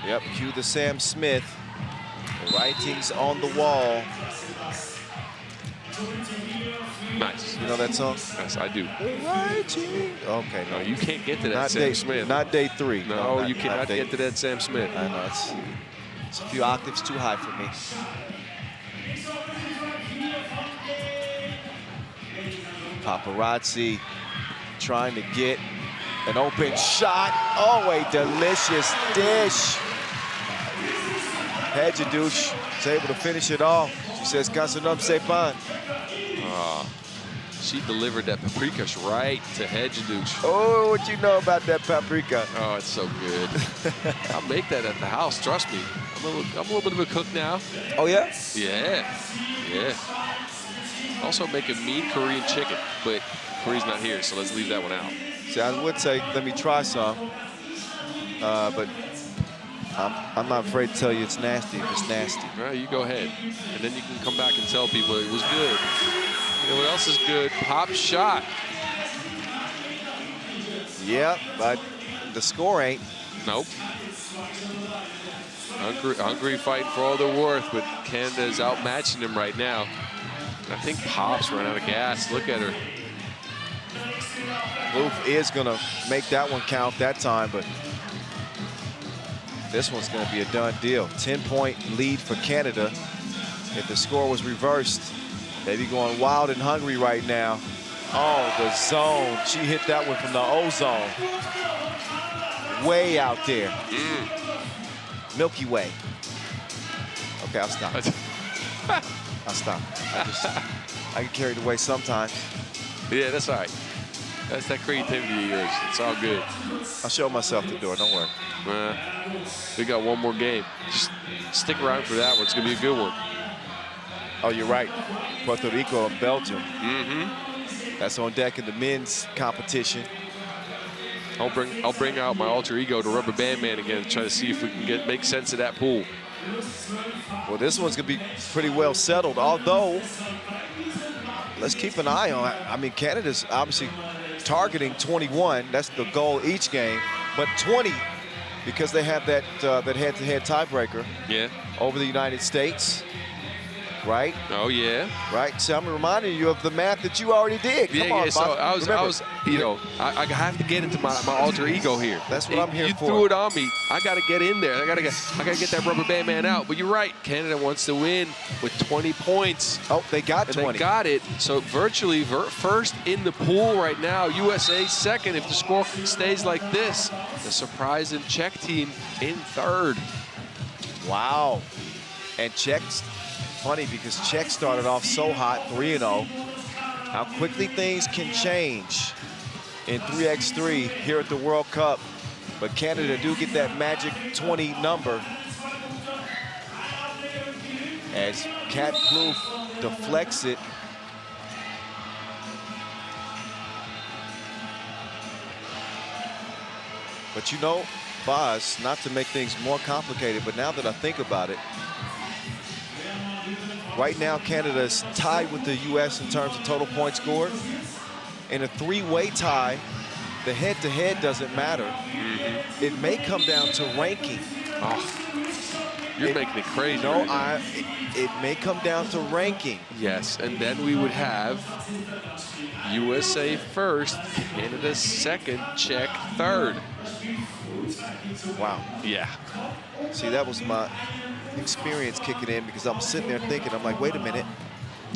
Yep, cue the Sam Smith. The writing's on the wall. Nice. You know that song? Yes, I do. Writing. Okay, No, you can't get to that Sam Smith. Not day 3. No, you cannot get to that Sam Smith. I know, it's a few octaves too high for me. Paparazzi trying to get an open shot. Oh, a delicious dish. Hedgedoos is able to finish it off. She says, "Can't c'est pas." She delivered that paprika's right to Hedgedoos. Oh, what you know about that paprika? Oh, it's so good. I'll make that at the house, trust me. I'm a little bit of a cook now. Oh, yeah? Yeah. Also make a mean Korean chicken, but Korea's not here, so let's leave that one out. See, I would say, let me try some, but I'm not afraid to tell you it's nasty if it's nasty. All right, you go ahead. And then you can come back and tell people it was good. You know what else is good? Pop shot. Yeah, but the score ain't. Nope. Hungary fighting for all they're worth, but Canada is outmatching them right now. I think Pop's run out of gas. Look at her. Plouffe is going to make that one count that time, but this one's going to be a done deal. 10-point lead for Canada. If the score was reversed, they'd be going wild in Hungary right now. Oh, the zone. She hit that one from the O-zone. Way out there. Milky Way. Okay, I'll stop. I'll stop. I get carried away sometimes. Yeah, that's all right. That's that creativity of yours. It's all good. I'll show myself the door, don't worry. We got one more game. Just stick around for that one. It's going to be a good one. Oh, you're right. Puerto Rico and Belgium. Mm-hmm. That's on deck in the men's competition. I'll bring out my alter ego, the Rubber Band Man, again, to try to see if we can make sense of that pool. Well, this one's going to be pretty well settled, although let's keep an eye on it. I mean, Canada's obviously targeting 21. That's the goal each game. But 20, because they have that that head-to-head tiebreaker over the United States. Right? Oh, yeah. Right. So I'm reminding you of the math that you already did. Come on, so Bob. I was, you know, I have to get into my alter ego here. That's what I'm here for. You threw it on me. I got to get in there. I got to get that Rubber Band Man out. But you're right. Canada wants to win with 20 points. Oh, they got 20. They got it. So virtually first in the pool right now. USA second if the score stays like this. The surprising Czech team in third. Wow. And Czech's funny because Czech started off so hot, 3-0. How quickly things can change in 3x3 here at the World Cup. But Canada do get that magic 20 number as Cat Plouffe deflects it. But you know, Boz, not to make things more complicated, but now that I think about it, right now, Canada is tied with the U.S. in terms of total points scored. In a three-way tie, the head-to-head doesn't matter. It may come down to ranking. You're making it crazy. No, right it may come down to ranking. Yes, and then we would have USA first, Canada second, Czech third. Wow. Yeah. See, that was my experience kicking in because I'm sitting there thinking, I'm like, wait a minute.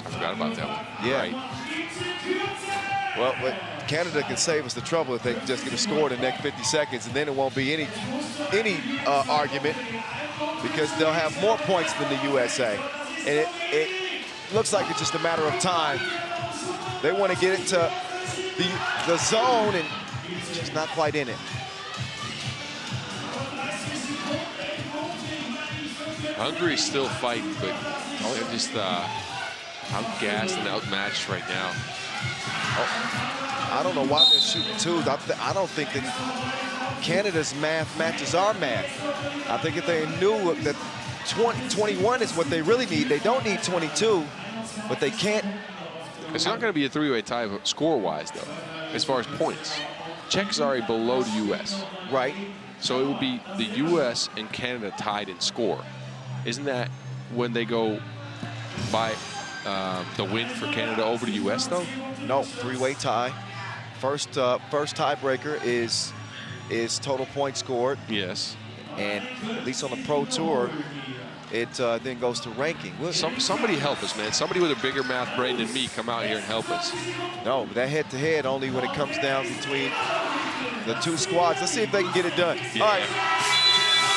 I forgot about that one. Yeah. Right. Well, Canada can save us the trouble if they can just get a score in the next 50 seconds, and then it won't be any argument because they'll have more points than the USA. And it looks like it's just a matter of time. They want to get it to the zone, and just not quite in it. Hungary's still fighting, but they're just outgassed and outmatched right now. I don't know why they're shooting twos. I don't think that Canada's math matches our math. I think if they knew that 21 is what they really need, they don't need 22, but they can't. It's not going to be a three-way tie score-wise, though, as far as points. Czech's already below the U.S. Right. So it will be the U.S. and Canada tied in score. Isn't that when they go by the win for Canada over the U.S., though? No, three-way tie. First tiebreaker is total points scored. Yes. And at least on the Pro Tour, it then goes to ranking. Somebody help us, man. Somebody with a bigger math brain than me come out here and help us. No, that head-to-head only when it comes down between the two squads. Let's see if they can get it done. Yeah. All right.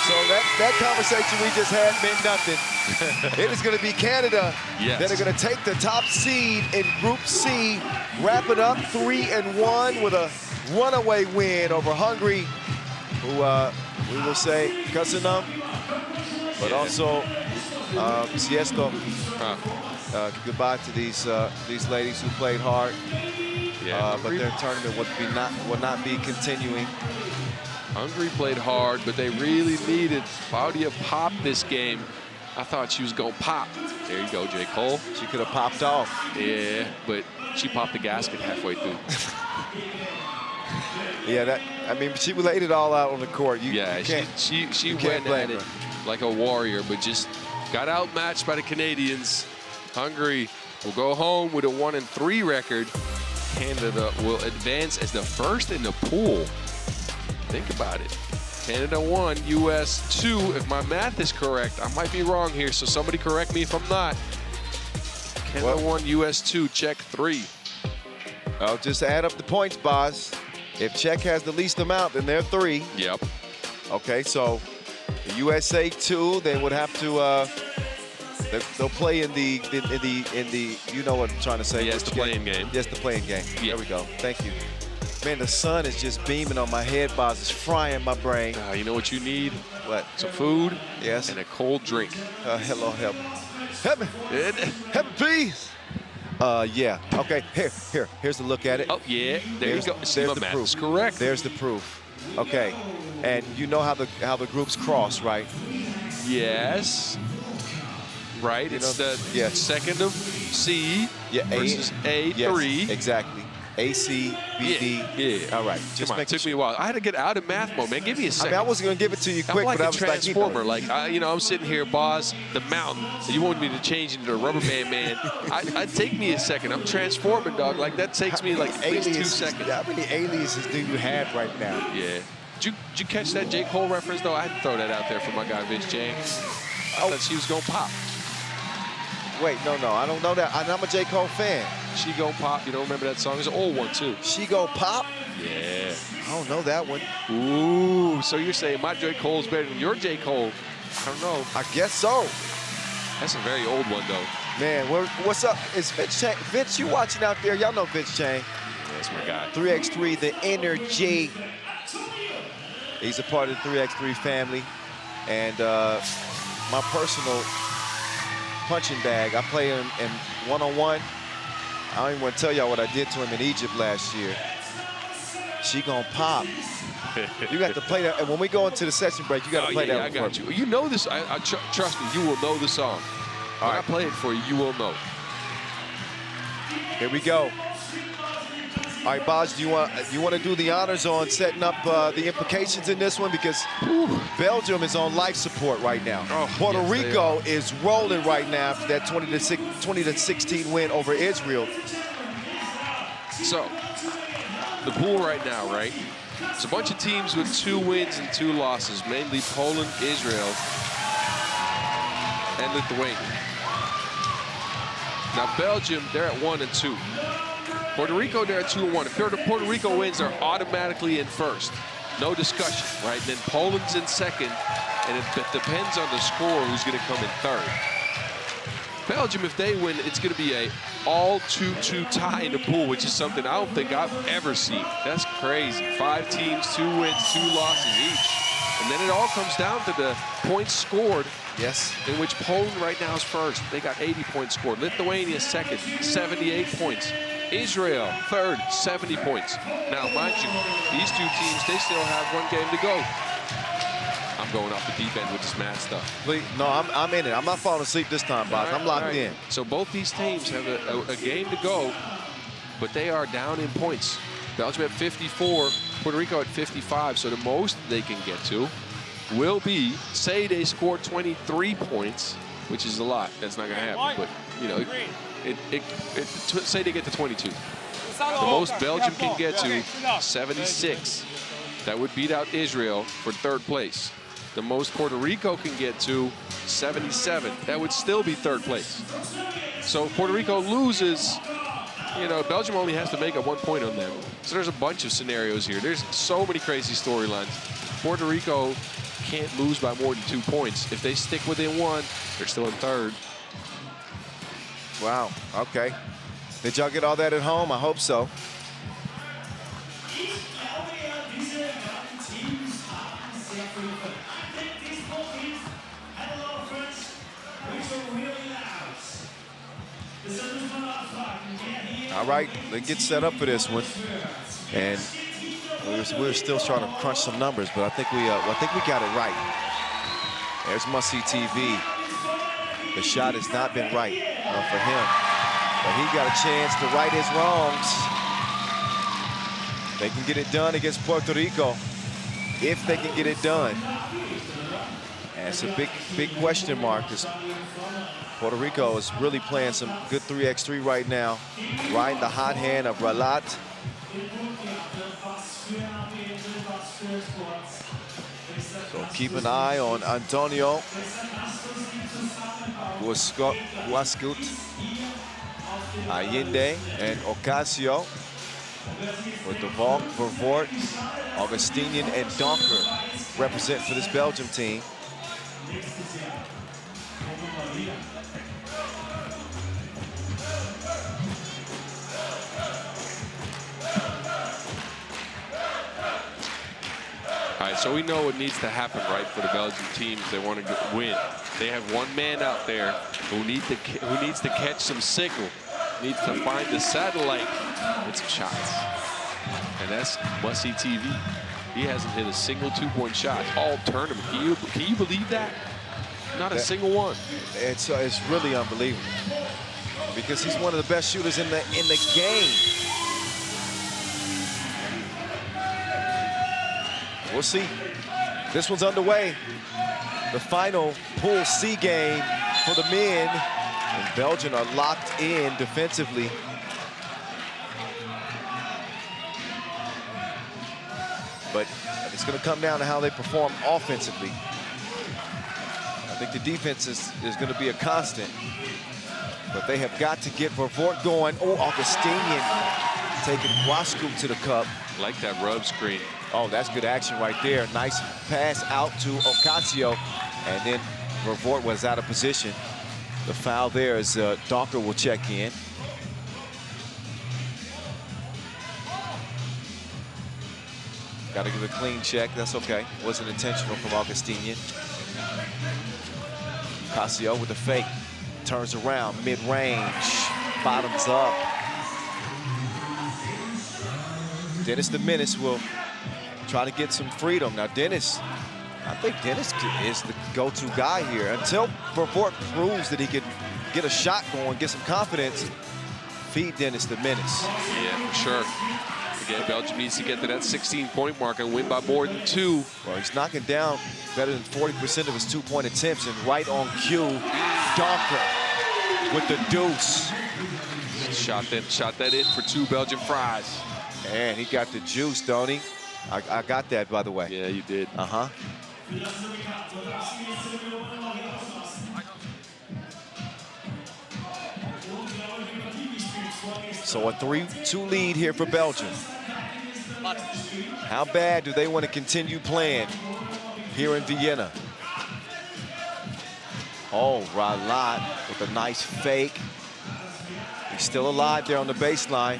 So that conversation we just had meant nothing. It is going to be Canada that are going to take the top seed in Group C, wrap it up 3-1 with a runaway win over Hungary, who we will say Kasanam, but also Siesto. Goodbye to these ladies who played hard, but their tournament would not be continuing. Hungary played hard, but they really needed Claudia pop this game. I thought she was going to pop. There you go, J. Cole. She could have popped off. Yeah, but she popped the gasket halfway through. Yeah, I mean, she laid it all out on the court. She went at it like a warrior, but just got outmatched by the Canadians. Hungary will go home with a 1-3 record. Canada will advance as the first in the pool. Think about it. Canada 1, US 2. If my math is correct, I might be wrong here, so somebody correct me if I'm not. Canada 1, US 2, Czech 3. I'll just add up the points, Boz. If Czech has the least amount, then they're 3. Yep. Okay, so the USA 2, they would have to. They'll play in the you know what I'm trying to say. Yes, the playing game. Yes, the playing game. Yeah. There we go. Thank you. Man, the sun is just beaming on my head, Boz. It's frying my brain. You know what you need? What? Some food. Yes. And a cold drink. Hello, help me. Help me. Help me, please. Yeah. Okay. Here's the look at it. Oh, yeah. There you go. There's See, my the math proof. is correct. There's the proof. Okay. And you know how the groups cross, right? Yes. Right. It's the second of C versus A3. Yes, exactly. A, C, B, D. Yeah. All right. Come on, it took me a while. I had to get out of math mode, man. Give me a second. I mean, I wasn't going to give it to you quick, I'm like but I a was transformer. like, You know, I'm sitting here, boss, the mountain. You want me to change into a rubber band man. I'd take me a second. I'm transforming, dog. Like, that takes me like at least 2 seconds. How many aliases do you have right now? Yeah. Did you catch that J. Cole reference, though? I had to throw that out there for my guy, Vince James. I thought she was going to pop. Wait, no, I don't know that. I'm a J. Cole fan. She Gon' Pop. You don't remember that song? It's an old one, too. She Gon' Pop? Yeah. I don't know that one. Ooh, so you're saying my J. Cole's better than your J. Cole? I don't know. I guess so. That's a very old one, though. Man, what's up? It's Vince Chang. Vince, you watching out there? Y'all know Vince Chang. Yeah, that's my guy. 3x3, the energy. He's a part of the 3x3 family. And my personal punching bag, I play him in one-on-one. I don't even want to tell y'all what I did to him in Egypt last year. She Gon' Pop. You got to play that. And when we go into the session break, you got to play that. I got you. You know this. Trust me, you will know the song. When I play it for you, you will know. Here we go. All right, Boz, do you want to do the honors on setting up the implications in this one? Because Belgium is on life support right now. Puerto Rico is rolling right now after that 20-16 win over Israel. So, the pool right now, right? It's a bunch of teams with 2 wins and 2 losses, mainly Poland, Israel, and Lithuania. Now, Belgium, they're at 1 and 2. Puerto Rico, they're at 2 and 1. If Puerto Rico wins, they're automatically in first. No discussion, right? And then Poland's in second, and it depends on the score who's going to come in third. Belgium, if they win, it's going to be a all 2-2 tie in the pool, which is something I don't think I've ever seen. That's crazy. 5 teams, 2 wins, 2 losses each. And then it all comes down to the points scored. Yes. In which Poland right now is first. They got 80 points scored. Lithuania second, 78 points. Israel third, 70 points. Now, mind you, these 2 teams, they still have 1 game to go. I'm going off the deep end with this math stuff. Please, no, I'm in it. I'm not falling asleep this time, Boz. I'm locked in. So both these teams have a game to go, but they are down in points. Belgium at 54, Puerto Rico at 55. So the most they can get to will be, say they score 23 points, which is a lot. That's not going to happen. But, you know, say they get to 22. The most Belgium can get to, 76. That would beat out Israel for 3rd place. The most Puerto Rico can get to, 77. That would still be 3rd place. So if Puerto Rico loses, you know, Belgium only has to make up 1 point on them. So there's a bunch of scenarios here. There's so many crazy storylines. Puerto Rico can't lose by more than 2 points. If they stick within 1, they're still in 3rd. Wow, okay. Did y'all get all that at home? I hope so. All right, let's get set up for this one. And we're still trying to crunch some numbers, but I think we got it right. There's must-see TV. The shot has not been right for him, but he got a chance to right his wrongs. They can get it done against Puerto Rico, if they can get it done. And it's a big question mark, because Puerto Rico is really playing some good 3x3 right now, riding the hot hand of Ralat. So keep an eye on Antonio Huascut, Allende, and Ocasio, with the Valk, Vervoort, Augustinian, and Donker represent for this Belgium team. All right, so we know what needs to happen, right, for the Belgian team if they want to win. They have 1 man out there who needs to catch some signal. needs to find the satellite. Hit some shots. And that's must-see TV. He hasn't hit a single two-point shot all tournament. Can you believe that? Not a single one. It's really unbelievable because he's one of the best shooters in the game. We'll see. This one's underway. The final Pool C game for the men. And Belgium are locked in defensively. But it's going to come down to how they perform offensively. I think the defense is going to be a constant. But they have got to get Vervoort going. Oh, Augustinian taking Wasku to the cup. Like that rub screen. Oh, that's good action right there. Nice pass out to Ocasio. And then Vervoort was out of position. The foul there is Donker will check in. Got to give a clean check. That's okay. Wasn't intentional from Augustinian. Ocasio with the fake. Turns around, mid-range. Bottoms up. Dennis the Menace will try to get some freedom. Now, Dennis, I think Dennis is the go-to guy here. Until Vervoort proves that he can get a shot going, get some confidence, feed Dennis the Menace. Yeah, for sure. Again, Belgium needs to get to that 16-point mark and win by more than 2. Well, he's knocking down better than 40% of his two-point attempts, and right on cue, Donker with the deuce. Shot that in for 2 Belgian fries. And he got the juice, don't he? I got that, by the way. Yeah, you did. Uh-huh. So a 3-2 lead here for Belgium. How bad do they want to continue playing here in Vienna? Oh, Ralat with a nice fake. He's still alive there on the baseline.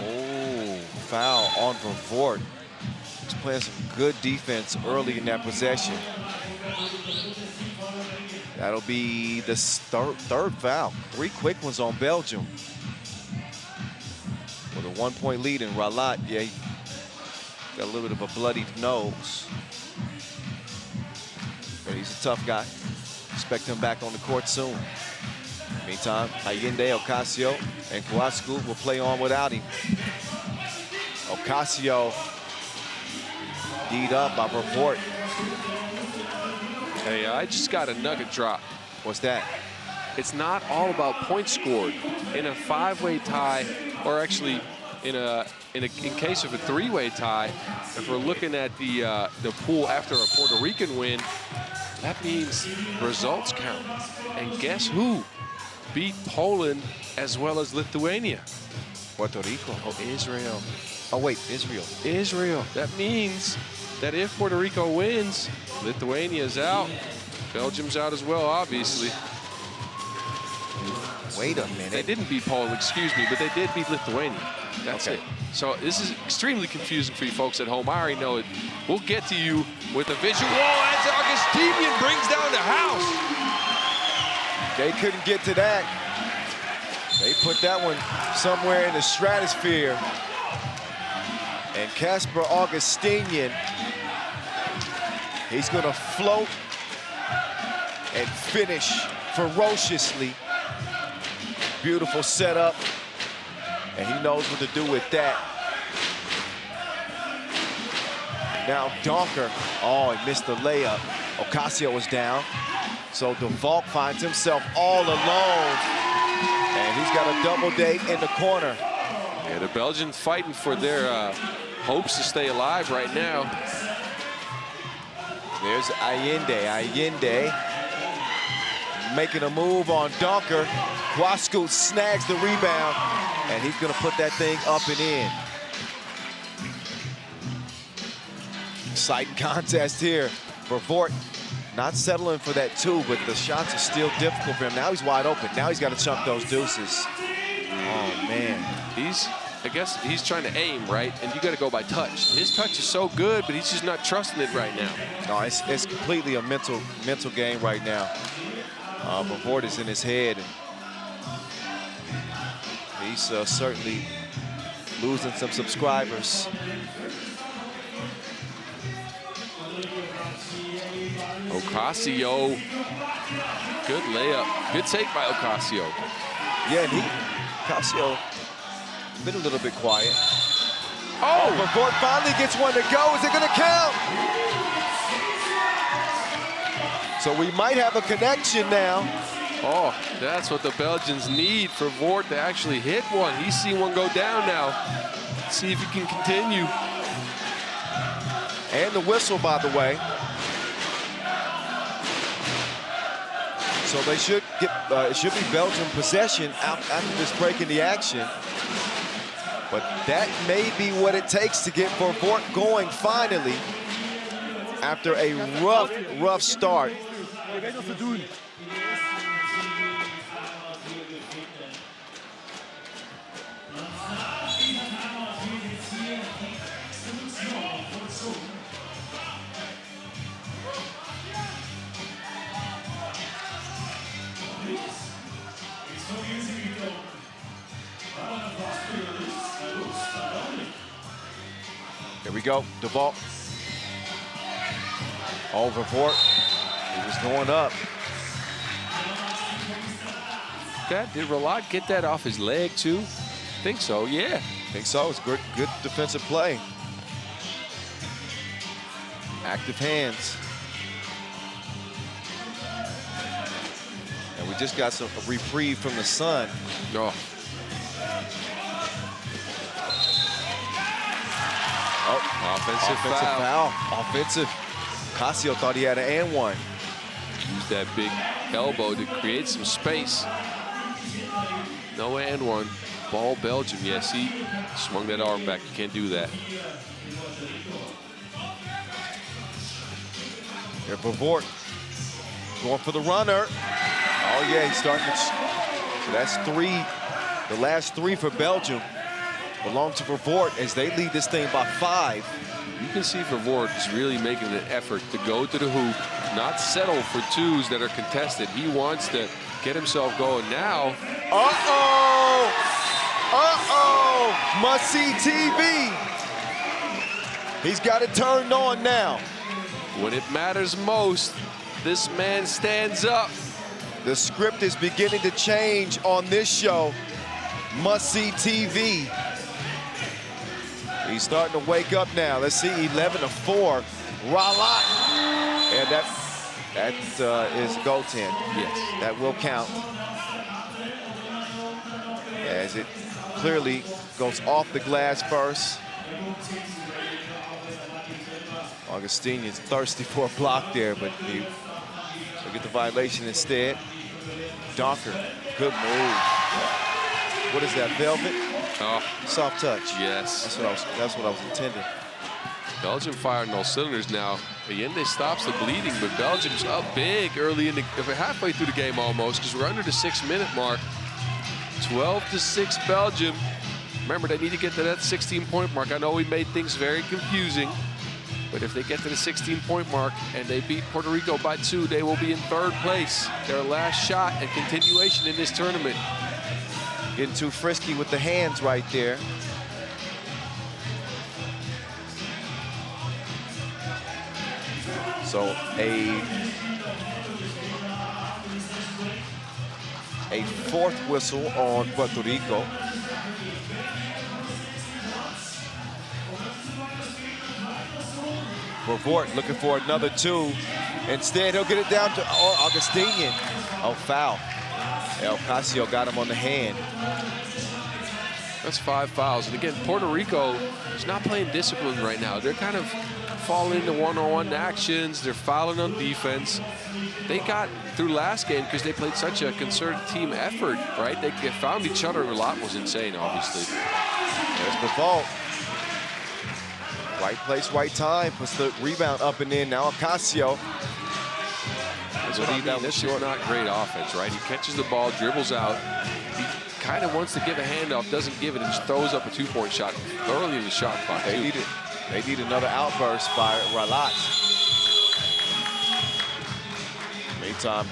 Oh, foul on Vervoort. He's playing some good defense early in that possession. That'll be the third foul. 3 quick ones on Belgium. With a 1-point lead in Ralat, yeah, he got a little bit of a bloodied nose. But he's a tough guy. Expect him back on the court soon. Meantime, Allende, Ocasio, and Kwasku will play on without him. Ocasio D'd up by Vervoort. Hey, I just got a nugget drop. What's that? It's not all about points scored. In a 5-way tie, or actually in case of a 3-way tie, if we're looking at the pool after a Puerto Rican win, that means results count. And guess who beat Poland as well as Lithuania? Puerto Rico. Oh, Israel. Oh, wait, Israel. Israel. That means that if Puerto Rico wins, Lithuania's out. Belgium's out as well, obviously. Wait a minute. They didn't beat Poland, excuse me, but they did beat Lithuania. That's okay. it. So this is extremely confusing for you folks at home. I already know it. We'll get to you with a visual as Augustinian brings down the house. They couldn't get to that. They put that one somewhere in the stratosphere. And Casper Augustinian, he's gonna float and finish ferociously. Beautiful setup. And he knows what to do with that. Now Donker, oh, he missed the layup. Ocasio was down. So DeValk finds himself all alone. And he's got a double date in the corner. Yeah, the Belgians fighting for their hopes to stay alive right now. There's Allende making a move on Donker. Kwasku snags the rebound, and he's gonna put that thing up and in. Exciting contest here. Vervoort not settling for that 2, but the shots are still difficult for him. Now he's wide open. Now he's got to chunk those deuces. Oh, man. I guess he's trying to aim, right? And you got to go by touch. His touch is so good, but he's just not trusting it right now. No, it's completely a mental game right now. Vervoort is in his head. And He's certainly losing some subscribers. Ocasio. Good layup. Good take by Ocasio. Yeah, and Ocasio been a little bit quiet. Oh! Vervoort finally gets one to go. Is it going to count? So we might have a connection now. Oh, that's what the Belgians need for Vort to actually hit one. He's seen one go down now. Let's see if he can continue. And the whistle, by the way. So they should get, it should be Belgium possession after this break in the action. But that may be what it takes to get Vervoort going finally after a rough start. Here we go, DeVault. Oh, Vervoort, he was going up. Did Ralot get that off his leg too? Think so, yeah. Think so, it's good defensive play. Active hands. And we just got a reprieve from the sun. Oh. Oh, offensive foul. Offensive. Ocasio thought he had an and one. Use that big elbow to create some space. No and one. Ball Belgium. Yes, he swung that arm back. You can't do that. Here, Vervoort going for the runner. Oh yeah, he's starting to. So that's three. The last three for Belgium belong to Vervoort as they lead this thing by 5. You can see Vervoort is really making an effort to go to the hoop, not settle for twos that are contested. He wants to get himself going now. Uh-oh! Uh-oh! Must-see TV. He's got it turned on now. When it matters most, this man stands up. The script is beginning to change on this show. Must-see TV. He's starting to wake up now. Let's see, 11-4. Ralot. And that is goaltend. Yes. That will count. As it clearly goes off the glass first. Augustinian's thirsty for a block there, but he'll get the violation instead. Donker, good move. What is that, velvet? Oh, soft touch. Yes. That's what I was intending. Belgium firing all cylinders now. Allende stops the bleeding, but Belgium's up big early in the, halfway through the game almost, because we're under the 6-minute mark. 12-6 Belgium. Remember, they need to get to that 16-point mark. I know we made things very confusing, but if they get to the 16-point mark and they beat Puerto Rico by 2, they will be in 3rd place. Their last shot and continuation in this tournament. Getting too frisky with the hands right there. So a 4th whistle on Puerto Rico. Vervoort looking for another 2. Instead, he'll get it down to Augustinian. Oh, foul. Ocasio got him on the hand. That's 5 fouls. And again, Puerto Rico is not playing discipline right now. They're kind of falling into one-on-one actions. They're fouling on defense. They got through last game because they played such a concerted team effort, right? They found each other a lot. Was insane, obviously. There's the vault. Right place, right time. Puts the rebound up and in. Now Ocasio. That's what I mean. This is not great offense, right? He catches the ball, dribbles out. He kind of wants to give a handoff, doesn't give it, and just throws up a 2-point shot early in the shot clock. They need another outburst by Ralot. Meantime,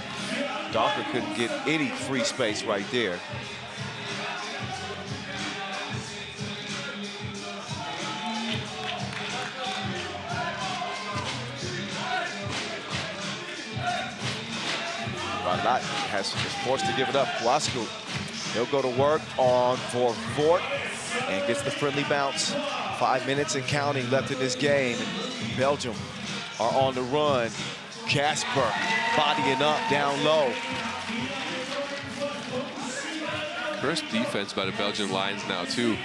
Donker couldn't get any free space right there. Ralat is forced to give it up. Wasku, he'll go to work on for Fort and gets the friendly bounce. 5 minutes and counting left in this game. Belgium are on the run. Casper bodying up down low. Crisp defense by the Belgian Lions now, too.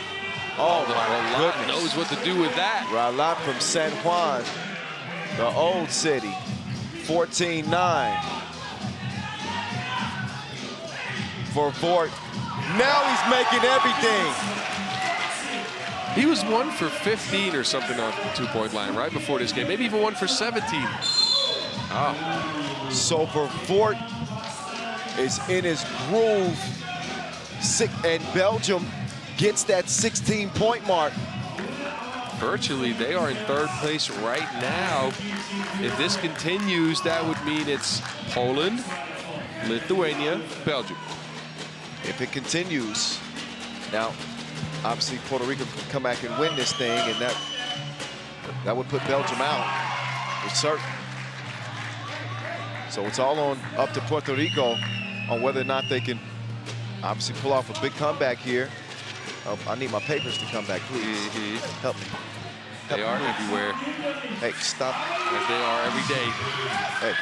Oh, my Ralat goodness. knows what to do with that. Ralat from San Juan, the old city, 14-9. For Fort. Now he's making everything. He was 1 for 15 or something off the two-point line right before this game. Maybe even 1 for 17. Oh. So for Fort is in his groove. And Belgium gets that 16-point mark. Virtually, they are in 3rd place right now. If this continues, that would mean it's Poland, Lithuania, Belgium. If it continues, now, obviously Puerto Rico can come back and win this thing, and that would put Belgium out for certain. So it's all up to Puerto Rico on whether or not they can obviously pull off a big comeback here. Oh, I need my papers to come back, please. Help me. They are everywhere. Hey, stop. As they are every day. Hey,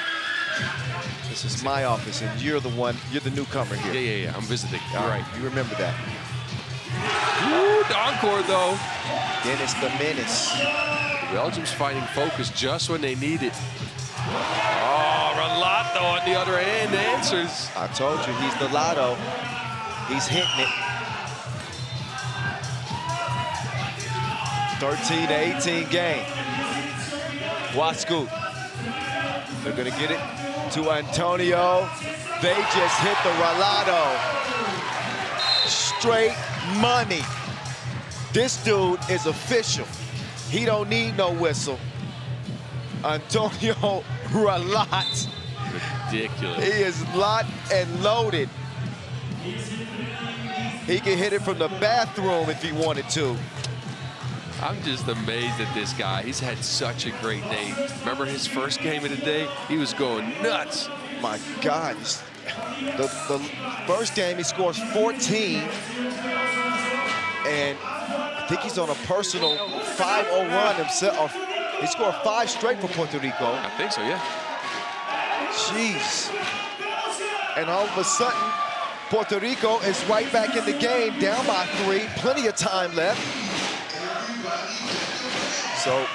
this is my office, and you're the newcomer here. Yeah. I'm visiting. All right, you remember that. Ooh, encore, though. Dennis the Menace. Belgium's finding focus just when they need it. Oh, Ralat, on the other end, answers. I told you, he's the lotto. He's hitting it. 13-18 game. Wasku. They're gonna get it to Antonio. They just hit the Rolado. Straight money. This dude is official. He don't need no whistle. Antonio Ralat. Ridiculous. He is locked and loaded. He can hit it from the bathroom if he wanted to. I'm just amazed at this guy. He's had such a great day. Remember his first game of the day? He was going nuts. My God. The first game, he scores 14. And I think he's on a personal 5-0 run himself. He scored 5 straight for Puerto Rico. I think so, yeah. Jeez. And all of a sudden, Puerto Rico is right back in the game, down by 3. Plenty of time left. So,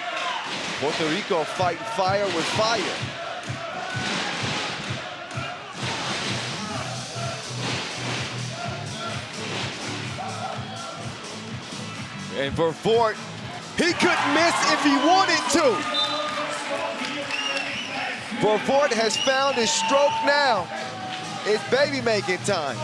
Puerto Rico fighting fire with fire. And for Fort, he couldn't miss if he wanted to. Fort has found his stroke now. It's baby making time.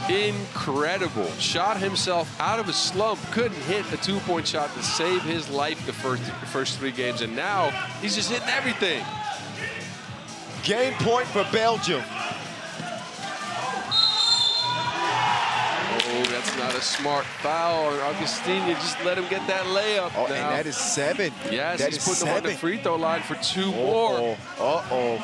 Incredible. Shot himself out of a slump. Couldn't hit a 2-point shot to save his life the first 3 games. And now he's just hitting everything. Game point for Belgium. Oh, that's not a smart foul. Augustine, you just let him get that layup. Oh, now. and that is 7. Yes, that he's is putting him on the free throw line for 2 more. Uh-oh.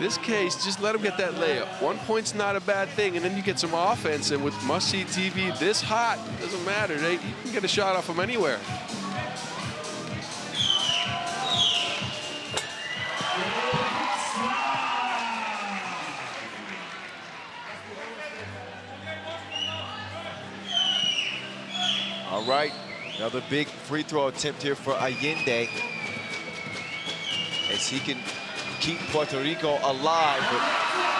This case, just let him get that layup. 1 point's not a bad thing, and then you get some offense, and with must-see TV this hot, doesn't matter. You can get a shot off him anywhere. All right, another big free throw attempt here for Allende. As he can keep Puerto Rico alive, but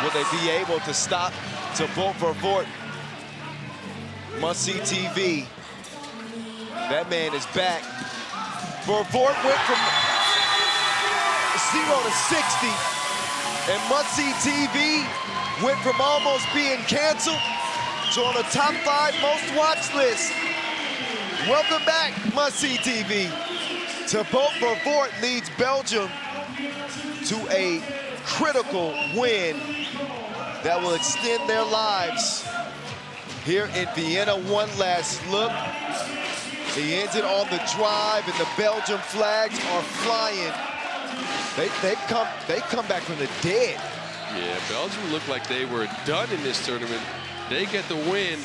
will they be able to stop to vote for Fort? Must-see TV. That man is back. Fort went from 0 to 60, and must-see TV went from almost being canceled to on the top 5 most watched list. Welcome back, must-see TV. To vote for Fort leads Belgium to a critical win that will extend their lives here in Vienna. One last look. He ends it on the drive, and the Belgium flags are flying They come back from the dead. Yeah, Belgium looked like they were done in this tournament. They get the win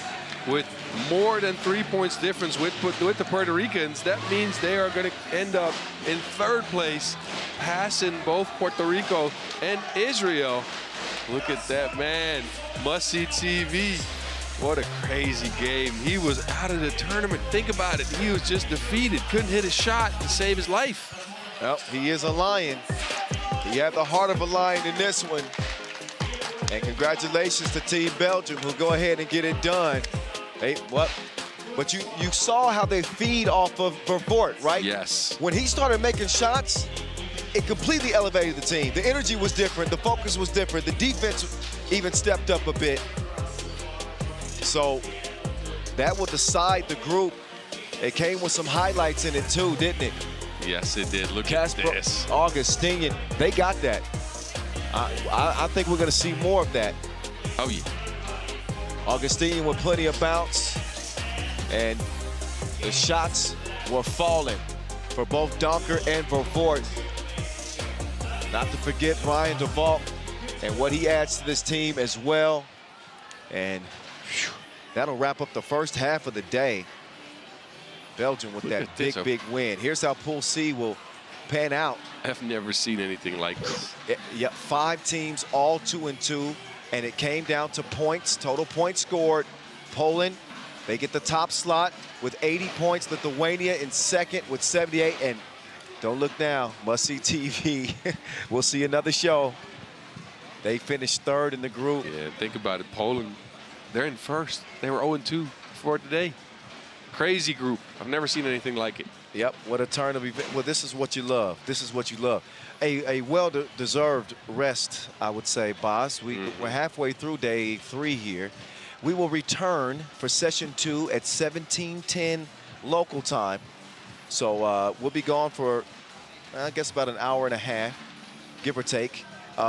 with more than 3 points difference with the Puerto Ricans. That means they are going to end up in 3rd place, passing both Puerto Rico and Israel. Look at that, man. Must-see TV. What a crazy game. He was out of the tournament. Think about it. He was just defeated. Couldn't hit a shot to save his life. Well, he is a lion. He had the heart of a lion in this one. And congratulations to Team Belgium, who go ahead and get it done. Hey, what? But you saw how they feed off of Vervoort, right? Yes. When he started making shots, it completely elevated the team. The energy was different. The focus was different. The defense even stepped up a bit. So that will decide the group. It came with some highlights in it too, didn't it? Yes, it did. Look Casper, at this. Augustinian, they got that. I think we're going to see more of that. Oh, yeah. Augustinian with plenty of bounce, and the shots were falling for both Donker and Vervoort. Not to forget Ryan DeVault and what he adds to this team as well. And whew, that'll wrap up the first half of the day. Belgium with that big win. Here's how Pool C will pan out. I've never seen anything like this. Yeah, 5 teams, all 2-2, and it came down to points, total points scored. Poland, they get the top slot with 80 points. Lithuania in 2nd with 78. And don't look now, must-see TV. We'll see another show. They finished 3rd in the group. Yeah, think about it. Poland, they're in 1st. They were 0-2 before today. Crazy group. I've never seen anything like it. Yep, what a turn of events. Well, this is what you love. This is what you love. A well-deserved rest, I would say, Boss. We're halfway through day 3 here. We will return for session 2 at 17:10 local time. So we'll be gone for, I guess, about an hour and a half, give or take.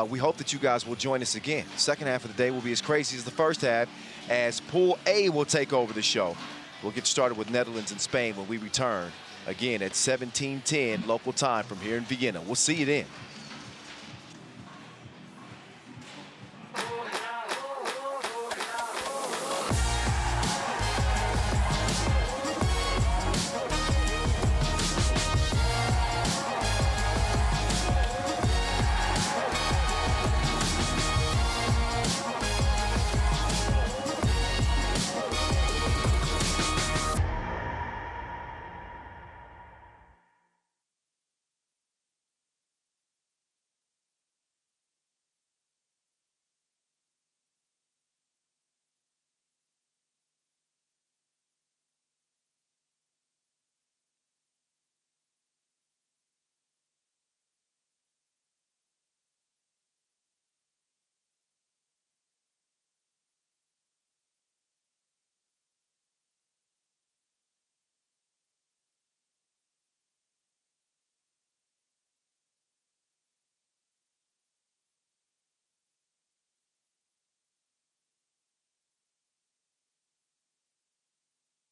We hope that you guys will join us again. Second half of the day will be as crazy as the first half, as Pool A will take over the show. We'll get started with Netherlands and Spain when we return again at 17:10 local time from here in Vienna. We'll see you then.